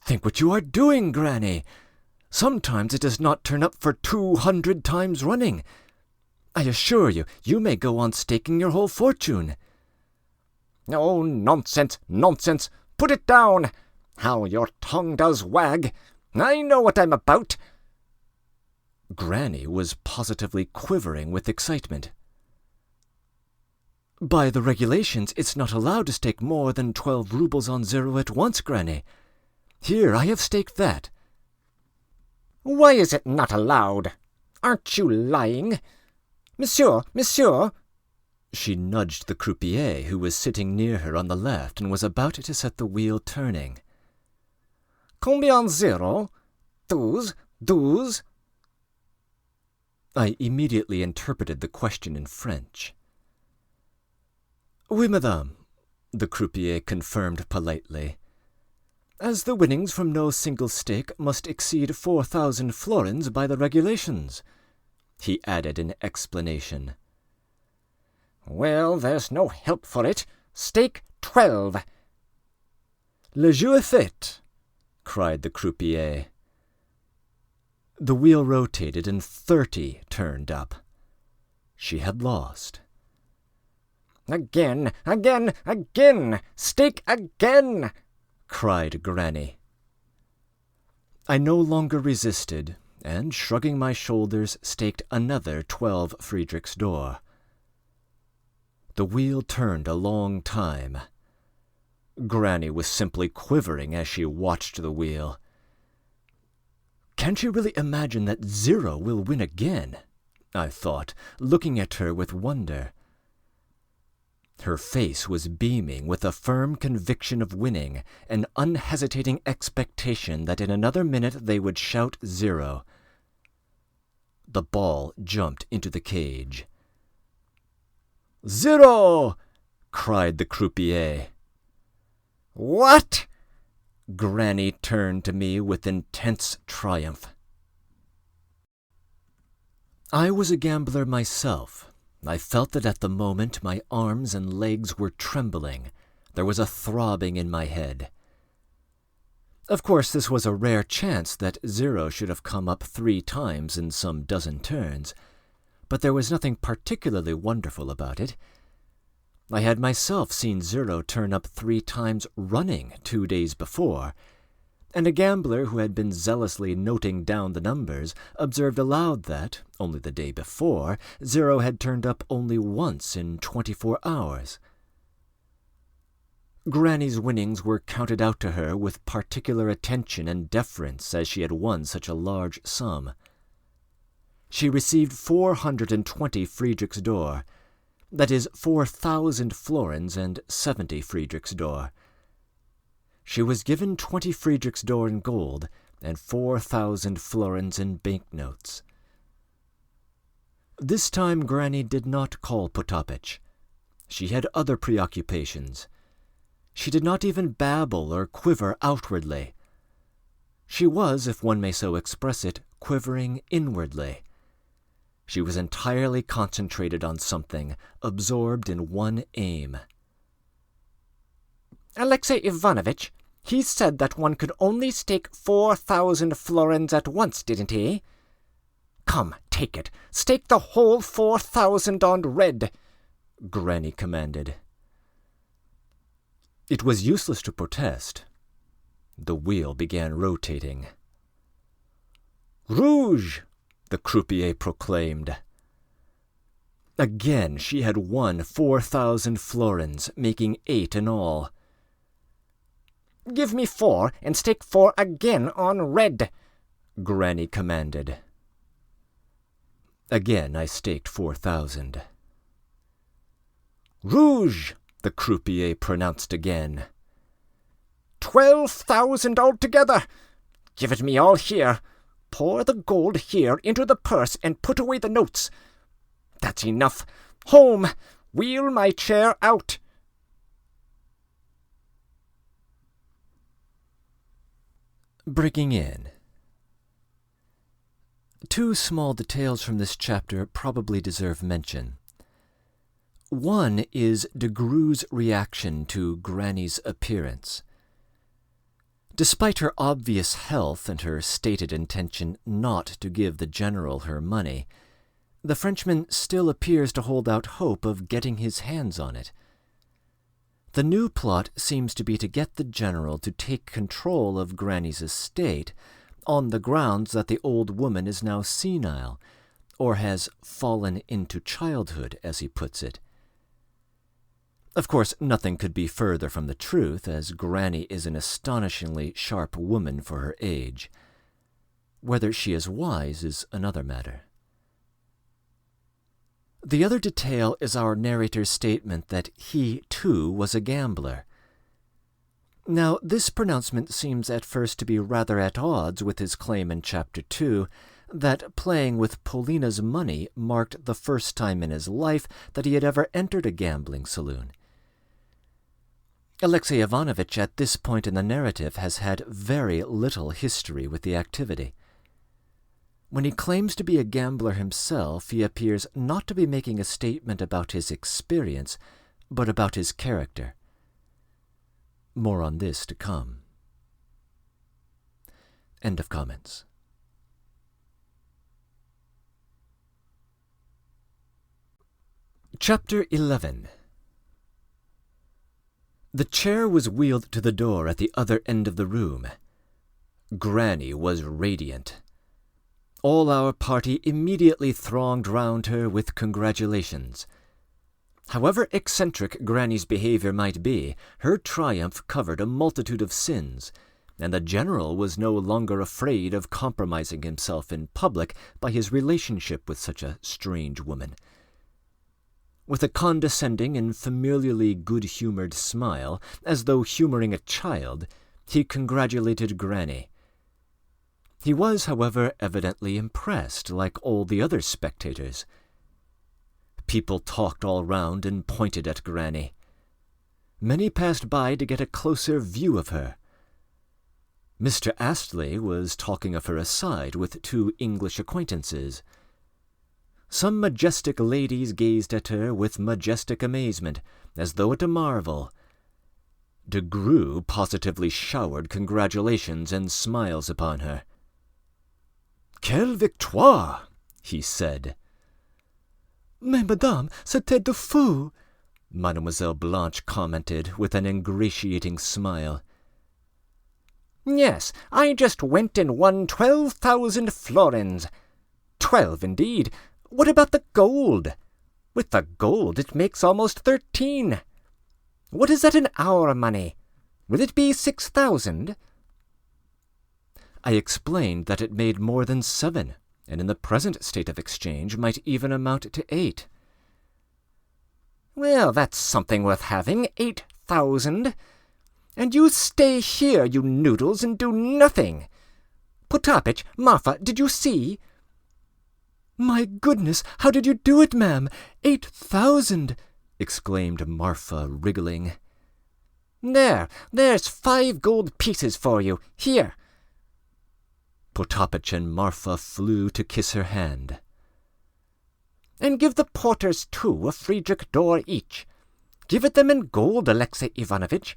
Think what you are doing, Granny. Sometimes it does not turn up for 200 times running. I assure you, you may go on staking your whole fortune. Oh, nonsense! Put it down! How your tongue does wag! I know what I'm about. Granny was positively quivering with excitement. By the regulations, it's not allowed to stake more than 12 roubles on 0 at once, Granny. Here, I have staked that. Why is it not allowed? Aren't you lying? Monsieur! She nudged the croupier, who was sitting near her on the left and was about to set the wheel turning. Combien zero? 12. I immediately interpreted the question in French. Oui, madame, the croupier confirmed politely. As the winnings from no single stake must exceed 4,000 florins by the regulations, he added in explanation. Well, there's no help for it. Stake 12. Le jeu est fait, cried the croupier. The wheel rotated and 30 turned up. She had lost. Again! Stake again! Cried Granny. I no longer resisted, and, shrugging my shoulders, staked another 12 Friedrich's door. The wheel turned a long time. Granny was simply quivering as she watched the wheel. Can she really imagine that 0 will win again? I thought, looking at her with wonder. Her face was beaming with a firm conviction of winning, an unhesitating expectation that in another minute they would shout 0. The ball jumped into the cage. 0! cried the croupier. What? Granny turned to me with intense triumph. I was a gambler myself. I felt that at the moment my arms and legs were trembling. There was a throbbing in my head. Of course, this was a rare chance that 0 should have come up 3 times in some dozen turns, but there was nothing particularly wonderful about it. I had myself seen 0 turn up 3 times running 2 days before, and a gambler who had been zealously noting down the numbers observed aloud that, only the day before, 0 had turned up only once in 24 hours. Granny's winnings were counted out to her with particular attention and deference as she had won such a large sum. She received 420 Friedrich's door, that is 4,000 florins and 70 Friedrich's door. She was given 20 Friedrich's door in gold and 4,000 florins in banknotes. This time Granny did not call Potapich. She had other preoccupations. She did not even babble or quiver outwardly. She was, if one may so express it, quivering inwardly. She was entirely concentrated on something, absorbed in one aim. Alexey Ivanovitch, he said that one could only stake 4,000 florins at once, didn't he? Come, take it. Stake the whole 4,000 on red, Granny commanded. It was useless to protest. The wheel began rotating. Rouge! The croupier proclaimed. Again she had won 4,000 florins, making 8 in all. Give me 4 and stake 4 again on red, Granny commanded. Again I staked 4,000. Rouge! The croupier pronounced again. 12,000 altogether. Give it me all here. Pour the gold here into the purse and put away the notes. That's enough. Home! Wheel my chair out. Breaking in. 2 small details from this chapter probably deserve mention. One is de Gru's reaction to Granny's appearance. Despite her obvious health and her stated intention not to give the general her money, the Frenchman still appears to hold out hope of getting his hands on it. The new plot seems to be to get the general to take control of Granny's estate on the grounds that the old woman is now senile, or has fallen into childhood, as he puts it. Of course, nothing could be further from the truth, as Granny is an astonishingly sharp woman for her age. Whether she is wise is another matter. The other detail is our narrator's statement that he, too, was a gambler. Now, this pronouncement seems at first to be rather at odds with his claim in Chapter 2 that playing with Polina's money marked the first time in his life that he had ever entered a gambling saloon. Alexey Ivanovitch at this point in the narrative has had very little history with the activity. When he claims to be a gambler himself, he appears not to be making a statement about his experience, but about his character. More on this to come. End of comments. Chapter 11. The chair was wheeled to the door at the other end of the room. Granny was radiant. All our party immediately thronged round her with congratulations. However eccentric Granny's behavior might be, her triumph covered a multitude of sins, and the general was no longer afraid of compromising himself in public by his relationship with such a strange woman. With a condescending and familiarly good-humored smile, as though humoring a child, he congratulated Granny. He was, however, evidently impressed, like all the other spectators. People talked all round and pointed at Granny. Many passed by to get a closer view of her. Mr. Astley was talking of her aside with two English acquaintances. Some majestic ladies gazed at her with majestic amazement, as though at a marvel. De Grue positively showered congratulations and smiles upon her. "Quelle victoire!" he said. "Mais madame, c'était de fou!" Mademoiselle Blanche commented with an ingratiating smile. "Yes, I just went and won 12,000 florins. 12, indeed. What about the gold? With the gold it makes almost 13. What is that in our money? Will it be 6,000? I explained that it made more than 7, and in the present state of exchange might even amount to 8. Well, that's something worth having, 8,000. And you stay here, you noodles, and do nothing. Potapych, Marfa, did you see? "My goodness, how did you do it, ma'am? 8,000!" exclaimed Marfa, wriggling. There's 5 gold pieces for you. Here." Potapych and Marfa flew to kiss her hand. "And give the porters 2 a Friedrich d'or each. Give it them in gold, Alexey Ivanovitch.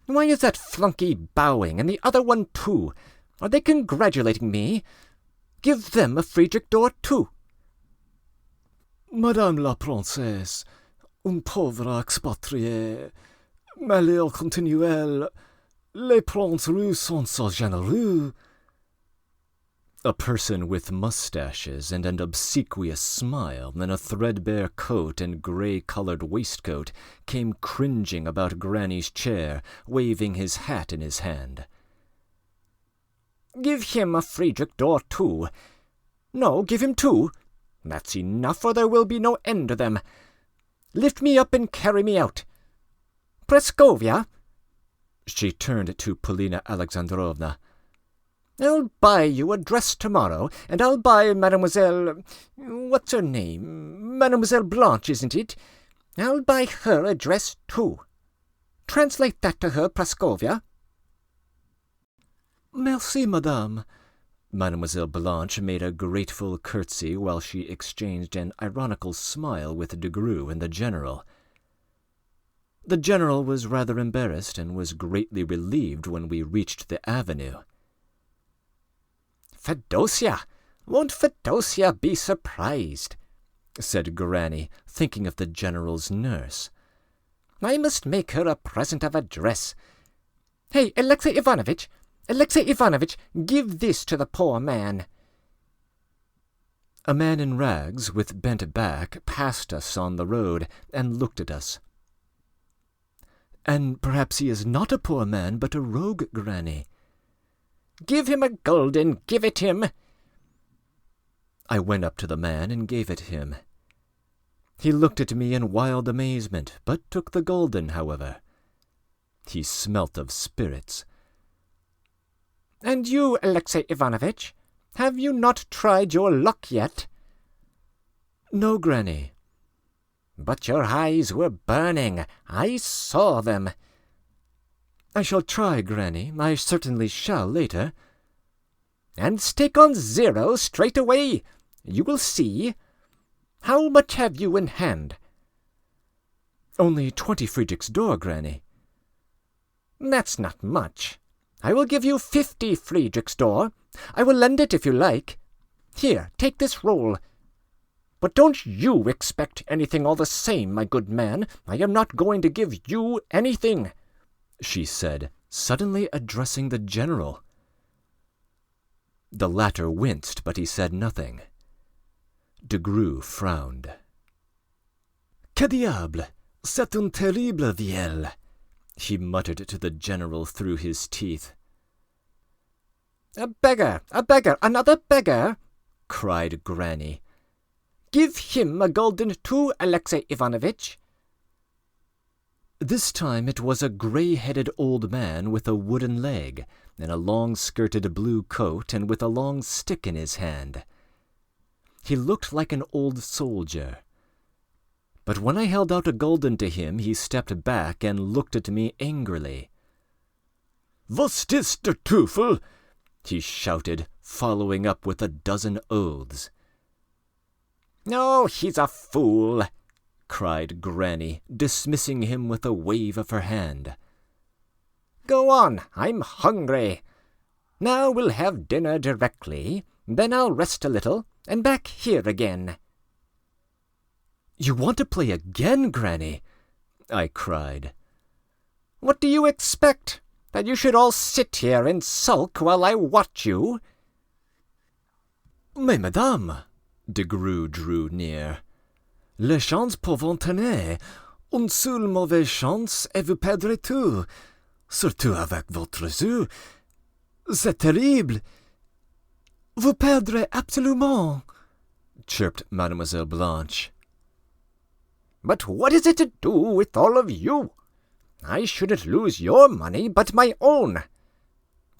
Why is that flunky bowing, and the other one too? Are they congratulating me? Give them a Friedrich d'or too." "Madame la Princesse, un pauvre expatrié, malheur continuel, les princes russes sont so généreux." A person with mustaches and an obsequious smile in a threadbare coat and grey-coloured waistcoat came cringing about Granny's chair, waving his hat in his hand. "Give him a Friedrich d'or too. No, give him 2. That's enough, or there will be no end to them. Lift me up and carry me out. Praskovia," she turned to Polina Alexandrovna, "I'll buy you a dress tomorrow, and I'll buy Mademoiselle... what's her name? Mademoiselle Blanche, isn't it? I'll buy her a dress too. Translate that to her, Praskovia." "Merci, madame." Mademoiselle Blanche made a grateful curtsy while she exchanged an ironical smile with de Grue and the general. The general was rather embarrassed and was greatly relieved when we reached the avenue. "Fedosia! Won't Fedosia be surprised?" said Granny, thinking of the general's nurse. "I must make her a present of a dress. Hey, Alexey Ivanovitch, give this to the poor man." A man in rags, with bent back, passed us on the road and looked at us. "And perhaps he is not a poor man, but a rogue, Granny." "Give him a gulden, give it him." I went up to the man and gave it him. He looked at me in wild amazement, but took the gulden, however. He smelt of spirits. "And you, Alexey Ivanovitch, have you not tried your luck yet?" "No, Granny." "But your eyes were burning. I saw them." "I shall try, Granny. I certainly shall later." "And stake on 0 straight away. You will see. How much have you in hand?" "Only 20 Friedrichsdor, Granny." "That's not much. I will give you 50 Friedrichsdor. I will lend it if you like. Here, take this roll. But don't you expect anything all the same, my good man. I am not going to give you anything," she said, suddenly addressing the general. The latter winced, but he said nothing. De Grue frowned. "Que diable! C'est un terrible vielle," he muttered to the general through his teeth. A beggar, another beggar!" cried Granny. "Give him a gulden too, Alexey Ivanovitch." This time it was a grey-headed old man with a wooden leg, in a long-skirted blue coat and with a long stick in his hand. He looked like an old soldier. But when I held out a gulden to him, he stepped back and looked at me angrily. "Was ist der Teufel?" he shouted, following up with a dozen oaths. "Oh, he's a fool," cried Granny, dismissing him with a wave of her hand. "Go on, I'm hungry. Now we'll have dinner directly, then I'll rest a little, and back here again." "You want to play again, Granny?" I cried. "What do you expect? That you should all sit here and sulk while I watch you?" "Mais, madame," De Grue drew near, "les chances peuvent entraîner. Une seule mauvaise chance et vous perdrez tout, surtout avec votre jeu. C'est terrible." "Vous perdrez absolument," chirped Mademoiselle Blanche. "But what is it to do with all of you? I shouldn't lose your money, but my own.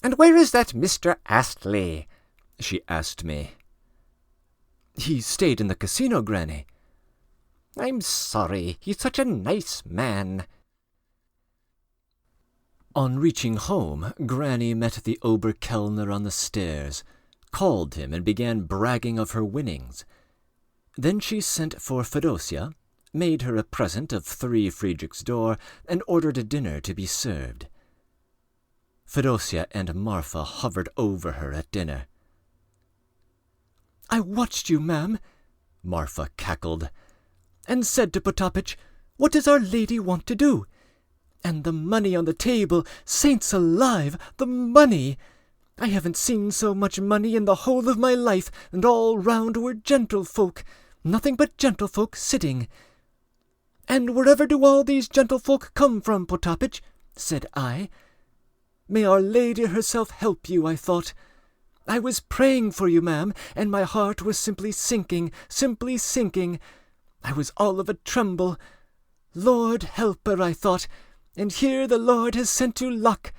And where is that Mr. Astley?" she asked me. "He stayed in the casino, Granny." "I'm sorry. He's such a nice man." On reaching home, Granny met the Oberkellner on the stairs, called him, and began bragging of her winnings. Then she sent for Fedosia, made her a present of 3 Friedrichsdor, and ordered a dinner to be served. Fedosia and Marfa hovered over her at dinner. "I watched you, ma'am," Marfa cackled, "and said to Potapitch, 'What does Our Lady want to do?' And the money on the table, saints alive, the money! I haven't seen so much money in the whole of my life, and all round were gentlefolk, nothing but gentlefolk sitting. 'And wherever do all these gentlefolk come from, Potapitch?' said I. 'May Our Lady herself help you,' I thought. I was praying for you, ma'am, and my heart was simply sinking. I was all of a tremble. Lord help her, I thought, and here the Lord has sent you luck.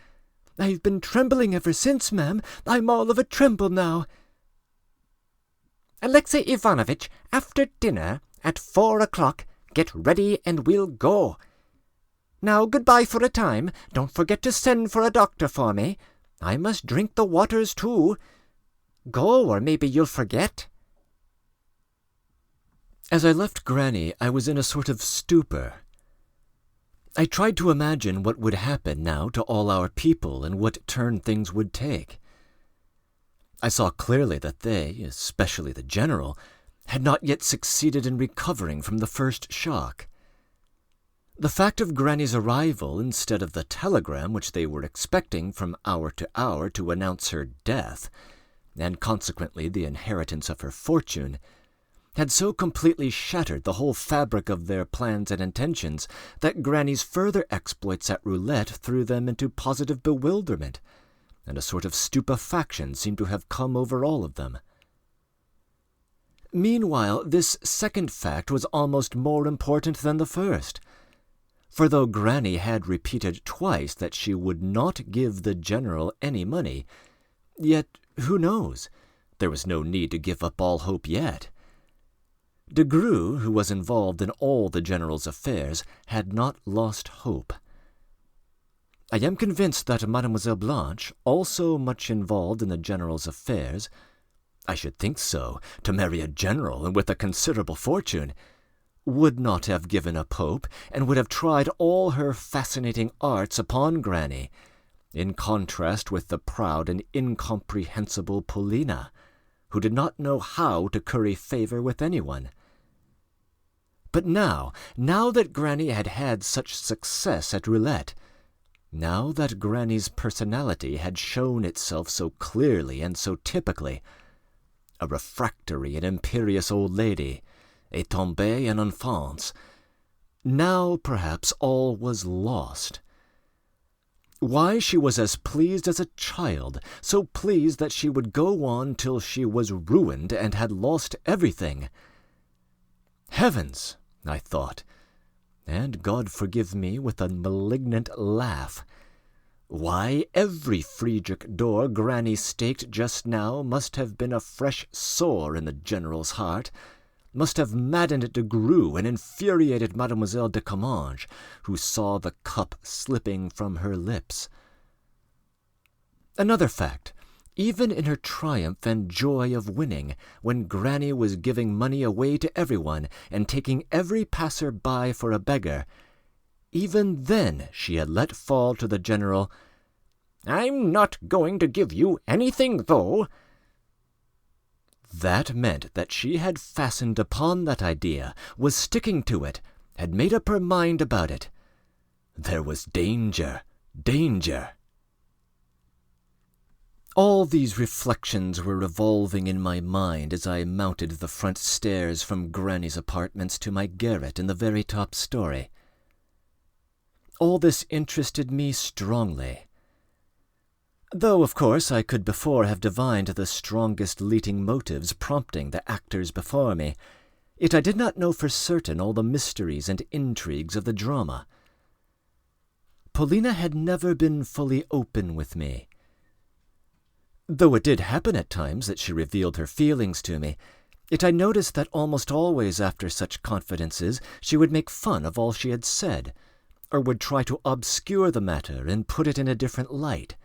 I've been trembling ever since, ma'am. I'm all of a tremble now." "Alexey Ivanovitch, after dinner, at 4 o'clock, get ready and we'll go. Now, goodbye for a time. Don't forget to send for a doctor for me. I must drink the waters too. Go, or maybe you'll forget." As I left Granny, I was in a sort of stupor. I tried to imagine what would happen now to all our people and what turn things would take. I saw clearly that they, especially the general, had not yet succeeded in recovering from the first shock. The fact of Granny's arrival instead of the telegram which they were expecting from hour to hour to announce her death, and consequently the inheritance of her fortune, had so completely shattered the whole fabric of their plans and intentions that Granny's further exploits at roulette threw them into positive bewilderment, and a sort of stupefaction seemed to have come over all of them. Meanwhile, this second fact was almost more important than the first. For though Granny had repeated twice that she would not give the general any money, yet, who knows? There was no need to give up all hope yet. De Grue, who was involved in all the general's affairs, had not lost hope. I am convinced that Mademoiselle Blanche, also much involved in the general's affairs, I should think so, to marry a general and with a considerable fortune, would not have given up hope, and would have tried all her fascinating arts upon Granny, in contrast with the proud and incomprehensible Paulina, who did not know how to curry favor with anyone. But now that Granny had had such success at roulette, now that Granny's personality had shown itself so clearly and so typically, a refractory and imperious old lady, a tombée en enfance, now perhaps all was lost. Why, she was as pleased as a child, so pleased that she would go on till she was ruined and had lost everything. Heavens, I thought, and God forgive me with a malignant laugh. Why, every Friedrich door Granny staked just now must have been a fresh sore in the general's heart, must have maddened de Grue and infuriated Mademoiselle de Comminges, who saw the cup slipping from her lips. Another fact, even in her triumph and joy of winning, when Granny was giving money away to everyone and taking every passer-by for a beggar, even then she had let fall to the general, "I'm not going to give you anything, though." That meant that she had fastened upon that idea, was sticking to it, had made up her mind about it. There was danger, danger. All these reflections were revolving in my mind as I mounted the front stairs from Granny's apartments to my garret in the very top story. All this interested me strongly. Though, of course, I could before have divined the strongest leading motives prompting the actors before me, yet I did not know for certain all the mysteries and intrigues of the drama. Paulina had never been fully open with me. Though it did happen at times that she revealed her feelings to me, yet I noticed that almost always after such confidences she would make fun of all she had said, or would try to obscure the matter and put it in a different light.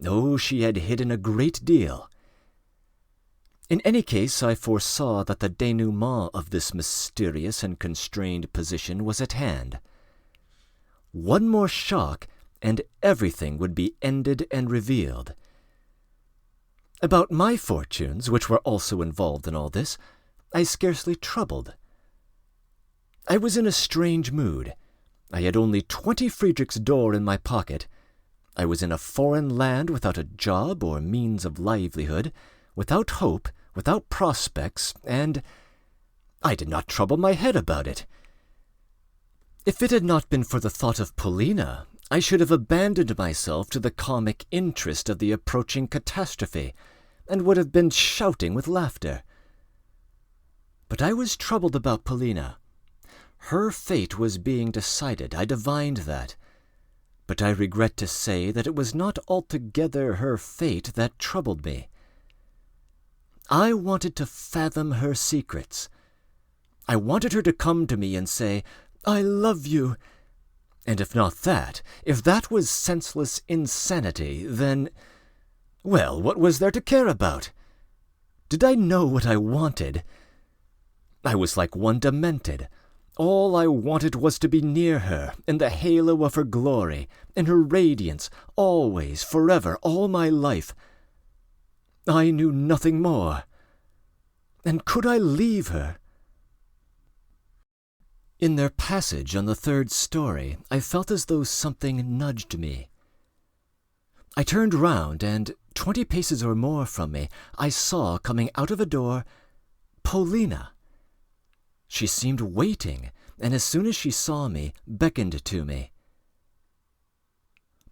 Oh, she had hidden a great deal. In any case, I foresaw that the denouement of this mysterious and constrained position was at hand. One more shock, and everything would be ended and revealed. About my fortunes, which were also involved in all this, I scarcely troubled. I was in a strange mood. I had only 20 Friedrichsdor in my pocket. I was in a foreign land without a job or means of livelihood, without hope, without prospects, and I did not trouble my head about it. If it had not been for the thought of Paulina, I should have abandoned myself to the comic interest of the approaching catastrophe, and would have been shouting with laughter. But I was troubled about Paulina. Her fate was being decided, I divined that. But I regret to say that it was not altogether her fate that troubled me. I wanted to fathom her secrets. I wanted her to come to me and say, "I love you." And if not that, if that was senseless insanity, then, well, what was there to care about? Did I know what I wanted? I was like one demented. All I wanted was to be near her, in the halo of her glory, in her radiance, always, forever, all my life. I knew nothing more. And could I leave her? In their passage on the third story, I felt as though something nudged me. I turned round, and 20 paces or more from me, I saw, coming out of a door, Paulina. She seemed waiting, and as soon as she saw me, beckoned to me.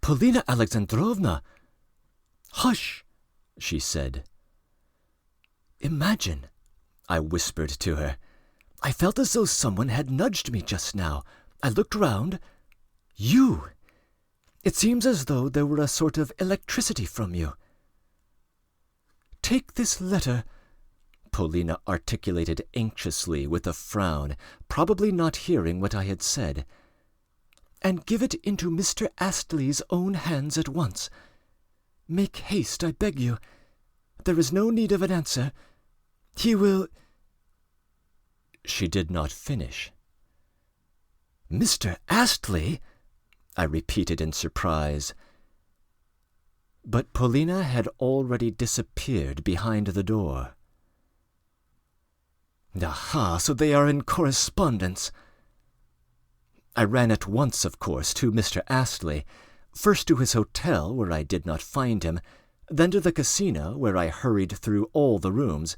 "Paulina Alexandrovna!" "Hush!" she said. Imagine, I whispered to her. "I felt as though someone had nudged me just now. I looked round. You! It seems as though there were a sort of electricity from you." "Take this letter," Polina articulated anxiously with a frown, probably not hearing what I had said, "and give it into Mr. Astley's own hands at once. Make haste, I beg you. There is no need of an answer. He will—" She did not finish. "Mr. Astley?" I repeated in surprise. But Polina had already disappeared behind the door. Aha, so they are in correspondence. I ran at once, of course, to Mr. Astley, first to his hotel, where I did not find him, then to the casino, where I hurried through all the rooms,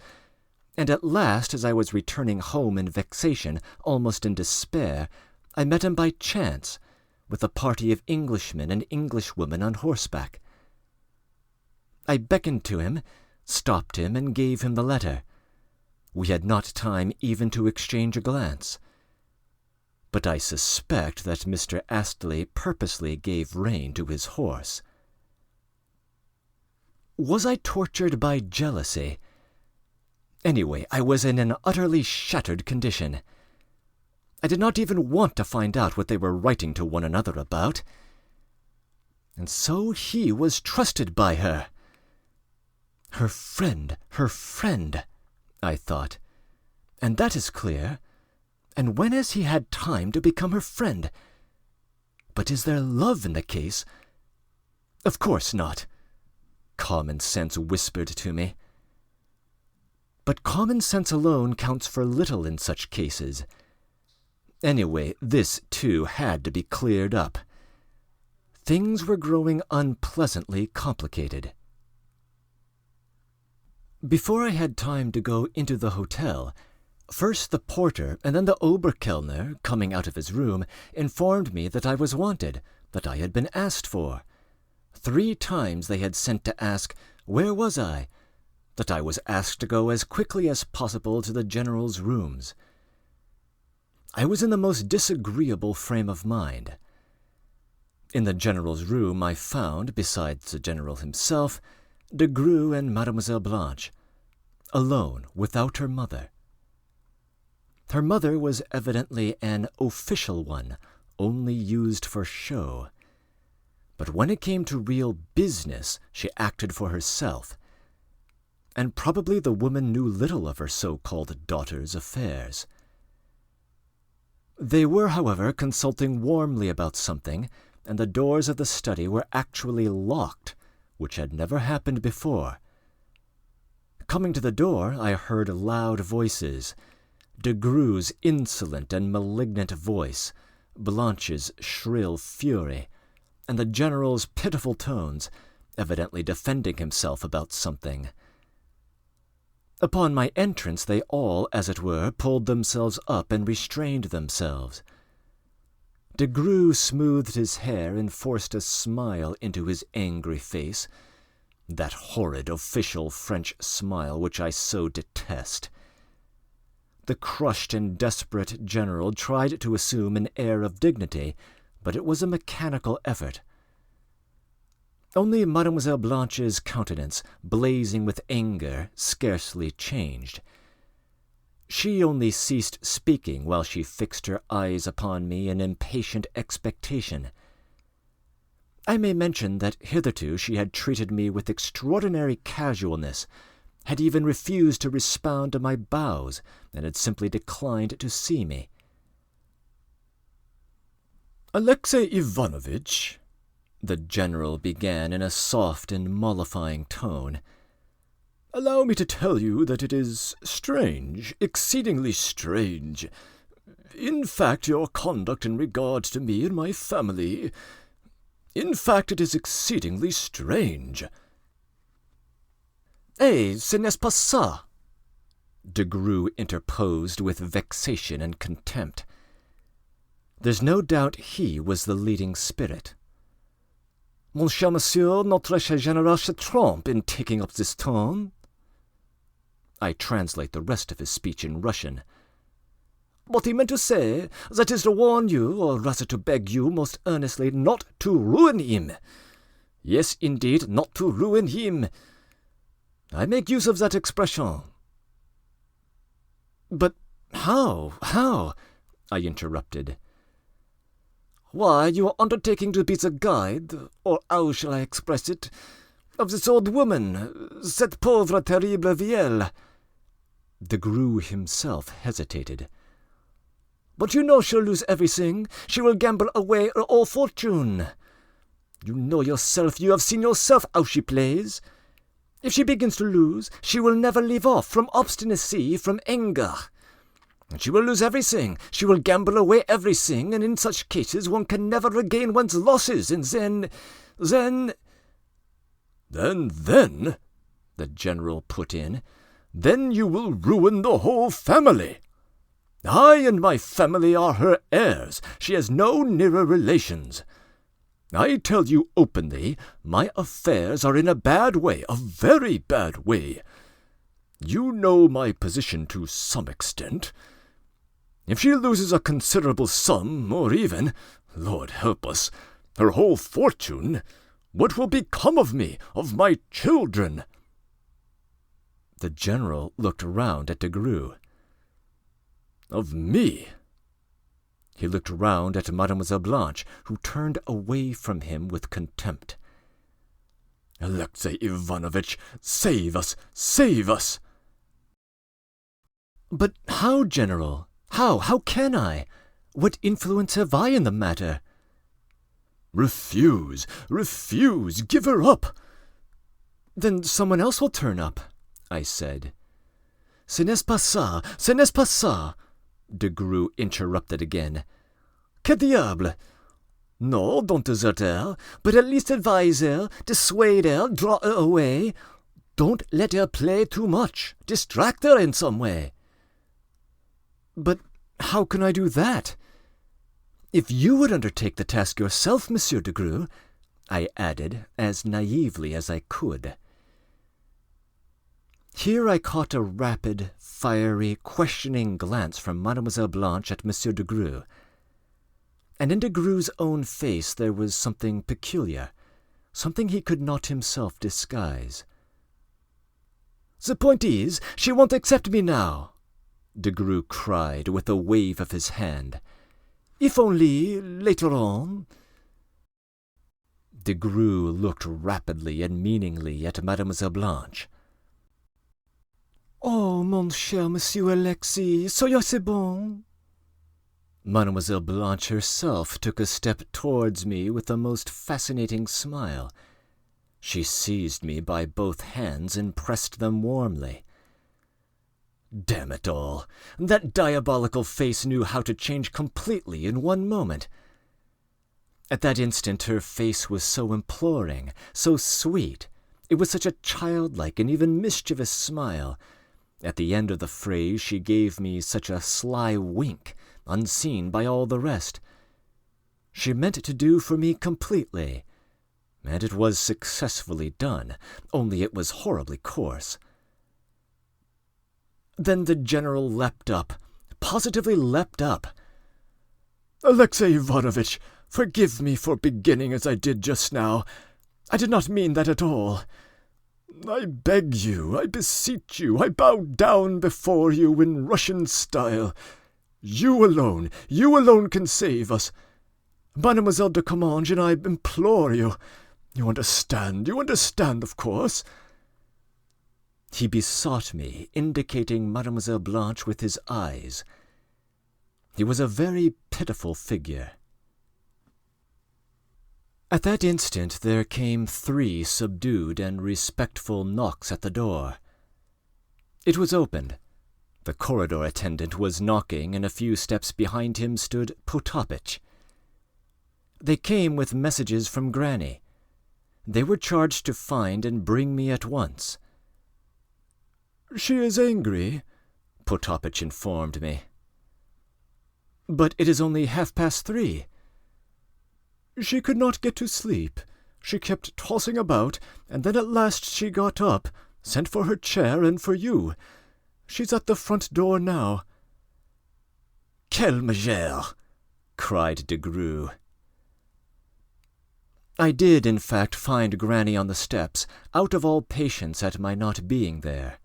and at last, as I was returning home in vexation, almost in despair, I met him by chance, with a party of Englishmen and Englishwomen on horseback. I beckoned to him, stopped him, and gave him the letter. We had not time even to exchange a glance. But I suspect that Mr. Astley purposely gave rein to his horse. Was I tortured by jealousy? Anyway, I was in an utterly shattered condition. I did not even want to find out what they were writing to one another about. And so he was trusted by her. Her friend, I thought. And that is clear. And when has he had time to become her friend? But is there love in the case? Of course not. Common sense whispered to me. But common sense alone counts for little in such cases. Anyway, this, too, had to be cleared up. Things were growing unpleasantly complicated. Before I had time to go into the hotel, first the porter and then the Oberkellner, coming out of his room, informed me that I was wanted, that I had been asked for. 3 times they had sent to ask, where was I? That I was asked to go as quickly as possible to the general's rooms. I was in the most disagreeable frame of mind. In the general's room I found, besides the general himself, de Greux and Mademoiselle Blanche, alone, without her mother. Her mother was evidently an official one, only used for show. But when it came to real business, she acted for herself. And probably the woman knew little of her so-called daughter's affairs. They were, however, consulting warmly about something, and the doors of the study were actually locked, which had never happened before. Coming to the door, I heard loud voices, de Greux's insolent and malignant voice, Blanche's shrill fury, and the general's pitiful tones, evidently defending himself about something. Upon my entrance they all, as it were, pulled themselves up and restrained themselves. De Greux smoothed his hair and forced a smile into his angry face, that horrid official French smile which I so detest. The crushed and desperate general tried to assume an air of dignity, but it was a mechanical effort. Only Mademoiselle Blanche's countenance, blazing with anger, scarcely changed. She only ceased speaking while she fixed her eyes upon me in impatient expectation. I may mention that hitherto she had treated me with extraordinary casualness, had even refused to respond to my bows, and had simply declined to see me. "Alexey Ivanovitch," the general began in a soft and mollifying tone, "allow me to tell you that it is strange, exceedingly strange. In fact, your conduct in regard to me and my family. In fact, it is exceedingly strange." Ce n'est pas ça," de Greux interposed with vexation and contempt. There's no doubt he was the leading spirit. "Mon cher monsieur, notre cher général se trompe in taking up this tone." I translate the rest of his speech in Russian. What he meant to say, that is to warn you, or rather to beg you most earnestly, not to ruin him. Yes, indeed, not to ruin him. I make use of that expression. But how? I interrupted. Why, you are undertaking to be the guide, or how shall I express it, of this old woman, cette pauvre terrible vieille. The Grue himself hesitated. But you know she'll lose everything. She will gamble away her whole fortune. You know yourself, you have seen yourself how she plays. If she begins to lose, she will never leave off, from obstinacy, from anger. And she will lose everything. She will gamble away everything, and in such cases one can never regain one's losses, and then, the General put in, then you will ruin the whole family. I and my family are her heirs. She has no nearer relations. I tell you openly, my affairs are in a bad way, a very bad way. You know my position to some extent. If she loses a considerable sum, or even, Lord help us, her whole fortune, what will become of me, of my children? The General looked round at de Grue. Of me? He looked round at Mademoiselle Blanche, who turned away from him with contempt. Alexey Ivanovitch, save us, save us! But how, General? How can I? What influence have I in the matter? Refuse, give her up! Then someone else will turn up, I said. Ce n'est pas ça, de Grue interrupted again. Que diable! No, don't desert her, but at least advise her, dissuade her, draw her away. Don't let her play too much. Distract her in some way. But how can I do that? If you would undertake the task yourself, Monsieur de Grue, I added, as naively as I could. Here I caught a rapid, fiery, questioning glance from Mademoiselle Blanche at Monsieur de Grue, and in de Grue's own face there was something peculiar, something he could not himself disguise. The point is, she won't accept me now, de Grue cried with a wave of his hand. If only, later on. De Grue looked rapidly and meaningly at Mademoiselle Blanche. Oh, mon cher Monsieur Alexis, soyez si bon. Mademoiselle Blanche herself took a step towards me with a most fascinating smile. She seized me by both hands and pressed them warmly. Damn it all! That diabolical face knew how to change completely in one moment. At that instant her face was so imploring, so sweet. It was such a childlike and even mischievous smile. At the end of the phrase she gave me such a sly wink, unseen by all the rest. She meant to do for me completely, and it was successfully done, only it was horribly coarse. Then the General leapt up, positively leapt up. Alexey Ivanovitch, forgive me for beginning as I did just now. I did not mean that at all. I beg you, I beseech you, I bow down before you in Russian style. You alone can save us. Mademoiselle de Comminges and I implore you. You understand, of course. He besought me, indicating Mademoiselle Blanche with his eyes. He was a very pitiful figure. At that instant there came 3 subdued and respectful knocks at the door. It was opened. The corridor attendant was knocking, and a few steps behind him stood Potapych. They came with messages from Granny. They were charged to find and bring me at once. She is angry, Potapych informed me. But it is only 3:30. She could not get to sleep. She kept tossing about, and then at last she got up, sent for her chair and for you. She's at the front door now." "Quelle mégère!" cried de Grue. I did, in fact, find Granny on the steps, out of all patience at my not being there.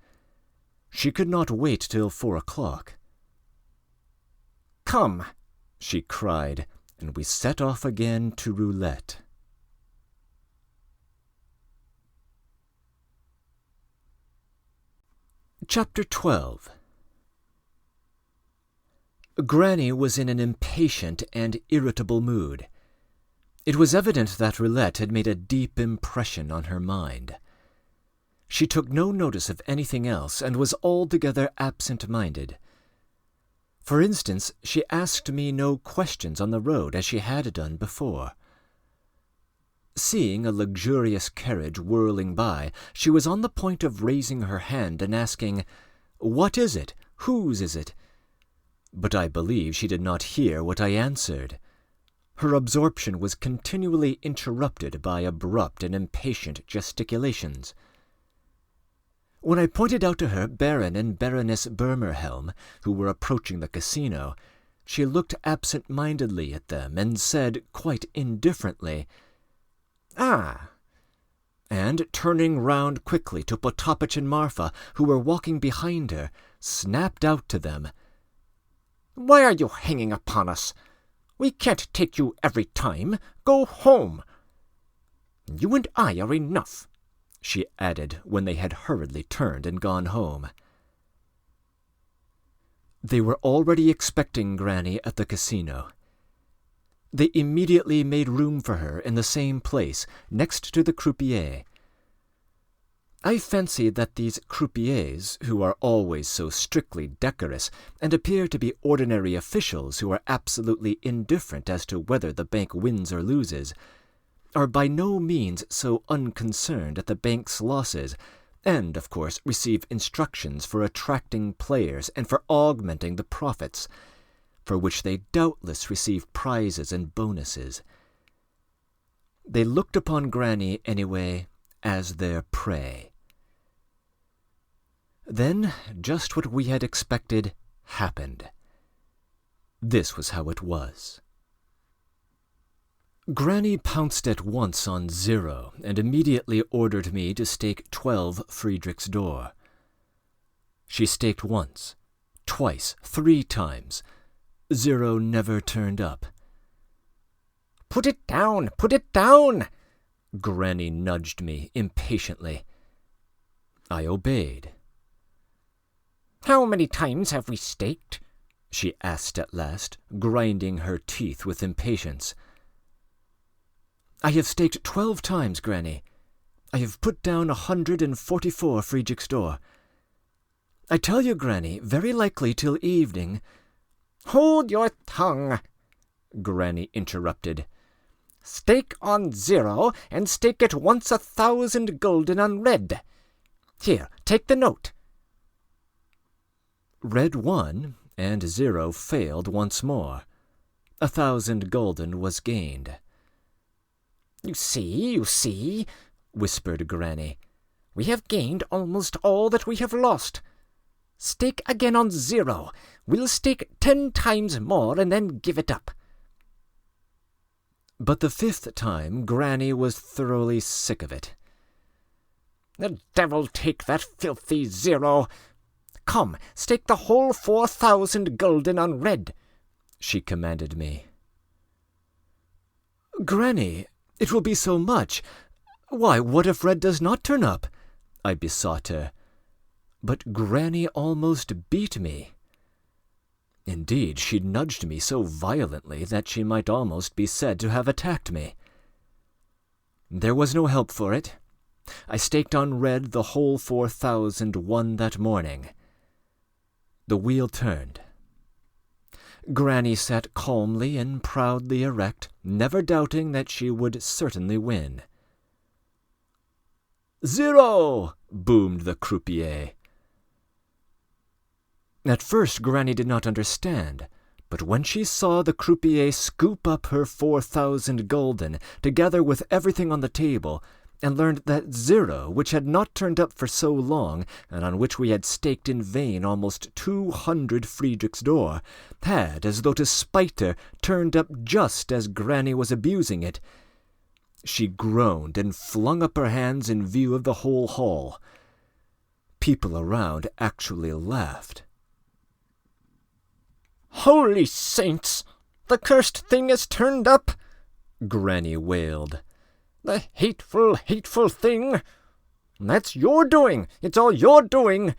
She could not wait till 4 o'clock. "Come," she cried, and we set off again to roulette. Chapter 12. Granny was in an impatient and irritable mood. It was evident that roulette had made a deep impression on her mind. She took no notice of anything else and was altogether absent-minded. For instance, she asked me no questions on the road as she had done before. Seeing a luxurious carriage whirling by, she was on the point of raising her hand and asking, "What is it? Whose is it?" But I believe she did not hear what I answered. Her absorption was continually interrupted by abrupt and impatient gesticulations. When I pointed out to her Baron and Baroness Bermerhelm, who were approaching the casino, she looked absent-mindedly at them and said, quite indifferently, "Ah," and, turning round quickly to Potapych and Marfa, who were walking behind her, snapped out to them, "Why are you hanging upon us? We can't take you every time. Go home. You and I are enough," she added when they had hurriedly turned and gone home. They were already expecting Granny at the casino. They immediately made room for her in the same place, next to the croupier. I fancied that these croupiers, who are always so strictly decorous, and appear to be ordinary officials who are absolutely indifferent as to whether the bank wins or loses, are by no means so unconcerned at the bank's losses, and, of course, receive instructions for attracting players and for augmenting the profits, for which they doubtless receive prizes and bonuses. They looked upon Granny, anyway, as their prey. Then, just what we had expected happened. This was how it was. Granny pounced at once on 0 and immediately ordered me to stake 12 Friedrich's door. She staked once, twice, 3 times. 0 never turned up. "Put it down! Put it down!" Granny nudged me impatiently. I obeyed. "How many times have we staked?" she asked at last, grinding her teeth with impatience. "I have staked 12 times, Granny. I have put down 144 Friedrich's door. I tell you, Granny, very likely till evening—" "Hold your tongue," Granny interrupted. "Stake on 0, and stake it once 1,000 gulden on red. Here, take the note." Red won, and 0 failed once more. 1,000 gulden was gained. You see, whispered Granny. "We have gained almost all that we have lost. Stake again on 0. We'll stake 10 times more and then give it up." But the 5th time Granny was thoroughly sick of it. "The devil take that filthy 0! Come, stake the whole 4,000 gulden on red," she commanded me. "Granny, it will be so much. Why, what if red does not turn up?" I besought her. But Granny almost beat me. Indeed, she nudged me so violently that she might almost be said to have attacked me. There was no help for it. I staked on red the whole 4,000 won that morning. The wheel turned. Granny sat calmly and proudly erect, never doubting that she would certainly win. 0! boomed the croupier. At first Granny did not understand, but when she saw the croupier scoop up her 4,000 gulden, together with everything on the table, and learned that 0, which had not turned up for so long, and on which we had staked in vain almost 200 Friedrichsdor, had, as though to spite her, turned up just as Granny was abusing it. She groaned and flung up her hands in view of the whole hall. People around actually laughed. "Holy saints! The cursed thing has turned up!" Granny wailed. "The hateful, hateful thing! That's your doing! It's all your doing!"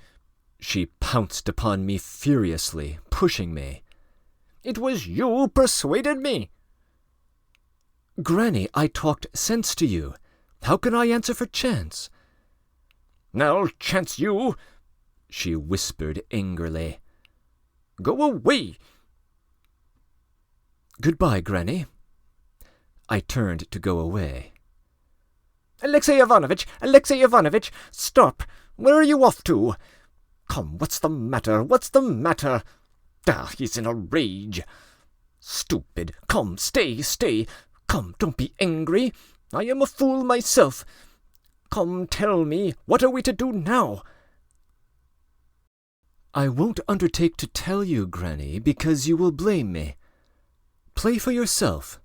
She pounced upon me furiously, pushing me. "It was you persuaded me!" "Granny, I talked sense to you. How can I answer for chance?" "I'll chance you!" she whispered angrily. "Go away!" "Goodbye, Granny." I turned to go away. "Alexey Ivanovitch, stop! Where are you off to? Come, what's the matter? What's the matter? Ah, he's in a rage. Stupid! Come, stay! Come, don't be angry. I am a fool myself. Come, tell me, what are we to do now?" "I won't undertake to tell you, Granny, because you will blame me. Play for yourself.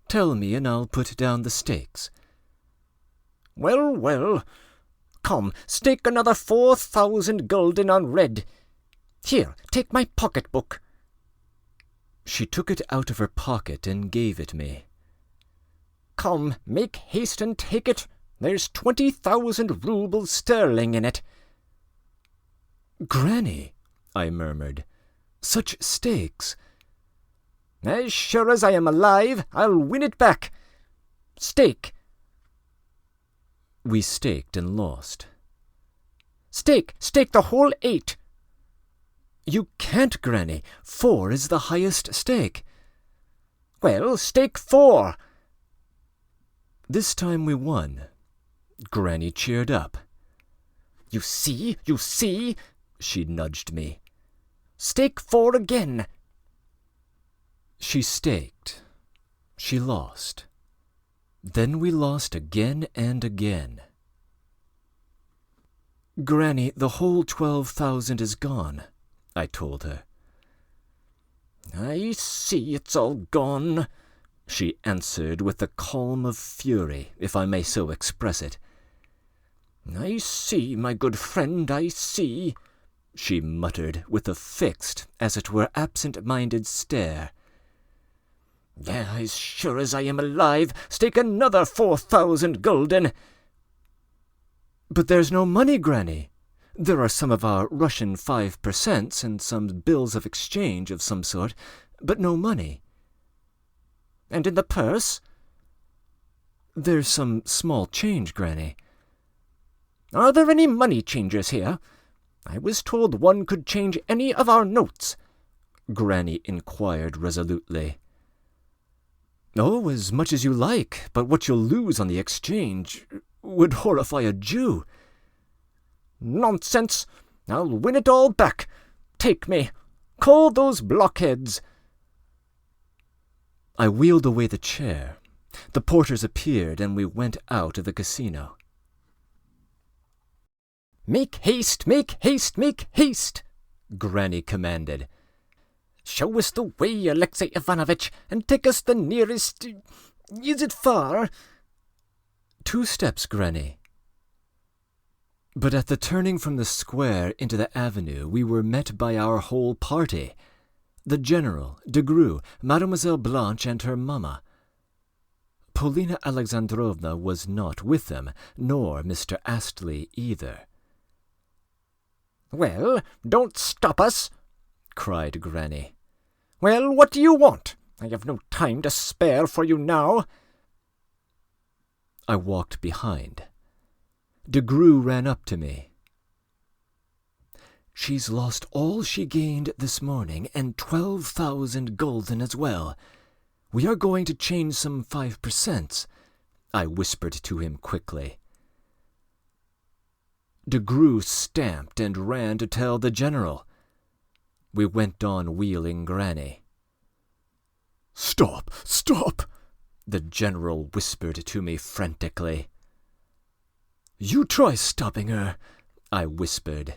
Tell me, and I'll put down the stakes." Well. Come, stake another 4,000 gulden on red. Here, take my pocket-book." She took it out of her pocket and gave it me. "Come, make haste and take it. There's 20,000 rubles sterling in it." "Granny," I murmured, "such stakes." "As sure as I am alive, I'll win it back. Stake." We staked and lost. Stake the whole 8. "You can't, Granny. 4 is the highest stake." "Well, stake 4. This time we won. Granny cheered up. You see, she nudged me. "Stake 4 again." She staked. She lost. Then we lost again and again. "Granny, the whole 12,000 is gone," I told her. "I see it's all gone," she answered with the calm of fury, if I may so express it. "I see, my good friend, I see," she muttered with a fixed, as it were absent-minded stare. "Yeah, as sure as I am alive, stake another 4,000 gulden." "But there's no money, Granny. There are some of our Russian 5% and some bills of exchange of some sort, but no money." "And in the purse?" "There's some small change, Granny." "Are there any money changers here? I was told one could change any of our notes," Granny inquired resolutely. "Oh, as much as you like, but what you'll lose on the exchange would horrify a Jew." "Nonsense! I'll win it all back. Take me. Call those blockheads." I wheeled away the chair. The porters appeared, and we went out of the casino. Make haste, Granny commanded. "Show us the way, Alexey Ivanovitch, and take us the nearest... Is it far?" 2 steps, Granny." But at the turning from the square into the avenue, we were met by our whole party. The General, de Greux, Mademoiselle Blanche, and her mamma. Polina Alexandrovna was not with them, nor Mr. Astley either. "Well, don't stop us," cried Granny. "Well, what do you want? I have no time to spare for you now." I walked behind. De Greux ran up to me. "She's lost all she gained this morning, and 12,000 gulden as well. We are going to change some 5%, I whispered to him quickly. De Greux stamped and ran to tell the General. We went on wheeling Granny. Stop! The General whispered to me frantically. You try stopping her, I whispered.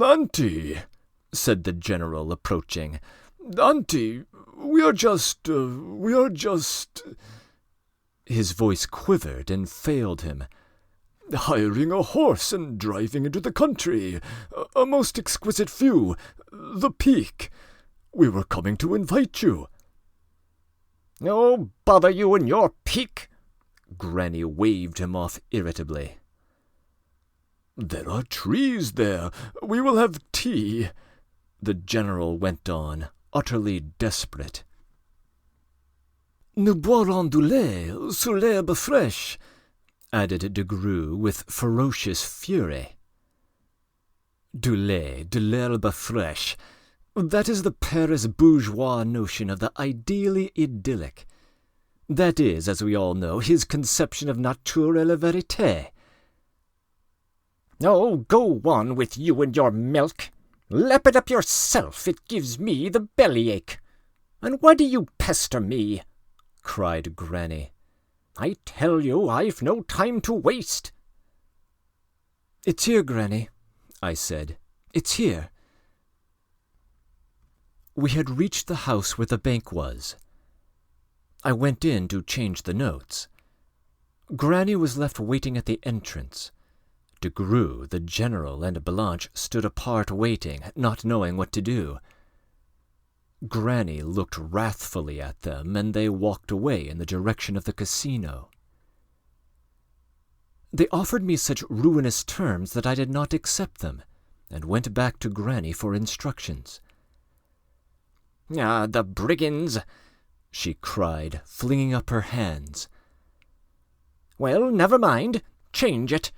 Auntie, said the general, approaching. Auntie, we are just... His voice quivered and failed him. Hiring a horse and driving into the country. A most exquisite view. The Peak. We were coming to invite you. Oh, bother you and your Peak! Granny waved him off irritably. There are trees there. We will have tea, the general went on, utterly desperate. Nous boirons du lait sur l'herbe fraîche, added de Grue with ferocious fury. Du lait, de l'herbe fraîche. That is the Paris bourgeois notion of the ideally idyllic. That is, as we all know, his conception of nature et la vérité. Oh, go on with you and your milk. Lap it up yourself, it gives me the bellyache. And why do you pester me? Cried Granny. I tell you, I've no time to waste. It's here, Granny, I said. It's here. We had reached the house where the bank was. I went in to change the notes. Granny was left waiting at the entrance. De Grue, the general, and Blanche stood apart waiting, not knowing what to do. Granny looked wrathfully at them, and they walked away in the direction of the casino. They offered me such ruinous terms that I did not accept them, and went back to Granny for instructions. Ah, the brigands! She cried, flinging up her hands. Well, never mind. Change it,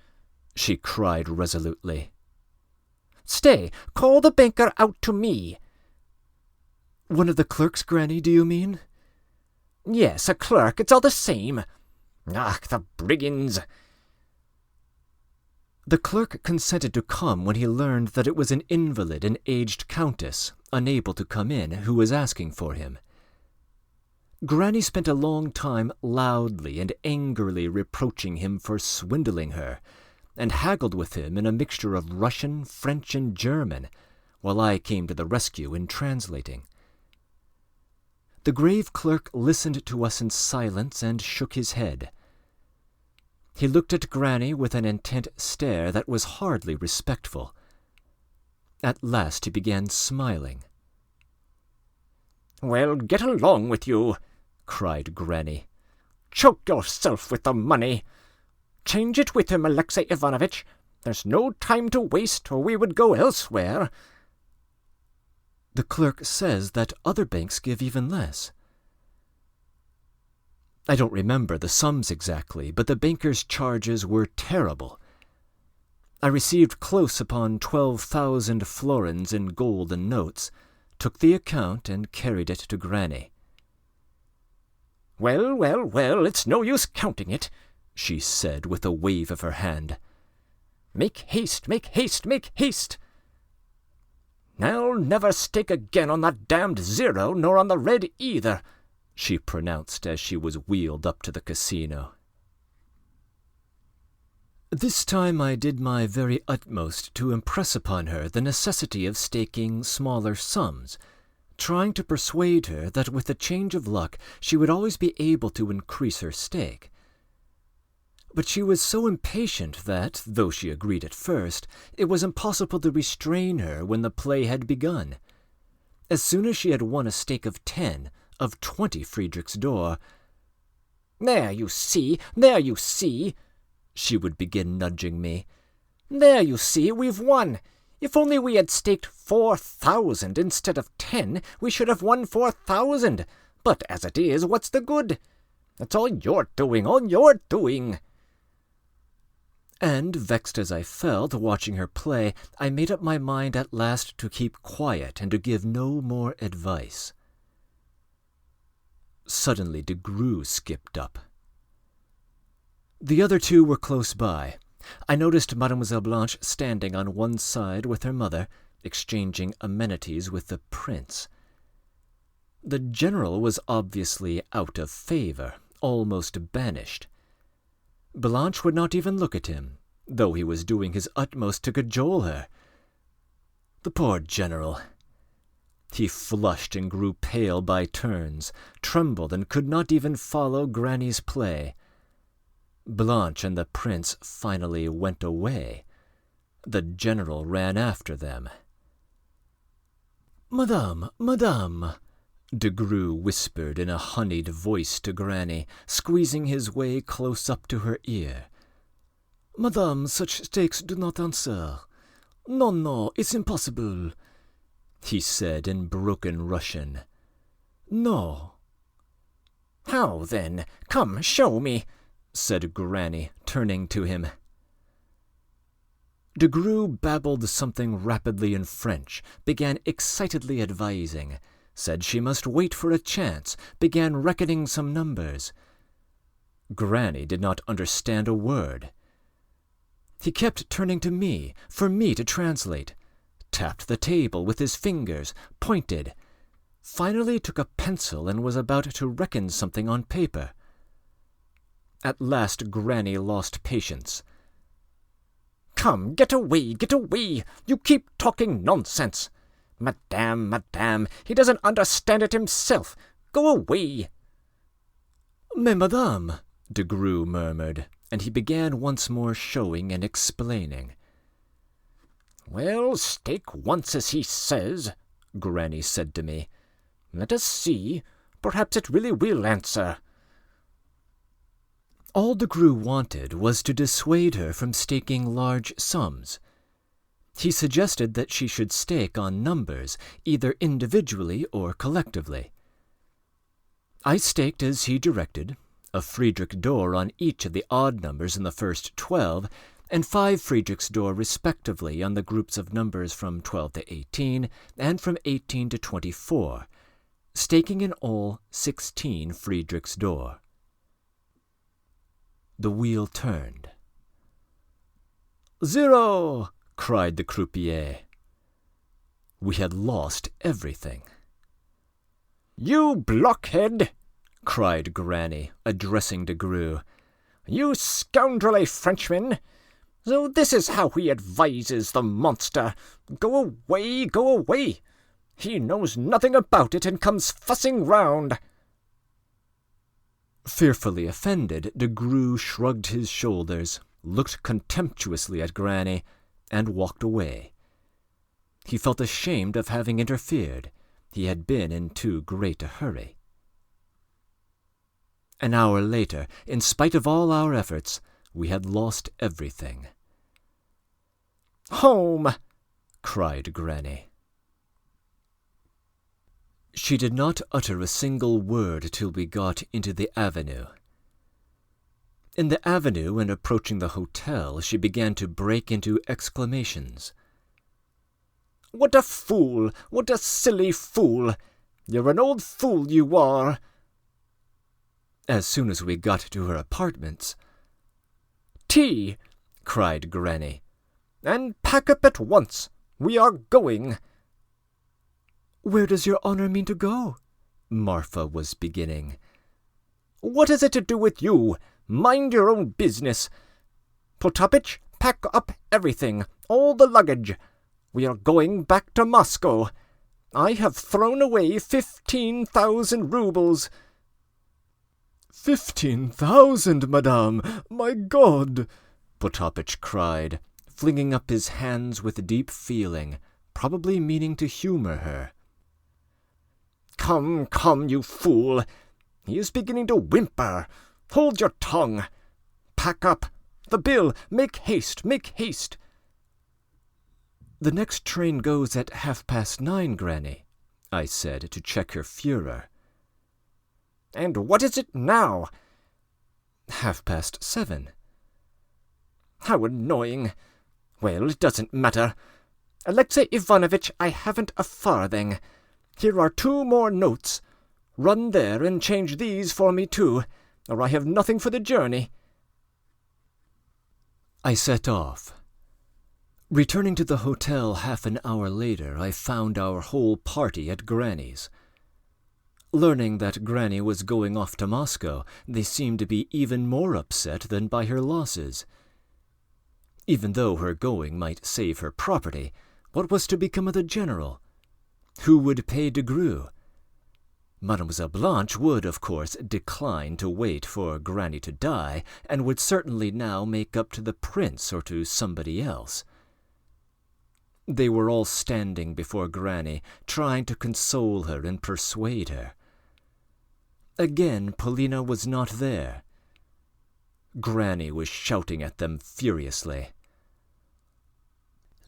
she cried resolutely. Stay, call the banker out to me. One of the clerks, Granny, do you mean? Yes, a clerk. It's all the same. Ah, the brigands! The clerk consented to come when he learned that it was an invalid and aged countess, unable to come in, who was asking for him. Granny spent a long time loudly and angrily reproaching him for swindling her, and haggled with him in a mixture of Russian, French, and German, while I came to the rescue in translating. The grave clerk listened to us in silence and shook his head. He looked at Granny with an intent stare that was hardly respectful. At last he began smiling. Well, get along with you, cried Granny. Choke yourself with the money. Change it with him, Alexey Ivanovitch. There's no time to waste, or we would go elsewhere. The clerk says that other banks give even less. I don't remember the sums exactly, but the banker's charges were terrible. I received close upon 12,000 florins in gold and notes, took the account, and carried it to Granny. Well, well, well, it's no use counting it, she said with a wave of her hand. Make haste, make haste, make haste! I'll never stake again on that damned zero, nor on the red either, she pronounced as she was wheeled up to the casino. This time I did my very utmost to impress upon her the necessity of staking smaller sums, trying to persuade her that with a change of luck she would always be able to increase her stake. But she was so impatient that, though she agreed at first, it was impossible to restrain her when the play had begun. As soon as she had won a stake of 10, of 20 Friedrichsdor, There you see, she would begin nudging me. There you see, we've won. If only we had staked 4,000 instead of 10, we should have won 4,000. But as it is, what's the good? It's all your doing, all your doing. And, vexed as I felt watching her play, I made up my mind at last to keep quiet and to give no more advice. Suddenly de Grue skipped up. The other two were close by. I noticed Mademoiselle Blanche standing on one side with her mother, exchanging amenities with the prince. The general was obviously out of favor, almost banished. Blanche would not even look at him, though he was doing his utmost to cajole her. The poor general! He flushed and grew pale by turns, trembled and could not even follow Granny's play. Blanche and the prince finally went away. The general ran after them. "Madame, madame," de Greux whispered in a honeyed voice to Granny, squeezing his way close up to her ear. "Madame, such stakes do not answer. No, no, it's impossible," he said in broken Russian. "No." "How, then? Come, show me," said Granny, turning to him. De Greux babbled something rapidly in French, began excitedly advising, said she must wait for a chance, began reckoning some numbers. Granny did not understand a word. He kept turning to me, for me to translate, tapped the table with his fingers, pointed, finally took a pencil and was about to reckon something on paper. At last Granny lost patience. "Come, get away, get away! You keep talking nonsense! Madame, madame, he doesn't understand it himself! Go away!" "Mais, madame," de Greux murmured, and he began once more showing and explaining. "Well, stake once, as he says," Granny said to me. "Let us see. Perhaps it really will answer." All de Greux wanted was to dissuade her from staking large sums. He suggested that she should stake on numbers, either individually or collectively. I staked as he directed, a Friedrich door on each of the odd numbers in the first 12, and 5 Friedrichs d'or respectively on the groups of numbers from 12 to 18, and from 18 to 24, staking in all 16 Friedrichs d'or. The wheel turned. "Zero!" cried the croupier. We had lost everything. "You blockhead!" cried Granny, addressing de Greux. "You scoundrelly Frenchman! So this is how he advises the monster! Go away, go away! He knows nothing about it and comes fussing round!" Fearfully offended, de Greux shrugged his shoulders, looked contemptuously at Granny, and walked away. He felt ashamed of having interfered. He had been in too great a hurry. An hour later, in spite of all our efforts, we had lost everything. "Home!" cried Granny. She did not utter a single word till we got into the avenue. In the avenue and approaching the hotel, she began to break into exclamations. "What a fool! What a silly fool! You're an old fool, you are!" As soon as we got to her apartments, "Tea!" cried Granny. "And pack up at once! We are going!" "Where does your honor mean to go?" Marfa was beginning. "What is it to do with you? Mind your own business. Potapitch, pack up everything, all the luggage. We are going back to Moscow. I have thrown away 15,000 roubles. 15,000, madame! My God! Potapitch cried, flinging up his hands with deep feeling, probably meaning to humor her. Come, come, you fool! He is beginning to whimper. Hold your tongue. Pack up. The bill. Make haste, make haste. The next train goes at 9:30, Granny, I said to check her furor. And what is it now? 7:30. How annoying. Well, it doesn't matter. Alexey Ivanovitch, I haven't a farthing. Here are 2 more notes. Run there and change these for me too, or I have nothing for the journey. I set off. Returning to the hotel half an hour later, I found our whole party at Granny's. Learning that Granny was going off to Moscow, they seemed to be even more upset than by her losses. Even though her going might save her property, what was to become of the general? Who would pay de Greux? Mademoiselle Blanche would, of course, decline to wait for Granny to die, and would certainly now make up to the prince or to somebody else. They were all standing before Granny, trying to console her and persuade her. Again, Polina was not there. Granny was shouting at them furiously.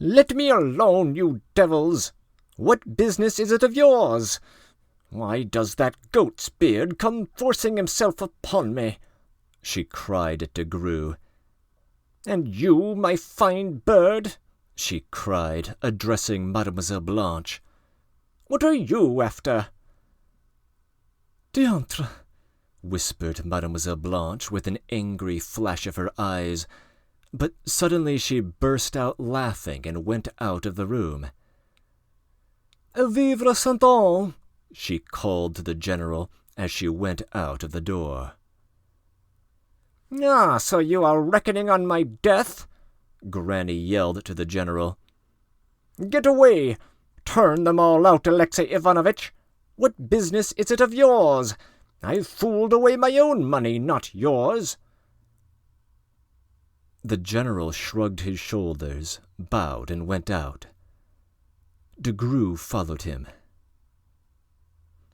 "Let me alone, you devils! What business is it of yours? Why does that goat's beard come forcing himself upon me?" she cried at de Greux. "And you, my fine bird," she cried, addressing Mademoiselle Blanche, "what are you after?" "Diantre," whispered Mademoiselle Blanche with an angry flash of her eyes, but suddenly she burst out laughing and went out of the room. "Vivre Saint Anne!" she called to the general as she went out of the door. "Ah, so you are reckoning on my death?" Granny yelled to the general. "Get away! Turn them all out, Alexei Ivanovitch! What business is it of yours? I've fooled away my own money, not yours." The general shrugged his shoulders, bowed, and went out. De Greux followed him.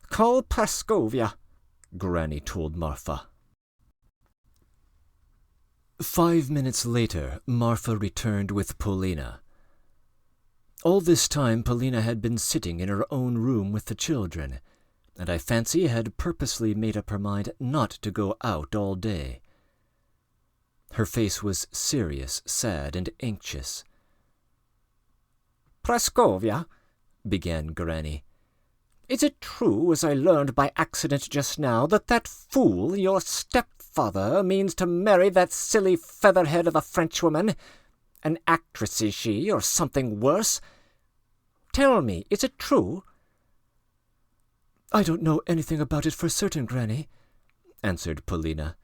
"Call Praskovia," Granny told Marfa. 5 minutes later, Marfa returned with Polina. All this time Polina had been sitting in her own room with the children, and I fancy had purposely made up her mind not to go out all day. Her face was serious, sad, and anxious. "Praskovia," began Granny, "is it true, as I learned by accident just now, that fool, your stepfather, means to marry that silly featherhead of a Frenchwoman? An actress is she, or something worse? Tell me, is it true?" "I don't know anything about it for certain, Granny," answered Polina,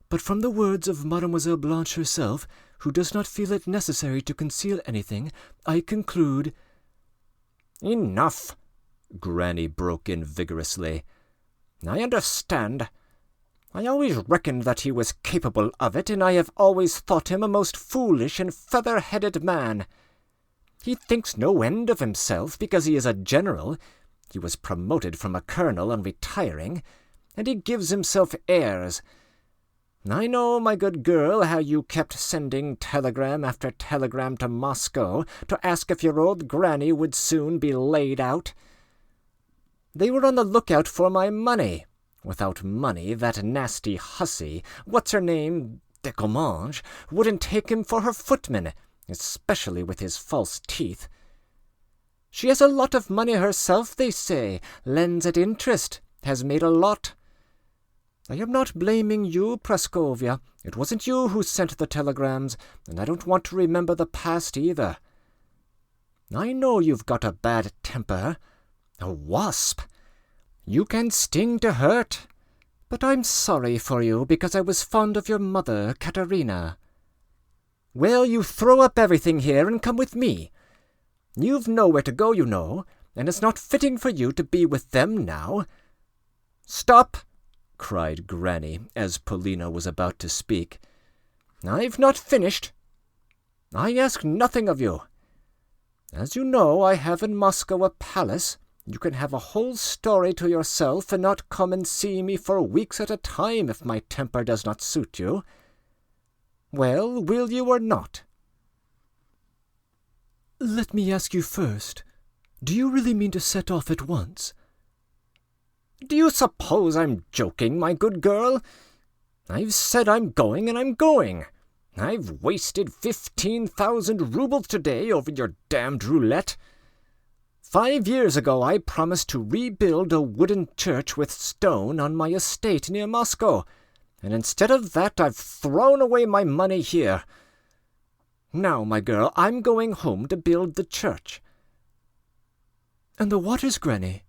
"but from the words of Mademoiselle Blanche herself, who does not feel it necessary to conceal anything, I conclude—" "Enough!" Granny broke in vigorously. "I understand. I always reckoned that he was capable of it, and I have always thought him a most foolish and feather-headed man. He thinks no end of himself because he is a general. He was promoted from a colonel on retiring, and he gives himself airs. I know, my good girl, how you kept sending telegram after telegram to Moscow to ask if your old Granny would soon be laid out. They were on the lookout for my money. Without money, that nasty hussy, what's-her-name, de Comminges, wouldn't take him for her footman, especially with his false teeth. She has a lot of money herself, they say, lends at interest, has made a lot. I am not blaming you, Praskovia. It wasn't you who sent the telegrams, and I don't want to remember the past either. I know you've got a bad temper, a wasp. You can sting to hurt, but I'm sorry for you because I was fond of your mother, Katerina. Well, you throw up everything here and come with me. You've nowhere to go, you know, and it's not fitting for you to be with them now. Stop! Cried Granny, as Polina was about to speak. I've not finished. I ask nothing of you. As you know, I have in Moscow a palace. You can have a whole story to yourself and not come and see me for weeks at a time if my temper does not suit you. Well, will you or not? Let me ask you first, do you really mean to set off at once? Do you suppose I'm joking, my good girl? I've said I'm going, and I'm going. I've wasted 15,000 roubles today over your damned roulette. 5 years ago I promised to rebuild a wooden church with stone on my estate near Moscow, and instead of that I've thrown away my money here. Now, my girl, I'm going home to build the church. And the waters, Granny?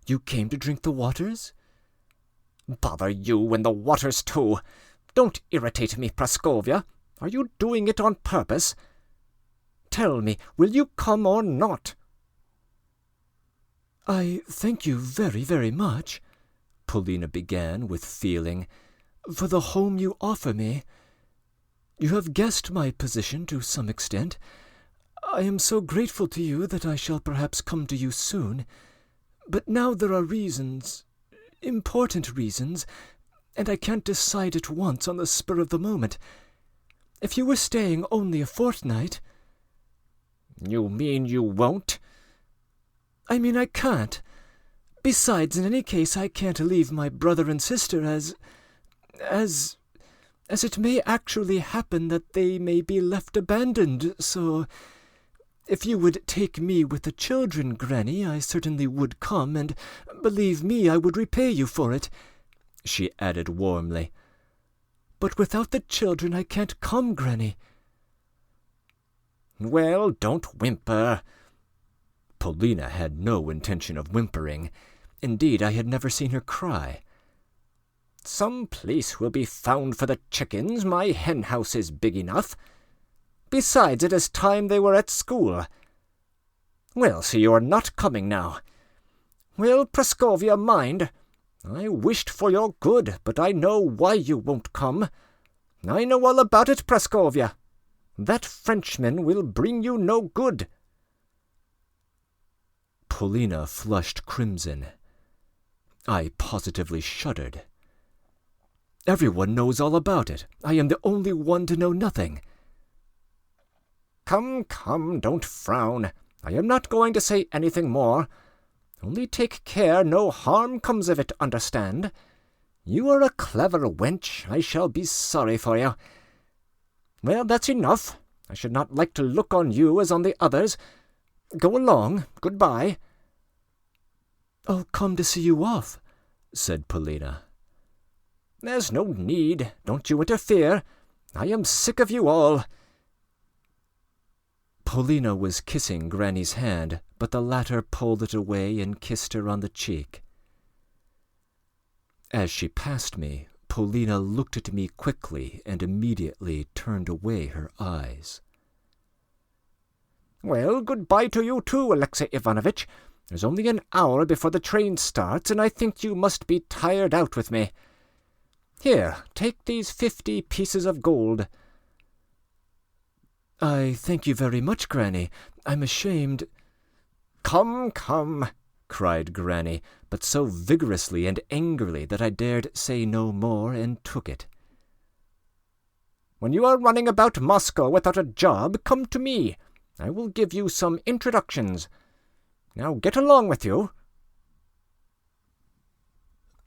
You came to drink the waters?" "Bother you and the waters, too. Don't irritate me, Praskovia. Are you doing it on purpose? Tell me, will you come or not?" "I thank you very, very much," Polina began with feeling, "for the home you offer me. You have guessed my position to some extent. I am so grateful to you that I shall perhaps come to you soon. But now there are reasons, important reasons, and I can't decide at once on the spur of the moment. If you were staying only a fortnight—" "You mean you won't?" "I mean I can't. Besides, in any case, I can't leave my brother and sister as it may actually happen that they may be left abandoned, so if you would take me with the children, Granny, I certainly would come, and believe me, I would repay you for it," she added warmly. "But without the children I can't come, Granny." "Well, don't whimper." Polina had no intention of whimpering. Indeed, I had never seen her cry. "Some place will be found for the chickens. My hen-house is big enough. Besides, it is time they were at school. Well, so you are not coming now. Well, Praskovia, mind. I wished for your good, but I know why you won't come. I know all about it, Praskovia. That Frenchman will bring you no good." Polina flushed crimson. I positively shuddered. "Everyone knows all about it. I am the only one to know nothing." Come, don't frown. I am not going to say anything more. Only take care no harm comes of it, understand? You are a clever wench. I shall be sorry for you. Well, that's enough. I should not like to look on you as on the others. Go along. Goodbye." "I'll come to see you off," said Polina. "There's no need. Don't you interfere. I am sick of you all." Polina was kissing Granny's hand, but the latter pulled it away and kissed her on the cheek. As she passed me, Polina looked at me quickly and immediately turned away her eyes. "Well, goodbye to you too, Alexey Ivanovitch. There's only an hour before the train starts, and I think you must be tired out with me. Here, take these 50 pieces of gold." "I thank you very much, Granny. I'm ashamed—" Come, cried Granny, but so vigorously and angrily that I dared say no more and took it. "When you are running about Moscow without a job, come to me. I will give you some introductions. Now get along with you."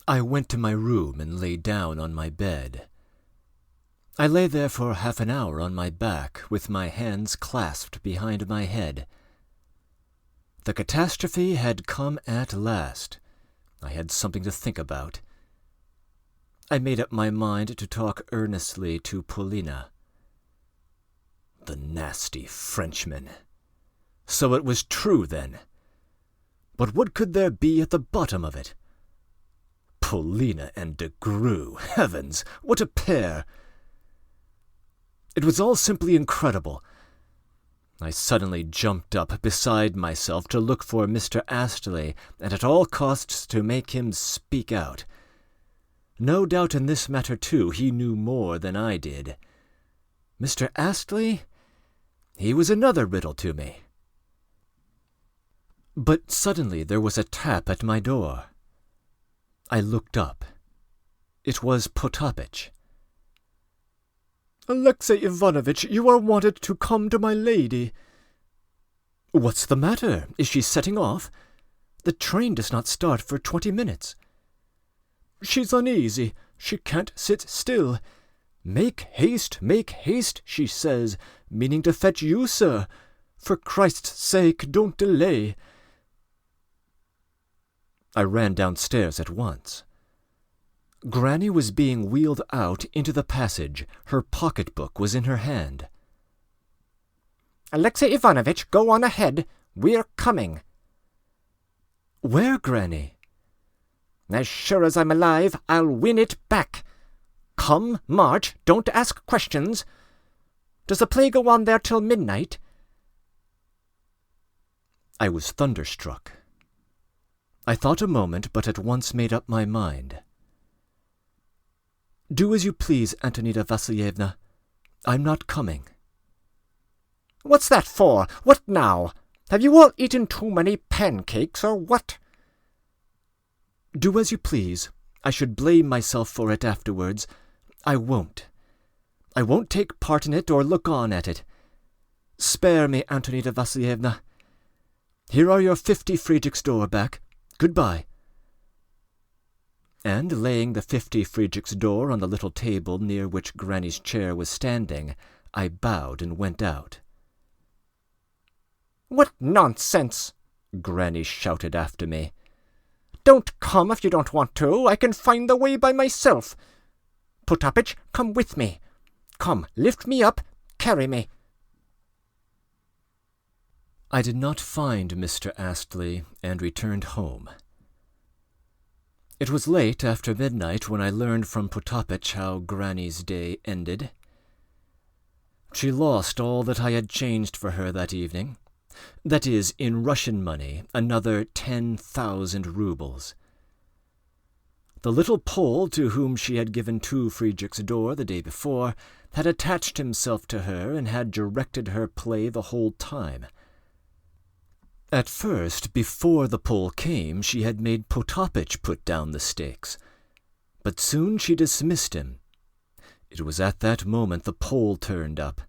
I went to my room and lay down on my bed. I lay there for half an hour on my back, with my hands clasped behind my head. The catastrophe had come at last. I had something to think about. I made up my mind to talk earnestly to Polina. The nasty Frenchman. So it was true, then. But what could there be at the bottom of it? Polina and de Grue. Heavens, what a pair! It was all simply incredible. I suddenly jumped up beside myself to look for Mr. Astley, and at all costs to make him speak out. No doubt in this matter, too, he knew more than I did. Mr. Astley? He was another riddle to me. But suddenly there was a tap at my door. I looked up. It was Potapych. "Alexey Ivanovitch, you are wanted to come to my lady." "What's the matter? Is she setting off? The train does not start for 20 minutes. "She's uneasy. She can't sit still. 'Make haste, she says, meaning to fetch you, sir. For Christ's sake, don't delay." I ran downstairs at once. Granny was being wheeled out into the passage. Her pocket-book was in her hand. "Alexey Ivanovitch, go on ahead. We're coming." "Where, Granny?" As sure as I'm alive, I'll win it back. Come, march, don't ask questions. Does the play go on there till midnight?" I was thunderstruck. I thought a moment, but at once made up my mind. "Do as you please, Antonida Vassilievna. I'm not coming." "What's that for? What now? Have you all eaten too many pancakes, or what?" "Do as you please. I should blame myself for it afterwards. I won't. I won't take part in it or look on at it. Spare me, Antonida Vassilievna. Here are your 50 Friedrichsdor back. Goodbye." And laying the 50 Friedrichsdor on the little table near which Granny's chair was standing, I bowed and went out. "What nonsense!" Granny shouted after me. "Don't come if you don't want to. I can find the way by myself. Potapych, come with me. Come, lift me up, carry me." I did not find Mr. Astley and returned home. It was late after midnight when I learned from Potapych how Granny's day ended. She lost all that I had changed for her that evening. That is, in Russian money, another 10,000 rubles. The little Pole to whom she had given 2 Friedrichsdor the day before had attached himself to her and had directed her play the whole time. At first, before the Pole came, she had made Potapych put down the stakes, but soon she dismissed him. It was at that moment the Pole turned up.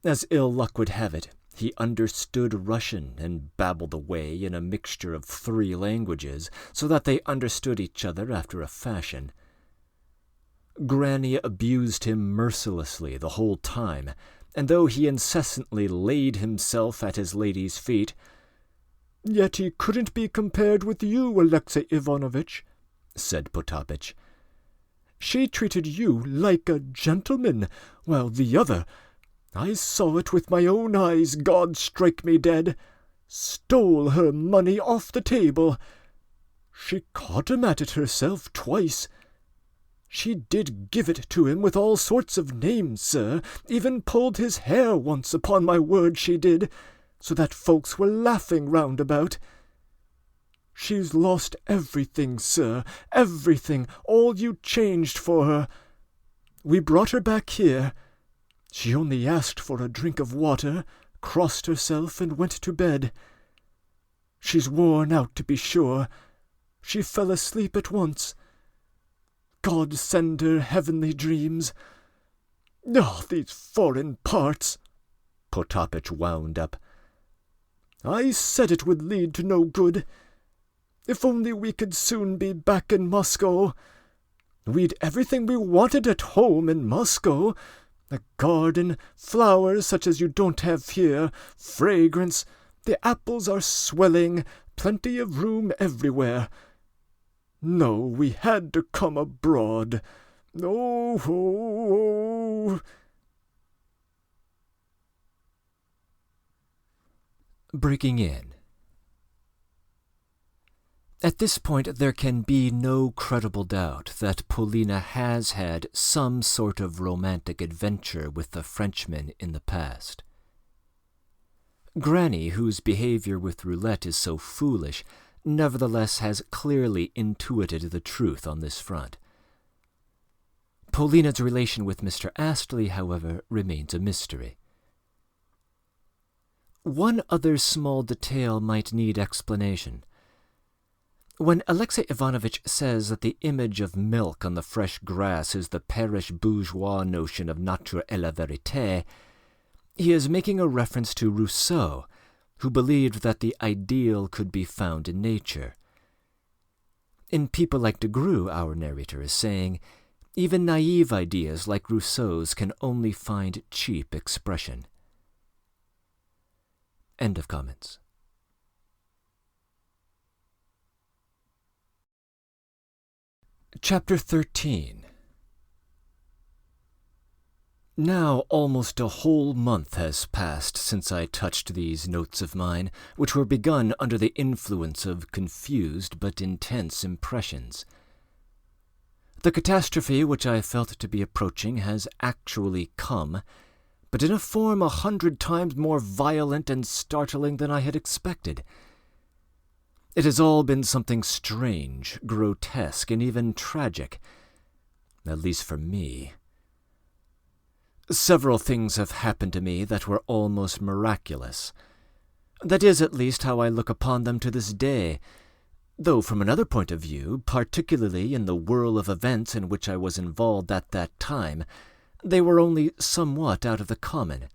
As ill luck would have it, he understood Russian and babbled away in a mixture of 3 languages, so that they understood each other after a fashion. Granny abused him mercilessly the whole time, and though he incessantly laid himself at his lady's feet, "Yet he couldn't be compared with you, Alexey Ivanovitch," said Potapych. "She treated you like a gentleman, while the other, I saw it with my own eyes, God strike me dead, stole her money off the table. She caught him at it herself twice. She did give it to him with all sorts of names, sir, even pulled his hair once, upon my word she did, so that folks were laughing round about. She's lost everything, sir, everything, all you changed for her. We brought her back here. She only asked for a drink of water, crossed herself, and went to bed. She's worn out, to be sure. She fell asleep at once. God send her heavenly dreams. Ah, these foreign parts!" Potapych wound up. "I said it would lead to no good. If only we could soon be back in Moscow. We'd everything we wanted at home in Moscow. A garden, flowers such as you don't have here, fragrance, the apples are swelling, plenty of room everywhere. No, we had to come abroad. Oh, oh, oh." Breaking in. At this point there can be no credible doubt that Paulina has had some sort of romantic adventure with the Frenchman in the past. Granny, whose behavior with Roulette is so foolish, nevertheless has clearly intuited the truth on this front. Paulina's relation with Mr. Astley, however, remains a mystery. One other small detail might need explanation. When Alexey Ivanovitch says that the image of milk on the fresh grass is the parish bourgeois notion of nature et la vérité, he is making a reference to Rousseau, who believed that the ideal could be found in nature. In People Like de Grue, our narrator is saying, even naive ideas like Rousseau's can only find cheap expression. End of comments. Chapter 13. Now almost a whole month has passed since I touched these notes of mine, which were begun under the influence of confused but intense impressions. The catastrophe which I felt to be approaching has actually come, but in a form 100 times more violent and startling than I had expected. It has all been something strange, grotesque, and even tragic, at least for me. Several things have happened to me that were almost miraculous. That is at least how I look upon them to this day, though from another point of view, particularly in the whirl of events in which I was involved at that time, they were only somewhat out of the common.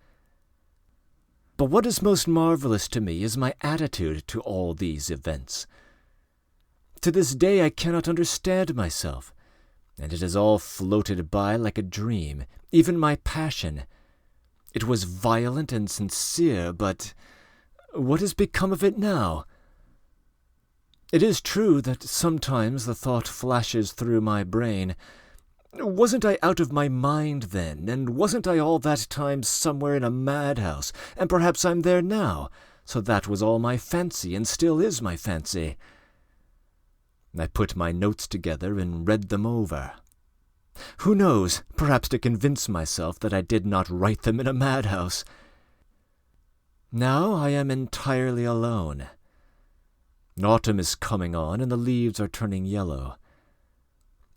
But what is most marvelous to me is my attitude to all these events. To this day I cannot understand myself, and it has all floated by like a dream, even my passion. It was violent and sincere, but what has become of it now? It is true that sometimes the thought flashes through my brain, wasn't I out of my mind then, and wasn't I all that time somewhere in a madhouse, and perhaps I'm there now, so that was all my fancy, and still is my fancy. I put my notes together and read them over. Who knows, perhaps to convince myself that I did not write them in a madhouse. Now I am entirely alone. Autumn is coming on, and the leaves are turning yellow.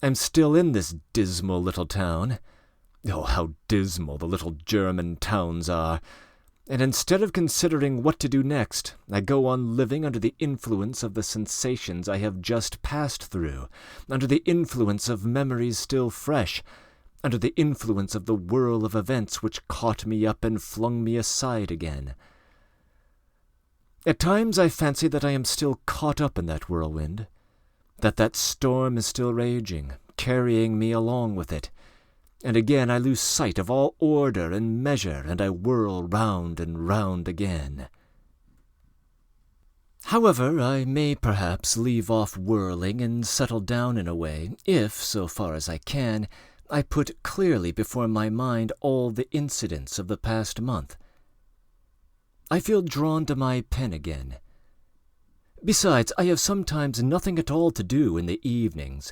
I'm still in this dismal little town. Oh, how dismal the little German towns are! And instead of considering what to do next, I go on living under the influence of the sensations I have just passed through, under the influence of memories still fresh, under the influence of the whirl of events which caught me up and flung me aside again. At times I fancy that I am still caught up in that whirlwind, that storm is still raging, carrying me along with it, and again I lose sight of all order and measure, and I whirl round and round again. However, I may perhaps leave off whirling and settle down in a way, if, so far as I can, I put clearly before my mind all the incidents of the past month. I feel drawn to my pen again. Besides, I have sometimes nothing at all to do in the evenings.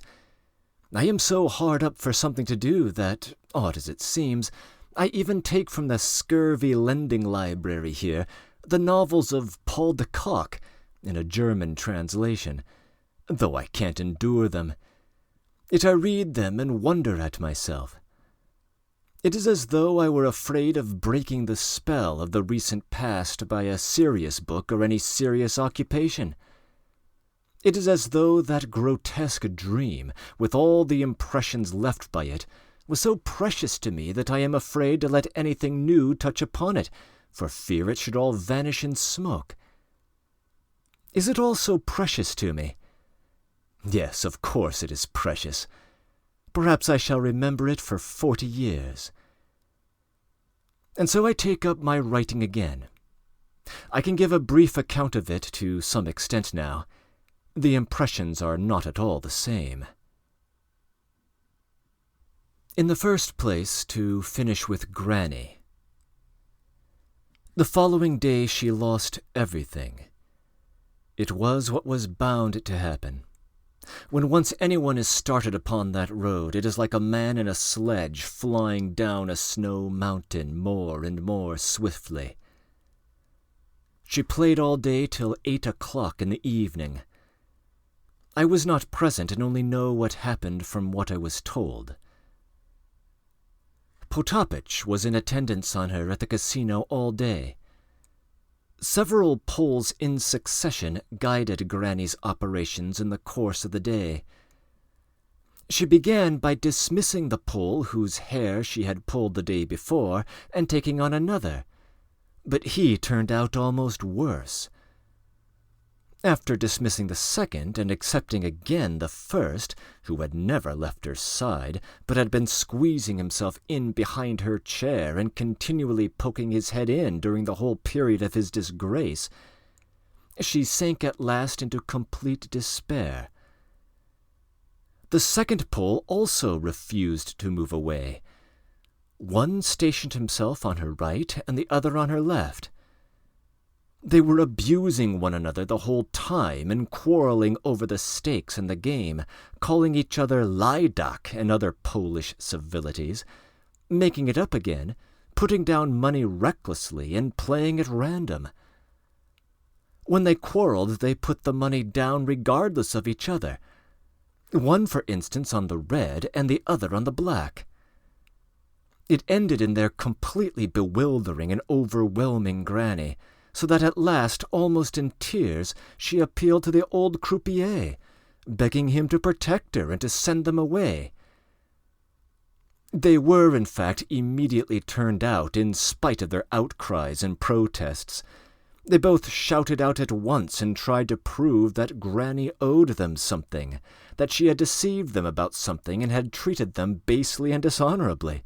I am so hard up for something to do that, odd as it seems, I even take from the scurvy lending library here the novels of Paul de Kock, in a German translation, though I can't endure them. Yet I read them and wonder at myself. It is as though I were afraid of breaking the spell of the recent past by a serious book or any serious occupation. It is as though that grotesque dream, with all the impressions left by it, was so precious to me that I am afraid to let anything new touch upon it, for fear it should all vanish in smoke. Is it all so precious to me? Yes, of course it is precious. Perhaps I shall remember it for 40 years. And so I take up my writing again. I can give a brief account of it to some extent now. The impressions are not at all the same. In the first place, to finish with Granny. The following day she lost everything. It was what was bound to happen. When once anyone is started upon that road, it is like a man in a sledge flying down a snow mountain more and more swiftly. She played all day till 8 o'clock in the evening. I was not present and only know what happened from what I was told. Potapych was in attendance on her at the casino all day. Several Poles in succession guided Granny's operations in the course of the day. She began by dismissing the Pole whose hair she had pulled the day before and taking on another, but he turned out almost worse. After dismissing the second and accepting again the first, who had never left her side, but had been squeezing himself in behind her chair and continually poking his head in during the whole period of his disgrace, she sank at last into complete despair. The second Pole also refused to move away. One stationed himself on her right and the other on her left. They were abusing one another the whole time and quarreling over the stakes in the game, calling each other lajdak and other Polish civilities, making it up again, putting down money recklessly and playing at random. When they quarreled, they put the money down regardless of each other, one, for instance, on the red and the other on the black. It ended in their completely bewildering and overwhelming Granny, so that at last, almost in tears, she appealed to the old croupier, begging him to protect her and to send them away. They were, in fact, immediately turned out in spite of their outcries and protests. They both shouted out at once and tried to prove that Granny owed them something, that she had deceived them about something and had treated them basely and dishonorably.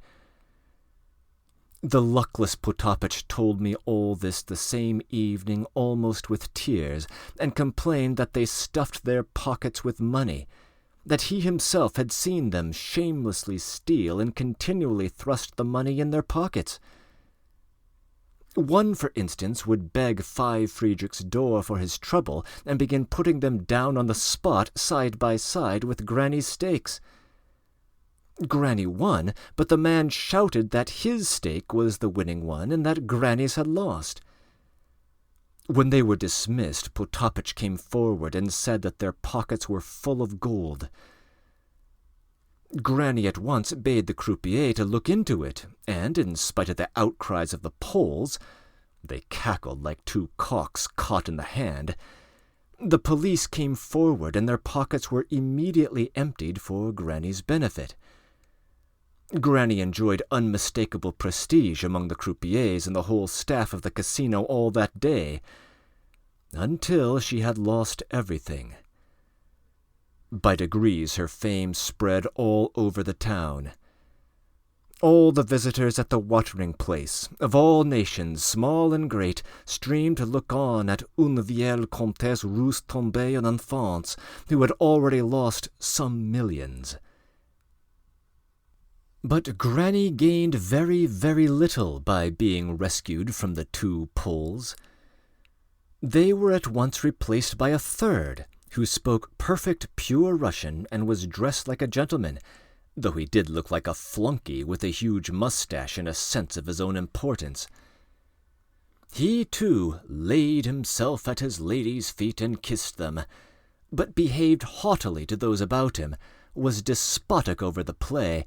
The luckless Potapych told me all this the same evening almost with tears, and complained that they stuffed their pockets with money, that he himself had seen them shamelessly steal and continually thrust the money in their pockets. One, for instance, would beg 5 Friedrich's door for his trouble and begin putting them down on the spot side by side with Granny's stakes. Granny won, but the man shouted that his stake was the winning one and that Granny's had lost. When they were dismissed, Potapych came forward and said that their pockets were full of gold. Granny at once bade the croupier to look into it, and, in spite of the outcries of the Poles, they cackled like 2 cocks caught in the hand, the police came forward and their pockets were immediately emptied for Granny's benefit. Granny enjoyed unmistakable prestige among the croupiers and the whole staff of the casino all that day, until she had lost everything. By degrees her fame spread all over the town. All the visitors at the watering place, of all nations, small and great, streamed to look on at une vieille comtesse rousse tombée en enfance, who had already lost some millions. But Granny gained very, very little by being rescued from the 2 Poles. They were at once replaced by a 3rd, who spoke perfect pure Russian and was dressed like a gentleman, though he did look like a flunkey with a huge mustache and a sense of his own importance. He, too, laid himself at his lady's feet and kissed them, but behaved haughtily to those about him, was despotic over the play,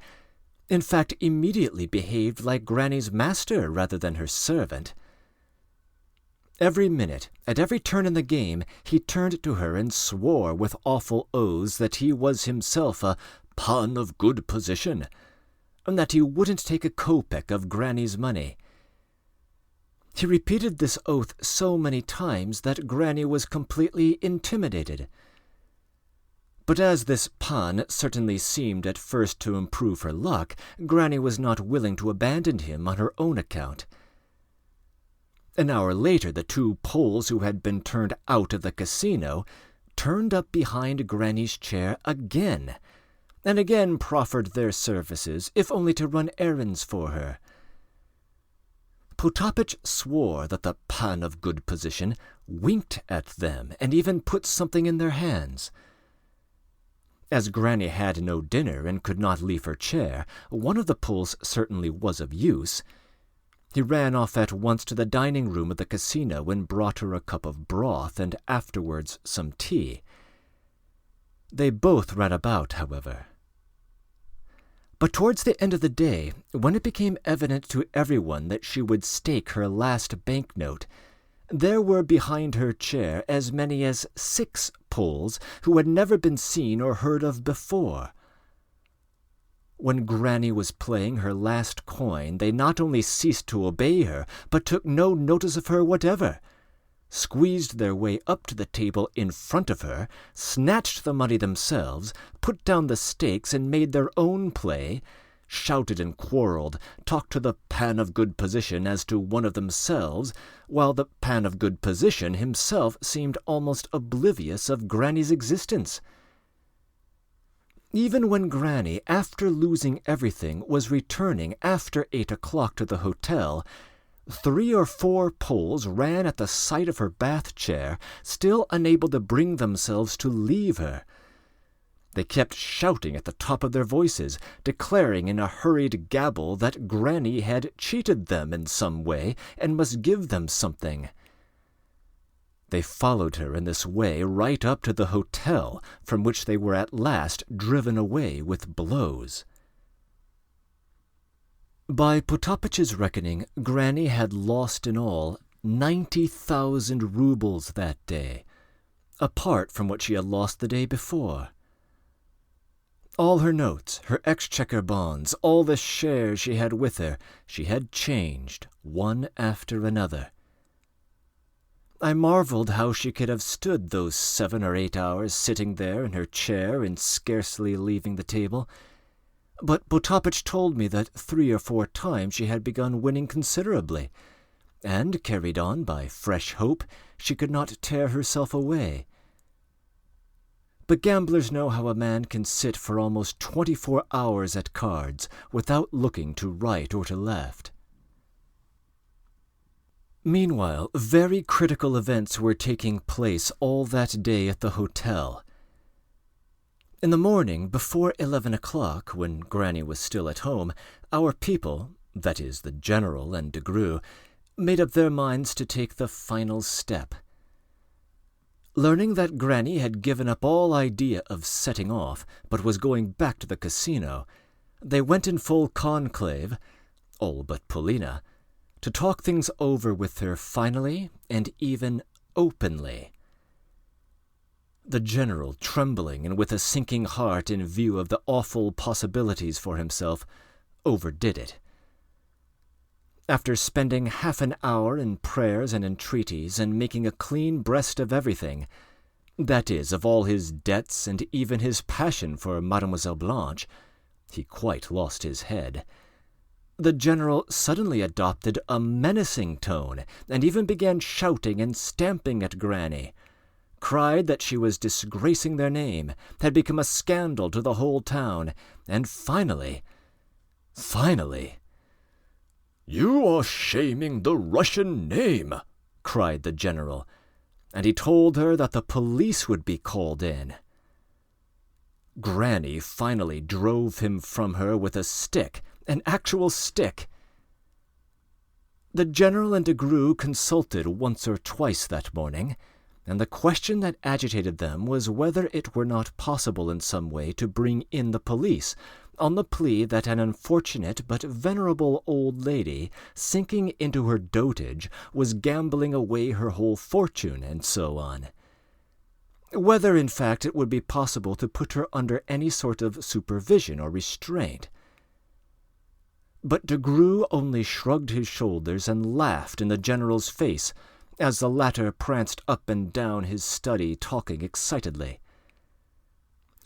in fact, immediately behaved like Granny's master rather than her servant. Every minute, at every turn in the game, he turned to her and swore with awful oaths that he was himself a pan of good position, and that he wouldn't take a kopeck of Granny's money. He repeated this oath so many times that Granny was completely intimidated. But as this pan certainly seemed at first to improve her luck, Granny was not willing to abandon him on her own account. An hour later, the 2 Poles who had been turned out of the casino turned up behind Granny's chair again, and again proffered their services, if only to run errands for her. Potapych swore that the pan of good position winked at them and even put something in their hands. As Granny had no dinner and could not leave her chair, one of the Poles certainly was of use. He ran off at once to the dining-room of the casino and brought her a cup of broth and afterwards some tea. They both ran about, however. But towards the end of the day, when it became evident to everyone that she would stake her last banknote, there were behind her chair as many as 6 Poles who had never been seen or heard of before. When Granny was playing her last coin, they not only ceased to obey her, but took no notice of her whatever, squeezed their way up to the table in front of her, snatched the money themselves, put down the stakes and made their own play, shouted and quarrelled, talked to the pan of good position as to one of themselves, while the pan of good position himself seemed almost oblivious of Granny's existence. Even when Granny, after losing everything, was returning after 8 o'clock to the hotel, 3 or 4 Poles ran at the sight of her bath chair, still unable to bring themselves to leave her. They kept shouting at the top of their voices, declaring in a hurried gabble that Granny had cheated them in some way and must give them something. They followed her in this way right up to the hotel, from which they were at last driven away with blows. By Potapitch's reckoning, Granny had lost in all 90,000 rubles that day, apart from what she had lost the day before. All her notes, her exchequer bonds, all the shares she had with her, she had changed, one after another. I marveled how she could have stood those 7 or 8 hours sitting there in her chair and scarcely leaving the table. But Potapitch told me that 3 or 4 times she had begun winning considerably, and, carried on by fresh hope, she could not tear herself away. But gamblers know how a man can sit for almost 24 hours at cards without looking to right or to left. Meanwhile, very critical events were taking place all that day at the hotel. In the morning, before 11 o'clock, when Granny was still at home, our people, that is, the General and de Greux, made up their minds to take the final step. Learning that Granny had given up all idea of setting off, but was going back to the casino, they went in full conclave, all but Polina, to talk things over with her finally and even openly. The General, trembling and with a sinking heart in view of the awful possibilities for himself, overdid it. After spending half an hour in prayers and entreaties and making a clean breast of everything, that is, of all his debts and even his passion for Mademoiselle Blanche, he quite lost his head. The General suddenly adopted a menacing tone, and even began shouting and stamping at Granny, cried that she was disgracing their name, had become a scandal to the whole town, and finally, "You are shaming the Russian name," cried the General, and he told her that the police would be called in. Granny finally drove him from her with a stick, an actual stick. The General and de Greux consulted once or twice that morning, and the question that agitated them was whether it were not possible in some way to bring in the police, on the plea that an unfortunate but venerable old lady, sinking into her dotage, was gambling away her whole fortune, and so on. Whether, in fact, it would be possible to put her under any sort of supervision or restraint. But de Greux only shrugged his shoulders and laughed in the General's face, as the latter pranced up and down his study talking excitedly.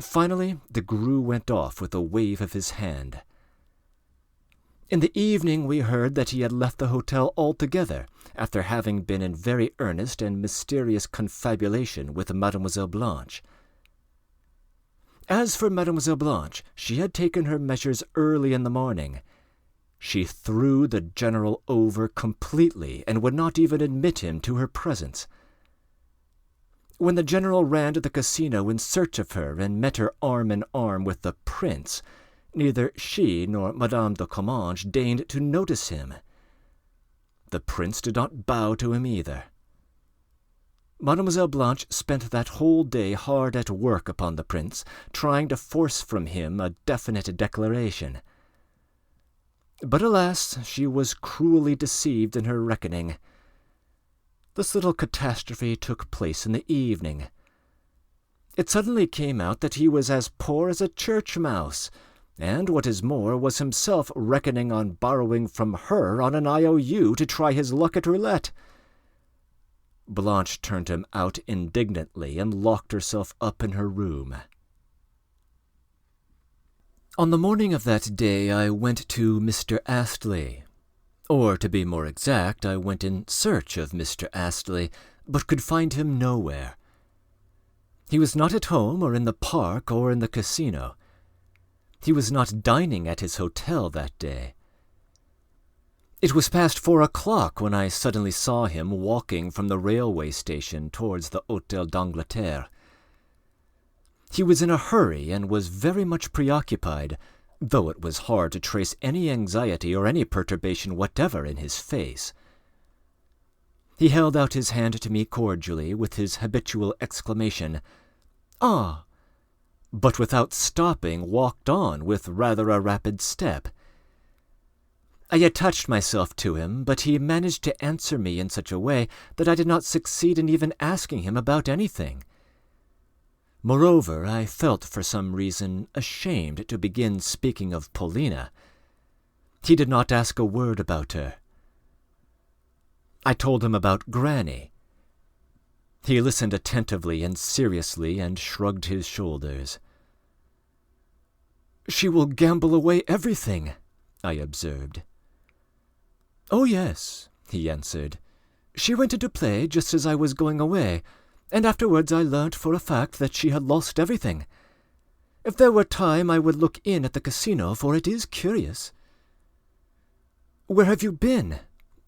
Finally, de Greux went off with a wave of his hand. In the evening we heard that he had left the hotel altogether, after having been in very earnest and mysterious confabulation with Mademoiselle Blanche. As for Mademoiselle Blanche, she had taken her measures early in the morning. She threw the General over completely, and would not even admit him to her presence. When the General ran to the casino in search of her and met her arm in arm with the Prince, neither she nor Madame de Comminges deigned to notice him. The Prince did not bow to him either. Mademoiselle Blanche spent that whole day hard at work upon the Prince, trying to force from him a definite declaration. But alas, she was cruelly deceived in her reckoning. This little catastrophe took place in the evening. It suddenly came out that he was as poor as a church mouse, and, what is more, was himself reckoning on borrowing from her on an IOU to try his luck at roulette. Blanche turned him out indignantly and locked herself up in her room. On the morning of that day I went to Mr. Astley. Or, to be more exact, I went in search of Mr. Astley, but could find him nowhere. He was not at home or in the park or in the casino. He was not dining at his hotel that day. It was past 4 o'clock when I suddenly saw him walking from the railway station towards the Hôtel d'Angleterre. He was in a hurry and was very much preoccupied, though it was hard to trace any anxiety or any perturbation whatever in his face. He held out his hand to me cordially with his habitual exclamation, "Ah!" but without stopping walked on with rather a rapid step. I attached myself to him, but he managed to answer me in such a way that I did not succeed in even asking him about anything. Moreover, I felt for some reason ashamed to begin speaking of Paulina. He did not ask a word about her. I told him about Granny. He listened attentively and seriously and shrugged his shoulders. "She will gamble away everything," I observed. "Oh, yes," he answered. "She went into play just as I was going away, and afterwards I learnt for a fact that she had lost everything. If there were time I would look in at the casino, for it is curious." "Where have you been?"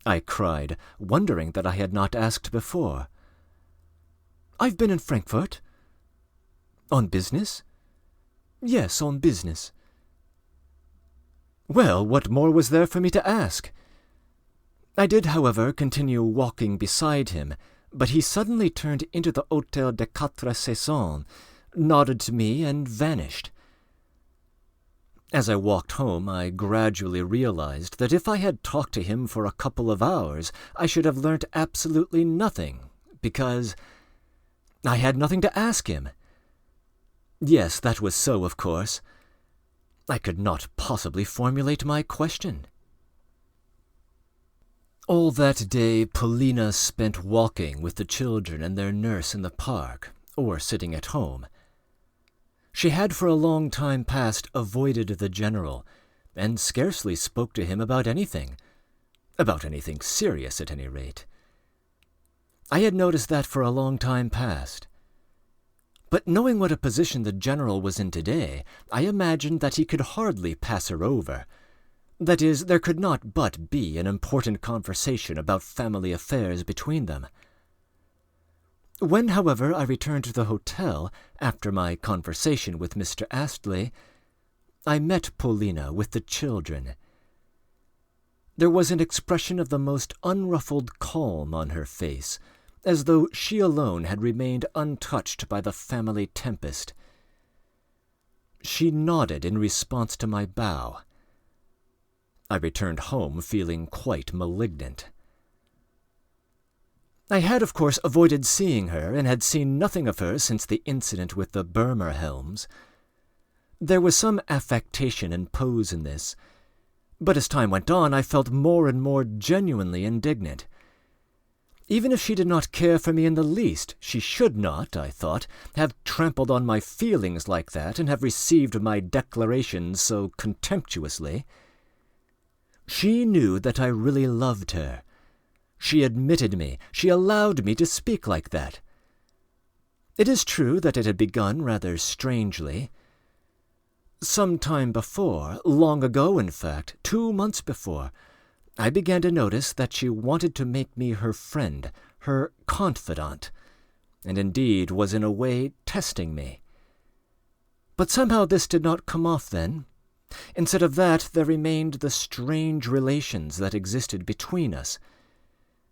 I cried, wondering that I had not asked before. "I've been in Frankfurt." "On business?" "Yes, on business." Well, what more was there for me to ask? I did, however, continue walking beside him, but he suddenly turned into the Hôtel des Quatre Saisons, nodded to me, and vanished. As I walked home, I gradually realized that if I had talked to him for a couple of hours, I should have learnt absolutely nothing, because I had nothing to ask him. Yes, that was so, of course. I could not possibly formulate my question. All that day Paulina spent walking with the children and their nurse in the park, or sitting at home. She had for a long time past avoided the general, and scarcely spoke to him about anything serious at any rate. I had noticed that for a long time past. But knowing what a position the general was in today, I imagined that he could hardly pass her over. That is, there could not but be an important conversation about family affairs between them. When, however, I returned to the hotel, after my conversation with Mr. Astley, I met Paulina with the children. There was an expression of the most unruffled calm on her face, as though she alone had remained untouched by the family tempest. She nodded in response to my bow. I returned home feeling quite malignant. I had, of course, avoided seeing her, and had seen nothing of her since the incident with the Burmer helms. There was some affectation and pose in this, but as time went on I felt more and more genuinely indignant. Even if she did not care for me in the least, she should not, I thought, have trampled on my feelings like that and have received my declarations so contemptuously. She knew that I really loved her. She admitted me, she allowed me to speak like that. It is true that it had begun rather strangely. Some time before, long ago in fact, 2 months before, I began to notice that she wanted to make me her friend, her confidant, and indeed was in a way testing me. But somehow this did not come off then. Instead of that, there remained the strange relations that existed between us.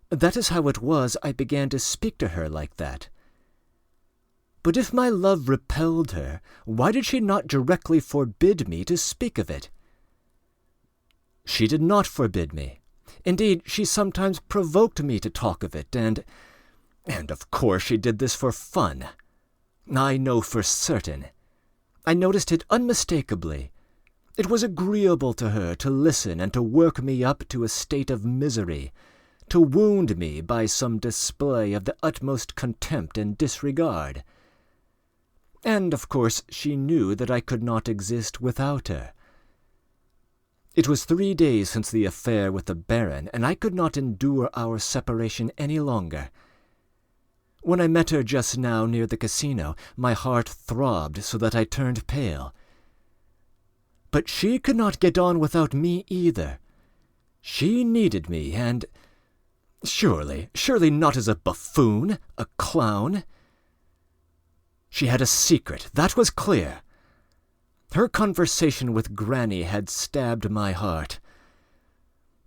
That is how it was I began to speak to her like that. But if my love repelled her, why did she not directly forbid me to speak of it? She did not forbid me. Indeed, she sometimes provoked me to talk of it, and of course she did this for fun. I know for certain. I noticed it unmistakably. It was agreeable to her to listen and to work me up to a state of misery, to wound me by some display of the utmost contempt and disregard. And, of course, she knew that I could not exist without her. It was 3 days since the affair with the Baron, and I could not endure our separation any longer. When I met her just now near the casino, my heart throbbed so that I turned pale. But she could not get on without me either. She needed me, and surely not as a buffoon, a clown. She had a secret, that was clear. Her conversation with Granny had stabbed my heart.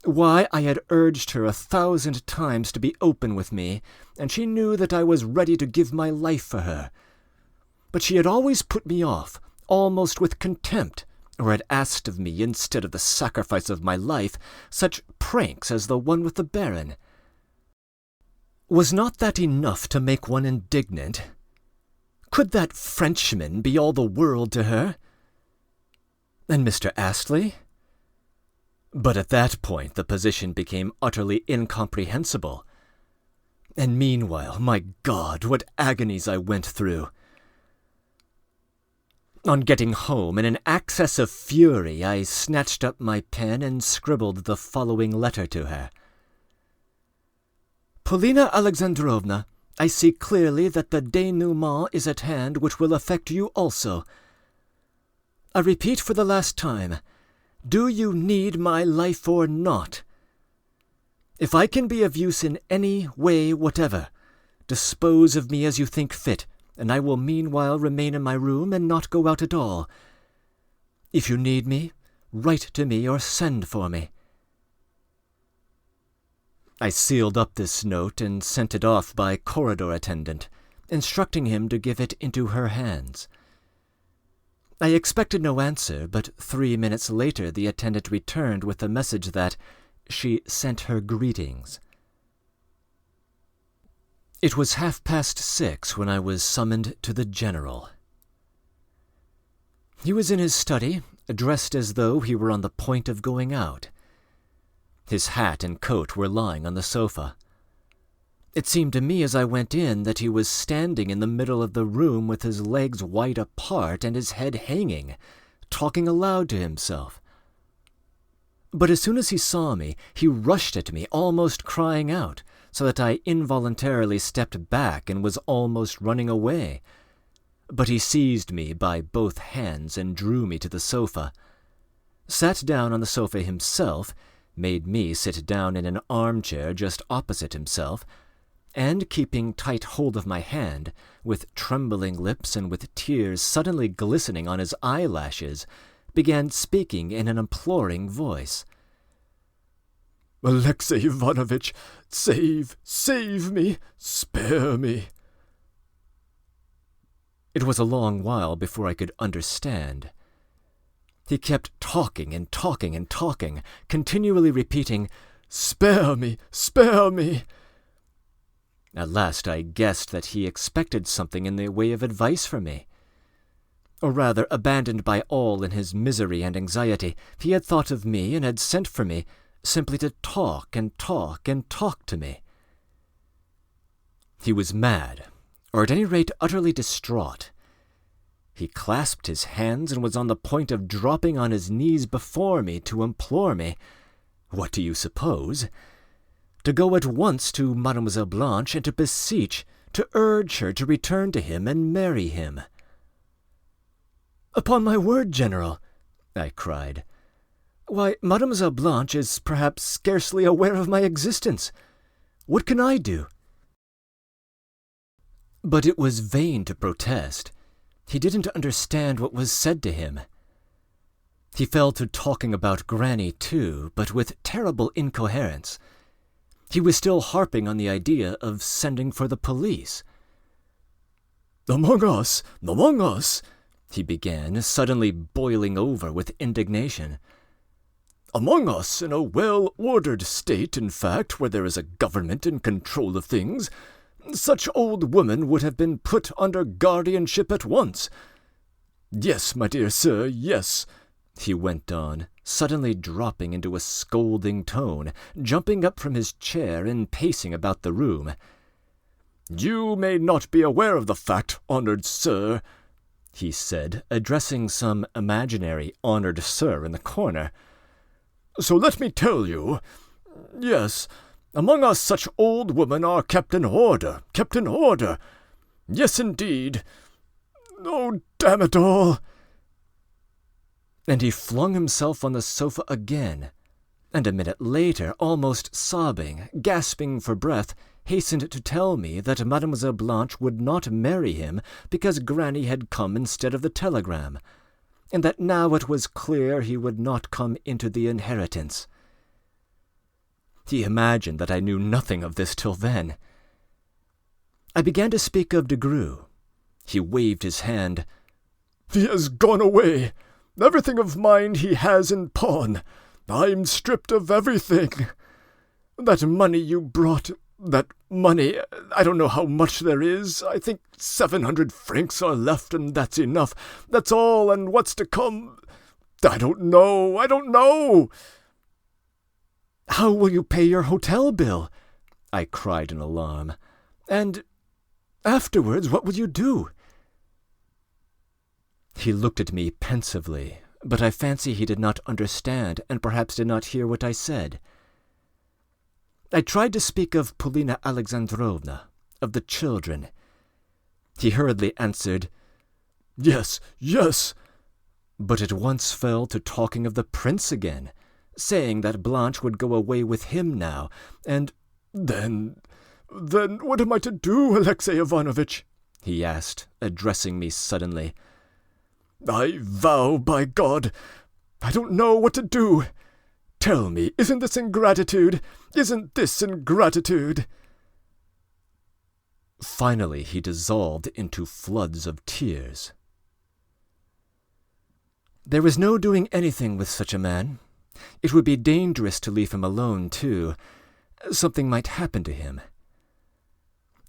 Why, I had urged her 1,000 times to be open with me, and she knew that I was ready to give my life for her. But she had always put me off, almost with contempt, or had asked of me, instead of the sacrifice of my life, such pranks as the one with the Baron. Was not that enough to make one indignant? Could that Frenchman be all the world to her? And Mr. Astley? But at that point the position became utterly incomprehensible. And meanwhile, my God, what agonies I went through! On getting home, in an access of fury, I snatched up my pen and scribbled the following letter to her. Polina Alexandrovna, I see clearly that the denouement is at hand which will affect you also. I repeat for the last time, do you need my life or not? If I can be of use in any way whatever, dispose of me as you think fit, and I will meanwhile remain in my room and not go out at all. If you need me, write to me or send for me. I sealed up this note and sent it off by corridor attendant, instructing him to give it into her hands. I expected no answer, but 3 minutes later the attendant returned with the message that she sent her greetings. It was 6:30 when I was summoned to the General. He was in his study, dressed as though he were on the point of going out. His hat and coat were lying on the sofa. It seemed to me as I went in that he was standing in the middle of the room with his legs wide apart and his head hanging, talking aloud to himself. But as soon as he saw me, he rushed at me, almost crying out, so that I involuntarily stepped back and was almost running away. But he seized me by both hands and drew me to the sofa, sat down on the sofa himself, made me sit down in an armchair just opposite himself, and keeping tight hold of my hand, with trembling lips and with tears suddenly glistening on his eyelashes, began speaking in an imploring voice. Alexey Ivanovitch, save me, spare me. It was a long while before I could understand. He kept talking and talking and talking, continually repeating, "Spare me, spare me." At last I guessed that he expected something in the way of advice from me. Or rather, abandoned by all in his misery and anxiety, he had thought of me and had sent for me simply to talk and talk and talk to me. He was mad, or at any rate utterly distraught. He clasped his hands and was on the point of dropping on his knees before me to implore me, what do you suppose? To go at once to Mademoiselle Blanche and to beseech, to urge her to return to him and marry him. "Upon my word, General," I cried, "why, Mademoiselle Blanche is perhaps scarcely aware of my existence. What can I do?" But it was vain to protest. He didn't understand what was said to him. He fell to talking about Granny too, but with terrible incoherence. He was still harping on the idea of sending for the police. Among us, he began, suddenly boiling over with indignation. Among us, in a well-ordered state, in fact, where there is a government in control of things, such old women would have been put under guardianship at once. Yes, my dear sir, yes, he went on, suddenly dropping into a scolding tone, jumping up from his chair and pacing about the room. You may not be aware of the fact, honored sir, he said, addressing some imaginary honored sir in the corner. So let me tell you, yes, among us such old women are kept in order. Yes, indeed. Oh, damn it all! And he flung himself on the sofa again, and a minute later, almost sobbing, gasping for breath, hastened to tell me that Mademoiselle Blanche would not marry him because Granny had come instead of the telegram, and that now it was clear he would not come into the inheritance. He imagined that I knew nothing of this till then. I began to speak of de Greux. He waved his hand. "He has gone away. Everything of mine he has in pawn. I'm stripped of everything. That money you brought, that money, I don't know how much there is. I think 700 francs are left, and that's enough. That's all, and what's to come? I don't know. How will you pay your hotel bill? I cried in alarm. And afterwards, what will you do? He looked at me pensively, but I fancy he did not understand and perhaps did not hear what I said. I tried to speak of Polina Alexandrovna, of the children. He hurriedly answered, Yes, but at once fell to talking of the prince again, saying that Blanche would go away with him now, and Then what am I to do, Alexey Ivanovitch? He asked, addressing me suddenly. I vow by God, I don't know what to do. Tell me, isn't this ingratitude? Finally he dissolved into floods of tears. There was no doing anything with such a man. It would be dangerous to leave him alone, too. Something might happen to him.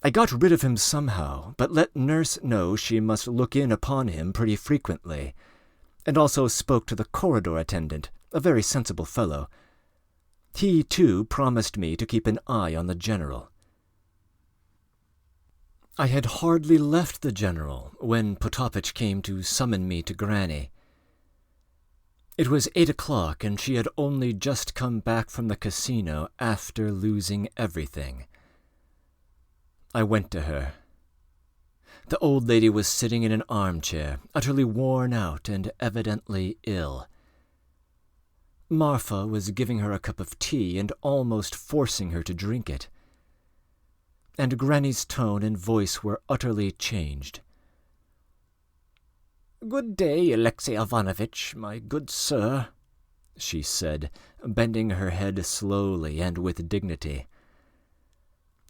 I got rid of him somehow, but let nurse know she must look in upon him pretty frequently, and also spoke to the corridor attendant, a very sensible fellow. He, too, promised me to keep an eye on the general. I had hardly left the general when Potapych came to summon me to Granny. It was 8 o'clock, and she had only just come back from the casino after losing everything. I went to her. The old lady was sitting in an armchair, utterly worn out and evidently ill. Marfa was giving her a cup of tea and almost forcing her to drink it. And Granny's tone and voice were utterly changed. "Good day, Alexey Ivanovitch, my good sir," she said, bending her head slowly and with dignity.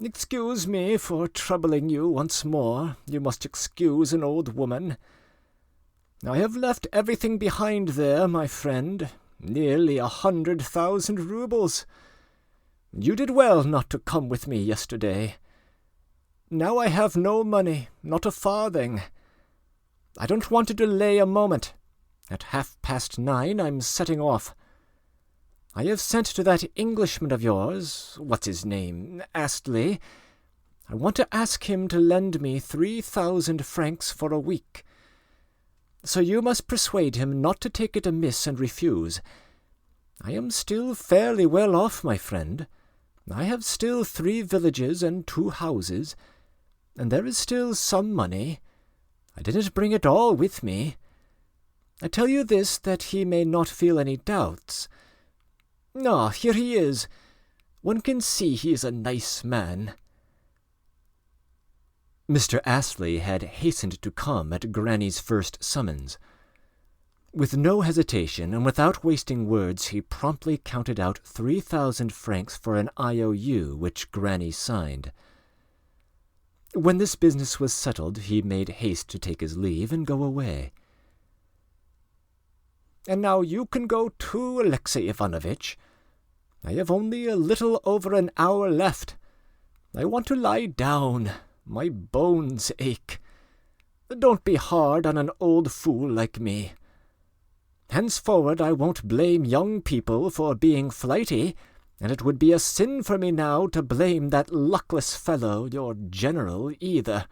"Excuse me for troubling you once more. You must excuse an old woman. I have left everything behind there, my friend, nearly 100,000 roubles. You did well not to come with me yesterday. Now I have no money, not a farthing. I don't want to delay a moment. At 9:30 I'm setting off. I have sent to that Englishman of yours, what's his name, Astley. I want to ask him to lend me 3,000 francs for a week. So you must persuade him not to take it amiss and refuse. I am still fairly well off, my friend. I have still 3 villages and 2 houses, and there is still some money. I didn't bring it all with me. I tell you this that he may not feel any doubts. Here he is. One can see he is a nice man." Mr. Astley had hastened to come at Granny's first summons. With no hesitation and without wasting words, he promptly counted out 3,000 francs for an IOU which Granny signed. When this business was settled, he made haste to take his leave and go away. "And now you can go too, Alexey Ivanovitch. I have only a little over an hour left. I want to lie down. My bones ache. Don't be hard on an old fool like me. Henceforward I won't blame young people for being flighty, and it would be a sin for me now to blame that luckless fellow, your general, either.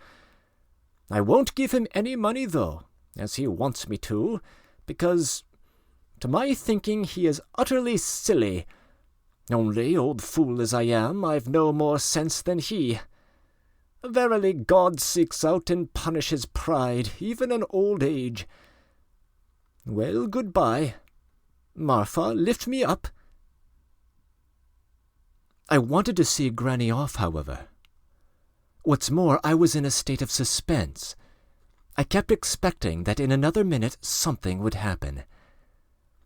I won't give him any money, though, as he wants me to, because, to my thinking, he is utterly silly. Only, old fool as I am, I've no more sense than he. Verily, God seeks out and punishes pride, even in old age. Well, goodbye. Martha, lift me up." I wanted to see Granny off, however. What's more, I was in a state of suspense. I kept expecting that in another minute something would happen.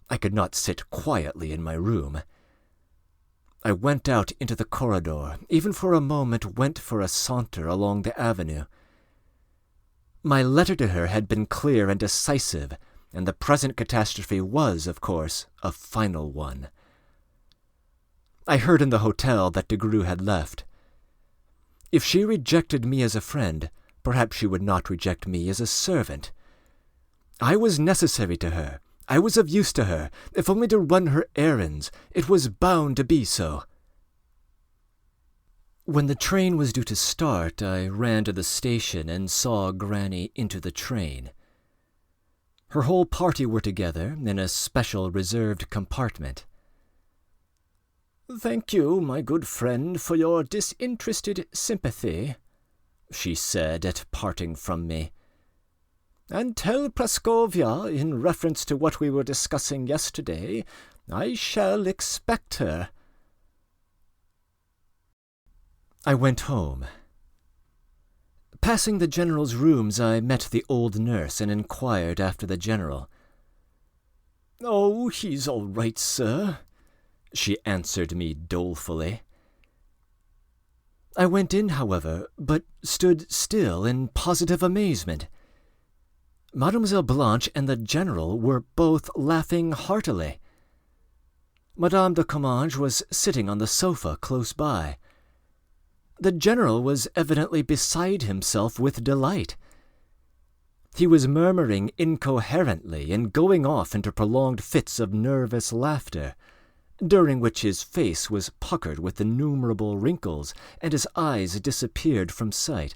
I could not sit quietly in my room. I went out into the corridor, even for a moment went for a saunter along the avenue. My letter to her had been clear and decisive, and the present catastrophe was, of course, a final one. I heard in the hotel that Degrue had left. If she rejected me as a friend, perhaps she would not reject me as a servant. I was necessary to her. I was of use to her, if only to run her errands. It was bound to be so. When the train was due to start, I ran to the station and saw Granny into the train. Her whole party were together in a special reserved compartment. "Thank you, my good friend, for your disinterested sympathy," she said at parting from me. "And tell Praskovia, in reference to what we were discussing yesterday, I shall expect her." I went home. Passing the general's rooms, I met the old nurse and inquired after the general. "Oh, he's all right, sir," she answered me dolefully. I went in, however, but stood still in positive amazement. Mademoiselle Blanche and the general were both laughing heartily. Madame de Comminges was sitting on the sofa close by. The general was evidently beside himself with delight. He was murmuring incoherently and going off into prolonged fits of nervous laughter, during which his face was puckered with innumerable wrinkles and his eyes disappeared from sight.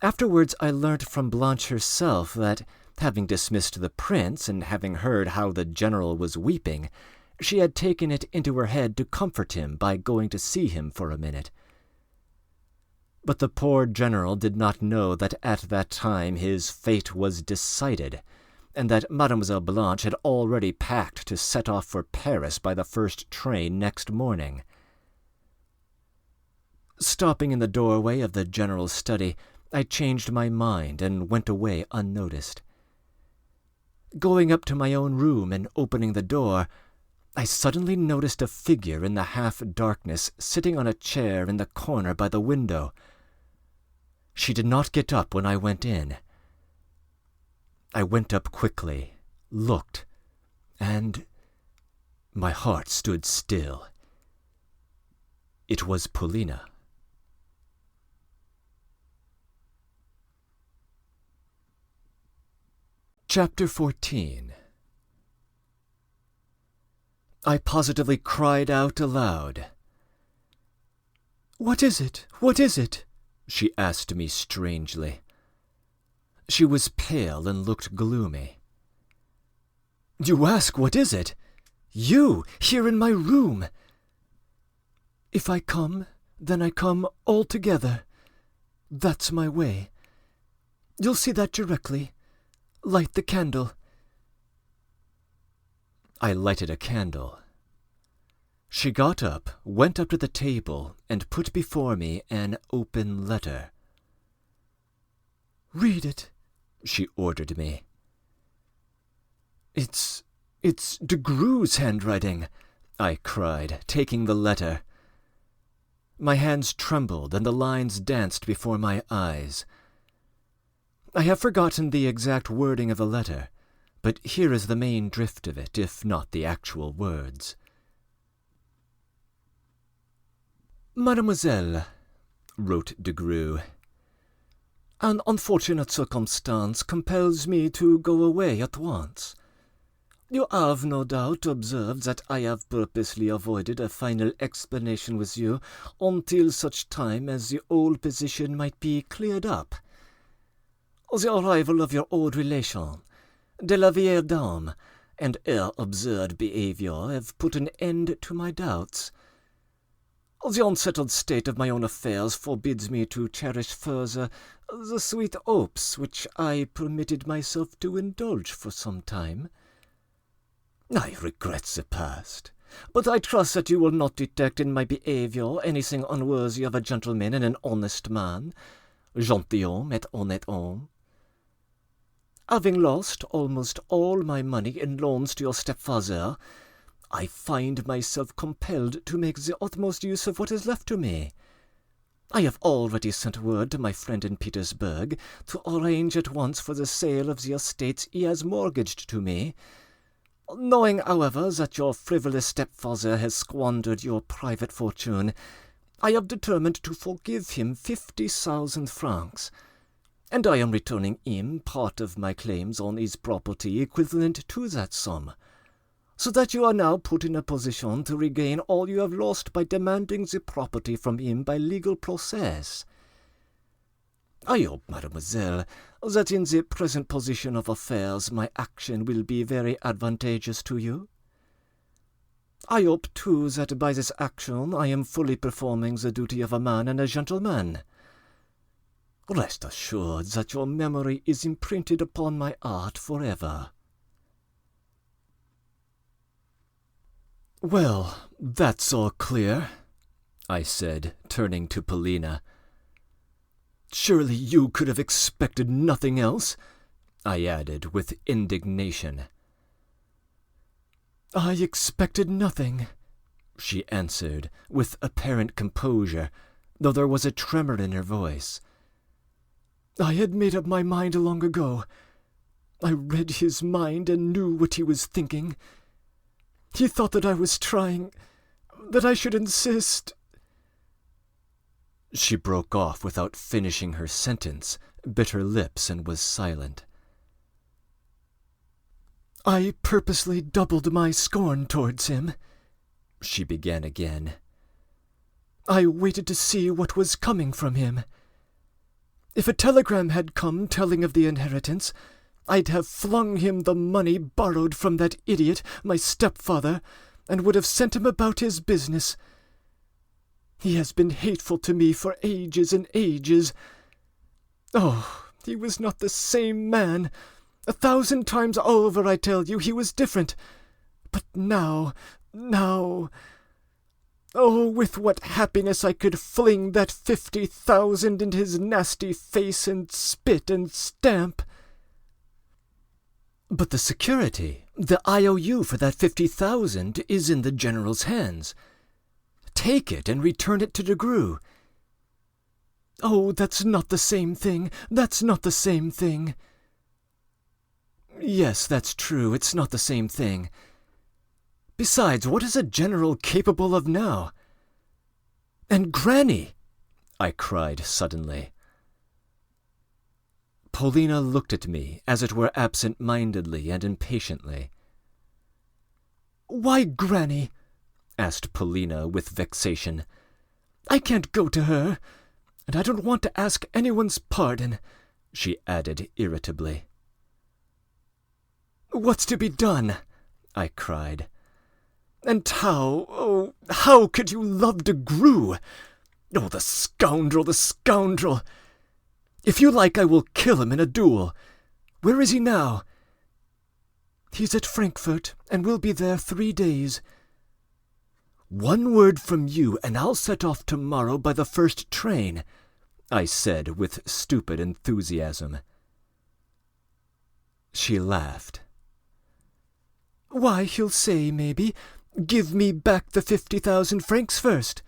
Afterwards I learnt from Blanche herself that, having dismissed the prince and having heard how the general was weeping, she had taken it into her head to comfort him by going to see him for a minute. But the poor general did not know that at that time his fate was decided, and that Mademoiselle Blanche had already packed to set off for Paris by the first train next morning. Stopping in the doorway of the general's study, I changed my mind and went away unnoticed. Going up to my own room and opening the door, I suddenly noticed a figure in the half-darkness sitting on a chair in the corner by the window. She did not get up when I went in. I went up quickly, looked, and my heart stood still. It was Paulina. Chapter 14. I positively cried out aloud. "What is it? What is it?" she asked me strangely. She was pale and looked gloomy. "You ask what is it? You, here in my room!" "If I come, then I come altogether. That's my way. You'll see that directly. Light the candle." I lighted a candle. She got up, went up to the table, and put before me an open letter. "Read it," she ordered me. It's Degrue's handwriting," I cried, taking the letter. My hands trembled and the lines danced before my eyes. I have forgotten the exact wording of the letter, but here is the main drift of it, if not the actual words. "Mademoiselle," wrote Degrue, "an unfortunate circumstance compels me to go away at once. You have no doubt observed that I have purposely avoided a final explanation with you until such time as the old position might be cleared up. The arrival of your old relation, de la vieille dame, and her absurd behaviour have put an end to my doubts. The unsettled state of my own affairs forbids me to cherish further the sweet hopes which I permitted myself to indulge for some time. I regret the past, but I trust that you will not detect in my behaviour anything unworthy of a gentleman and an honest man, gentilhomme et honnête homme. Having lost almost all my money in loans to your stepfather, I find myself compelled to make the utmost use of what is left to me. I have already sent word to my friend in Petersburg to arrange at once for the sale of the estates he has mortgaged to me. Knowing, however, that your frivolous stepfather has squandered your private fortune, I have determined to forgive him 50,000 francs, and I am returning him part of my claims on his property equivalent to that sum, so that you are now put in a position to regain all you have lost by demanding the property from him by legal process. I hope, mademoiselle, that in the present position of affairs my action will be very advantageous to you. I hope, too, that by this action I am fully performing the duty of a man and a gentleman. Rest assured that your memory is imprinted upon my heart forever. Well, that's all clear, I said, turning to Polina. Surely you could have expected nothing else, I added with indignation. I expected nothing, she answered with apparent composure, though there was a tremor in her voice. I had made up my mind long ago. I read his mind and knew what he was thinking. He thought that I was trying, that I should insist. She broke off without finishing her sentence, bit her lips, and was silent. I purposely doubled my scorn towards him, she began again. I waited to see what was coming from him. If a telegram had come telling of the inheritance, I'd have flung him the money borrowed from that idiot, my stepfather, and would have sent him about his business. He has been hateful to me for ages and ages. Oh, he was not the same man. 1,000 times over, I tell you, he was different. But now... Oh, with what happiness I could fling that 50,000 into his nasty face and spit and stamp. But the security, the IOU for that 50,000 is in the General's hands. Take it and return it to de Greux. Oh, that's not the same thing. That's not the same thing. Yes, that's true. It's not the same thing. Besides, what is a general capable of now? And Granny! I cried suddenly. Polina looked at me, as it were absent-mindedly and impatiently. Why, Granny? Asked Polina with vexation. I can't go to her, and I don't want to ask anyone's pardon, she added irritably. What's to be done? I cried. And how could you love de Greux? Oh, the scoundrel, the scoundrel! If you like, I will kill him in a duel. Where is he now? He's at Frankfurt, and will be there 3 days. One word from you, and I'll set off tomorrow by the first train, I said with stupid enthusiasm. She laughed. Why, he'll say, maybe, give me back the 50,000 francs first.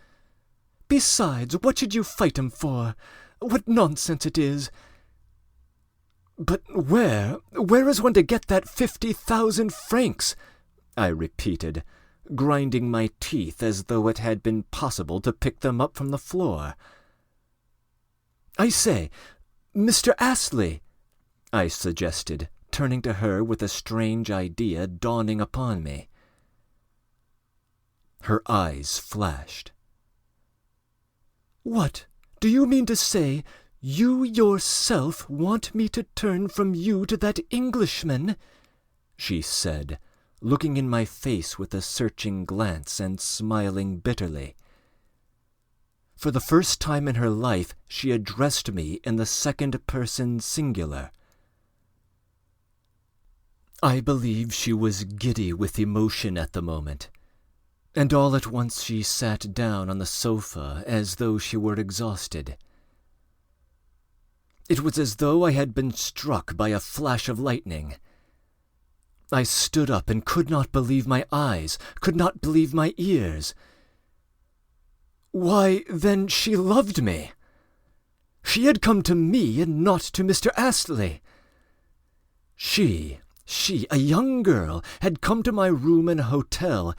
Besides, what should you fight him for? What nonsense it is. But where is one to get that 50,000 francs? I repeated, grinding my teeth as though it had been possible to pick them up from the floor. I say, Mr. Astley, I suggested, turning to her with a strange idea dawning upon me. Her eyes flashed. What? Do you mean to say you yourself want me to turn from you to that Englishman? She said, looking in my face with a searching glance and smiling bitterly. For the first time in her life, she addressed me in the second person singular. I believe she was giddy with emotion at the moment, and all at once she sat down on the sofa as though she were exhausted. It was as though I had been struck by a flash of lightning. I stood up and could not believe my eyes, could not believe my ears. Why, then she loved me. She had come to me and not to Mr. Astley. She, a young girl, had come to my room in a hotel,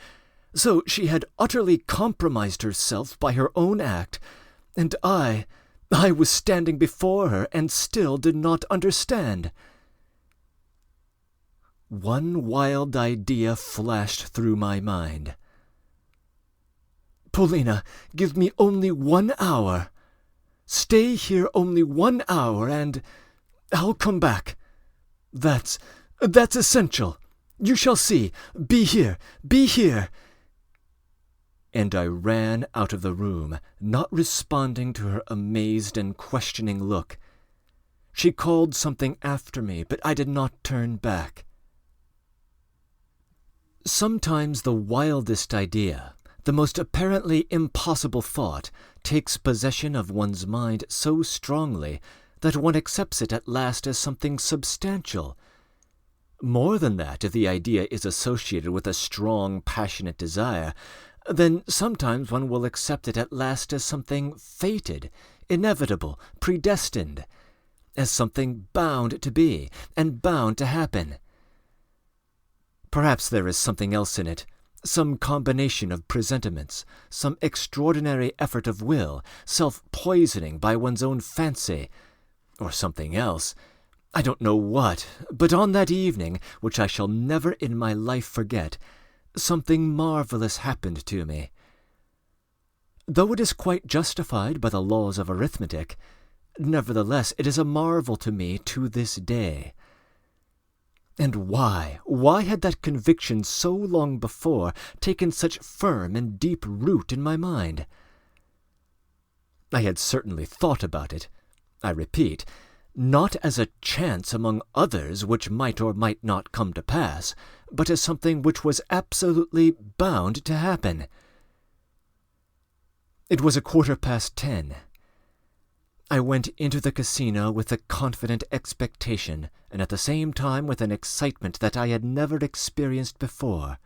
so she had utterly compromised herself by her own act, and I was standing before her and still did not understand. One wild idea flashed through my mind. Paulina, give me only 1 hour. Stay here only 1 hour, and I'll come back. That's essential. You shall see. Be here. And I ran out of the room, not responding to her amazed and questioning look. She called something after me, but I did not turn back. Sometimes the wildest idea, the most apparently impossible thought, takes possession of one's mind so strongly that one accepts it at last as something substantial. More than that, if the idea is associated with a strong, passionate desire, then sometimes one will accept it at last as something fated, inevitable, predestined, as something bound to be and bound to happen. Perhaps there is something else in it, some combination of presentiments, some extraordinary effort of will, self-poisoning by one's own fancy, or something else. I don't know what, but on that evening, which I shall never in my life forget, something marvelous happened to me. Though it is quite justified by the laws of arithmetic, nevertheless it is a marvel to me to this day. And why had that conviction so long before taken such firm and deep root in my mind? I had certainly thought about it, I repeat, not as a chance among others which might or might not come to pass, but as something which was absolutely bound to happen. It was 10:15. I went into the casino with a confident expectation, and at the same time with an excitement that I had never experienced before.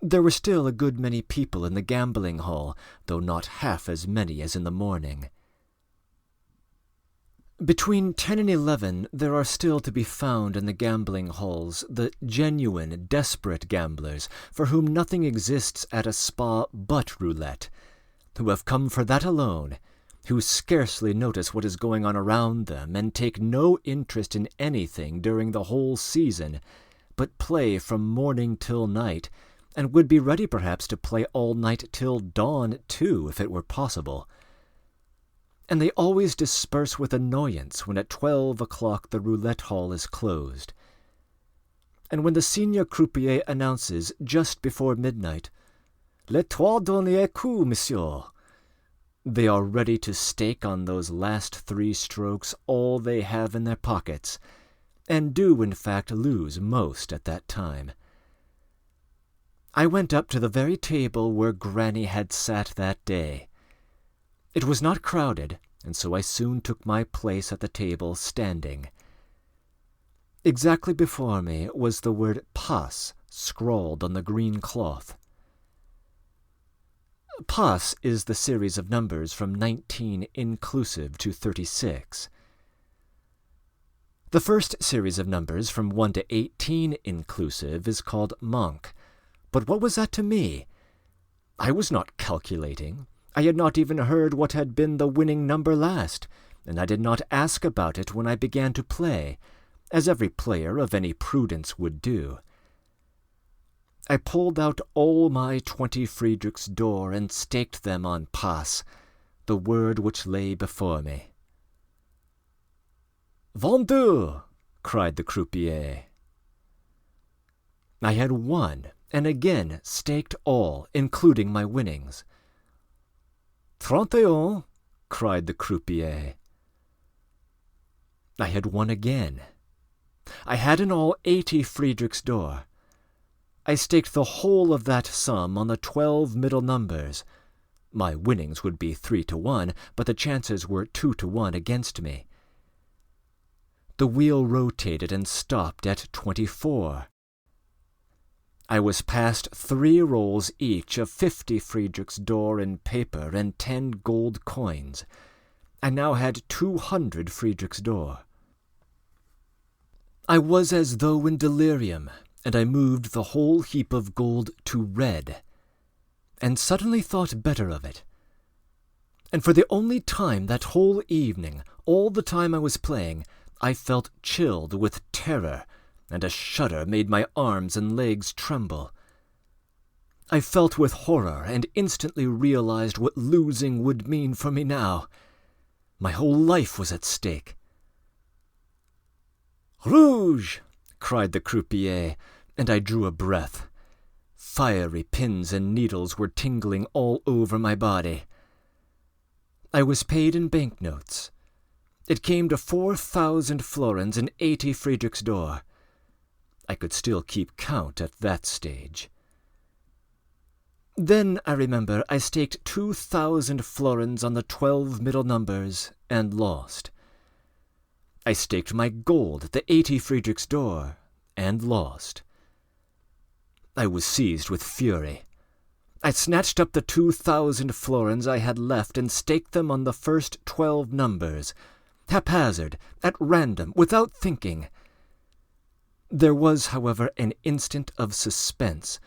There were still a good many people in the gambling hall, though not half as many as in the morning. Between 10 and 11 there are still to be found in the gambling halls the genuine, desperate gamblers, for whom nothing exists at a spa but roulette, who have come for that alone, who scarcely notice what is going on around them and take no interest in anything during the whole season, but play from morning till night, and would be ready perhaps to play all night till dawn too, if it were possible. And they always disperse with annoyance when at 12 o'clock the roulette hall is closed. And when the senior croupier announces just before midnight, "Les trois derniers coups, monsieur," they are ready to stake on those last 3 strokes all they have in their pockets, and do in fact lose most at that time. I went up to the very table where Granny had sat that day. It was not crowded, and so I soon took my place at the table standing. Exactly before me was the word pass scrawled on the green cloth. Pass is the series of numbers from 19 inclusive to 36. The first series of numbers from 1 to 18 inclusive is called manque. But what was that to me? I was not calculating. I had not even heard what had been the winning number last, and I did not ask about it when I began to play, as every player of any prudence would do. I pulled out all my 20 Friedrichs d'Or and staked them on pass, the word which lay before me. "Vendu!" cried the croupier. I had won, and again staked all, including my winnings. "31," cried the croupier. I had won again. I had in all 80 Friedrichsdor. I staked the whole of that sum on the 12 middle numbers. My winnings would be 3-1, but the chances were 2-1 against me. The wheel rotated and stopped at 24. I was past 3 rolls each of 50 Friedrichsdor in paper and 10 gold coins. I now had 200 Friedrichsdor. I was as though in delirium, and I moved the whole heap of gold to red, and suddenly thought better of it. And for the only time that whole evening, all the time I was playing, I felt chilled with terror, and a shudder made my arms and legs tremble. I felt with horror, and instantly realized what losing would mean for me now. My whole life was at stake. "Rouge!" cried the croupier, and I drew a breath. Fiery pins and needles were tingling all over my body. I was paid in banknotes. It came to 4,000 florins and 80 Friedrichsdor. I could still keep count at that stage. Then, I remember, I staked 2,000 florins on the 12 middle numbers, and lost. I staked my gold, the 80 Friedrichsdor, and lost. I was seized with fury. I snatched up the 2,000 florins I had left and staked them on the first 12 numbers, haphazard, at random, without thinking. There was, however, an instant of suspense,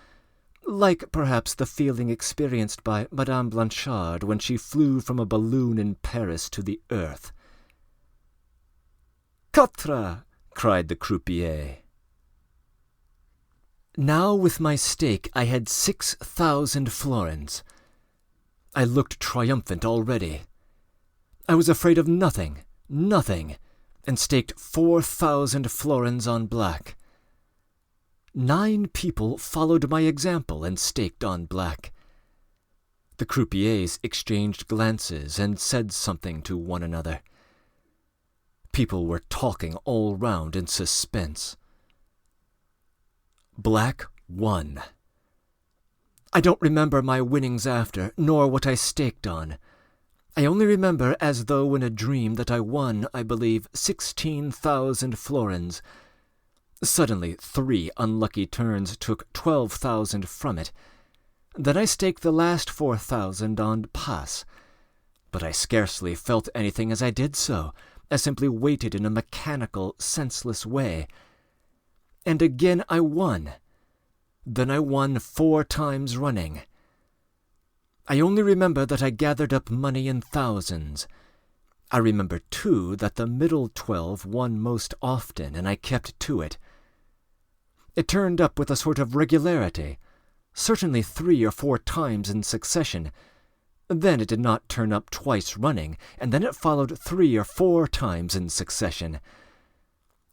like perhaps the feeling experienced by Madame Blanchard when she flew from a balloon in Paris to the earth. "Quatre!" cried the croupier. Now with my stake I had 6,000 florins. I looked triumphant already. I was afraid of nothing, and staked 4,000 florins on black. 9 people followed my example and staked on black. The croupiers exchanged glances and said something to one another. People were talking all round in suspense. Black won. I don't remember my winnings after, nor what I staked on. I only remember as though in a dream that I won, I believe, 16,000 florins. Suddenly 3 unlucky turns took 12,000 from it. Then I staked the last 4,000 on pass. But I scarcely felt anything as I did so. I simply waited in a mechanical, senseless way. And again I won. Then I won 4 times running. I only remember that I gathered up money in thousands. I remember, too, that the middle 12 won most often, and I kept to it. It turned up with a sort of regularity, certainly 3 or 4 times in succession. Then it did not turn up twice running, and then it followed 3 or 4 times in succession.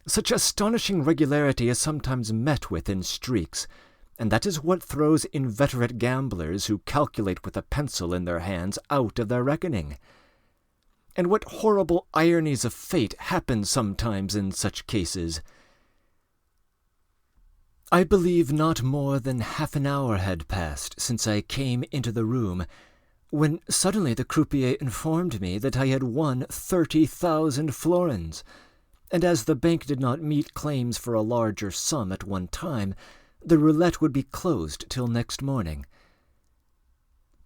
Such astonishing regularity is sometimes met with in streaks, and that is what throws inveterate gamblers who calculate with a pencil in their hands out of their reckoning. And what horrible ironies of fate happen sometimes in such cases. I believe not more than half an hour had passed since I came into the room, when suddenly the croupier informed me that I had won 30,000 florins, and as the bank did not meet claims for a larger sum at one time, the roulette would be closed till next morning.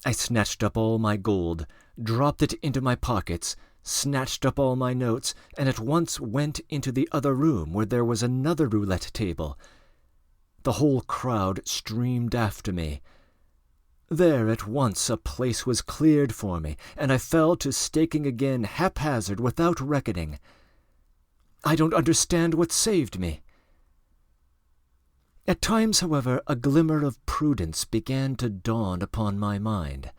I snatched up all my gold, dropped it into my pockets, snatched up all my notes, and at once went into the other room where there was another roulette table. The whole crowd streamed after me. There at once a place was cleared for me, and I fell to staking again haphazard without reckoning. I don't understand what saved me. At times, however, a glimmer of prudence began to dawn upon my mind.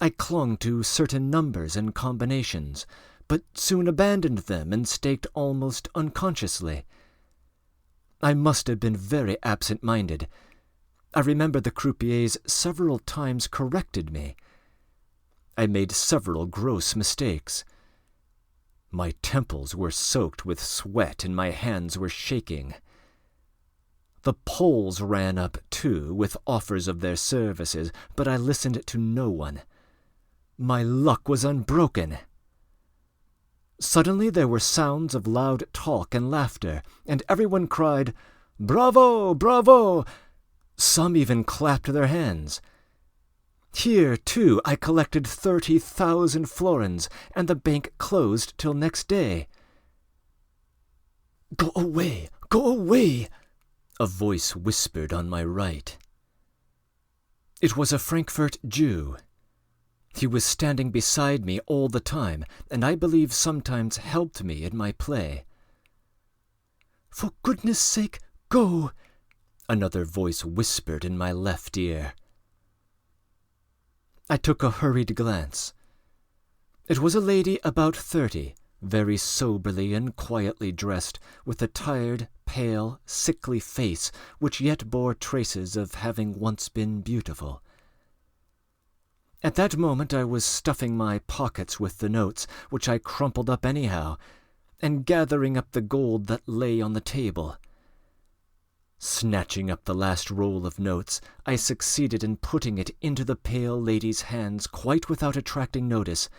I clung to certain numbers and combinations, but soon abandoned them and staked almost unconsciously. I must have been very absent-minded. I remember the croupiers several times corrected me. I made several gross mistakes. My temples were soaked with sweat and my hands were shaking. The Poles ran up, too, with offers of their services, but I listened to no one. My luck was unbroken. Suddenly there were sounds of loud talk and laughter, and everyone cried, "Bravo! Bravo!" Some even clapped their hands. Here, too, I collected 30,000 florins, and the bank closed till next day. "Go away! Go away!" a voice whispered on my right. It was a Frankfurt Jew. He was standing beside me all the time, and I believe sometimes helped me in my play. "For goodness' sake, go!" another voice whispered in my left ear. I took a hurried glance. It was a lady about 30, very soberly and quietly dressed, with a tired, pale, sickly face which yet bore traces of having once been beautiful. At that moment I was stuffing my pockets with the notes, which I crumpled up anyhow, and gathering up the gold that lay on the table. Snatching up the last roll of notes, I succeeded in putting it into the pale lady's hands quite without attracting notice.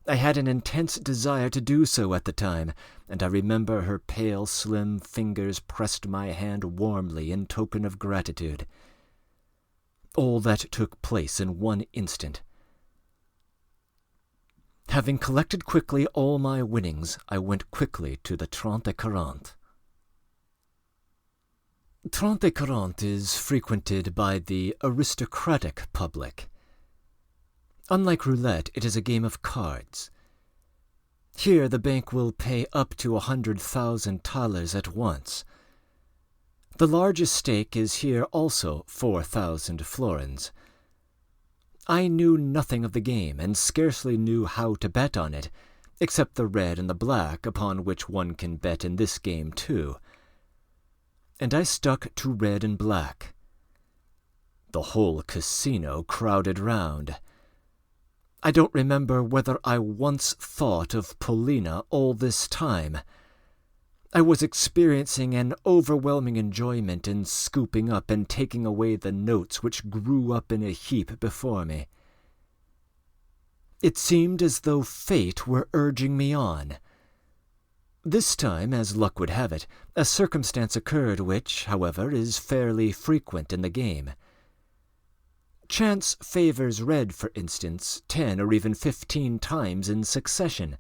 I had an intense desire to do so at the time, and I remember her pale, slim fingers pressed my hand warmly in token of gratitude. All that took place in one instant. Having collected quickly all my winnings, I went quickly to the 30 et 40. 30 et 40 is frequented by the aristocratic public. Unlike roulette, it is a game of cards. Here the bank will pay up to 100,000 thalers at once. The largest stake is here also 4,000 florins. I knew nothing of the game, and scarcely knew how to bet on it, except the red and the black, upon which one can bet in this game too. And I stuck to red and black. The whole casino crowded round. I don't remember whether I once thought of Polina all this time. I was experiencing an overwhelming enjoyment in scooping up and taking away the notes which grew up in a heap before me. It seemed as though fate were urging me on. This time, as luck would have it, a circumstance occurred which, however, is fairly frequent in the game. Chance favors red, for instance, 10 or even 15 times in succession.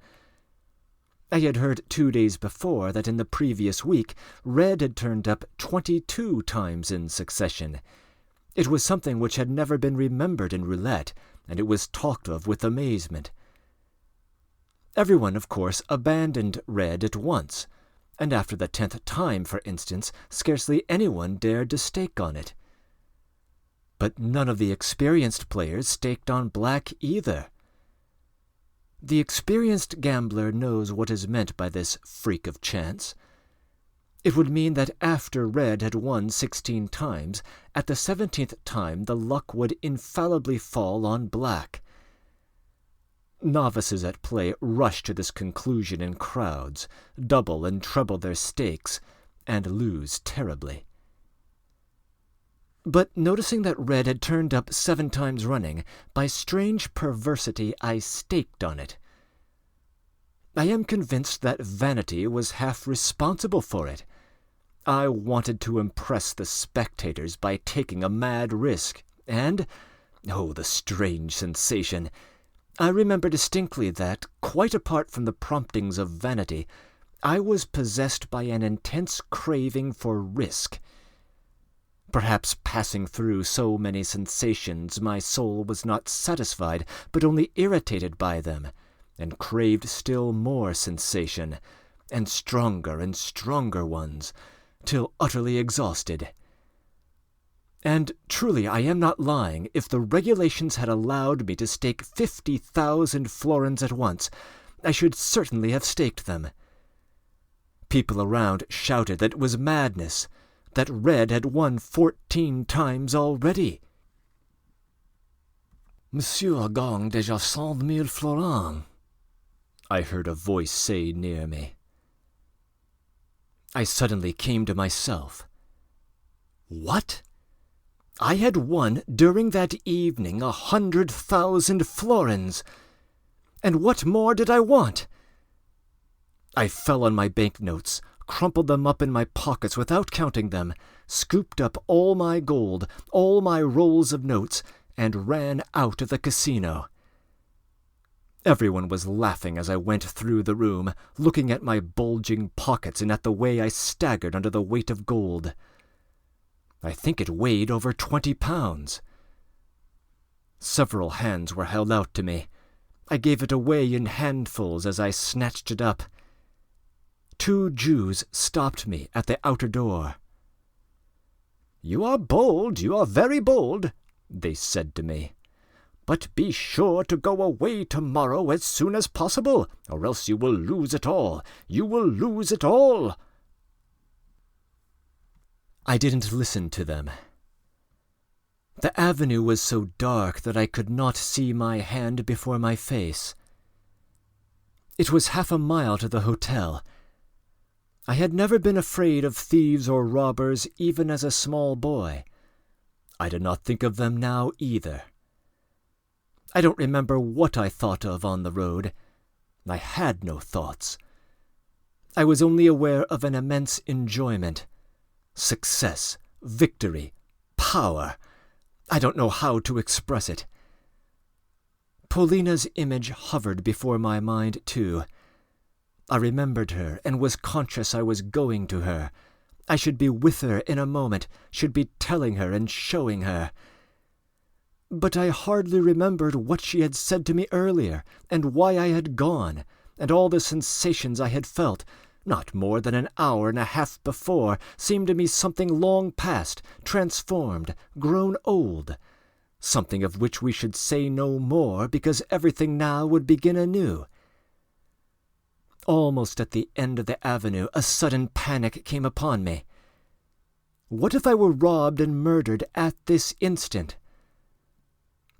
I had heard 2 days before that in the previous week red had turned up 22 times in succession. It was something which had never been remembered in roulette, and it was talked of with amazement. Everyone, of course, abandoned red at once, and after the 10th time, for instance, scarcely anyone dared to stake on it. But none of the experienced players staked on black either. The experienced gambler knows what is meant by this freak of chance. It would mean that after red had won 16 times, at the 17th time the luck would infallibly fall on black. Novices at play rush to this conclusion in crowds, double and treble their stakes, and lose terribly. But noticing that red had turned up 7 times running, by strange perversity I staked on it. I am convinced that vanity was half responsible for it. I wanted to impress the spectators by taking a mad risk, and, oh, the strange sensation! I remember distinctly that, quite apart from the promptings of vanity, I was possessed by an intense craving for risk. Perhaps passing through so many sensations, my soul was not satisfied, but only irritated by them, and craved still more sensation, and stronger ones, till utterly exhausted. And truly I am not lying. If the regulations had allowed me to stake 50,000 florins at once, I should certainly have staked them. People around shouted that it was madness, that red had won 14 times already. Monsieur a gagned déjà 100,000 florins, I heard a voice say near me. I suddenly came to myself. What? I had won during that evening 100,000 florins! And what more did I want? I fell on my banknotes, crumpled them up in my pockets without counting them, scooped up all my gold, all my rolls of notes, and ran out of the casino. Everyone was laughing as I went through the room, looking at my bulging pockets and at the way I staggered under the weight of gold. I think it weighed over 20 pounds. Several hands were held out to me. I gave it away in handfuls as I snatched it up. 2 Jews stopped me at the outer door. "You are bold, you are very bold," they said to me. "But be sure to go away tomorrow as soon as possible, or else you will lose it all. You will lose it all." I didn't listen to them. The avenue was so dark that I could not see my hand before my face. It was half a mile to the hotel. I had never been afraid of thieves or robbers even as a small boy. I did not think of them now either. I don't remember what I thought of on the road. I had no thoughts. I was only aware of an immense enjoyment. Success, victory, power. I don't know how to express it. Paulina's image hovered before my mind, too. I remembered her and was conscious I was going to her. I should be with her in a moment, should be telling her and showing her. But I hardly remembered what she had said to me earlier, and why I had gone, and all the sensations I had felt, not more than an hour and a half before, seemed to me something long past, transformed, grown old, something of which we should say no more, because everything now would begin anew. Almost at the end of the avenue, a sudden panic came upon me. What if I were robbed and murdered at this instant?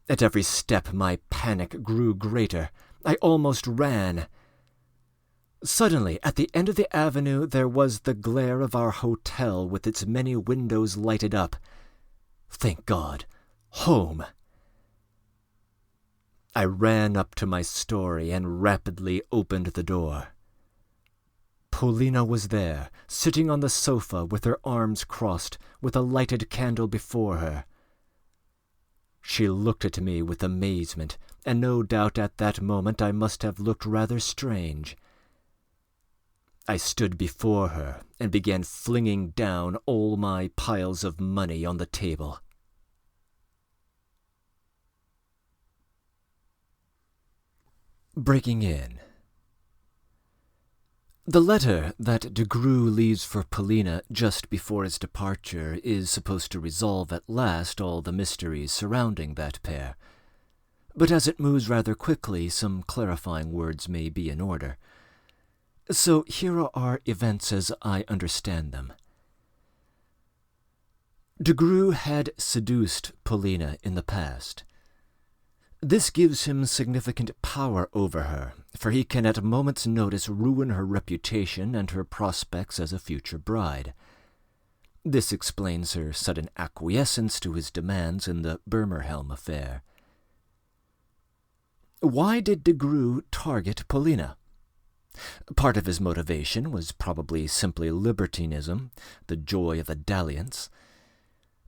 At every step my panic grew greater. I almost ran. Suddenly, at the end of the avenue, there was the glare of our hotel with its many windows lighted up. Thank God! Home! I ran up to my story and rapidly opened the door. Paulina was there, sitting on the sofa with her arms crossed, with a lighted candle before her. She looked at me with amazement, and no doubt at that moment I must have looked rather strange. I stood before her and began flinging down all my piles of money on the table. Breaking in. The letter that de Greux leaves for Paulina just before his departure is supposed to resolve at last all the mysteries surrounding that pair. But as it moves rather quickly, some clarifying words may be in order. So here are events as I understand them. De Greux had seduced Paulina in the past. This gives him significant power over her, for he can at a moment's notice ruin her reputation and her prospects as a future bride. This explains her sudden acquiescence to his demands in the Bermerhelm affair. Why did de Greux target Paulina? Part of his motivation was probably simply libertinism, the joy of a dalliance.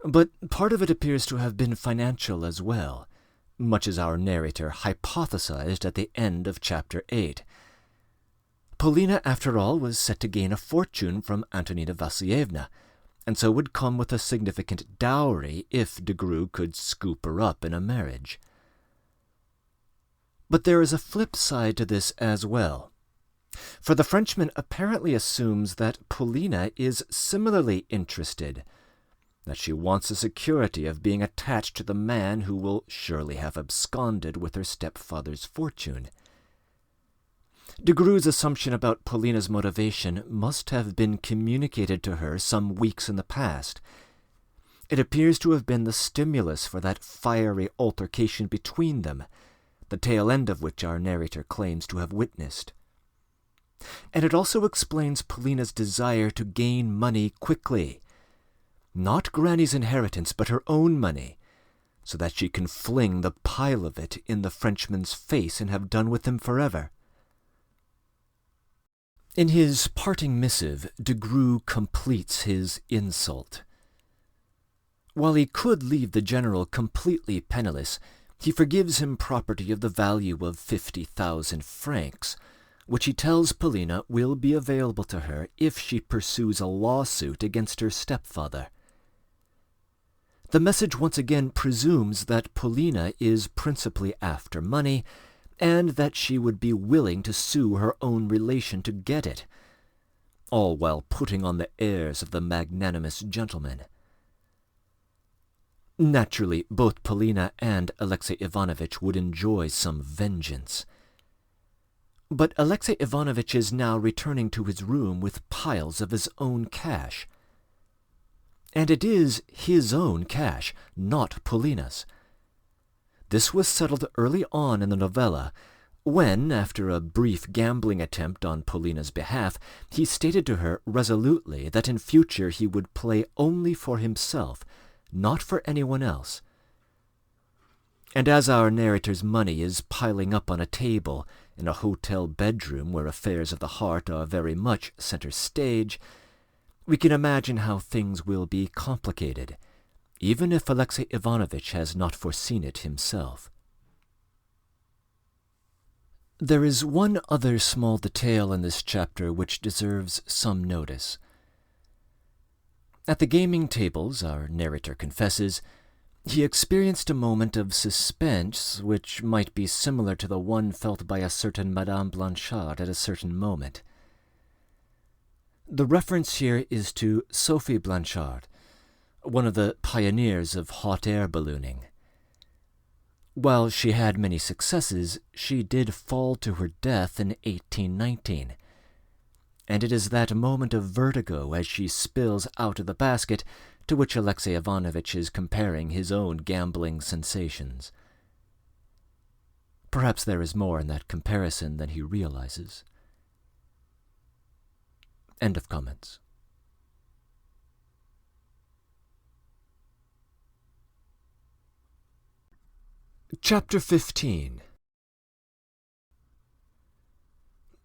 But part of it appears to have been financial as well, much as our narrator hypothesized at the end of Chapter 8. Paulina, after all, was set to gain a fortune from Antonina Vassilyevna, and so would come with a significant dowry if de Greux could scoop her up in a marriage. But there is a flip side to this as well, for the Frenchman apparently assumes that Paulina is similarly interested, that she wants the security of being attached to the man who will surely have absconded with her stepfather's fortune. De Greux's assumption about Paulina's motivation must have been communicated to her some weeks in the past, It appears to have been the stimulus for that fiery altercation between them, the tail end of which our narrator claims to have witnessed. And it also explains Paulina's desire to gain money quickly. Not Granny's inheritance, but her own money, so that she can fling the pile of it in the Frenchman's face and have done with him forever. In his parting missive, de Groux completes his insult. While he could leave the general completely penniless, he forgives him property of the value of 50,000 francs, which he tells Paulina will be available to her if she pursues a lawsuit against her stepfather. The message once again presumes that Paulina is principally after money, and that she would be willing to sue her own relation to get it, all while putting on the airs of the magnanimous gentleman. Naturally, both Paulina and Alexey Ivanovitch would enjoy some vengeance. But Alexey Ivanovitch is now returning to his room with piles of his own cash. And it is his own cash, not Paulina's. This was settled early on in the novella, when, after a brief gambling attempt on Paulina's behalf, he stated to her resolutely that in future he would play only for himself, not for anyone else. And as our narrator's money is piling up on a table in a hotel bedroom where affairs of the heart are very much center stage, we can imagine how things will be complicated, even if Alexey Ivanovitch has not foreseen it himself. There is one other small detail in this chapter which deserves some notice. At the gaming tables, our narrator confesses, he experienced a moment of suspense which might be similar to the one felt by a certain Madame Blanchard at a certain moment. The reference here is to Sophie Blanchard, one of the pioneers of hot air ballooning. While she had many successes, she did fall to her death in 1819, and it is that moment of vertigo as she spills out of the basket to which Alexey Ivanovitch is comparing his own gambling sensations. Perhaps there is more in that comparison than he realizes. End of comments. Chapter 15.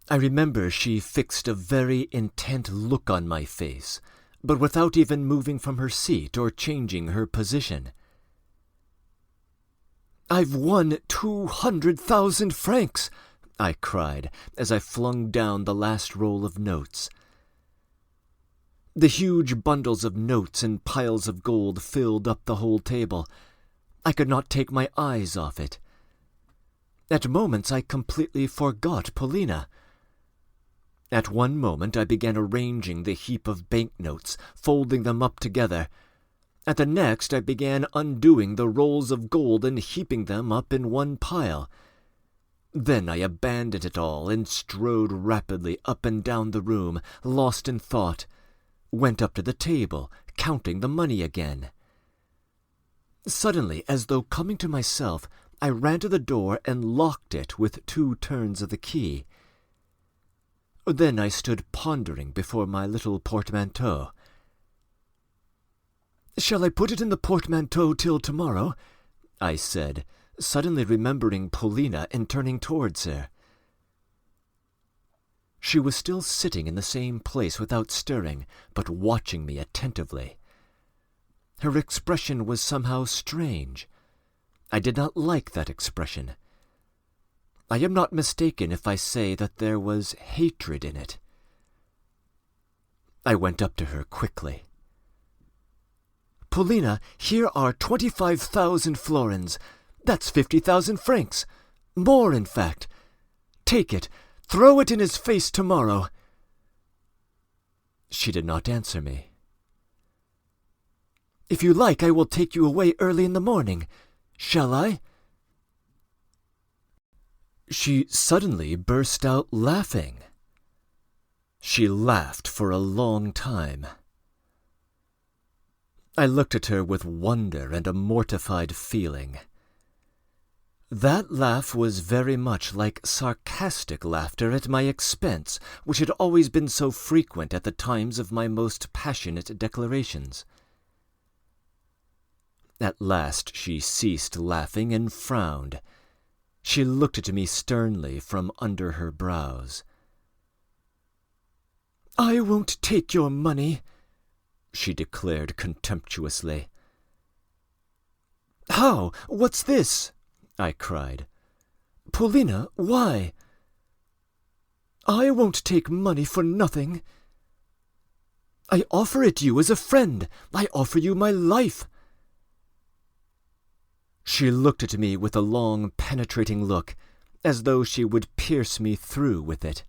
I remember she fixed a very intent look on my face, but without even moving from her seat or changing her position. "I've won 200,000 francs!" I cried, as I flung down the last roll of notes. The huge bundles of notes and piles of gold filled up the whole table. I could not take my eyes off it. At moments I completely forgot Paulina. At one moment I began arranging the heap of banknotes, folding them up together. At the next I began undoing the rolls of gold and heaping them up in one pile. Then I abandoned it all and strode rapidly up and down the room, lost in thought, went up to the table, counting the money again. Suddenly, as though coming to myself, I ran to the door and locked it with 2 turns of the key. Then I stood pondering before my little portmanteau. "Shall I put it in the portmanteau till tomorrow?" I said, suddenly remembering Paulina and turning towards her. She was still sitting in the same place without stirring, but watching me attentively. Her expression was somehow strange. I did not like that expression. I am not mistaken if I say that there was hatred in it. I went up to her quickly. "Paulina, here are 25,000 florins. That's 50,000 francs. More, in fact. Take it. Throw it in his face tomorrow." She did not answer me. "If you like, I will take you away early in the morning. Shall I?" She suddenly burst out laughing. She laughed for a long time. I looked at her with wonder and a mortified feeling. That laugh was very much like sarcastic laughter at my expense, which had always been so frequent at the times of my most passionate declarations. At last she ceased laughing and frowned. She looked at me sternly from under her brows. "I won't take your money," she declared contemptuously. "How? What's this?" I cried. "Paulina, why?" "I won't take money for nothing. I offer it you as a friend. I offer you my life." She looked at me with a long, penetrating look, as though she would pierce me through with it.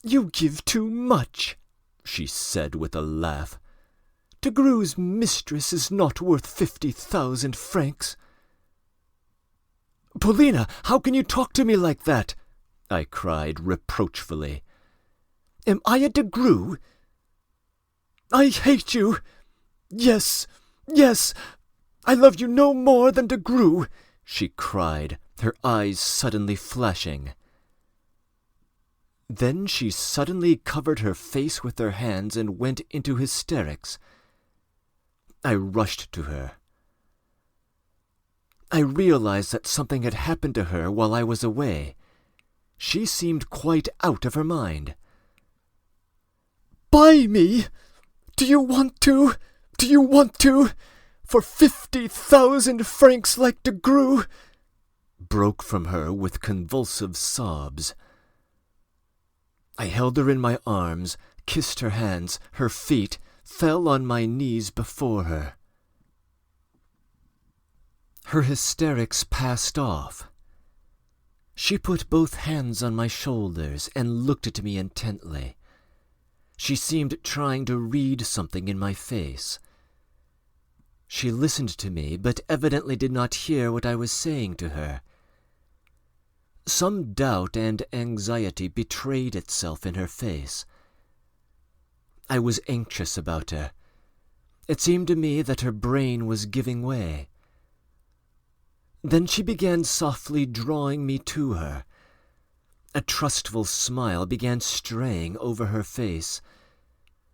"You give too much," she said with a laugh. "De Gru's mistress is not worth 50,000 francs. "Paulina, how can you talk to me like that?" I cried reproachfully. "Am I a de Gru? I hate you! Yes, yes! I love you no more than de Gru!" she cried, her eyes suddenly flashing. Then she suddenly covered her face with her hands and went into hysterics. I rushed to her. I realized that something had happened to her while I was away. She seemed quite out of her mind. "Buy me! Do you want to? Do you want to? For 50,000 francs like de Gru!" broke from her with convulsive sobs. I held her in my arms, kissed her hands, her feet, fell on my knees before her. Her hysterics passed off. She put both hands on my shoulders and looked at me intently. She seemed trying to read something in my face. She listened to me, but evidently did not hear what I was saying to her. Some doubt and anxiety betrayed itself in her face. I was anxious about her. It seemed to me that her brain was giving way. Then she began softly drawing me to her. A trustful smile began straying over her face.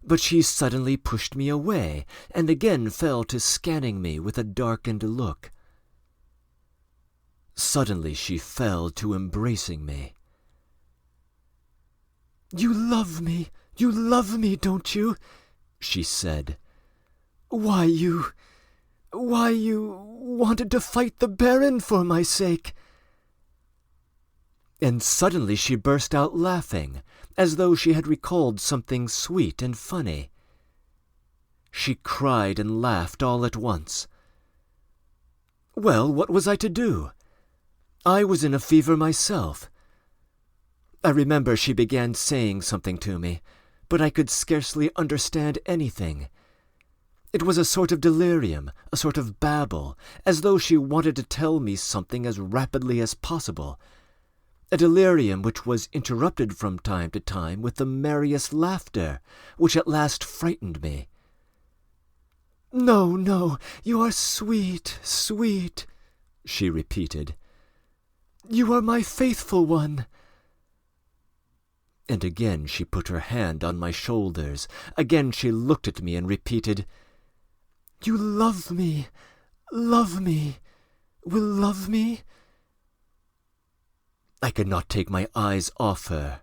But she suddenly pushed me away, and again fell to scanning me with a darkened look. Suddenly she fell to embracing me. You love me, don't you?" she said. Why you wanted to fight the Baron for my sake." And suddenly she burst out laughing, as though she had recalled something sweet and funny. She cried and laughed all at once. Well, what was I to do? I was in a fever myself. I remember she began saying something to me, but I could scarcely understand anything. It was a sort of delirium, a sort of babble, as though she wanted to tell me something as rapidly as possible. A delirium which was interrupted from time to time with the merriest laughter, which at last frightened me. No, you are sweet, sweet," she repeated. "You are my faithful one." And again she put her hand on my shoulders. Again she looked at me and repeated, "You love me, will love me?" I could not take my eyes off her.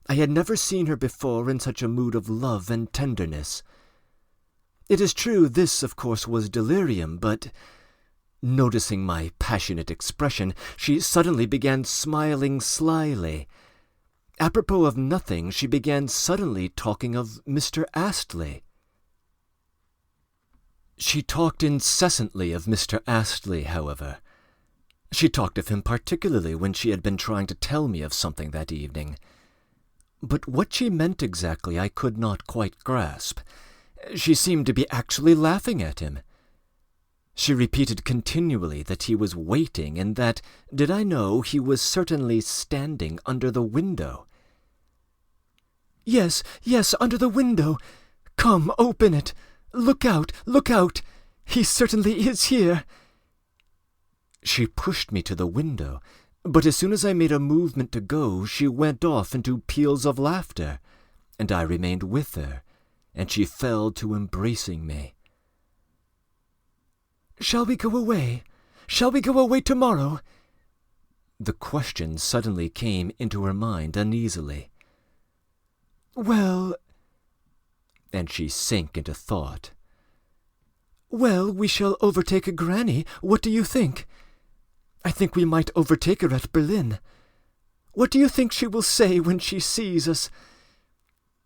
I had never seen her before in such a mood of love and tenderness. It is true this, of course, was delirium, but, noticing my passionate expression, she suddenly began smiling slyly. Apropos of nothing, she began suddenly talking of Mr. Astley. She talked incessantly of Mr. Astley, however. She talked of him particularly when she had been trying to tell me of something that evening. But what she meant exactly I could not quite grasp. She seemed to be actually laughing at him. She repeated continually that he was waiting, and that, did I know, he was certainly standing under the window. Yes, under the window. Come, open it. Look out! Look out! He certainly is here!" She pushed me to the window, but as soon as I made a movement to go, she went off into peals of laughter, and I remained with her, and she fell to embracing me. "Shall we go away? Shall we go away tomorrow?" The question suddenly came into her mind uneasily. "Well," and she sank into thought. "Well, we shall overtake Granny. What do you think? I think we might overtake her at Berlin. What do you think she will say when she sees us?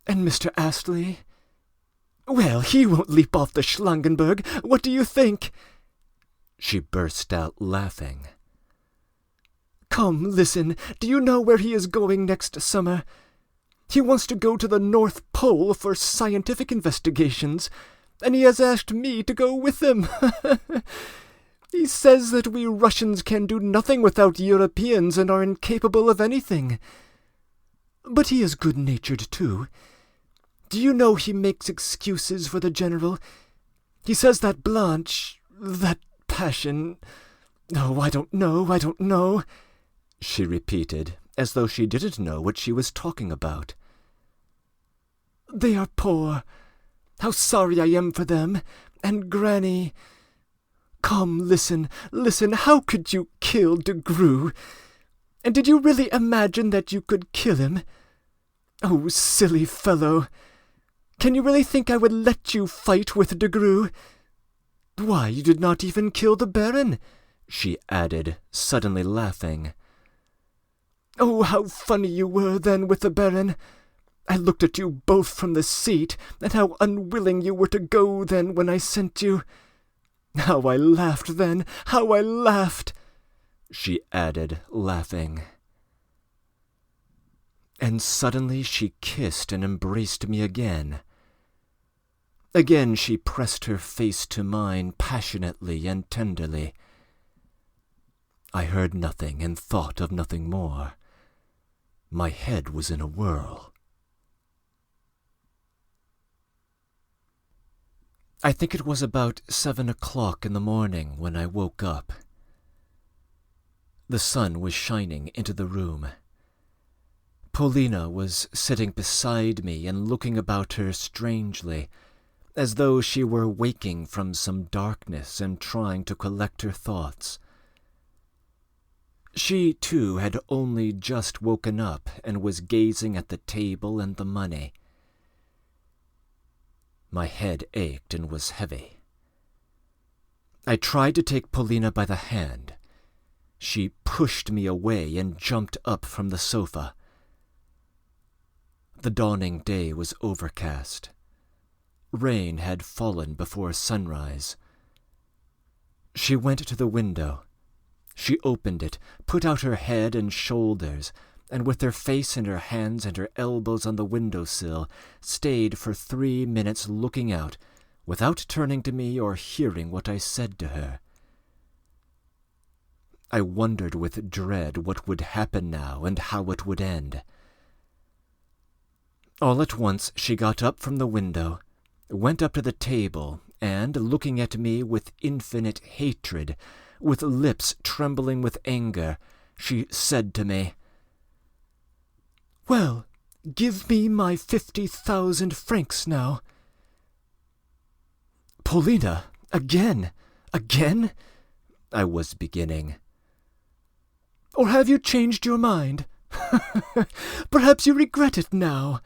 And Mr. Astley? Well, he won't leap off the Schlangenberg. What do you think?" She burst out laughing. "Come, listen. Do you know where he is going next summer? He wants to go to the North Pole for scientific investigations, and he has asked me to go with him. He says that we Russians can do nothing without Europeans and are incapable of anything. But he is good-natured, too. Do you know he makes excuses for the General? He says that Blanche, that passion... Oh, I don't know, she repeated, as though she didn't know what she was talking about. "They are poor. How sorry I am for them. And Granny... Come, listen, how could you kill de Grue? And did you really imagine that you could kill him? Oh, silly fellow! Can you really think I would let you fight with de Grue? Why, you did not even kill the Baron," she added, suddenly laughing. "Oh, how funny you were then with the Baron! I looked at you both from the seat, and how unwilling you were to go then when I sent you. How I laughed then, how I laughed!" she added, laughing. And suddenly she kissed and embraced me again. Again she pressed her face to mine passionately and tenderly. I heard nothing and thought of nothing more. My head was in a whirl. I think it was about 7 o'clock in the morning when I woke up. The sun was shining into the room. Polina was sitting beside me and looking about her strangely, as though she were waking from some darkness and trying to collect her thoughts. She, too, had only just woken up and was gazing at the table and the money. My head ached and was heavy. I tried to take Polina by the hand. She pushed me away and jumped up from the sofa. The dawning day was overcast. Rain had fallen before sunrise. She went to the window. She opened it, put out her head and shoulders, and with her face in her hands and her elbows on the window-sill, stayed for 3 minutes looking out, without turning to me or hearing what I said to her. I wondered with dread what would happen now and how it would end. All at once she got up from the window, went up to the table, and, looking at me with infinite hatred, with lips trembling with anger, she said to me, "Well, give me my 50,000 francs now." "Polina, again? I was beginning. "Or have you changed your mind? Perhaps you regret it now."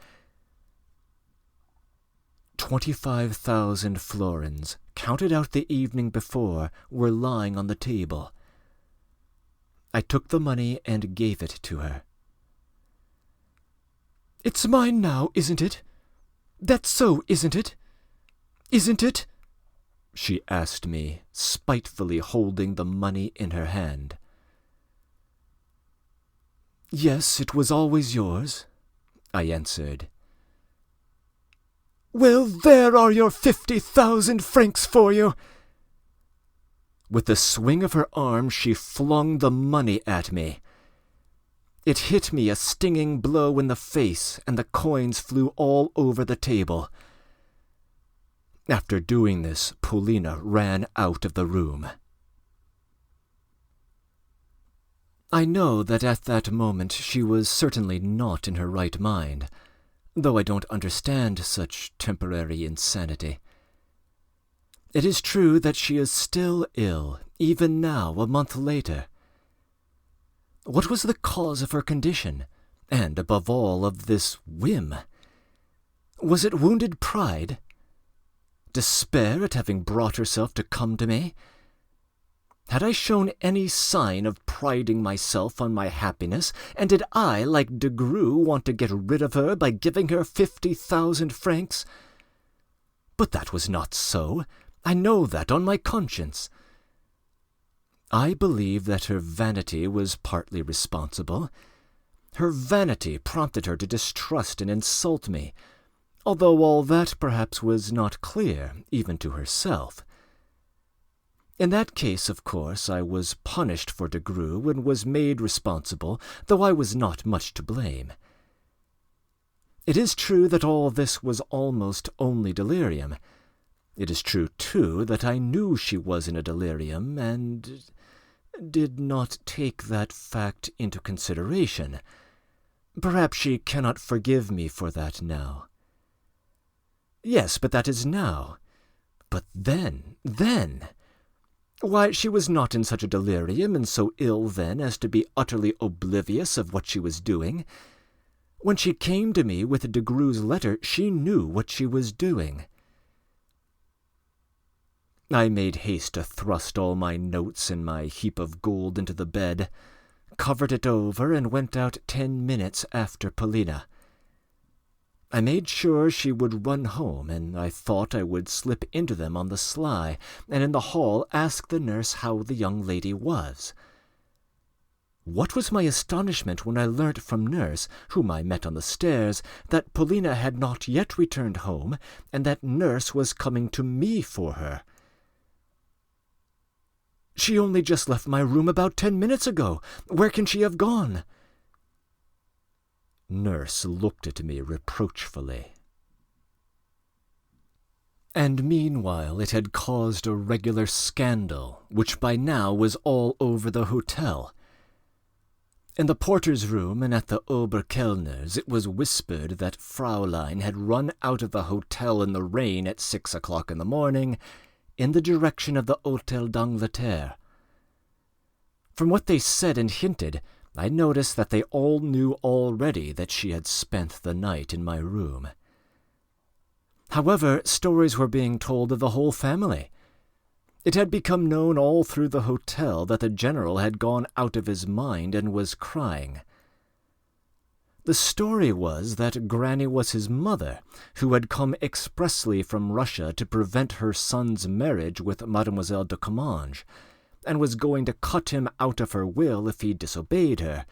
25,000 florins, counted out the evening before, were lying on the table. I took the money and gave it to her. "It's mine now, isn't it? That's so, isn't it? Isn't it?" she asked me, spitefully holding the money in her hand. "Yes, it was always yours," I answered. "Well, there are your 50,000 francs for you." With a swing of her arm, she flung the money at me. It hit me a stinging blow in the face, and the coins flew all over the table. After doing this, Polina ran out of the room. I know that at that moment she was certainly not in her right mind, though I don't understand such temporary insanity. It is true that she is still ill, even now, a month later. What was the cause of her condition, and, above all, of this whim? Was it wounded pride? Despair at having brought herself to come to me? Had I shown any sign of priding myself on my happiness, and did I, like de Greux, want to get rid of her by giving her 50,000 francs? But that was not so. I know that on my conscience. I believe that her vanity was partly responsible. Her vanity prompted her to distrust and insult me, although all that perhaps was not clear, even to herself. In that case, of course, I was punished for de Greux and was made responsible, though I was not much to blame. It is true that all this was almost only delirium. It is true, too, that I knew she was in a delirium, and did not take that fact into consideration. Perhaps she cannot forgive me for that now. Yes, but that is now. But then! Why, she was not in such a delirium and so ill then as to be utterly oblivious of what she was doing. When she came to me with de Greux's letter, she knew what she was doing. I made haste to thrust all my notes and my heap of gold into the bed, covered it over, and went out 10 minutes after Polina. I made sure she would run home, and I thought I would slip into them on the sly, and in the hall ask the nurse how the young lady was. What was my astonishment when I learnt from nurse, whom I met on the stairs, that Polina had not yet returned home, and that nurse was coming to me for her. "She only just left my room about 10 minutes ago. Where can she have gone?" Nurse looked at me reproachfully. And meanwhile it had caused a regular scandal, which by now was all over the hotel. In the porter's room and at the Oberkellner's it was whispered that Fraulein had run out of the hotel in the rain at 6 o'clock in the morning, in the direction of the Hôtel d'Angleterre. From what they said and hinted, I noticed that they all knew already that she had spent the night in my room. However, stories were being told of the whole family. It had become known all through the hotel that the general had gone out of his mind and was crying. The story was that Granny was his mother, who had come expressly from Russia to prevent her son's marriage with Mademoiselle de Comminges, and was going to cut him out of her will if he disobeyed her,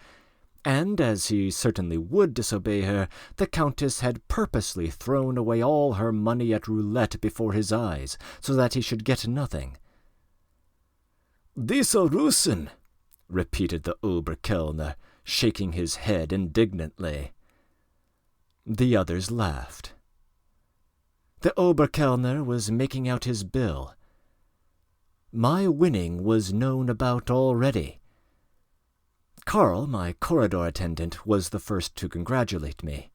and, as he certainly would disobey her, the Countess had purposely thrown away all her money at roulette before his eyes, so that he should get nothing. "Diese Russen," repeated the Oberkellner, shaking his head indignantly. The others laughed. The Oberkellner was making out his bill. My winning was known about already. Carl, my corridor attendant, was the first to congratulate me.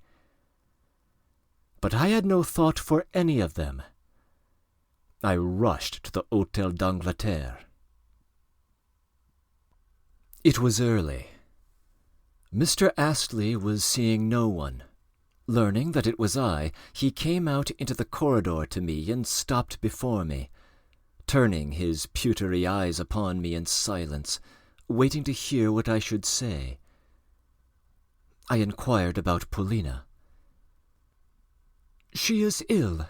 But I had no thought for any of them. I rushed to the Hôtel d'Angleterre. It was early. Mr. Astley was seeing no one. Learning that it was I, he came out into the corridor to me and stopped before me, turning his pewtery eyes upon me in silence, waiting to hear what I should say. I inquired about Polina. "She is ill,"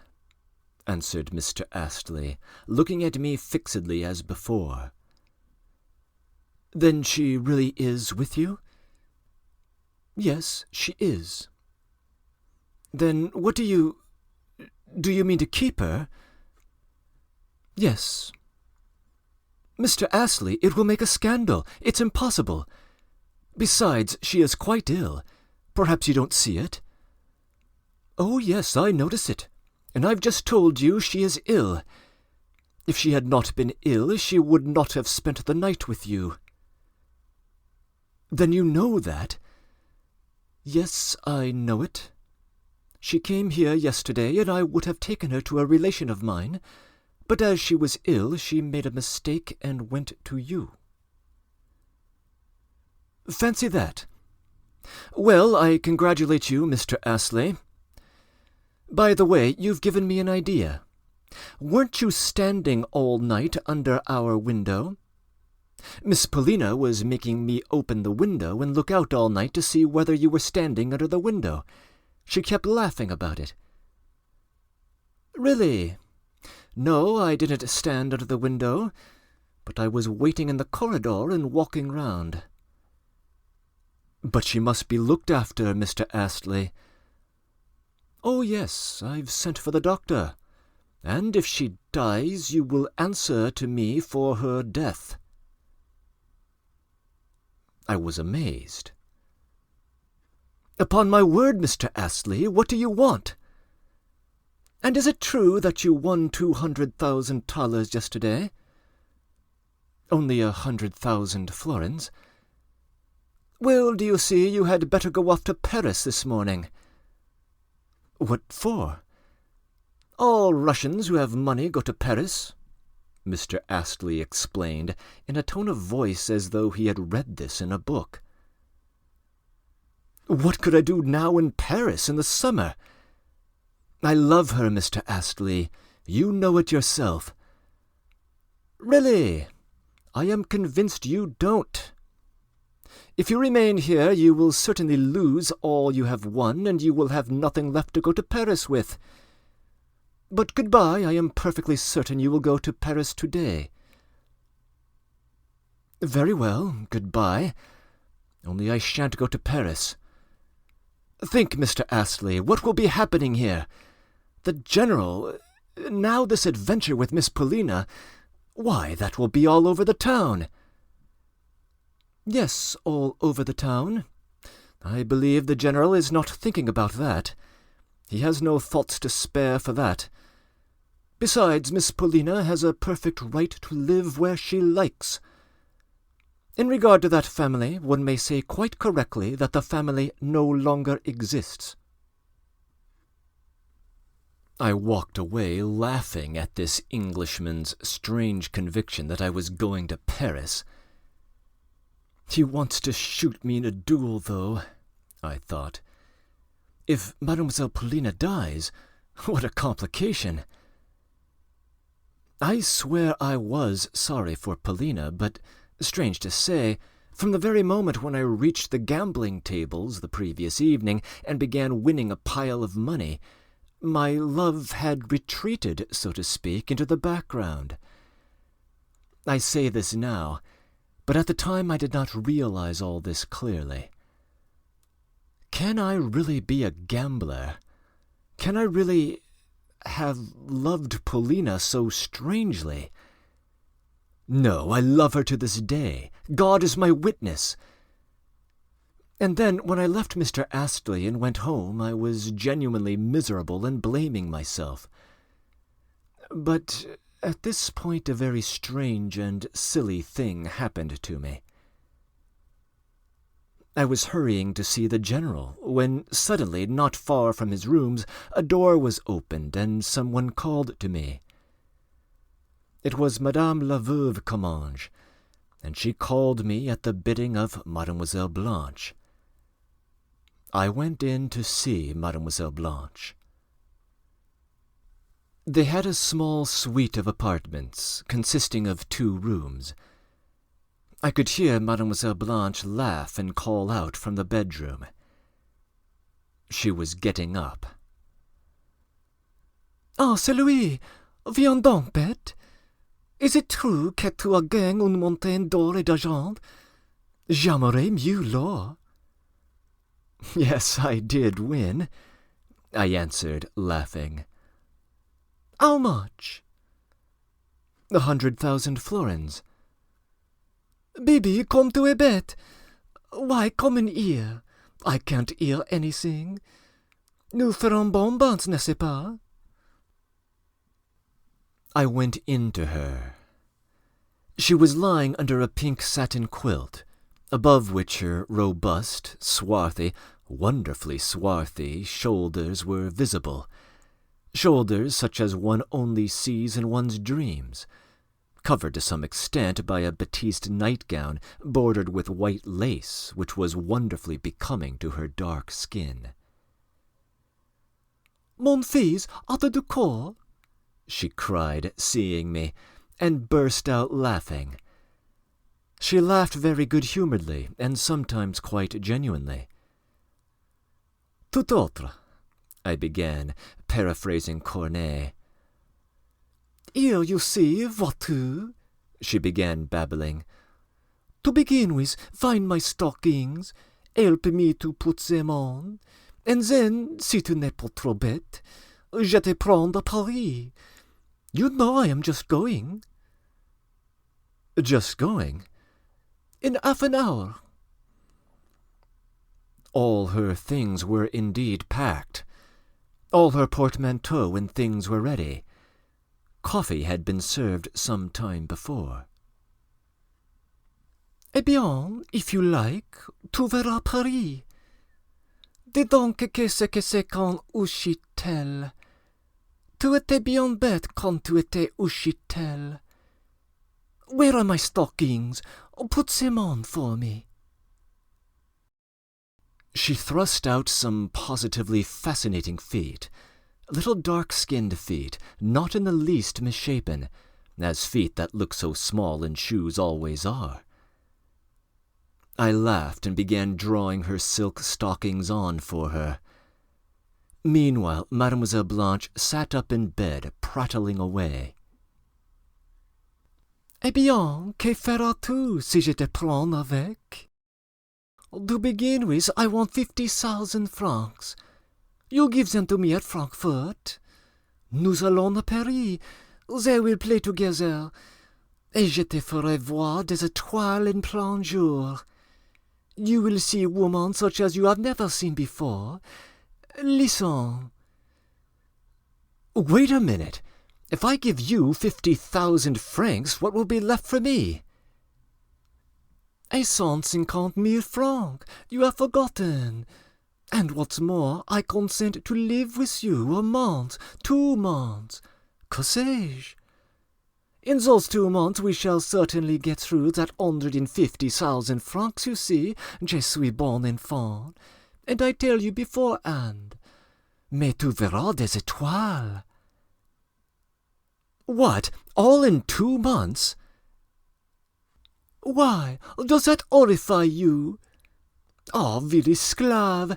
answered Mr. Astley, looking at me fixedly as before. "Then she really is with you?" "Yes, she is." "Then what do you mean to keep her?" "Yes." "Mr. Astley, it will make a scandal. It's impossible. Besides, she is quite ill. Perhaps you don't see it?" "Oh, yes, I notice it. And I've just told you she is ill. If she had not been ill, she would not have spent the night with you." "Then you know that?" "Yes, I know it. She came here yesterday, and I would have taken her to a relation of mine, but as she was ill, she made a mistake and went to you." "Fancy that! Well, I congratulate you, Mr. Astley. By the way, you've given me an idea. Weren't you standing all night under our window? Miss Paulina was making me open the window and look out all night to see whether you were standing under the window. She kept laughing about it." "Really? No, I didn't stand under the window, but I was waiting in the corridor and walking round." "But she must be looked after, Mr. Astley." "Oh, yes, I've sent for the doctor, and if she dies, you will answer to me for her death." I was amazed. "Upon my word, Mr. Astley, what do you want? And is it true that you won 200,000 thalers yesterday?" "Only 100,000 florins." "Well, do you see, you had better go off to Paris this morning." "What for?" "All Russians who have money go to Paris," Mr. Astley explained, in a tone of voice as though he had read this in a book. "What could I do now in Paris in the summer? I love her, Mr. Astley. You know it yourself." "Really? I am convinced you don't. If you remain here, you will certainly lose all you have won, and you will have nothing left to go to Paris with. But goodbye, I am perfectly certain you will go to Paris today." "Very well, goodbye. Only I shan't go to Paris. Think, Mr. Astley, what will be happening here? The General, now this adventure with Miss Paulina, why, that will be all over the town." "Yes, all over the town. I believe the General is not thinking about that. He has no thoughts to spare for that. Besides, Miss Paulina has a perfect right to live where she likes. In regard to that family, one may say quite correctly that the family no longer exists." I walked away laughing at this Englishman's strange conviction that I was going to Paris. "He wants to shoot me in a duel, though," I thought. "If Mademoiselle Paulina dies, what a complication!" I swear I was sorry for Paulina, but, strange to say, from the very moment when I reached the gambling tables the previous evening and began winning a pile of money, my love had retreated, so to speak, into the background. I say this now, but at the time I did not realize all this clearly. Can I really be a gambler? Can I really have loved Paulina so strangely? No, I love her to this day. God is my witness. And then, when I left Mr. Astley and went home, I was genuinely miserable and blaming myself. But at this point a very strange and silly thing happened to me. I was hurrying to see the General, when suddenly, not far from his rooms, a door was opened and someone called to me. It was Madame la Veuve Comminges, and she called me at the bidding of Mademoiselle Blanche. I went in to see Mademoiselle Blanche. They had a small suite of apartments, consisting of 2 rooms. I could hear Mademoiselle Blanche laugh and call out from the bedroom. She was getting up. "Ah, c'est lui! Viens donc, bête! Is it true que tu as gagné une montagne d'or et d'argent? J'aimerais mieux l'or." "Yes, I did win," I answered, laughing. "How much?" 100,000 florins. "Baby, comme tu es bête! Why, come in here. I can't hear anything. Nous ferons bonbons, n'est-ce pas? I went in to her. She was lying under a pink satin quilt, above which her robust, swarthy, wonderfully swarthy shoulders were visible, shoulders such as one only sees in one's dreams, covered to some extent by a batiste nightgown bordered with white lace, which was wonderfully becoming to her dark skin. "Mon fils, êtes du corps?" she cried, seeing me, and burst out laughing. She laughed very good-humouredly, and sometimes quite genuinely. "Tout autre," I began, paraphrasing Corneille. "Here, you see, vois-tu," she began babbling. "To begin with, find my stockings, help me to put them on, and then, si tu n'es pas trop bête, je te prends à Paris. You know I am just going." "Just going?" "In half an hour." All her things were indeed packed. All her portmanteau and things were ready. Coffee had been served some time before. "Eh bien, if you like, tu verras Paris. Dis donc qu'est-ce que c'est qu'un Uchitel? Tu étais bien bête quand tu étais Uchitel. Where are my stockings? Put them on for me." She thrust out some positively fascinating feet, little dark-skinned feet, not in the least misshapen, as feet that look so small in shoes always are. I laughed and began drawing her silk stockings on for her. Meanwhile, Mademoiselle Blanche sat up in bed, prattling away. "Eh bien, que feras-tu si je te prends avec? To begin with, I want 50,000 francs. You give them to me at Frankfurt. Nous allons à Paris. They will play together. Et je te ferai voir des étoiles in plein jour. You will see a woman such as you have never seen before. Listen." "Wait a minute. If I give you 50,000 francs, what will be left for me?" 150,000 francs. You have forgotten. And what's more, I consent to live with you a month, 2 months. Que sais-je? In those 2 months we shall certainly get through that 150,000 francs, you see. Je suis bon enfant. And I tell you beforehand. Mais tu verras des étoiles. What? All in 2 months? Why, does that horrify you? Ah, vil esclave!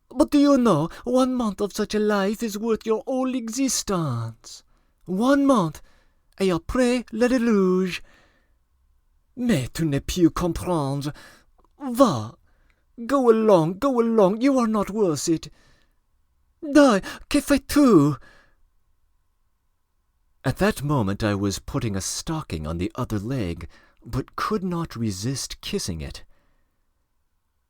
But do you know, 1 month of such a life is worth your whole existence. 1 month, et après le déluge. Mais tu ne peux comprendre. Va, go along, you are not worth it. Die, que fais-tu? At that moment I was putting a stocking on the other leg, but could not resist kissing it.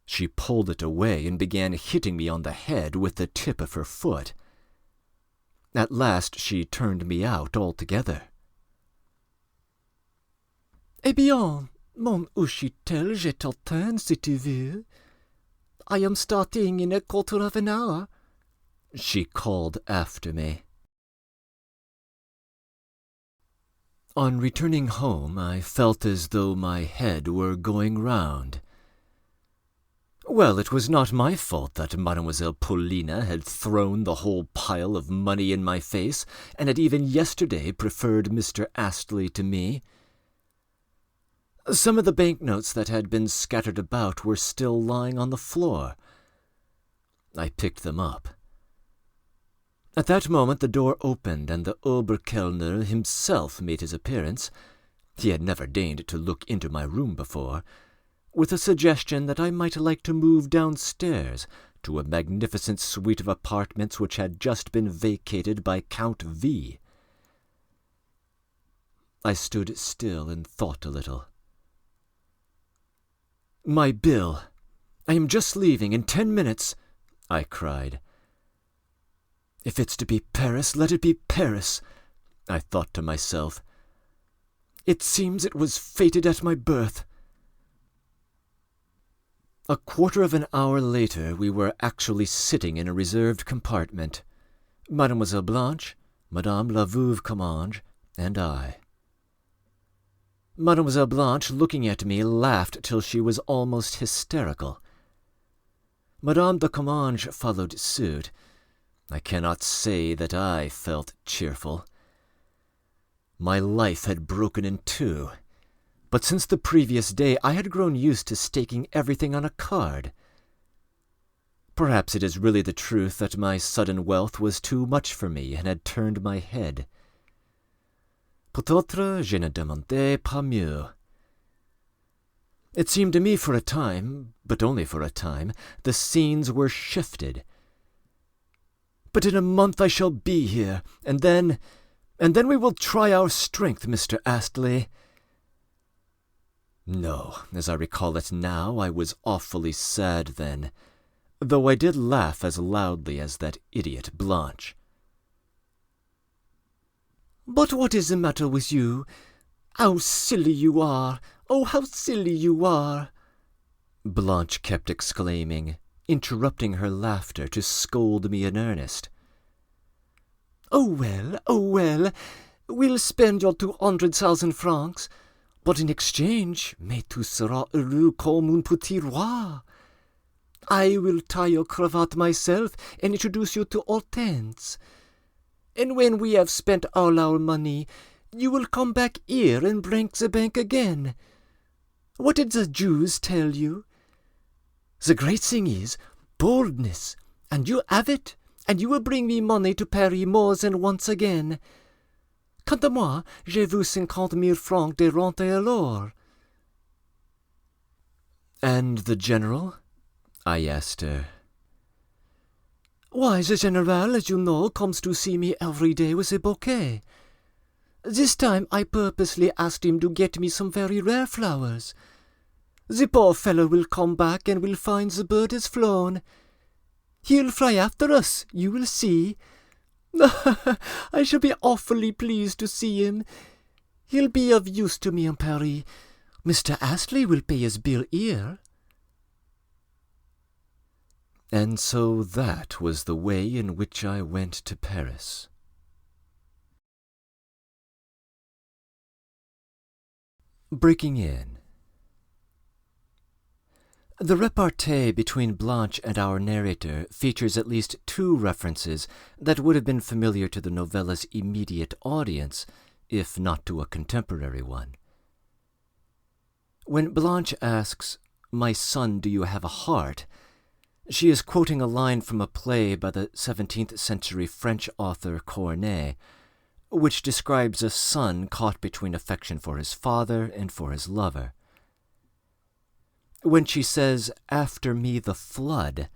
She pulled it away and began hitting me on the head with the tip of her foot. At last she turned me out altogether. Eh bien, mon Uchitel, je t'attends si tu veux. I am starting in a quarter of an hour, she called after me. On returning home, I felt as though my head were going round. Well, it was not my fault that Mademoiselle Paulina had thrown the whole pile of money in my face, and had even yesterday preferred Mr. Astley to me. Some of the banknotes that had been scattered about were still lying on the floor. I picked them up. At that moment the door opened, and the Oberkellner himself made his appearance. He had never deigned to look into my room before, with a suggestion that I might like to move downstairs to a magnificent suite of apartments which had just been vacated by Count V. I stood still and thought a little. "My bill! I am just leaving in 10 minutes!" I cried. "If it's to be Paris, let it be Paris. I thought to myself. It seems it was fated at my birth. A quarter of an hour later, we were actually sitting in a reserved compartment. Mademoiselle Blanche, Madame la Veuve Comminges, and I. Mademoiselle Blanche, looking at me, laughed till she was almost hysterical. Madame de Comminges followed suit. I cannot say that I felt cheerful. My life had broken in two, but since the previous day I had grown used to staking everything on a card. Perhaps it is really the truth that my sudden wealth was too much for me and had turned my head. Peut-être je ne demandais pas mieux. It seemed to me for a time, but only for a time, the scenes were shifted. But in a month I shall be here, and then we will try our strength, Mr. Astley. No, as I recall it now, I was awfully sad then, though I did laugh as loudly as that idiot Blanche. "But what is the matter with you? How silly you are! Oh, how silly you are!" Blanche kept exclaiming, interrupting her laughter to scold me in earnest. Oh well, we'll spend your 200,000 francs, but in exchange, mais tu seras heureux comme un petit roi. I will tie your cravat myself and introduce you to Hortense. And when we have spent all our money, you will come back here and break the bank again. What did the Jews tell you? The great thing is boldness, and you have it, and you will bring me money to Paris more than once again. Quant à moi, j'ai vu 50,000 francs de rente alors. And the general? I asked her. Why, the general, as you know, comes to see me every day with a bouquet. This time I purposely asked him to get me some very rare flowers. The poor fellow will come back and will find the bird has flown. He'll fly after us, you will see. I shall be awfully pleased to see him. He'll be of use to me in Paris. Mr. Astley will pay his bill here. And so that was the way in which I went to Paris. Breaking in. The repartee between Blanche and our narrator features at least two references that would have been familiar to the novella's immediate audience, if not to a contemporary one. When Blanche asks, "My son, do you have a heart?" she is quoting a line from a play by the 17th century French author Corneille, which describes a son caught between affection for his father and for his lover. When she says, "After me the flood,"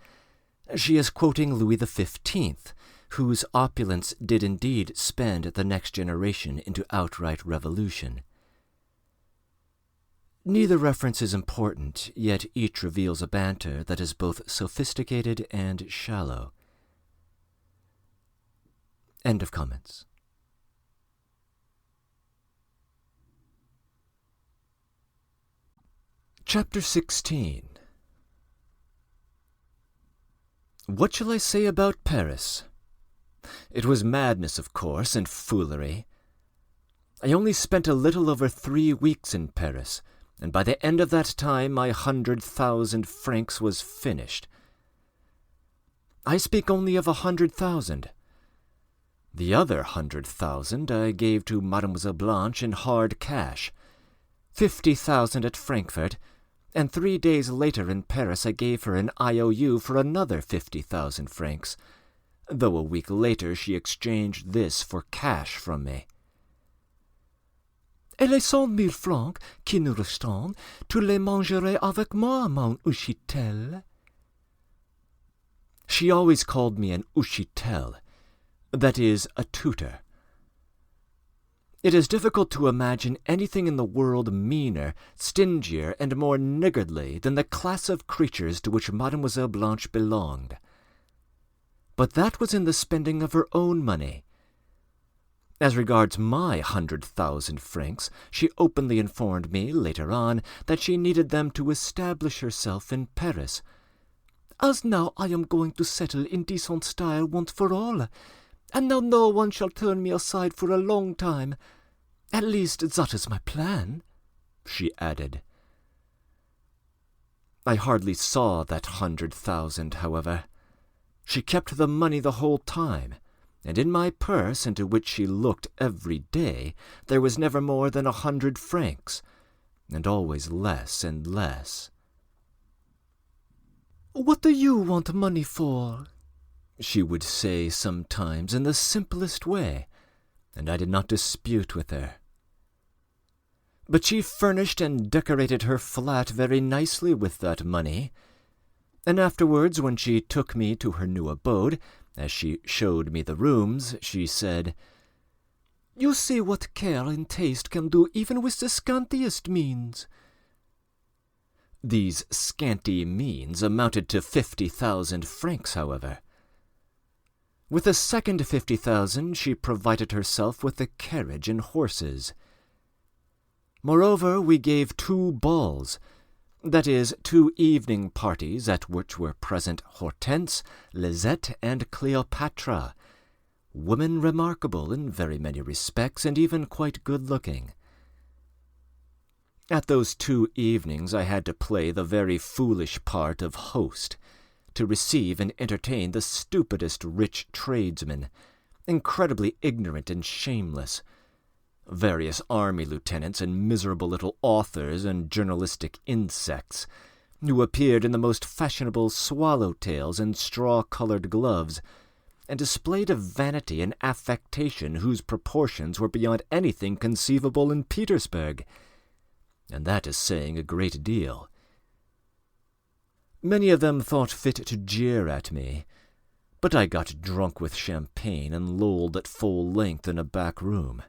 she is quoting Louis XV, whose opulence did indeed spend the next generation into outright revolution. Neither reference is important, yet each reveals a banter that is both sophisticated and shallow. End of comments. Chapter 16. What shall I say about Paris? It was madness, of course, and foolery. I only spent a little over 3 weeks in Paris, and by the end of that time my 100,000 francs was finished. I speak only of 100,000. The other 100,000 I gave to Mademoiselle Blanche in hard cash, 50,000 at Frankfurt, and 3 days later in Paris I gave her an IOU for another 50,000 francs, though a week later she exchanged this for cash from me. Et les 100,000 francs qui nous restent, tu les mangerais avec moi, mon Uchitel. She always called me an Uchitel, that is, a tutor. It is difficult to imagine anything in the world meaner, stingier, and more niggardly than the class of creatures to which Mademoiselle Blanche belonged. But that was in the spending of her own money. As regards my 100,000 francs, she openly informed me later on that she needed them to establish herself in Paris. "As now I am going to settle in decent style once for all, and now no one shall turn me aside for a long time. At least that is my plan," she added. I hardly saw that 100,000, however. She kept the money the whole time, and in my purse, into which she looked every day, there was never more than 100 francs, and always less and less. "What do you want money for?" she would say sometimes in the simplest way, and I did not dispute with her. But she furnished and decorated her flat very nicely with that money, and afterwards, when she took me to her new abode, as she showed me the rooms, she said, "You see what care and taste can do even with the scantiest means." These scanty means amounted to 50,000 francs, however. With the second 50,000 she provided herself with a carriage and horses. Moreover, we gave 2 balls, that is, 2 evening parties at which were present Hortense, Lisette, and Cleopatra, women remarkable in very many respects and even quite good-looking. At those 2 evenings I had to play the very foolish part of host, to receive and entertain the stupidest rich tradesmen, incredibly ignorant and shameless, various army lieutenants and miserable little authors and journalistic insects, who appeared in the most fashionable swallow-tails and straw-colored gloves, and displayed a vanity and affectation whose proportions were beyond anything conceivable in Petersburg, and that is saying a great deal. Many of them thought fit to jeer at me, but I got drunk with champagne and lolled at full length in a back room.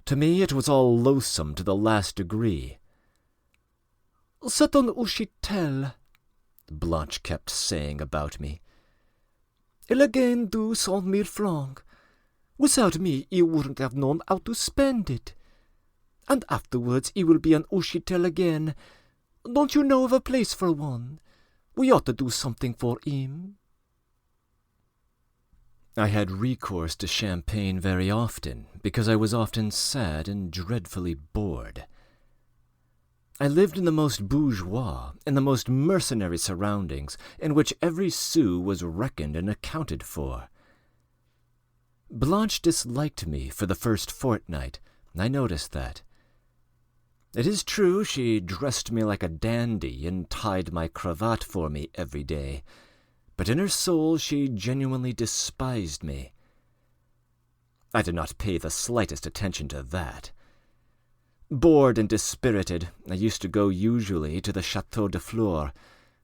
To me it was all loathsome to the last degree. "C'est un Uchitel," Blanche kept saying about me. "Il a gained 200,000 francs. Without me he wouldn't have known how to spend it. And afterwards he will be an Uchitel again. Don't you know of a place for one? We ought to do something for him." I had recourse to champagne very often, because I was often sad and dreadfully bored. I lived in the most bourgeois, in the most mercenary surroundings, in which every sou was reckoned and accounted for. Blanche disliked me for the first fortnight, I noticed that. It is true she dressed me like a dandy and tied my cravat for me every day, but in her soul she genuinely despised me. I did not pay the slightest attention to that. Bored and dispirited, I used to go usually to the Château de Flore,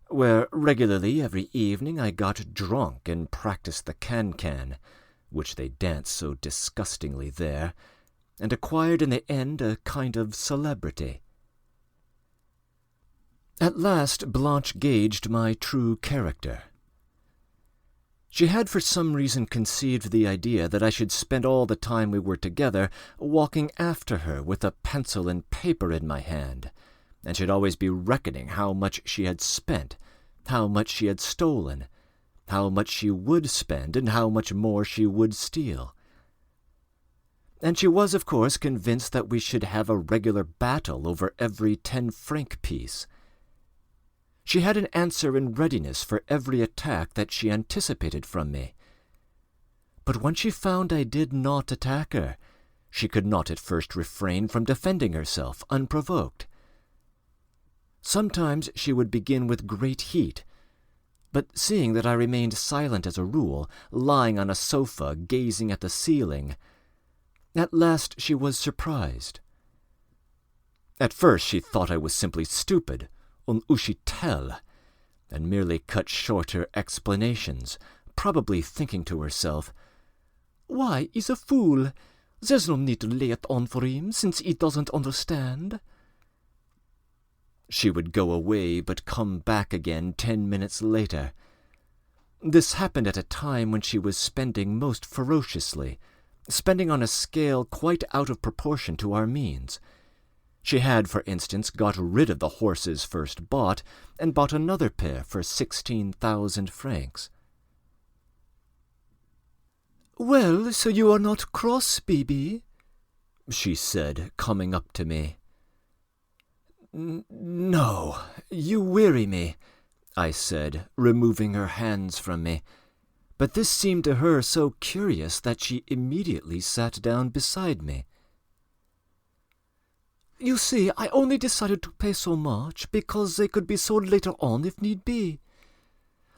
where regularly every evening I got drunk and practised the can-can, which they dance so disgustingly there, and acquired in the end a kind of celebrity. At last Blanche gauged my true character. She had for some reason conceived the idea that I should spend all the time we were together walking after her with a pencil and paper in my hand, and should always be reckoning how much she had spent, how much she had stolen, how much she would spend, and how much more she would steal. And she was, of course, convinced that we should have a regular battle over every 10-franc piece. She had an answer in readiness for every attack that she anticipated from me. But when she found I did not attack her, she could not at first refrain from defending herself unprovoked. Sometimes she would begin with great heat, but seeing that I remained silent as a rule, lying on a sofa gazing at the ceiling, at last she was surprised. At first she thought I was simply stupid, un Uchitel, and merely cut short her explanations, probably thinking to herself, "Why, he's a fool. There's no need to lay it on for him, since he doesn't understand." She would go away, but come back again 10 minutes later. This happened at a time when she was spending most ferociously, spending on a scale quite out of proportion to our means. She had, for instance, got rid of the horses first bought, and bought another pair for 16,000 francs. "Well, so you are not cross, Bibi?" she said, coming up to me. "No, you weary me," I said, removing her hands from me. But this seemed to her so curious that she immediately sat down beside me. "You see, I only decided to pay so much because they could be sold later on if need be.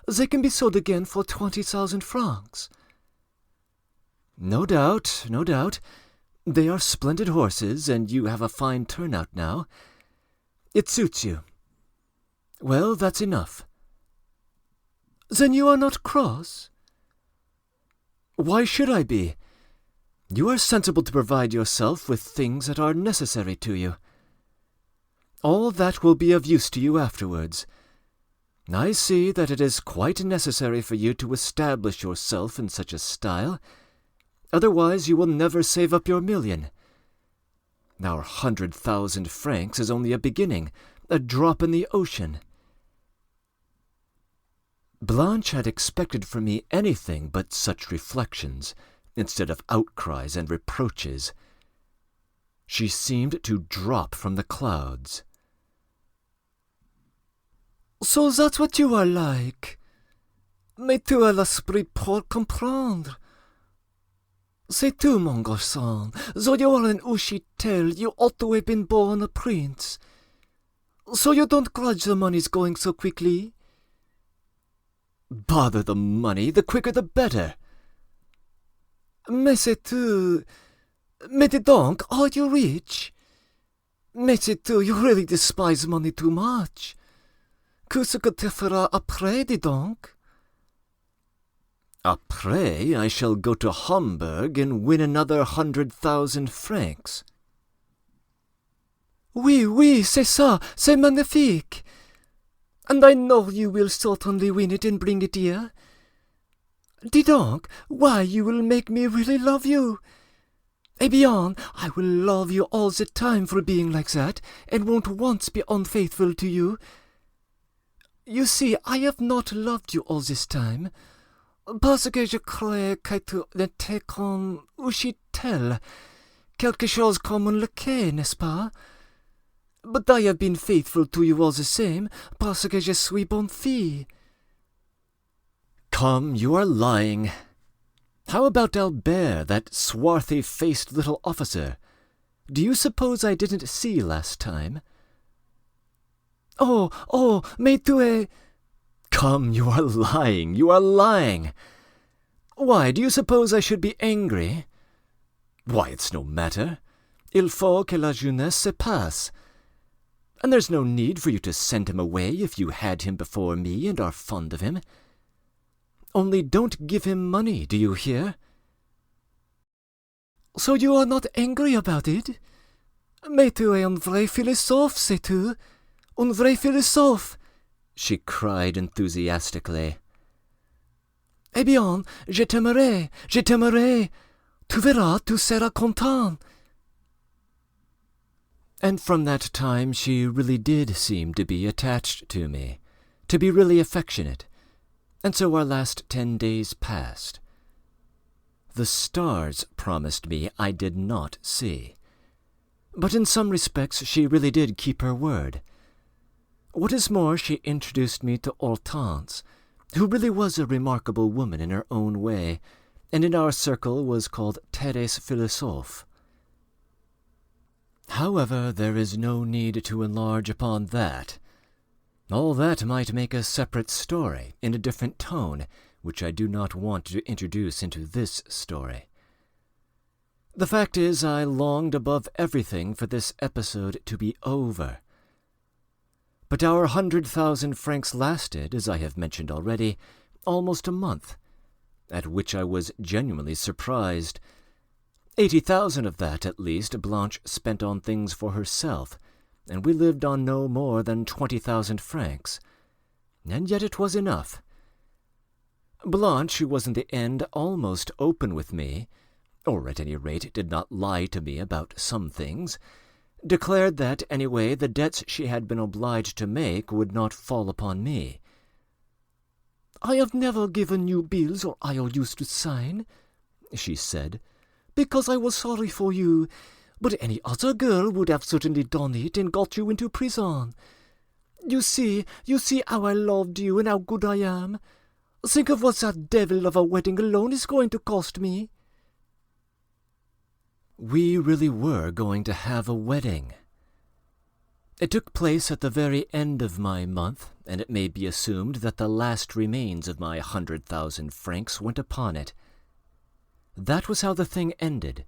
They can be sold again for 20,000 francs. No doubt, no doubt. They are splendid horses, and you have a fine turnout now. It suits you. Well, that's enough." "Then you are not cross?" "Why should I be? You are sensible to provide yourself with things that are necessary to you. All that will be of use to you afterwards. I see that it is quite necessary for you to establish yourself in such a style. Otherwise you will never save up your million. Our 100,000 francs is only a beginning, a drop in the ocean." Blanche had expected from me anything but such reflections, instead of outcries and reproaches. She seemed to drop from the clouds. "So that's what you are like. Mais tu as l'esprit pour comprendre. C'est tout, mon garçon. Though you are an Untitled, you ought to have been born a prince. So you don't grudge the money's going so quickly?" "Bother the money, the quicker the better." "Mais c'est tout. Mais dis donc, are you rich? Mais c'est tout, you really despise money too much. Qu'est-ce que tu feras après, dis donc?" "Après, I shall go to Hamburg and win another 100,000 francs. "Oui, oui, c'est ça, c'est magnifique. And I know you will certainly win it and bring it here. Dis donc, why, you will make me really love you. Eh bien, I will love you all the time for being like that, and won't once be unfaithful to you. You see, I have not loved you all this time, parce que je croyais que tu n'étais qu'un Untitled, quelque chose comme un laquais, n'est-ce pas? But I have been faithful to you all the same, parce que je suis bonne fille." "Come, you are lying. How about Albert, that swarthy-faced little officer? Do you suppose I didn't see last time?" Oh, mais tu es..." "Come, you are lying, you are lying. Why, do you suppose I should be angry? Why, it's no matter. Il faut que la jeunesse se passe. And there's no need for you to send him away if you had him before me and are fond of him. Only don't give him money, do you hear?" "So you are not angry about it? Mais tu es un vrai philosophe, c'est tout. Un vrai philosophe," she cried enthusiastically. "Eh bien, je t'aimerai, je t'aimerai. Tu verras, tu seras content." And from that time she really did seem to be attached to me, to be really affectionate, and so our last 10 days passed. The stars promised me I did not see, but in some respects she really did keep her word. What is more, she introduced me to Hortense, who really was a remarkable woman in her own way, and in our circle was called Thérèse Philosophe. However, there is no need to enlarge upon that. All that might make a separate story, in a different tone, which I do not want to introduce into this story. The fact is, I longed above everything for this episode to be over. But our 100,000 francs lasted, as I have mentioned already, almost a month, at which I was genuinely surprised. 80,000 of that, at least, Blanche spent on things for herself, and we lived on no more than 20,000 francs. And yet it was enough. Blanche, who was in the end almost open with me, or at any rate did not lie to me about some things, declared that, anyway, the debts she had been obliged to make would not fall upon me. "I have never given you bills or IOUs to sign," she said, "because I was sorry for you, but any other girl would have certainly done it and got you into prison. You see how I loved you and how good I am. Think of what that devil of a wedding alone is going to cost me." We really were going to have a wedding. It took place at the very end of my month, and it may be assumed that the last remains of my 100,000 francs went upon it. That was how the thing ended.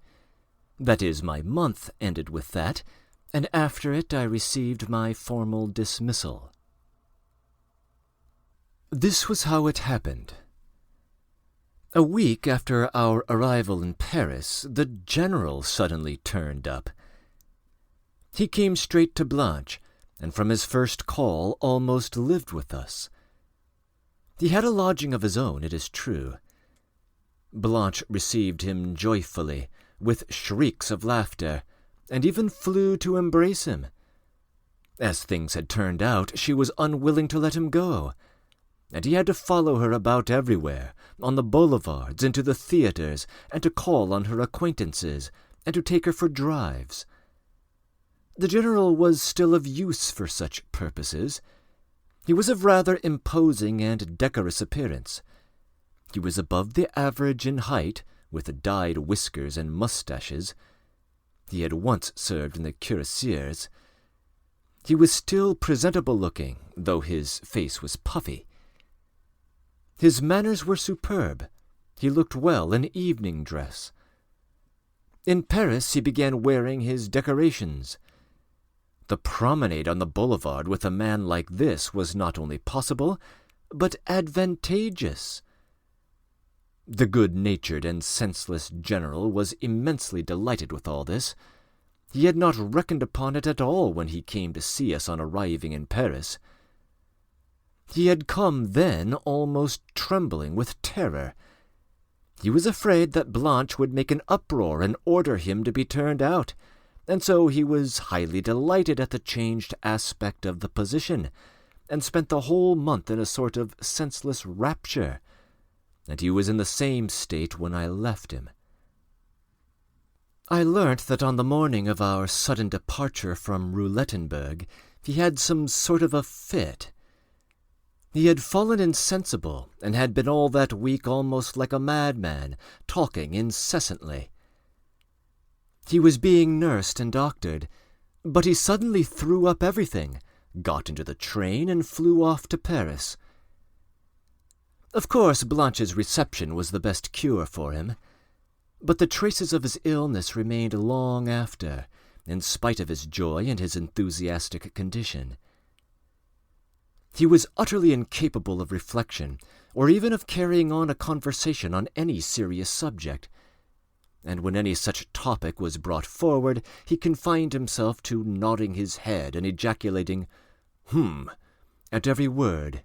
That is, my month ended with that, and after it I received my formal dismissal. This was how it happened. A week after our arrival in Paris, the General suddenly turned up. He came straight to Blanche, and from his first call almost lived with us. He had a lodging of his own, it is true. Blanche received him joyfully, with shrieks of laughter, and even flew to embrace him. As things had turned out, she was unwilling to let him go, and he had to follow her about everywhere, on the boulevards, into the theatres, and to call on her acquaintances, and to take her for drives. The General was still of use for such purposes. He was of rather imposing and decorous appearance. He was above the average in height, with dyed whiskers and moustaches. He had once served in the cuirassiers. He was still presentable-looking, though his face was puffy. His manners were superb. He looked well in evening dress. In Paris he began wearing his decorations. The promenade on the boulevard with a man like this was not only possible, but advantageous. The good-natured and senseless General was immensely delighted with all this. He had not reckoned upon it at all when he came to see us on arriving in Paris. He had come then almost trembling with terror. He was afraid that Blanche would make an uproar and order him to be turned out, and so he was highly delighted at the changed aspect of the position, and spent the whole month in a sort of senseless rapture, and he was in the same state when I left him. I learnt that on the morning of our sudden departure from Roulettenberg he had some sort of a fit. He had fallen insensible, and had been all that week almost like a madman, talking incessantly. He was being nursed and doctored, but he suddenly threw up everything, got into the train, and flew off to Paris. Of course, Blanche's reception was the best cure for him, but the traces of his illness remained long after, in spite of his joy and his enthusiastic condition. He was utterly incapable of reflection, or even of carrying on a conversation on any serious subject, and when any such topic was brought forward, he confined himself to nodding his head and ejaculating, at every word.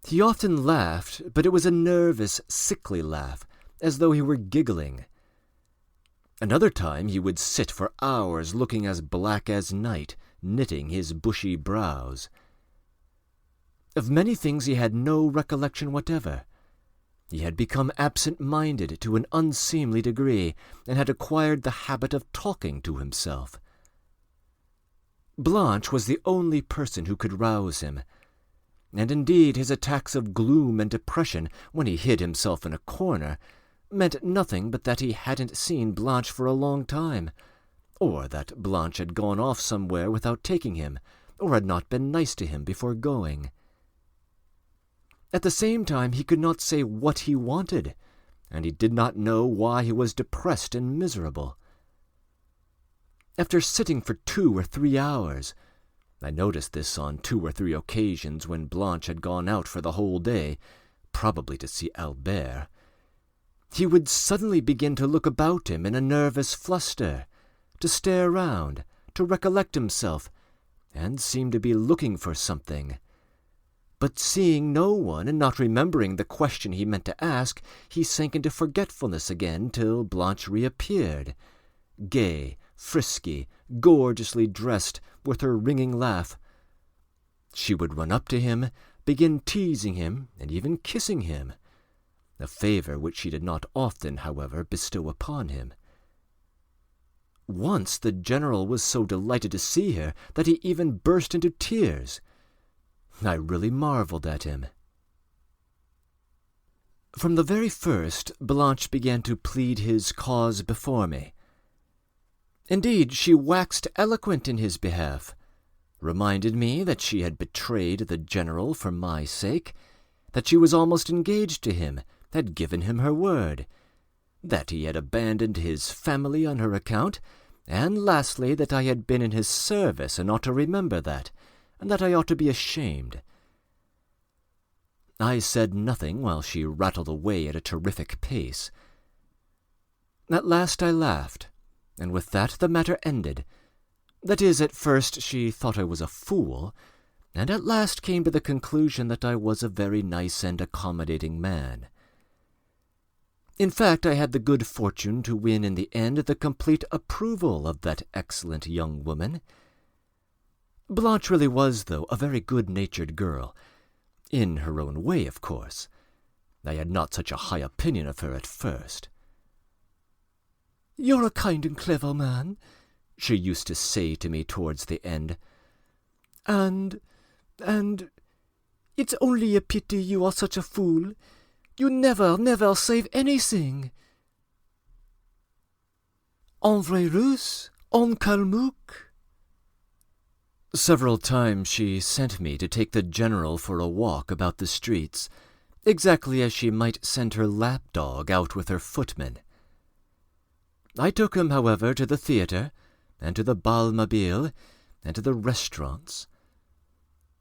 He often laughed, but it was a nervous, sickly laugh, as though he were giggling. Another time he would sit for hours looking as black as night, knitting his bushy brows. Of many things he had no recollection whatever. He had become absent-minded to an unseemly degree, and had acquired the habit of talking to himself. Blanche was the only person who could rouse him, and indeed his attacks of gloom and depression, when he hid himself in a corner, meant nothing but that he hadn't seen Blanche for a long time, or that Blanche had gone off somewhere without taking him, or had not been nice to him before going. At the same time he could not say what he wanted, and he did not know why he was depressed and miserable. After sitting for 2 or 3 hours, I noticed this on 2 or 3 occasions when Blanche had gone out for the whole day, probably to see Albert, he would suddenly begin to look about him in a nervous fluster, to stare round, to recollect himself, and seem to be looking for something. But seeing no one and not remembering the question he meant to ask, he sank into forgetfulness again till Blanche reappeared, gay, frisky, gorgeously dressed, with her ringing laugh. She would run up to him, begin teasing him, and even kissing him, a favor which she did not often, however, bestow upon him. Once the general was so delighted to see her that he even burst into tears. I really marveled at him. From the very first, Blanche began to plead his cause before me. Indeed, she waxed eloquent in his behalf, reminded me that she had betrayed the general for my sake, that she was almost engaged to him, had given him her word, that he had abandoned his family on her account, and lastly, that I had been in his service and ought to remember that, and that I ought to be ashamed. I said nothing while she rattled away at a terrific pace. At last I laughed, and with that the matter ended. That is, at first she thought I was a fool, and at last came to the conclusion that I was a very nice and accommodating man. In fact, I had the good fortune to win in the end the complete approval of that excellent young woman. Blanche really was, though, a very good-natured girl, in her own way, of course. I had not such a high opinion of her at first. "You're a kind and clever man," she used to say to me towards the end. And it's only a pity you are such a fool. You never save anything. En vrai russe, en kalmouk. Several times she sent me to take the general for a walk about the streets, exactly as she might send her lapdog out with her footman. I took him, however, to the theatre, and to the bal mobile, and to the restaurants.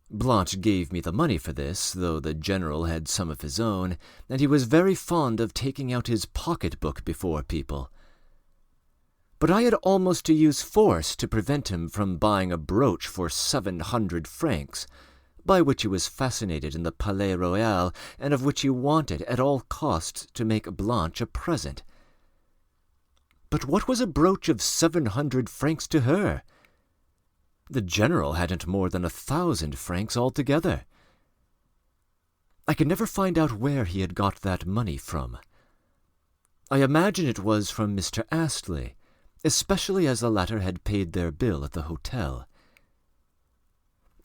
Blanche gave me the money for this, though the general had some of his own, and he was very fond of taking out his pocket-book before people. But I had almost to use force to prevent him from buying a brooch for 700 francs, by which he was fascinated in the Palais Royal, and of which he wanted at all costs to make Blanche a present. But what was a brooch of 700 francs to her? The general hadn't more than 1,000 francs altogether. I could never find out where he had got that money from. I imagine it was from Mr. Astley, especially as the latter had paid their bill at the hotel.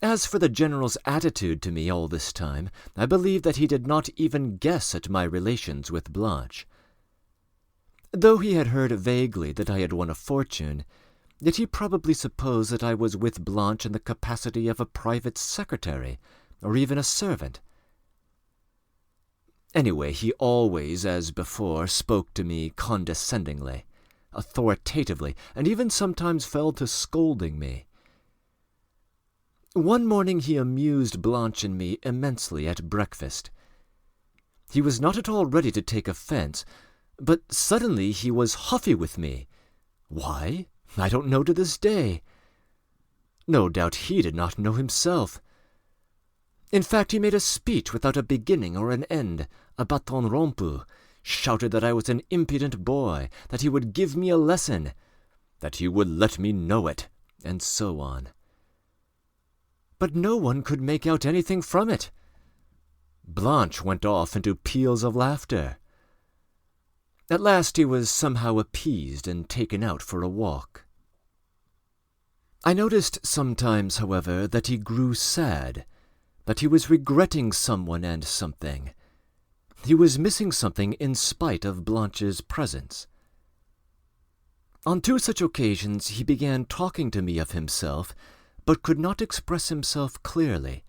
As for the general's attitude to me all this time, I believe that he did not even guess at my relations with Blanche. Though he had heard vaguely that I had won a fortune, yet he probably supposed that I was with Blanche in the capacity of a private secretary, or even a servant. Anyway, he always, as before, spoke to me condescendingly, authoritatively, and even sometimes fell to scolding me. One morning he amused Blanche and me immensely at breakfast. He was not at all ready to take offence, but suddenly he was huffy with me. Why? I don't know to this day. No doubt he did not know himself. In fact, he made a speech without a beginning or an end, a bâton rompu, shouted that I was an impudent boy, that he would give me a lesson, that he would let me know it, and so on. But no one could make out anything from it. Blanche went off into peals of laughter. At last he was somehow appeased and taken out for a walk. I noticed sometimes, however, that he grew sad, that he was regretting someone and something. He was missing something in spite of Blanche's presence. On 2 such occasions he began talking to me of himself, but could not express himself clearly,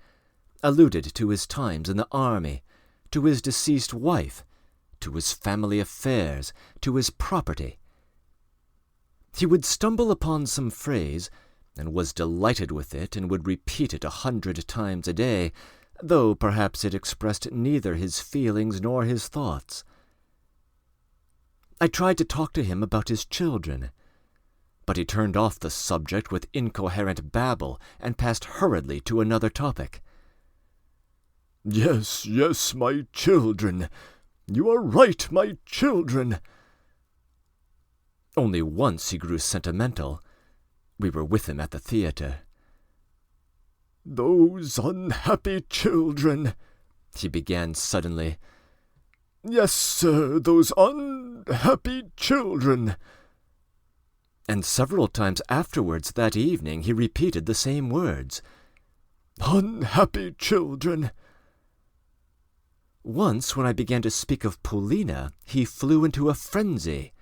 alluded to his times in the army, to his deceased wife, to his family affairs, to his property. He would stumble upon some phrase, and was delighted with it, and would repeat it 100 times a day, though perhaps it expressed neither his feelings nor his thoughts. I tried to talk to him about his children, but he turned off the subject with incoherent babble, and passed hurriedly to another topic. Yes, yes, my children. You are right, my children. Only once he grew sentimental. We were with him at the theatre. Those unhappy children, he began suddenly. Yes, sir, those unhappy children. And several times afterwards that evening he repeated the same words. Unhappy children. Once, when I began to speak of Paulina, he flew into a frenzy.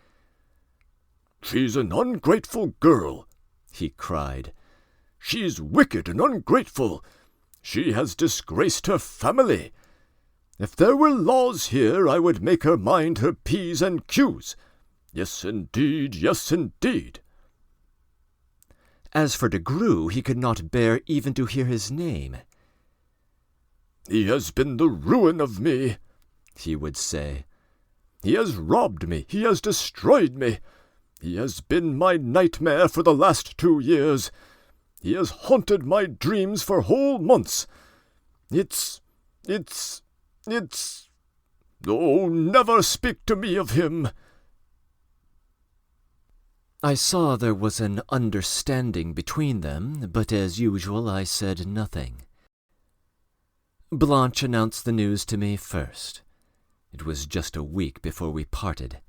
She's an ungrateful girl, he cried. She's wicked and ungrateful. She has disgraced her family. If there were laws here, I would make her mind her P's and Q's. Yes, indeed, yes, indeed. As for de Greux, he could not bear even to hear his name. He has been the ruin of me, he would say. He has robbed me, he has destroyed me. He has been my nightmare for the last 2 years. He has haunted my dreams for whole months. It's... Oh, never speak to me of him. I saw there was an understanding between them, but as usual I said nothing. Blanche announced the news to me first. It was just a week before we parted.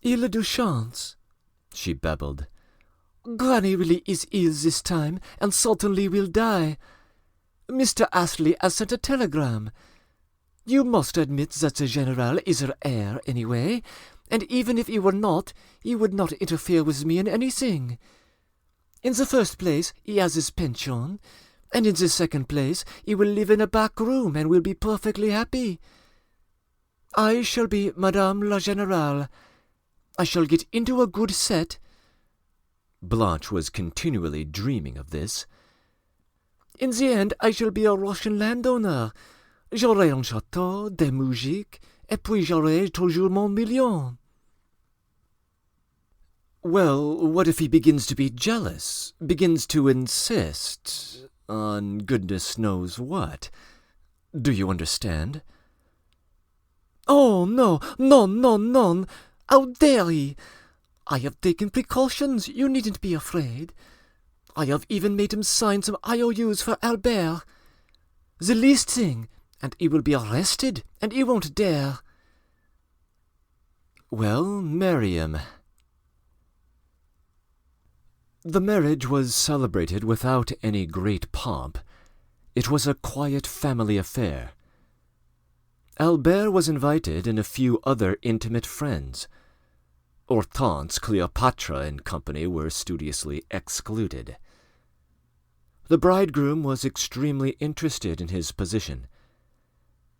"Il a de chance," she babbled. "Granny really is ill this time, and certainly will die. Mr. Astley has sent a telegram. You must admit that the General is her heir anyway, and even if he were not, he would not interfere with me in anything. In the first place, he has his pension, and in the second place, he will live in a back room and will be perfectly happy. I shall be Madame la Générale. I shall get into a good set." Blanche was continually dreaming of this. "In the end, I shall be a Russian landowner. J'aurai un château, des musiques, et puis j'aurai toujours mon million." Well, what if he begins to be jealous, begins to insist on goodness knows what? Do you understand? "Oh, no, none, none, none. How dare he? I have taken precautions. You needn't be afraid. I have even made him sign some IOUs for Albert. The least thing, and he will be arrested, and he won't dare." Well, marry him. The marriage was celebrated without any great pomp. It was a quiet family affair. Albert was invited and a few other intimate friends. Hortense, Cleopatra, and company were studiously excluded. The bridegroom was extremely interested in his position.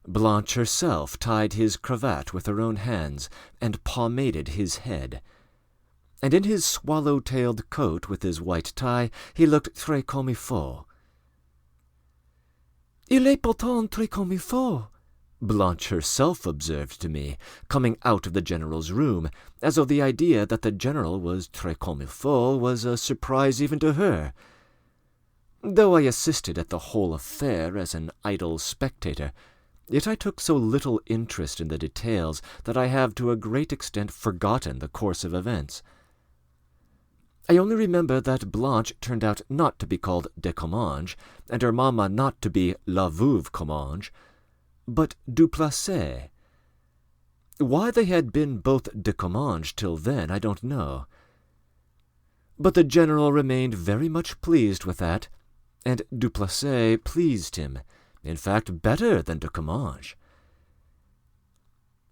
Blanche herself tied his cravat with her own hands and pomaded his head. And in his swallow-tailed coat with his white tie, he looked très comme il faut. "Il est pourtant très comme il faut," Blanche herself observed to me, coming out of the general's room, as though the idea that the general was très comme il faut was a surprise even to her. Though I assisted at the whole affair as an idle spectator, yet I took so little interest in the details that I have to a great extent forgotten the course of events. I only remember that Blanche turned out not to be called de Comminges, and her mamma not to be la veuve Comminges, but du Placet. Why they had been both de Comminges till then, I don't know. But the general remained very much pleased with that, and du Placet pleased him, in fact better than de Comminges.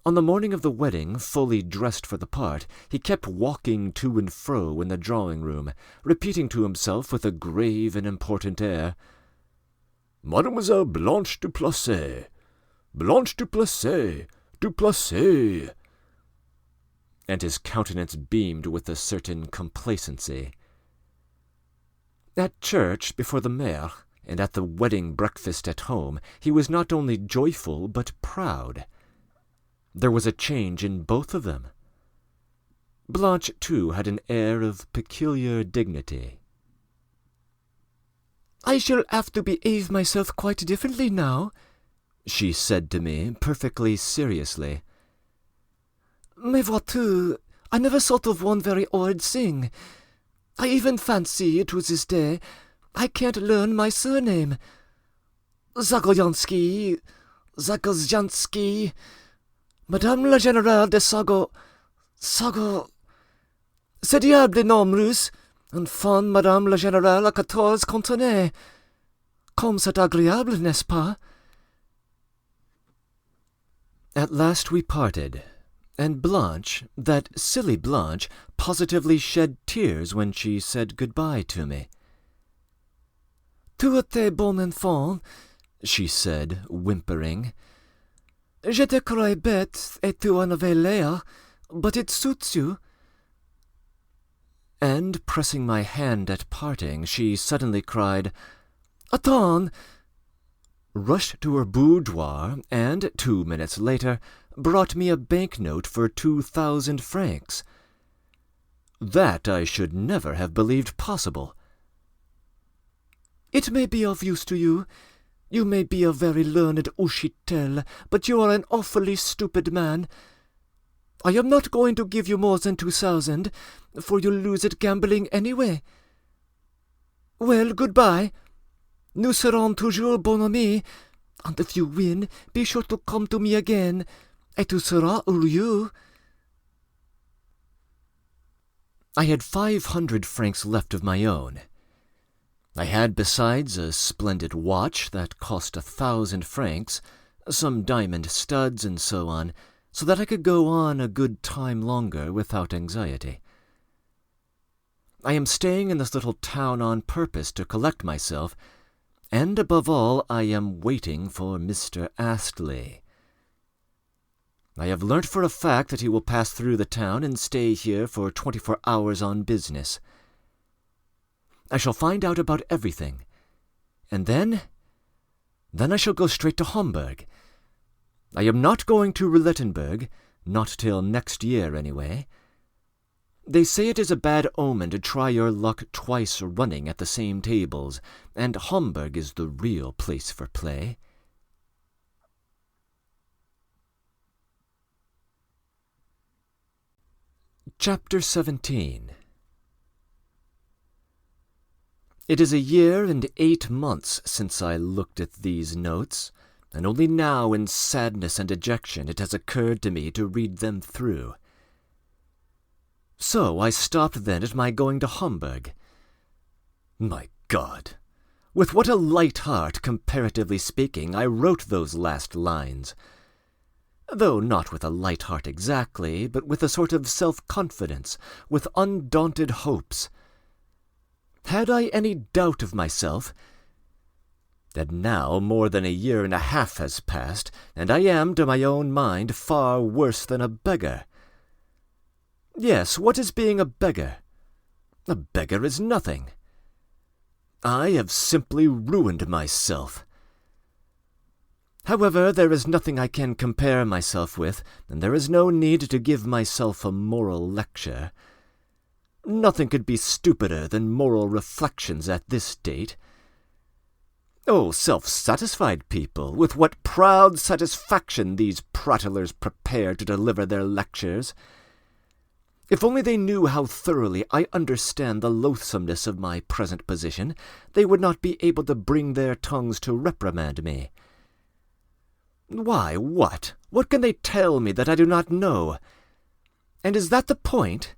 On the morning of the wedding, fully dressed for the part, he kept walking to and fro in the drawing-room, repeating to himself with a grave and important air, "Mademoiselle Blanche du Placet, Blanche du Placet, du Placet." And his countenance beamed with a certain complacency. At church, before the maire, and at the wedding breakfast at home, he was not only joyful but proud. There was a change in both of them. Blanche, too, had an air of peculiar dignity. I shall have to behave myself quite differently now," she said to me, perfectly seriously. "Mais vois-tu, I never thought of one very odd thing. I even fancy, to this day, I can't learn my surname. Zagoyansky, Madame la Générale de Sago... C'est diable de nom russe. Enfant, Madame la Générale à 14 contenets. Comme c'est agréable, n'est-ce pas?" At last we parted, and Blanche, that silly Blanche, positively shed tears when she said good-bye to me. "Tu étais bon enfant," she said, whimpering. "Je te crois bête et tu en avais l'air, but it suits you." And, pressing my hand at parting, she suddenly cried, "Attends!" rushed to her boudoir, and 2 minutes later brought me a banknote for 2,000 francs. That I should never have believed possible. "It may be of use to you. You may be a very learned Ushitel, but you are an awfully stupid man. I am not going to give you more than 2,000, for you'll lose at gambling anyway. Well, goodbye. Nous serons toujours bon amis, and if you win, be sure to come to me again, et tu seras heureux." I had 500 francs left of my own. I had besides a splendid watch that cost 1,000 francs, some diamond studs and so on, so that I could go on a good time longer without anxiety. I am staying in this little town on purpose to collect myself, and above all I am waiting for Mr. Astley. I have learnt for a fact that he will pass through the town and stay here for 24 hours on business. I shall find out about everything, and then I shall go straight to Hamburg. I am not going to Roulettenberg, not till next year anyway. They say it is a bad omen to try your luck twice running at the same tables, and Hamburg is the real place for play. Chapter 17. It is 1 year and 8 months since I looked at these notes, and only now in sadness and dejection it has occurred to me to read them through. So I stopped then at my going to Hamburg. My God! With what a light heart, comparatively speaking, I wrote those last lines. Though not with a light heart exactly, but with a sort of self-confidence, with undaunted hopes. Had I any doubt of myself? And now more than 1.5 years has passed, and I am, to my own mind, far worse than a beggar. Yes, what is being a beggar? A beggar is nothing. I have simply ruined myself. However, there is nothing I can compare myself with, and there is no need to give myself a moral lecture. Nothing could be stupider than moral reflections at this date. Oh, self-satisfied people, with what proud satisfaction these prattlers prepare to deliver their lectures! If only they knew how thoroughly I understand the loathsomeness of my present position, they would not be able to bring their tongues to reprimand me. Why, what? What can they tell me that I do not know? And is that the point?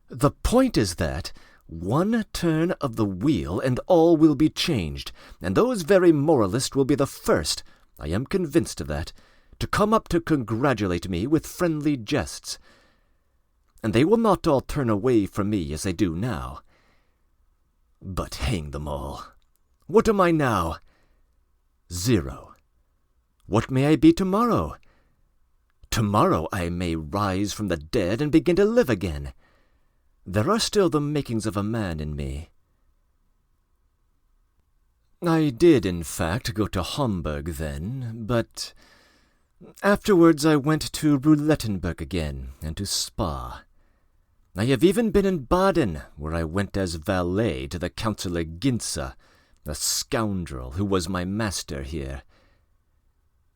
The point is that one turn of the wheel and all will be changed, and those very moralists will be the first, I am convinced of that, to come up to congratulate me with friendly jests. And they will not all turn away from me as they do now. But hang them all! What am I now? 0. What may I be tomorrow? Tomorrow I may rise from the dead and begin to live again. There are still the makings of a man in me. I did, in fact, go to Hamburg then, but afterwards I went to Roulettenberg again, and to Spa. I have even been in Baden, where I went as valet to the Councillor Ginza, a scoundrel who was my master here.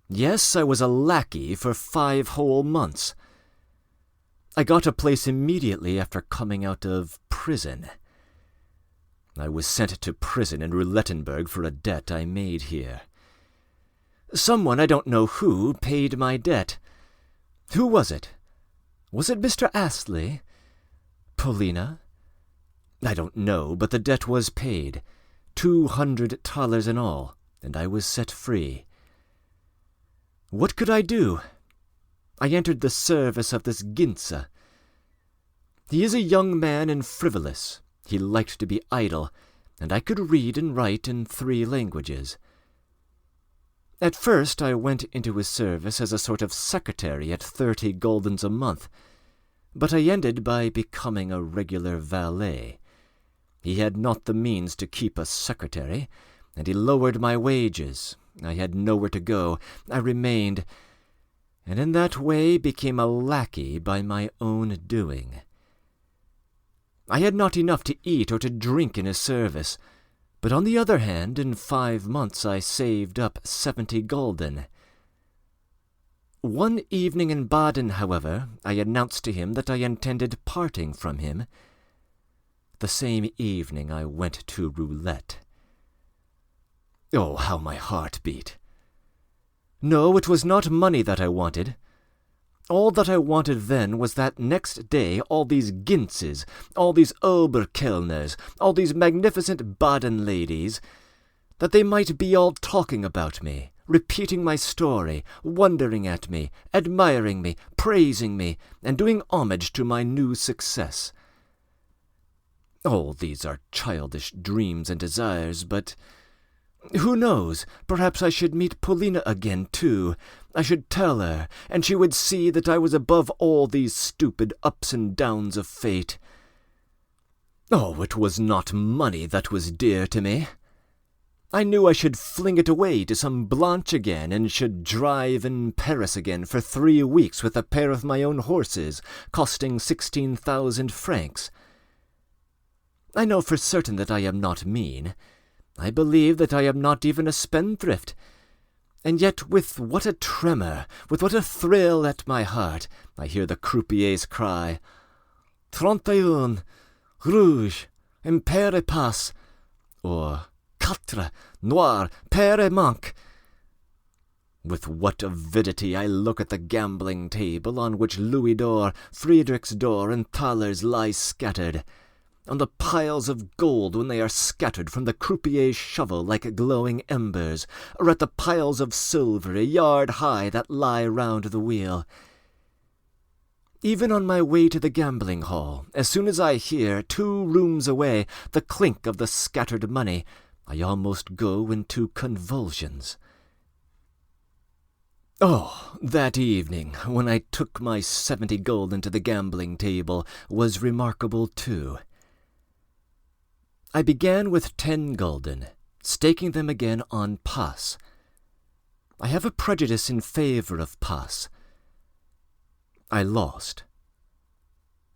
Yes, I was a lackey for 5 whole months. I got a place immediately after coming out of prison. I was sent to prison in Roulettenberg for a debt I made here. Someone, I don't know who, paid my debt. Who was it? Was it Mr. Astley? Polina? I don't know, but the debt was paid, $200 in all, and I was set free. What could I do? I entered the service of this Ginza. He is a young man and frivolous. He liked to be idle, and I could read and write in 3 languages. At first I went into his service as a sort of secretary at 30 guldens a month, but I ended by becoming a regular valet. He had not the means to keep a secretary, and he lowered my wages. I had nowhere to go. I remained, and in that way became a lackey by my own doing. I had not enough to eat or to drink in his service, but on the other hand, in 5 months I saved up 70 gulden. One evening in Baden, however, I announced to him that I intended parting from him. The same evening I went to roulette. Oh, how my heart beat! No, it was not money that I wanted. All that I wanted then was that next day all these Ginzes, all these Oberkellners, all these magnificent Baden ladies, that they might be all talking about me, repeating my story, wondering at me, admiring me, praising me, and doing homage to my new success. All these are childish dreams and desires, but who knows? Perhaps I should meet Polina again, too. I should tell her, and she would see that I was above all these stupid ups and downs of fate. Oh, it was not money that was dear to me. I knew I should fling it away to some Blanche again, and should drive in Paris again for 3 weeks with a pair of my own horses, costing 16,000 francs. I know for certain that I am not mean. I believe that I am not even a spendthrift. And yet with what a tremor, with what a thrill at my heart, I hear the croupiers cry, 31, rouge, impair et passe, or 4, noir, pair et manque. With what avidity I look at the gambling table on which Louis d'Or, Friedrich's d'Or, and thalers lie scattered, on the piles of gold when they are scattered from the croupier's shovel like glowing embers, or at the piles of silver a yard high that lie round the wheel. Even on my way to the gambling hall, as soon as I hear, 2 rooms away, the clink of the scattered money, I almost go into convulsions. Oh, that evening, when I took my 70 gulden to the gambling table, was remarkable too. I began with 10 gulden, staking them again on pass. I have a prejudice in favor of pass. I lost.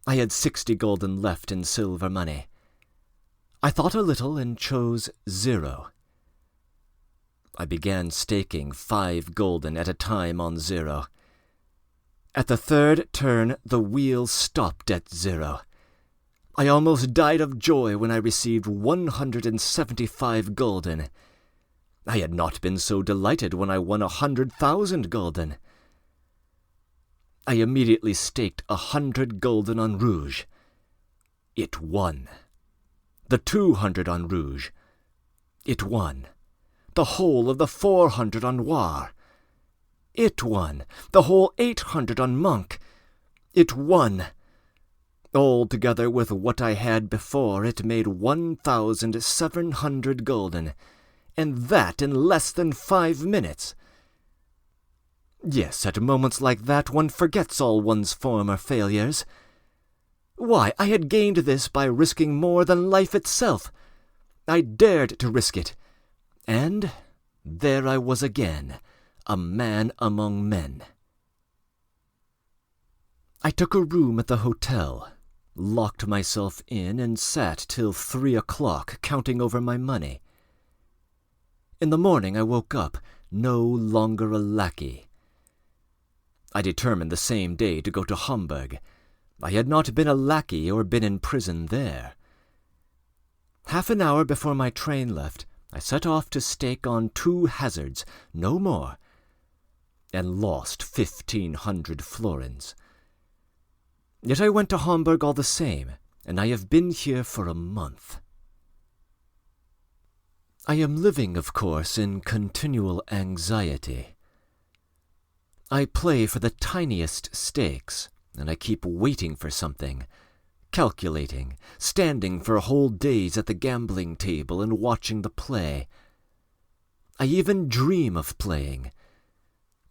I had 60 gulden left in silver money. I thought a little and chose 0. I began staking 5 gulden at a time on 0. At the 3rd turn, the wheel stopped at 0. I almost died of joy when I received 175 gulden. I had not been so delighted when I won 100,000 gulden. I immediately staked 100 gulden on rouge. It won. The 200 on rouge. It won. The whole of the 400 on noir. It won. The whole 800 on monk. It won. All together with what I had before, it made 1,700 gulden, and that in less than 5 minutes. Yes, at moments like that one forgets all one's former failures. Why, I had gained this by risking more than life itself. I dared to risk it, and there I was again, a man among men. I took a room at the hotel, locked myself in, and sat till 3 o'clock counting over my money. In the morning I woke up, no longer a lackey. I determined the same day to go to Hamburg. I had not been a lackey or been in prison there. Half an hour before my train left, I set off to stake on 2 hazards, no more, and lost 1,500 florins. Yet I went to Hamburg all the same, and I have been here for a month. I am living, of course, in continual anxiety. I play for the tiniest stakes, and I keep waiting for something, calculating, standing for whole days at the gambling table and watching the play. I even dream of playing.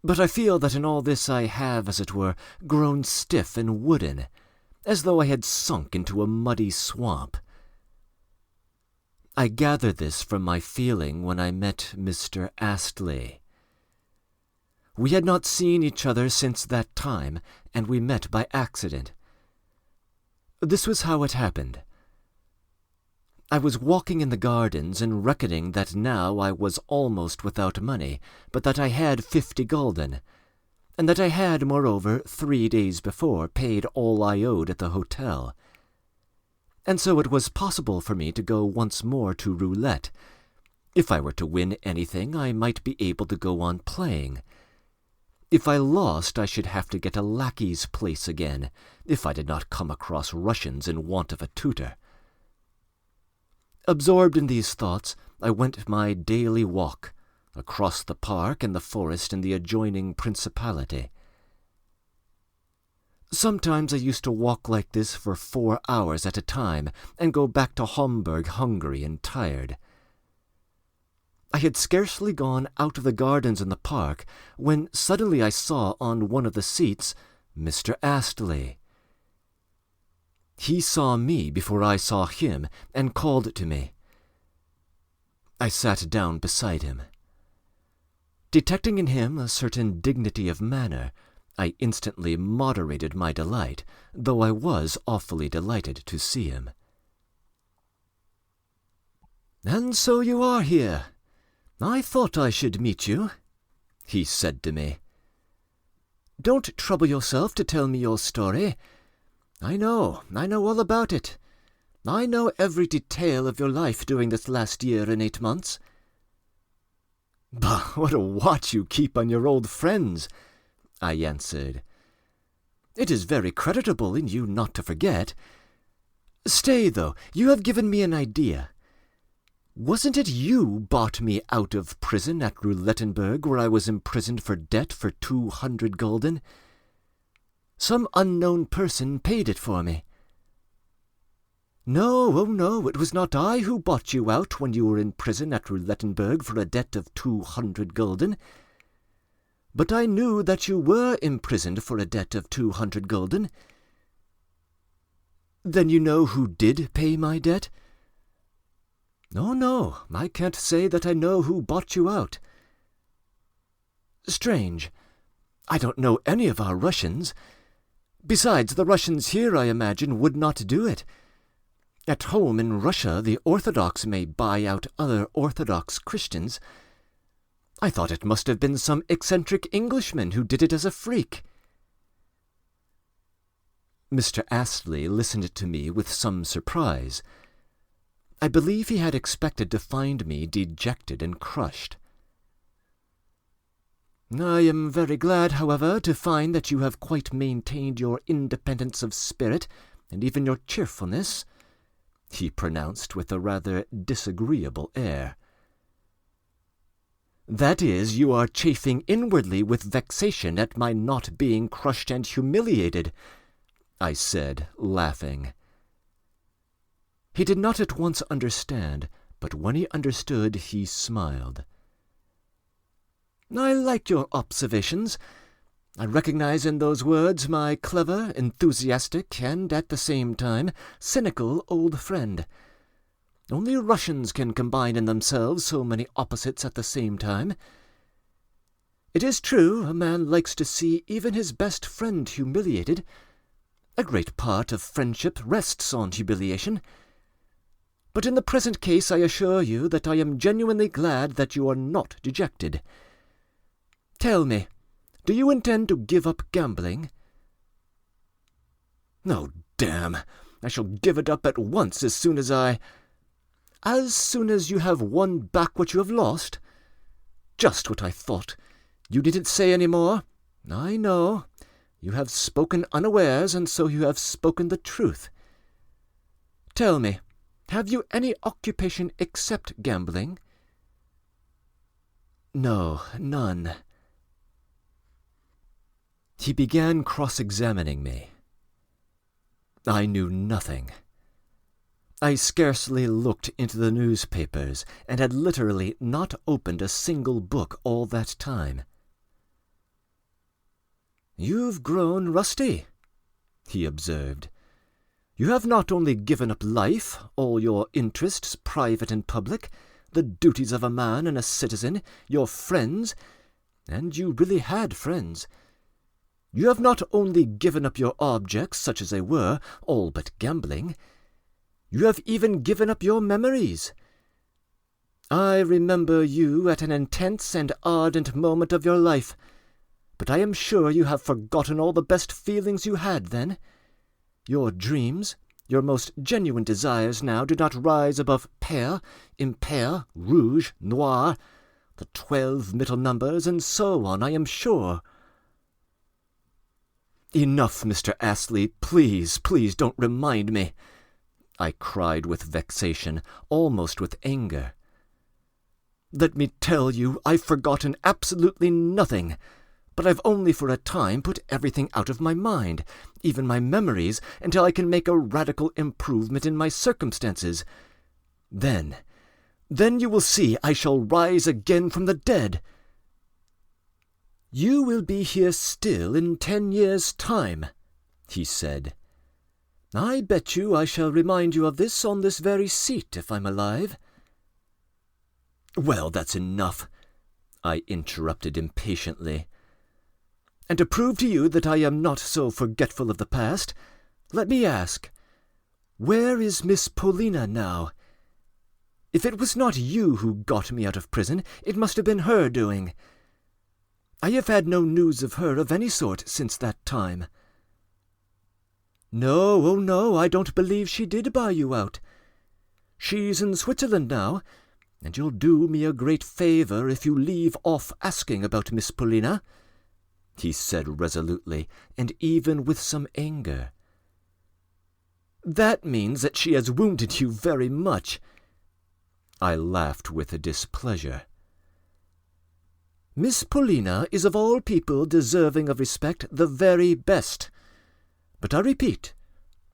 But I feel that in all this I have, as it were, grown stiff and wooden, as though I had sunk into a muddy swamp. I gather this from my feeling when I met Mr. Astley. We had not seen each other since that time, and we met by accident. This was how it happened. I was walking in the gardens and reckoning that now I was almost without money, but that I had 50 gulden, and that I had, moreover, 3 days before paid all I owed at the hotel. And so it was possible for me to go once more to roulette. If I were to win anything, I might be able to go on playing. If I lost, I should have to get a lackey's place again, if I did not come across Russians in want of a tutor. Absorbed in these thoughts, I went my daily walk, across the park and the forest in the adjoining principality. Sometimes I used to walk like this for 4 hours at a time, and go back to Hamburg hungry and tired. I had scarcely gone out of the gardens in the park, when suddenly I saw on one of the seats Mr. Astley. He saw me before I saw him, and called to me. I sat down beside him. Detecting in him a certain dignity of manner, I instantly moderated my delight, though I was awfully delighted to see him. "And so you are here. I thought I should meet you," he said to me. "Don't trouble yourself to tell me your story. I know all about it. I know every detail of your life during this last year and 8 months. Bah, what a watch you keep on your old friends," I answered. "It is very creditable in you not to forget. Stay, though, you have given me an idea. Wasn't it you bought me out of prison at Roulettenberg, where I was imprisoned for debt for 200 gulden? Some unknown person paid it for me." "No, oh no, it was not I who bought you out when you were in prison at Roulettenberg for a debt of 200 gulden. But I knew that you were imprisoned for a debt of 200 gulden. Then you know who did pay my debt?" "Oh, no, I can't say that I know who bought you out." "Strange. I don't know any of our Russians. Besides, the Russians here, I imagine, would not do it. At home in Russia, the Orthodox may buy out other Orthodox Christians. I thought it must have been some eccentric Englishman who did it as a freak." Mr. Astley listened to me with some surprise. I believe he had expected to find me dejected and crushed. "I am very glad, however, to find that you have quite maintained your independence of spirit, and even your cheerfulness," he pronounced with a rather disagreeable air. "That is, you are chafing inwardly with vexation at my not being crushed and humiliated," I said, laughing. He did not at once understand, but when he understood, he smiled. "I like your observations. I recognize in those words my clever, enthusiastic, and at the same time cynical old friend. Only Russians can combine in themselves so many opposites at the same time. It is true, a man likes to see even his best friend humiliated. A great part of friendship rests on humiliation. But in the present case I assure you that I am genuinely glad that you are not dejected. Tell me, do you intend to give up gambling?" "Oh, damn! I shall give it up at once as soon as As soon as you have won back what you have lost? Just what I thought. You needn't say any more. I know. You have spoken unawares, and so you have spoken the truth. Tell me, have you any occupation except gambling?" "No, none." He began cross-examining me. I knew nothing. I scarcely looked into the newspapers, and had literally not opened a single book all that time. "You've grown rusty," he observed. "You have not only given up life, all your interests, private and public, the duties of a man and a citizen, your friends, and you really had friends. You have not only given up your objects, such as they were, all but gambling. You have even given up your memories. I remember you at an intense and ardent moment of your life, but I am sure you have forgotten all the best feelings you had then. Your dreams, your most genuine desires now do not rise above pair, impair, rouge, noir, the 12 middle numbers, and so on, I am sure." "Enough, Mr. Astley, please, please don't remind me," I cried with vexation, almost with anger. "Let me tell you, I've forgotten absolutely nothing, but I've only for a time put everything out of my mind, even my memories, until I can make a radical improvement in my circumstances. Then you will see I shall rise again from the dead." "You will be here still in 10 years' time," he said. "I bet you I shall remind you of this on this very seat if I'm alive." "Well, that's enough," I interrupted impatiently. "And to prove to you that I am not so forgetful of the past, let me ask, where is Miss Paulina now? If it was not you who got me out of prison, it must have been her doing. I have had no news of her of any sort since that time." "No, oh no, I don't believe she did buy you out. She's in Switzerland now, and you'll do me a great favour if you leave off asking about Miss Paulina," he said resolutely, and even with some anger. "That means that she has wounded you very much." I laughed with displeasure. "Miss Paulina is of all people deserving of respect the very best. But I repeat,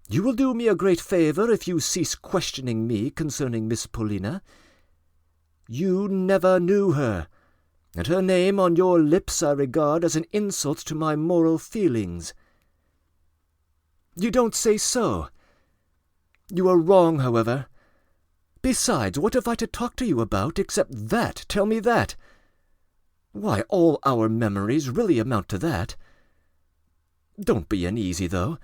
you will do me a great favour if you cease questioning me concerning Miss Paulina. You never knew her, and her name on your lips I regard as an insult to my moral feelings." "You don't say so. You are wrong, however. Besides, what have I to talk to you about except that? Tell me that. Why, all our memories really amount to that. Don't be uneasy, though.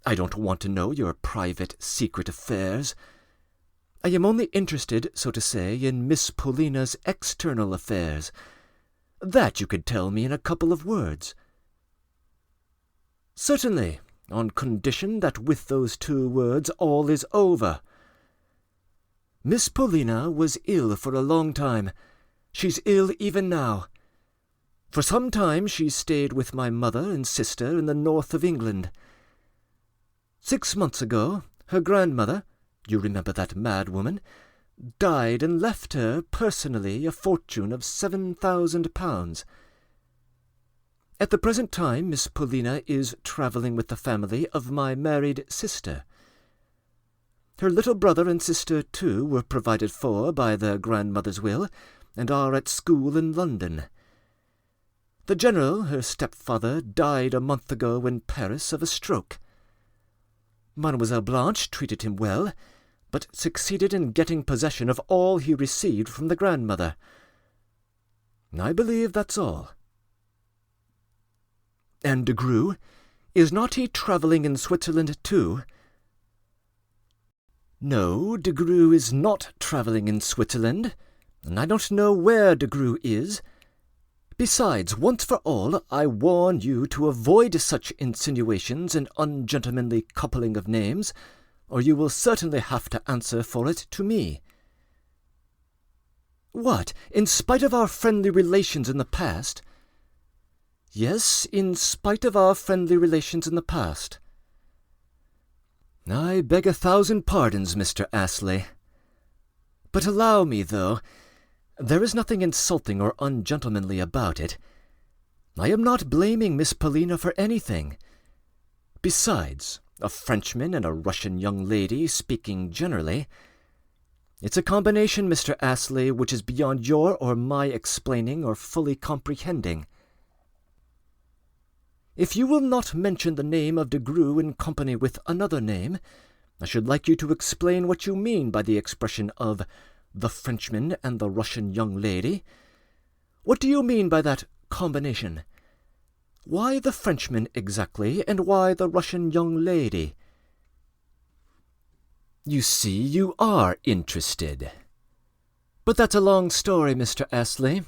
I don't want to know your private, secret affairs. I am only interested, so to say, in Miss Paulina's external affairs. That you could tell me in a couple of words." "Certainly, on condition that with those 2 words all is over. Miss Paulina was ill for a long time. She's ill even now. For some time she stayed with my mother and sister in the north of England. 6 months ago, her grandmother, you remember that mad woman, died and left her, personally, a fortune of £7,000. At the present time, Miss Paulina is travelling with the family of my married sister. Her little brother and sister, too, were provided for by their grandmother's will, and are at school in London. The General, her stepfather, died a month ago in Paris of a stroke. Mademoiselle Blanche treated him well, but succeeded in getting possession of all he received from the grandmother. I believe that's all." "And de Grue? Is not he travelling in Switzerland too?" No, Degrue is not travelling in Switzerland, and I don't know where Degrue is. Besides, once for all, I warn you to avoid such insinuations and ungentlemanly coupling of names, or you will certainly have to answer for it to me. What, in spite of our friendly relations in the past? Yes, in spite of our friendly relations in the past. I beg 1,000 pardons, Mr. Astley. But allow me, though, there is nothing insulting or ungentlemanly about it. I am not blaming Miss Paulina for anything. Besides, a Frenchman and a Russian young lady, speaking generally, it's a combination, Mr. Astley, which is beyond your or my explaining or fully comprehending. If you will not mention the name of Degrue in company with another name, I should like you to explain what you mean by the expression of the Frenchman and the Russian young lady. What do you mean by that combination? Why the Frenchman exactly, and why the Russian young lady? You see, you are interested. But that's a long story, Mr. Astley.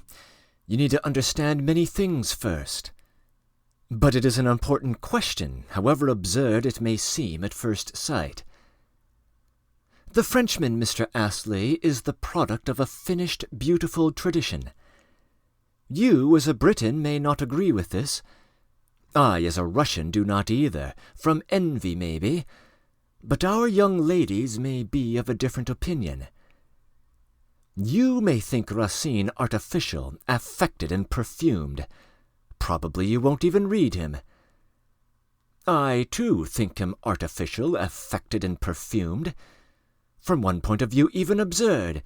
You need to understand many things first. But it is an important question, however absurd it may seem at first sight. The Frenchman, Mr. Astley, is the product of a finished, beautiful tradition. You, as a Briton, may not agree with this. I, as a Russian, do not either, from envy, maybe. But our young ladies may be of a different opinion. You may think Racine artificial, affected, and perfumed. Probably you won't even read him. I, too, think him artificial, affected, and perfumed. From one point of view, even absurd.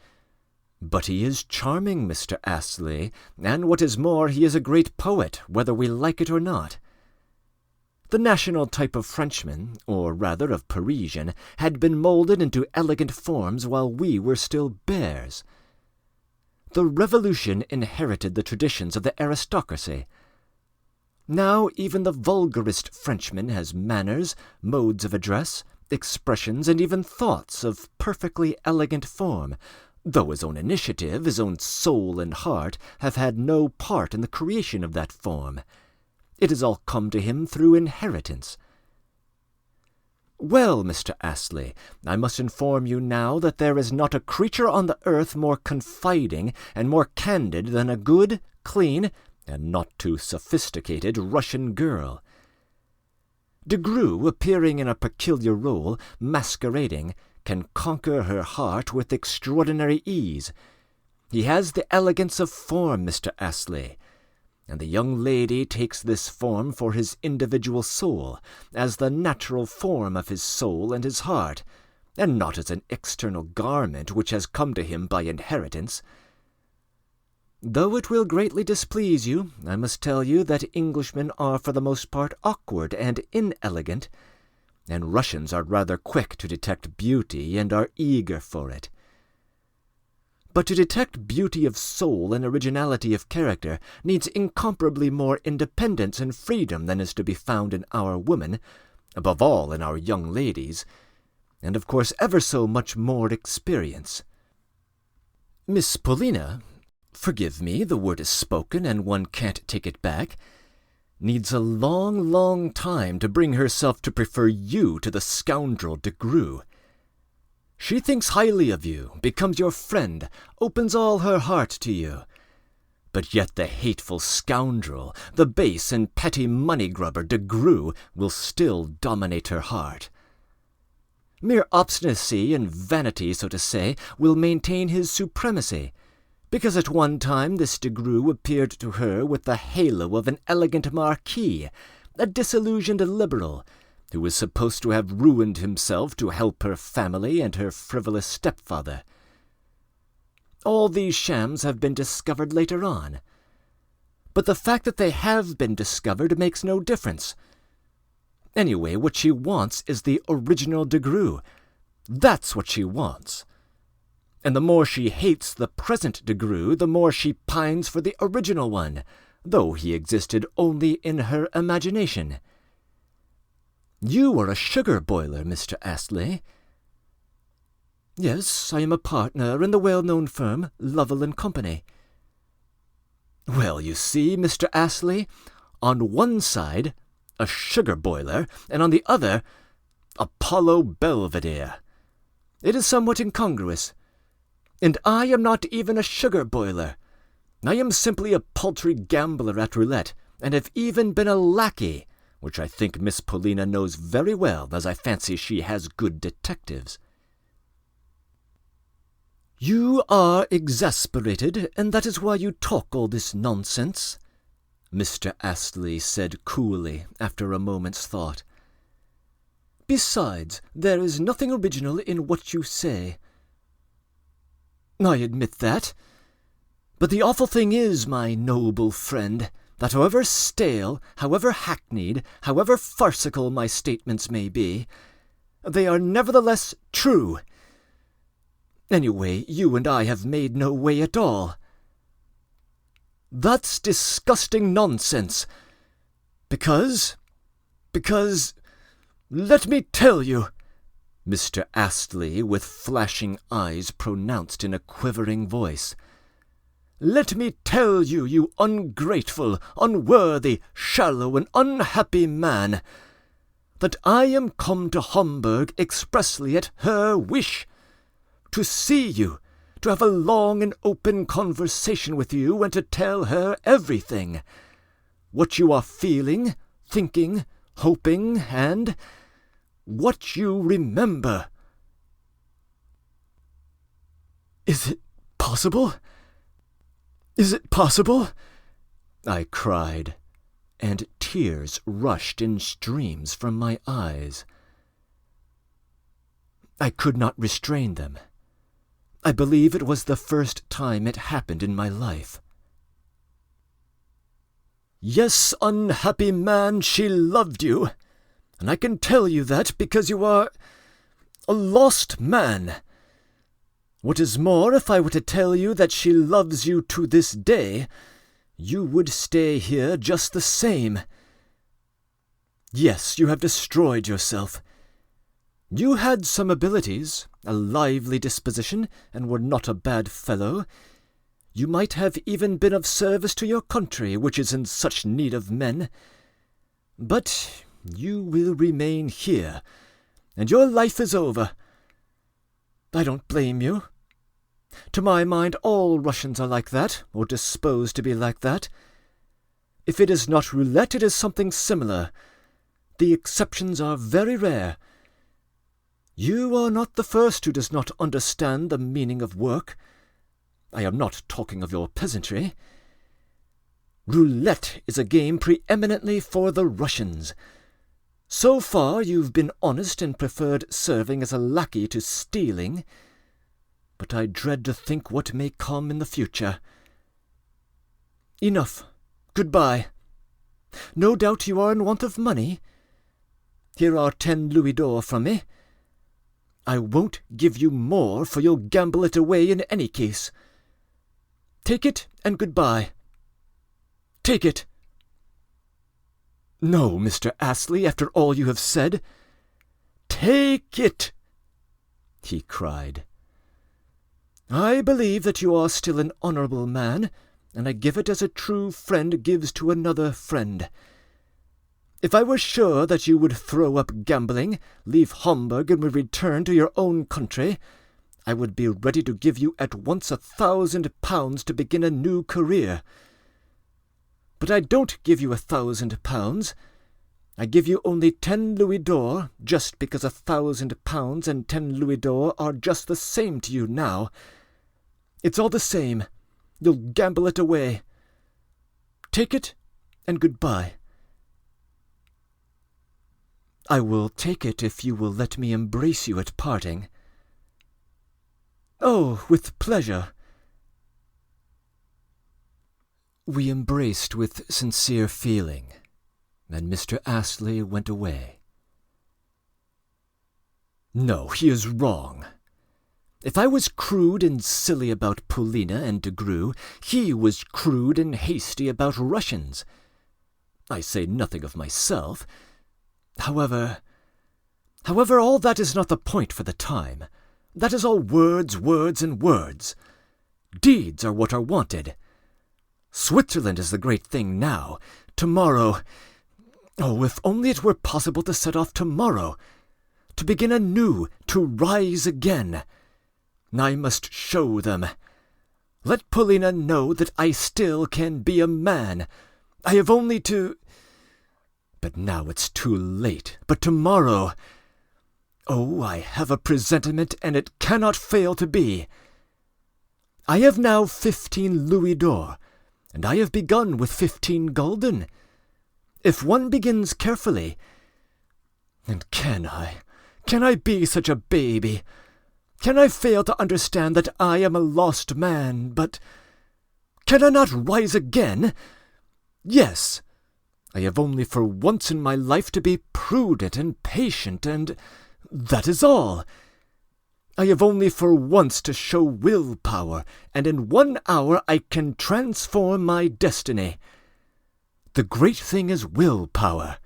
But he is charming, Mr. Astley, and what is more, he is a great poet, whether we like it or not. The national type of Frenchman, or rather of Parisian, had been moulded into elegant forms while we were still bears. The Revolution inherited the traditions of the aristocracy. Now even the vulgarest Frenchman has manners, modes of address, expressions, and even thoughts of perfectly elegant form, though his own initiative, his own soul and heart, have had no part in the creation of that form. It has all come to him through inheritance. Well, Mr. Astley, I must inform you now that there is not a creature on the earth more confiding and more candid than a good, clean, and not too sophisticated Russian girl. Degrue, appearing in a peculiar role, masquerading, can conquer her heart with extraordinary ease. He has the elegance of form, Mr. Astley, and the young lady takes this form for his individual soul, as the natural form of his soul and his heart, and not as an external garment which has come to him by inheritance. Though it will greatly displease you, I must tell you that Englishmen are for the most part awkward and inelegant, and Russians are rather quick to detect beauty and are eager for it. But to detect beauty of soul and originality of character needs incomparably more independence and freedom than is to be found in our women, above all in our young ladies, and of course ever so much more experience. Miss Paulina, forgive me, the word is spoken and one can't take it back, needs a long, long time to bring herself to prefer you to the scoundrel Degrue. She thinks highly of you, becomes your friend, opens all her heart to you. But yet the hateful scoundrel, the base and petty money-grubber Degrue will still dominate her heart. Mere obstinacy and vanity, so to say, will maintain his supremacy, because at one time this Degrue appeared to her with the halo of an elegant marquis, a disillusioned liberal, who was supposed to have ruined himself to help her family and her frivolous stepfather. All these shams have been discovered later on. But the fact that they have been discovered makes no difference. Anyway, what she wants is the original Degrue. That's what she wants. And the more she hates the present Degrue, the more she pines for the original one, though he existed only in her imagination. You are a sugar boiler, Mr. Astley. Yes, I am a partner in the well-known firm Lovell and Company. Well, you see, Mr. Astley, on one side, a sugar boiler, and on the other, Apollo Belvedere. It is somewhat incongruous. And I am not even a sugar boiler. I am simply a paltry gambler at roulette, and have even been a lackey, which I think Miss Paulina knows very well, as I fancy she has good detectives. You are exasperated, and that is why you talk all this nonsense, Mr. Astley said coolly, after a moment's thought. Besides, there is nothing original in what you say. I admit that. But the awful thing is, my noble friend, that however stale, however hackneyed, however farcical my statements may be, they are nevertheless true. Anyway, you and I have made no way at all. That's disgusting nonsense. Because, let me tell you, Mr. Astley, with flashing eyes, pronounced in a quivering voice, let me tell you, you ungrateful, unworthy, shallow, and unhappy man, that I am come to Hamburg expressly at her wish, to see you, to have a long and open conversation with you, and to tell her everything. What you are feeling, thinking, hoping, and what you remember. Is it possible? Is it possible? I cried, and tears rushed in streams from my eyes. I could not restrain them. I believe it was the first time it happened in my life. Yes, unhappy man, she loved you, and I can tell you that because you are a lost man. What is more, if I were to tell you that she loves you to this day, you would stay here just the same. Yes, you have destroyed yourself. You had some abilities, a lively disposition, and were not a bad fellow. You might have even been of service to your country, which is in such need of men. But you will remain here, and your life is over. I don't blame you. To my mind, all Russians are like that, or disposed to be like that. If it is not roulette, it is something similar. The exceptions are very rare. You are not the first who does not understand the meaning of work. I am not talking of your peasantry. Roulette is a game preeminently for the Russians. So far you've been honest and preferred serving as a lackey to stealing, but I dread to think what may come in the future. Enough. Goodbye. No doubt you are in want of money. Here are 10 louis d'or from me. I won't give you more, for you'll gamble it away in any case. Take it, and goodbye. Take it. No, Mr. Astley, after all you have said. Take it, he cried. I believe that you are still an honourable man, and I give it as a true friend gives to another friend. If I were sure that you would throw up gambling, leave Hamburg, and would return to your own country, I would be ready to give you at once 1,000 pounds to begin a new career. But I don't give you 1,000 pounds. I give you only 10 louis d'or, just because 1,000 pounds and 10 louis d'or are just the same to you now. It's all the same. You'll gamble it away. Take it, and goodbye. I will take it if you will let me embrace you at parting. Oh, with pleasure. We embraced with sincere feeling, and Mr. Astley went away. No, he is wrong. If I was crude and silly about Paulina and de Grue, he was crude and hasty about Russians. I say nothing of myself. However, all that is not the point for the time. That is all words, words, and words. Deeds are what are wanted. Switzerland is the great thing now. Tomorrow... Oh, if only it were possible to set off tomorrow, to begin anew, to rise again. I must show them. Let Paulina know that I still can be a man. I have only to... But now it's too late. But tomorrow... Oh, I have a presentiment, and it cannot fail to be. I have now 15 louis d'or, and I have begun with 15 gulden. If one begins carefully... And can I be such a baby? Can I fail to understand that I am a lost man, but... Can I not rise again? Yes. I have only for once in my life to be prudent and patient, and... That is all. I have only for once to show will-power, and in 1 hour I can transform my destiny. The great thing is will-power.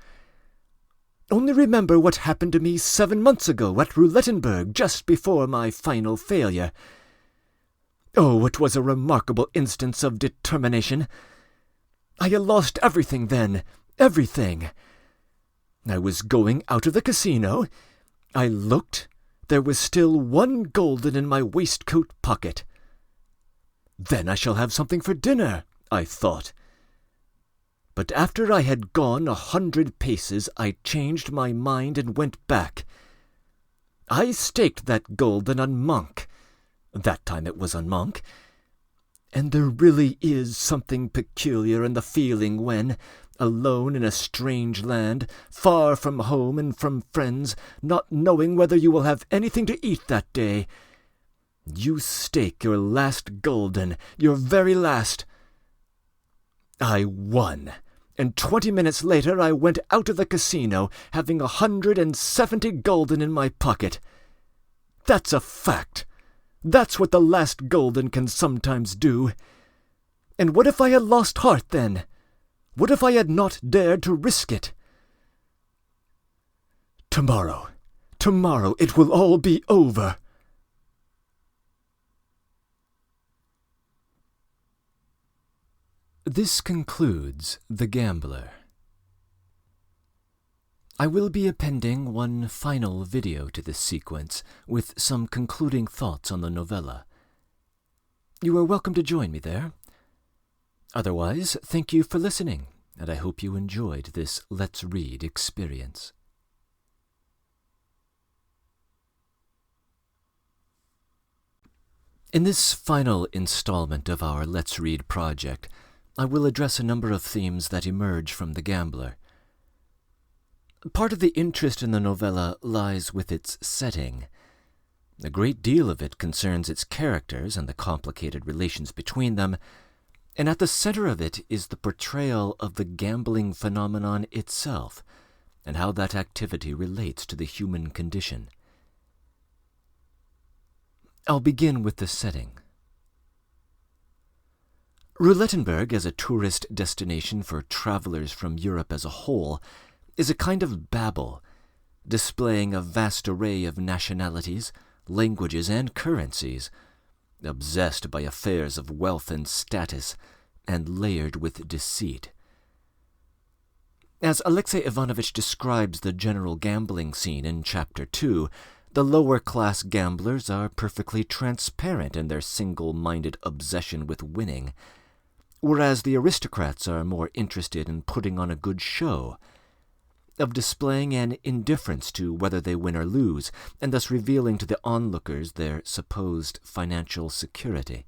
Only remember what happened to me 7 months ago at Roulettenberg, just before my final failure. Oh, it was a remarkable instance of determination. I had lost everything then, everything. I was going out of the casino. I looked. There was still 1 gulden in my waistcoat pocket. Then I shall have something for dinner, I thought. But after I had gone 100 paces, I changed my mind and went back. I staked that gulden on Monk. That time it was on Monk. And there really is something peculiar in the feeling when, alone in a strange land, far from home and from friends, not knowing whether you will have anything to eat that day, you stake your last gulden, your very last. I won, and 20 minutes later I went out of the casino, having 170 gulden in my pocket. That's a fact. That's what the last gulden can sometimes do. And what if I had lost heart then? What if I had not dared to risk it? Tomorrow it will all be over. This concludes The Gambler. I will be appending one final video to this sequence with some concluding thoughts on the novella. You are welcome to join me there. Otherwise, thank you for listening, and I hope you enjoyed this Let's Read experience. In this final installment of our Let's Read project, I will address a number of themes that emerge from The Gambler. Part of the interest in the novella lies with its setting. A great deal of it concerns its characters and the complicated relations between them, and at the center of it is the portrayal of the gambling phenomenon itself, and how that activity relates to the human condition. I'll begin with the setting. Roulettenberg, as a tourist destination for travelers from Europe as a whole, is a kind of Babel, displaying a vast array of nationalities, languages, and currencies, obsessed by affairs of wealth and status, and layered with deceit. As Alexei Ivanovich describes the general gambling scene in Chapter 2, the lower-class gamblers are perfectly transparent in their single-minded obsession with winning, whereas the aristocrats are more interested in putting on a good show, of displaying an indifference to whether they win or lose, and thus revealing to the onlookers their supposed financial security.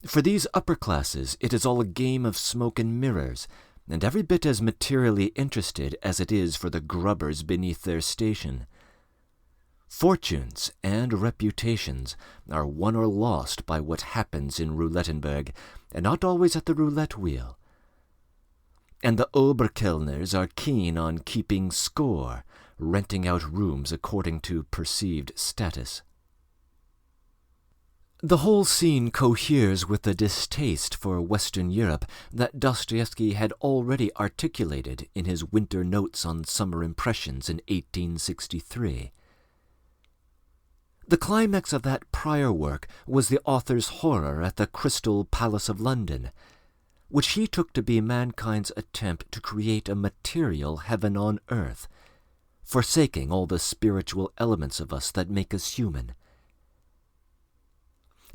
For these upper classes, it is all a game of smoke and mirrors, and every bit as materially interested as it is for the grubbers beneath their station. Fortunes and reputations are won or lost by what happens in Roulettenberg, and not always at the roulette wheel. And the Oberkellners are keen on keeping score, renting out rooms according to perceived status. The whole scene coheres with the distaste for Western Europe that Dostoevsky had already articulated in his winter notes on summer impressions in 1863. The climax of that prior work was the author's horror at the Crystal Palace of London, which he took to be mankind's attempt to create a material heaven on earth, forsaking all the spiritual elements of us that make us human.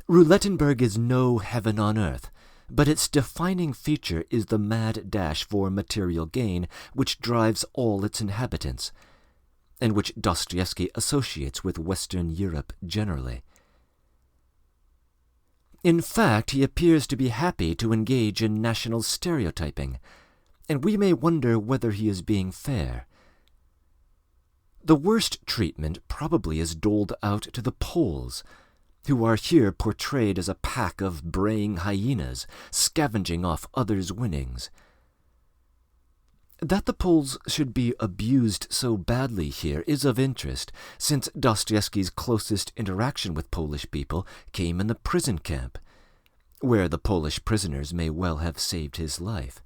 Roulettenberg is no heaven on earth, but its defining feature is the mad dash for material gain which drives all its inhabitants, and which Dostoevsky associates with Western Europe generally. In fact, he appears to be happy to engage in national stereotyping, and we may wonder whether he is being fair. The worst treatment probably is doled out to the Poles, who are here portrayed as a pack of braying hyenas scavenging off others' winnings. That the Poles should be abused so badly here is of interest, since Dostoevsky's closest interaction with Polish people came in the prison camp, where the Polish prisoners may well have saved his life.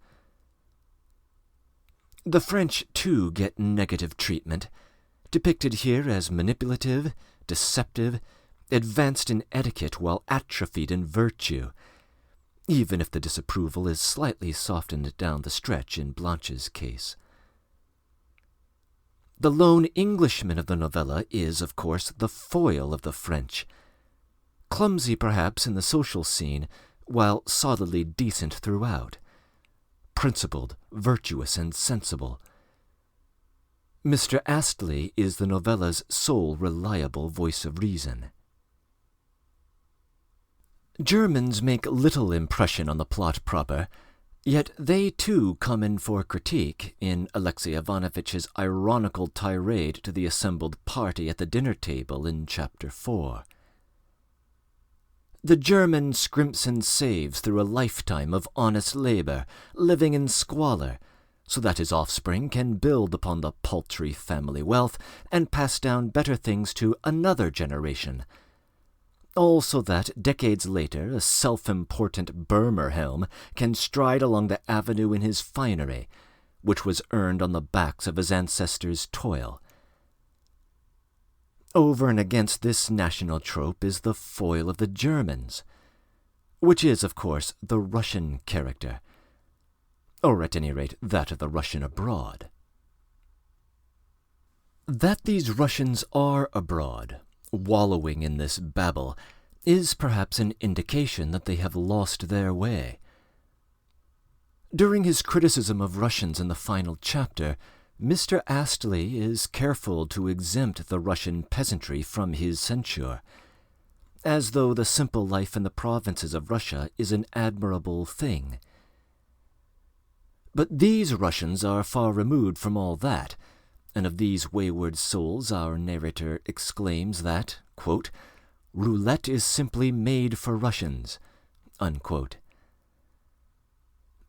The French, too, get negative treatment, depicted here as manipulative, deceptive, advanced in etiquette while atrophied in virtue, even if the disapproval is slightly softened down the stretch in Blanche's case. The lone Englishman of the novella is, of course, the foil of the French, clumsy perhaps in the social scene, while solidly decent throughout, principled, virtuous, and sensible. Mr. Astley is the novella's sole reliable voice of reason. Germans make little impression on the plot proper, yet they too come in for critique in Alexei Ivanovitch's ironical tirade to the assembled party at the dinner table in Chapter 4. The German scrimps and saves through a lifetime of honest labor, living in squalor, so that his offspring can build upon the paltry family wealth and pass down better things to another generation, all so that, decades later, a self-important Burmerhelm can stride along the avenue in his finery, which was earned on the backs of his ancestors' toil. Over and against this national trope is the foil of the Germans, which is, of course, the Russian character, or at any rate that of the Russian abroad. That these Russians are abroad, wallowing in this babel, is perhaps an indication that they have lost their way. During his criticism of Russians in the final chapter, Mr. Astley is careful to exempt the Russian peasantry from his censure, as though the simple life in the provinces of Russia is an admirable thing. But these Russians are far removed from all that, and of these wayward souls our narrator exclaims that, quote, "Roulette is simply made for Russians," unquote.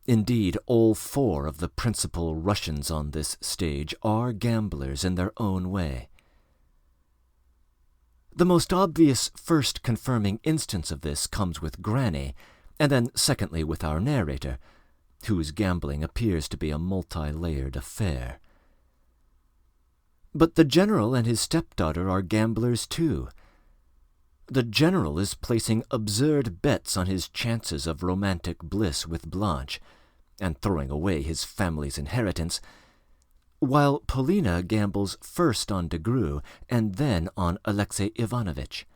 Indeed, all four of the principal Russians on this stage are gamblers in their own way. The most obvious first confirming instance of this comes with Granny, and then secondly with our narrator, whose gambling appears to be a multi-layered affair. But the general and his stepdaughter are gamblers too. The general is placing absurd bets on his chances of romantic bliss with Blanche, and throwing away his family's inheritance, while Polina gambles first on de Greux and then on Alexei Ivanovitch.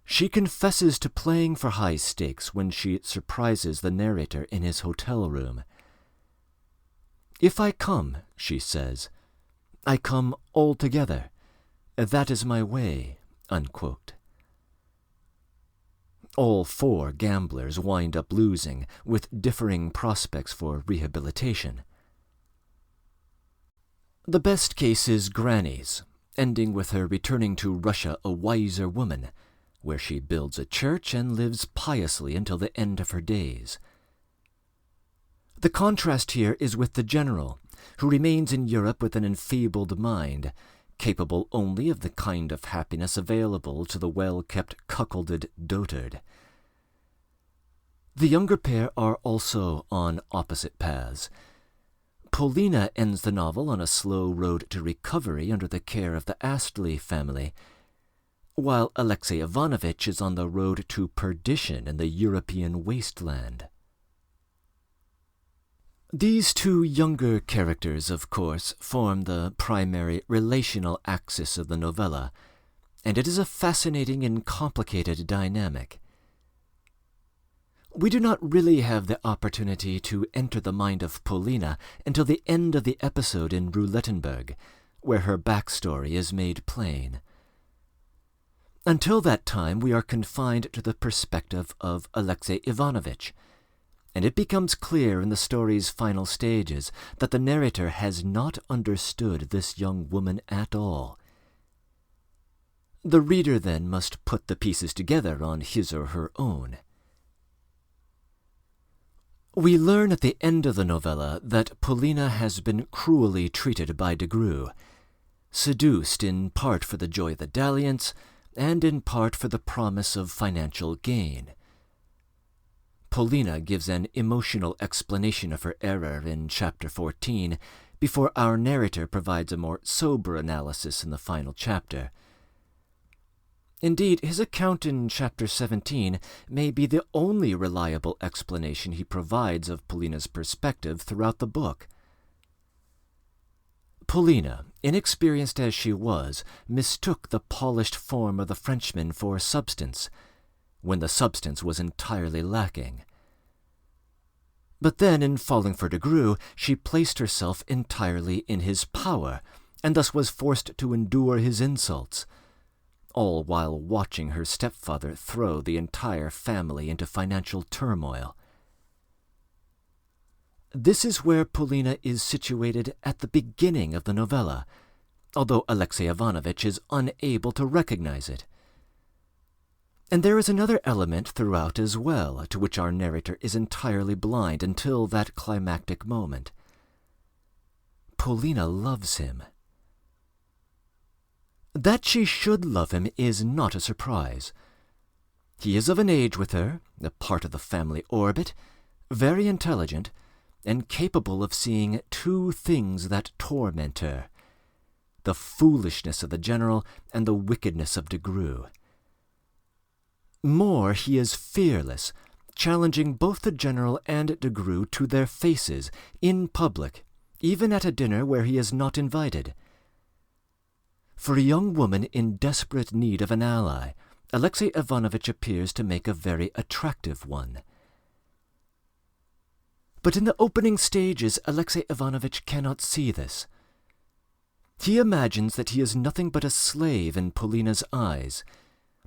She confesses to playing for high stakes when she surprises the narrator in his hotel room. "If I come," she says, "I come altogether. That is my way," unquote. All four gamblers wind up losing, with differing prospects for rehabilitation. The best case is Granny's, ending with her returning to Russia a wiser woman, where she builds a church and lives piously until the end of her days. The contrast here is with the general, who remains in Europe with an enfeebled mind, capable only of the kind of happiness available to the well-kept cuckolded dotard. The younger pair are also on opposite paths. Polina ends the novel on a slow road to recovery under the care of the Astley family, while Alexei Ivanovitch is on the road to perdition in the European wasteland. These two younger characters, of course, form the primary relational axis of the novella, and it is a fascinating and complicated dynamic. We do not really have the opportunity to enter the mind of Polina until the end of the episode in Roulettenberg, where her backstory is made plain. Until that time, we are confined to the perspective of Alexei Ivanovitch, and it becomes clear in the story's final stages that the narrator has not understood this young woman at all. The reader then must put the pieces together on his or her own. We learn at the end of the novella that Polina has been cruelly treated by Degrue, seduced in part for the joy of the dalliance, and in part for the promise of financial gain. Polina gives an emotional explanation of her error in Chapter 14, before our narrator provides a more sober analysis in the final chapter. Indeed, his account in Chapter 17 may be the only reliable explanation he provides of Polina's perspective throughout the book. Polina, inexperienced as she was, mistook the polished form of the Frenchman for substance, when the substance was entirely lacking. But then, in falling for Degrue, she placed herself entirely in his power, and thus was forced to endure his insults, all while watching her stepfather throw the entire family into financial turmoil. This is where Polina is situated at the beginning of the novella, although Alexei Ivanovitch is unable to recognize it. And there is another element throughout as well, to which our narrator is entirely blind until that climactic moment. Polina loves him. That she should love him is not a surprise. He is of an age with her, a part of the family orbit, very intelligent, and capable of seeing two things that torment her: the foolishness of the general and the wickedness of Degrue. More, he is fearless, challenging both the general and Degrue to their faces, in public, even at a dinner where he is not invited. For a young woman in desperate need of an ally, Alexei Ivanovitch appears to make a very attractive one. But in the opening stages, Alexei Ivanovitch cannot see this. He imagines that he is nothing but a slave in Polina's eyes,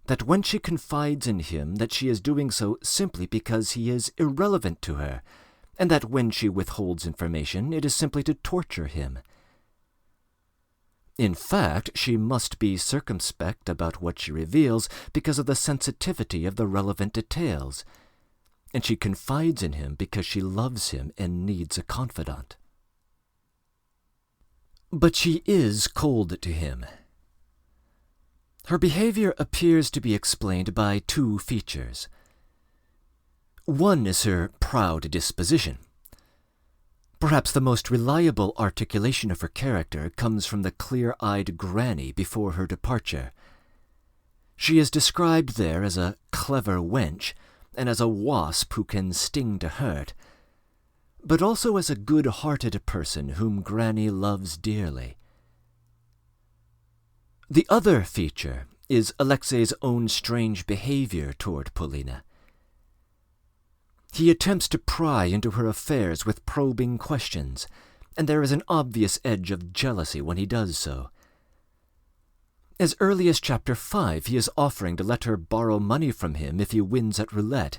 that when she confides in him that she is doing so simply because he is irrelevant to her, and that when she withholds information it is simply to torture him. In fact, she must be circumspect about what she reveals because of the sensitivity of the relevant details, and she confides in him because she loves him and needs a confidant. But she is cold to him. Her behavior appears to be explained by two features. One is her proud disposition. Perhaps the most reliable articulation of her character comes from the clear-eyed granny before her departure. She is described there as a clever wench, and as a wasp who can sting to hurt, but also as a good-hearted person whom Granny loves dearly. The other feature is Alexei's own strange behavior toward Polina. He attempts to pry into her affairs with probing questions, and there is an obvious edge of jealousy when he does so. As early as Chapter 5, he is offering to let her borrow money from him if he wins at roulette.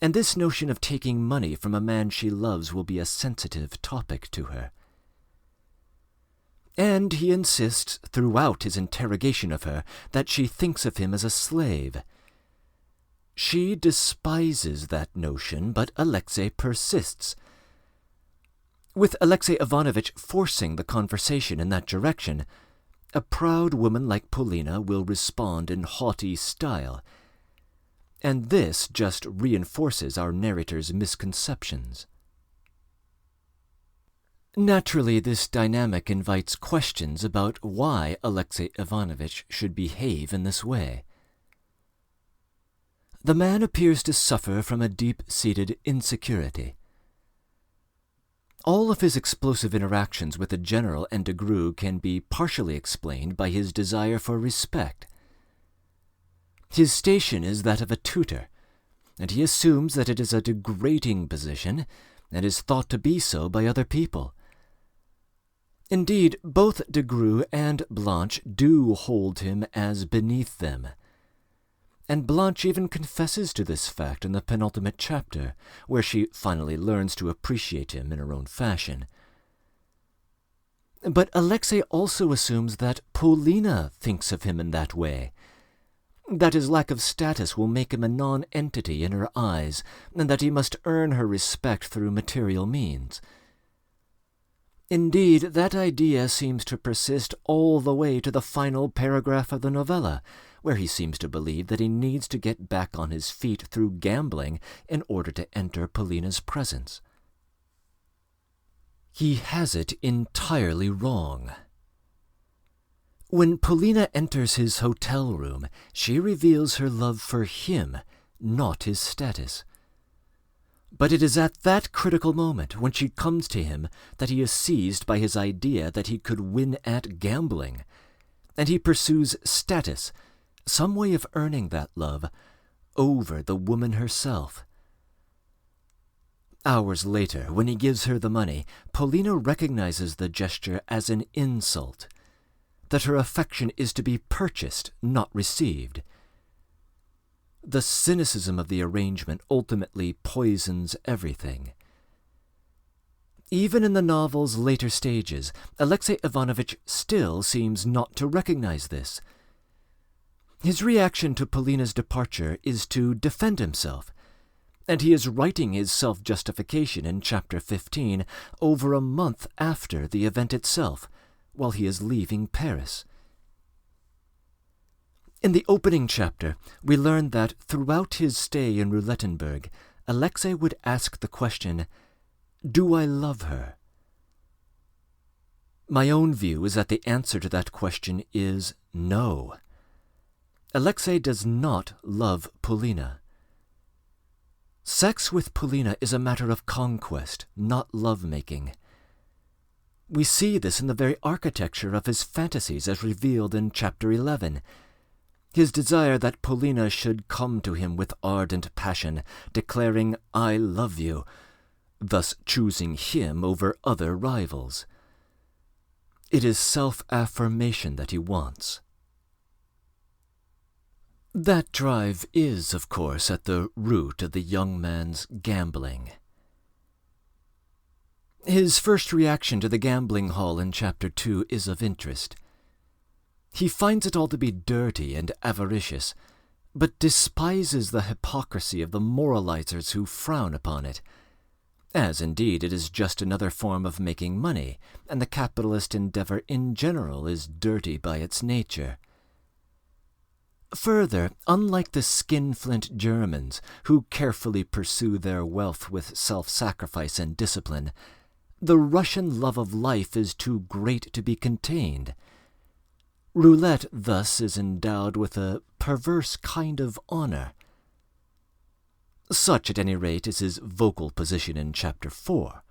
And this notion of taking money from a man she loves will be a sensitive topic to her. And he insists throughout his interrogation of her that she thinks of him as a slave. She despises that notion, but Alexei persists. With Alexei Ivanovitch forcing the conversation in that direction, a proud woman like Polina will respond in haughty style, and this just reinforces our narrator's misconceptions. Naturally, this dynamic invites questions about why Alexei Ivanovich should behave in this way. The man appears to suffer from a deep-seated insecurity. All of his explosive interactions with the general and de Greux can be partially explained by his desire for respect. His station is that of a tutor, and he assumes that it is a degrading position and is thought to be so by other people. Indeed, both de Greux and Blanche do hold him as beneath them, and Blanche even confesses to this fact in the penultimate chapter, where she finally learns to appreciate him in her own fashion. But Alexei also assumes that Polina thinks of him in that way, that his lack of status will make him a non-entity in her eyes, and that he must earn her respect through material means. Indeed, that idea seems to persist all the way to the final paragraph of the novella, where he seems to believe that he needs to get back on his feet through gambling in order to enter Polina's presence. He has it entirely wrong. When Polina enters his hotel room, she reveals her love for him, not his status. But it is at that critical moment, when she comes to him, that he is seized by his idea that he could win at gambling, and he pursues status, some way of earning that love, over the woman herself. Hours later, when he gives her the money, Polina recognizes the gesture as an insult, that her affection is to be purchased, not received. The cynicism of the arrangement ultimately poisons everything. Even in the novel's later stages, Alexei Ivanovich still seems not to recognize this. His reaction to Polina's departure is to defend himself, and he is writing his self-justification in chapter 15 over a month after the event itself, while he is leaving Paris. In the opening chapter, we learn that throughout his stay in Roulettenberg, Alexei would ask the question, "Do I love her?" My own view is that the answer to that question is no. Alexei does not love Polina. Sex with Polina is a matter of conquest, not love-making. We see this in the very architecture of his fantasies as revealed in chapter 11. His desire that Polina should come to him with ardent passion, declaring, "I love you," thus choosing him over other rivals. It is self-affirmation that he wants. That drive is, of course, at the root of the young man's gambling. His first reaction to the gambling hall in chapter 2 is of interest. He finds it all to be dirty and avaricious, but despises the hypocrisy of the moralizers who frown upon it, as indeed it is just another form of making money, and the capitalist endeavor in general is dirty by its nature. Further, unlike the skinflint Germans, who carefully pursue their wealth with self-sacrifice and discipline, the Russian love of life is too great to be contained. Roulette thus is endowed with a perverse kind of honor. Such, at any rate, is his vocal position in chapter 4.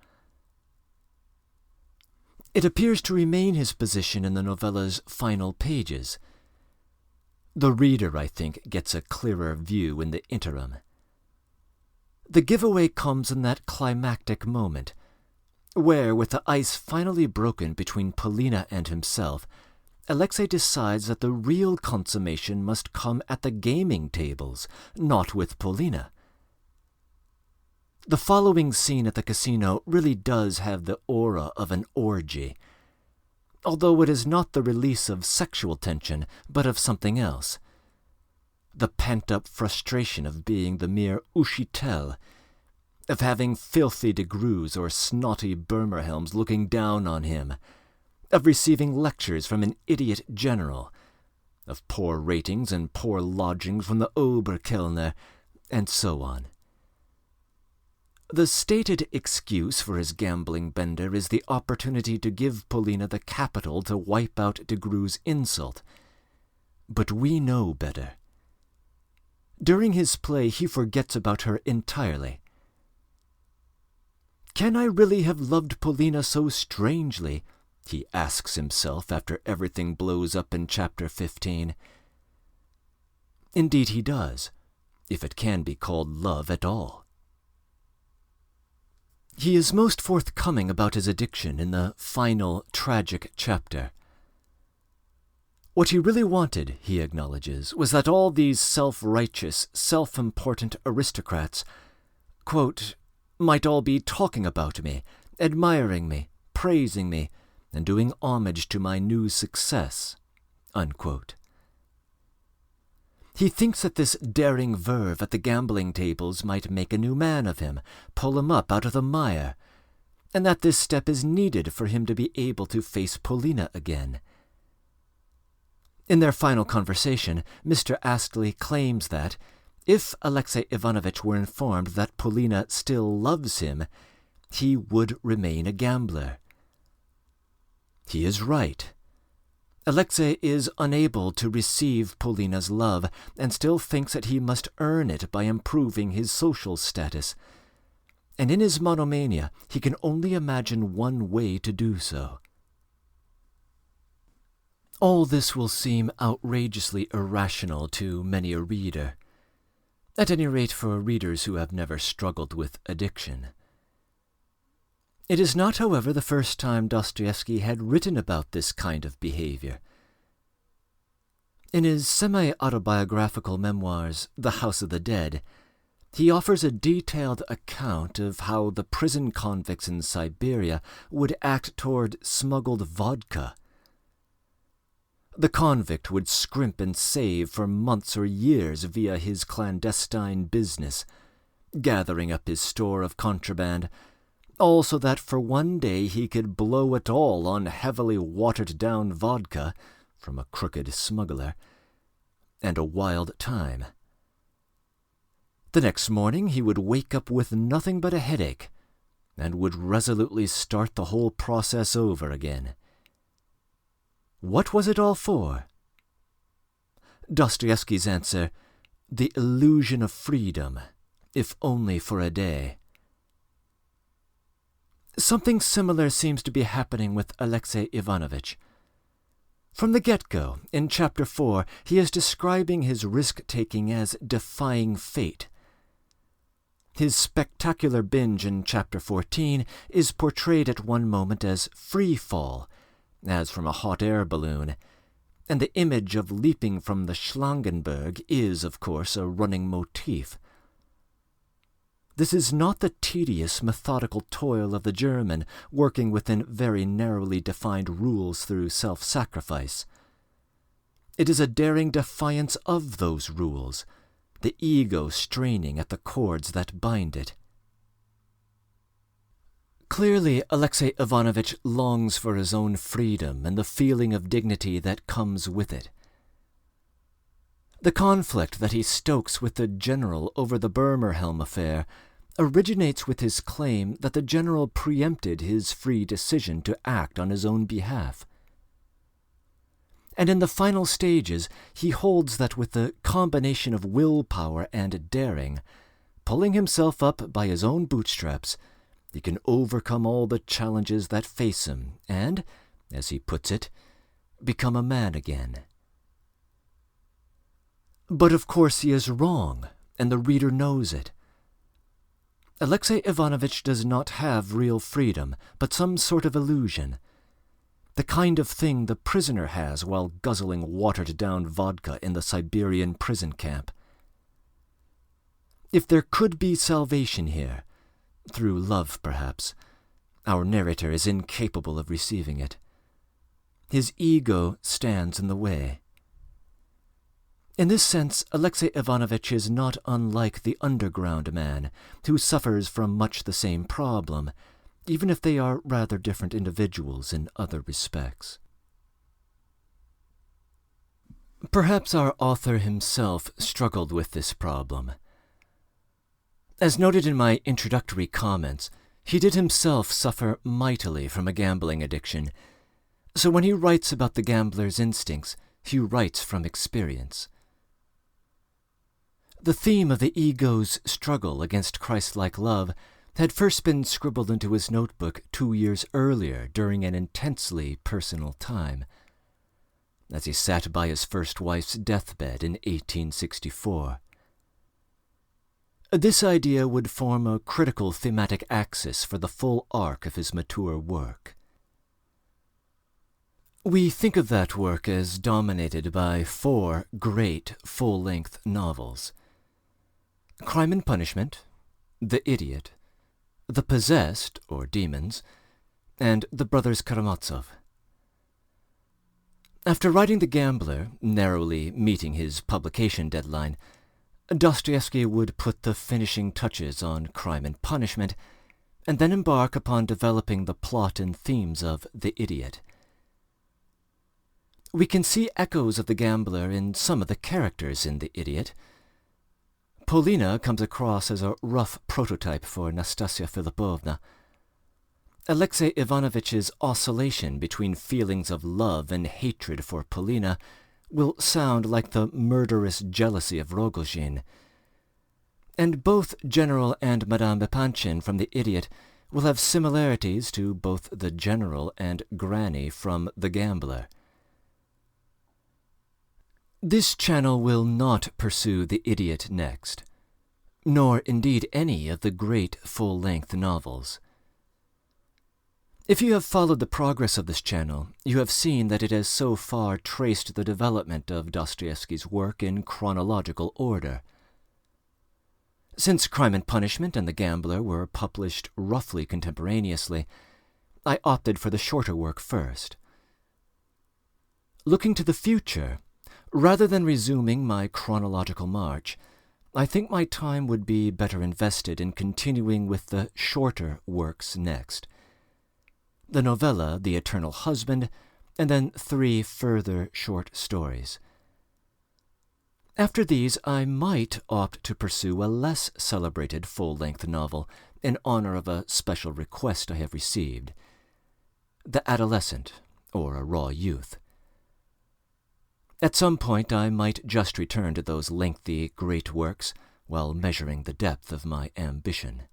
It appears to remain his position in the novella's final pages. The reader, I think, gets a clearer view in the interim. The giveaway comes in that climactic moment, where, with the ice finally broken between Polina and himself, Alexei decides that the real consummation must come at the gaming tables, not with Polina. The following scene at the casino really does have the aura of an orgy, although it is not the release of sexual tension, but of something else. The pent-up frustration of being the mere ushitel, of having filthy de Greux or snotty Burmerhelms looking down on him, of receiving lectures from an idiot general, of poor ratings and poor lodgings from the Oberkellner, and so on. The stated excuse for his gambling bender is the opportunity to give Polina the capital to wipe out de Gru's insult. But we know better. During his play, he forgets about her entirely. Can I really have loved Polina so strangely? He asks himself after everything blows up in Chapter 15. Indeed he does, if it can be called love at all. He is most forthcoming about his addiction in the final, tragic chapter. What he really wanted, he acknowledges, was that all these self-righteous, self-important aristocrats, quote, might all be talking about me, admiring me, praising me, and doing homage to my new success, unquote. He thinks that this daring verve at the gambling tables might make a new man of him, pull him up out of the mire, and that this step is needed for him to be able to face Polina again. In their final conversation, Mr. Astley claims that, if Alexey Ivanovitch were informed that Polina still loves him, he would remain a gambler. He is right. Alexey is unable to receive Polina's love and still thinks that he must earn it by improving his social status. And in his monomania, he can only imagine one way to do so. All this will seem outrageously irrational to many a reader, at any rate for readers who have never struggled with addiction. It is not, however, the first time Dostoevsky had written about this kind of behavior. In his semi-autobiographical memoirs, The House of the Dead, he offers a detailed account of how the prison convicts in Siberia would act toward smuggled vodka. The convict would scrimp and save for months or years via his clandestine business, gathering up his store of contraband, all so that for one day he could blow it all on heavily watered-down vodka from a crooked smuggler, and a wild time. The next morning he would wake up with nothing but a headache, and would resolutely start the whole process over again. What was it all for? Dostoevsky's answer, the illusion of freedom, if only for a day. Something similar seems to be happening with Alexey Ivanovitch. From the get-go, in Chapter 4, he is describing his risk-taking as defying fate. His spectacular binge in Chapter 14 is portrayed at one moment as free fall, as from a hot air balloon, and the image of leaping from the Schlangenberg is, of course, a running motif. This is not the tedious, methodical toil of the German, working within very narrowly defined rules through self-sacrifice. It is a daring defiance of those rules, the ego straining at the cords that bind it. Clearly, Alexey Ivanovitch longs for his own freedom and the feeling of dignity that comes with it. The conflict that he stokes with the general over the Burmerhelm affair originates with his claim that the general preempted his free decision to act on his own behalf. And in the final stages, he holds that with the combination of willpower and daring, pulling himself up by his own bootstraps, he can overcome all the challenges that face him and, as he puts it, become a man again. But of course he is wrong, and the reader knows it. Alexey Ivanovitch does not have real freedom, but some sort of illusion, the kind of thing the prisoner has while guzzling watered-down vodka in the Siberian prison camp. If there could be salvation here, through love perhaps, our narrator is incapable of receiving it. His ego stands in the way. In this sense, Alexey Ivanovitch is not unlike the underground man, who suffers from much the same problem, even if they are rather different individuals in other respects. Perhaps our author himself struggled with this problem. As noted in my introductory comments, he did himself suffer mightily from a gambling addiction, so when he writes about the gambler's instincts, he writes from experience. The theme of the ego's struggle against Christ-like love had first been scribbled into his notebook 2 years earlier during an intensely personal time, as he sat by his first wife's deathbed in 1864. This idea would form a critical thematic axis for the full arc of his mature work. We think of that work as dominated by 4 great full-length novels: Crime and Punishment, The Idiot, The Possessed, or Demons, and The Brothers Karamazov. After writing The Gambler, narrowly meeting his publication deadline, Dostoevsky would put the finishing touches on Crime and Punishment, and then embark upon developing the plot and themes of The Idiot. We can see echoes of The Gambler in some of the characters in The Idiot. Polina comes across as a rough prototype for Nastasia Filipovna. Alexei Ivanovitch's oscillation between feelings of love and hatred for Polina will sound like the murderous jealousy of Rogojin. And both General and Madame Epanchin from The Idiot will have similarities to both the General and Granny from The Gambler. This channel will not pursue The Idiot next, nor indeed any of the great full-length novels. If you have followed the progress of this channel, you have seen that it has so far traced the development of Dostoevsky's work in chronological order. Since Crime and Punishment and The Gambler were published roughly contemporaneously, I opted for the shorter work first. Looking to the future, rather than resuming my chronological march, I think my time would be better invested in continuing with the shorter works next: the novella The Eternal Husband, and then 3 further short stories. After these, I might opt to pursue a less celebrated full-length novel in honor of a special request I have received: The Adolescent, or A Raw Youth. At some point I might just return to those lengthy, great works while measuring the depth of my ambition.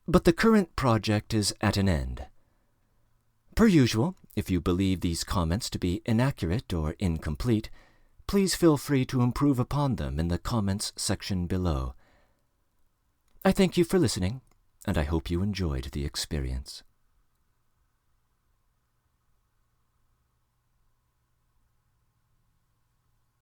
But the current project is at an end. Per usual, if you believe these comments to be inaccurate or incomplete, please feel free to improve upon them in the comments section below. I thank you for listening, and I hope you enjoyed the experience.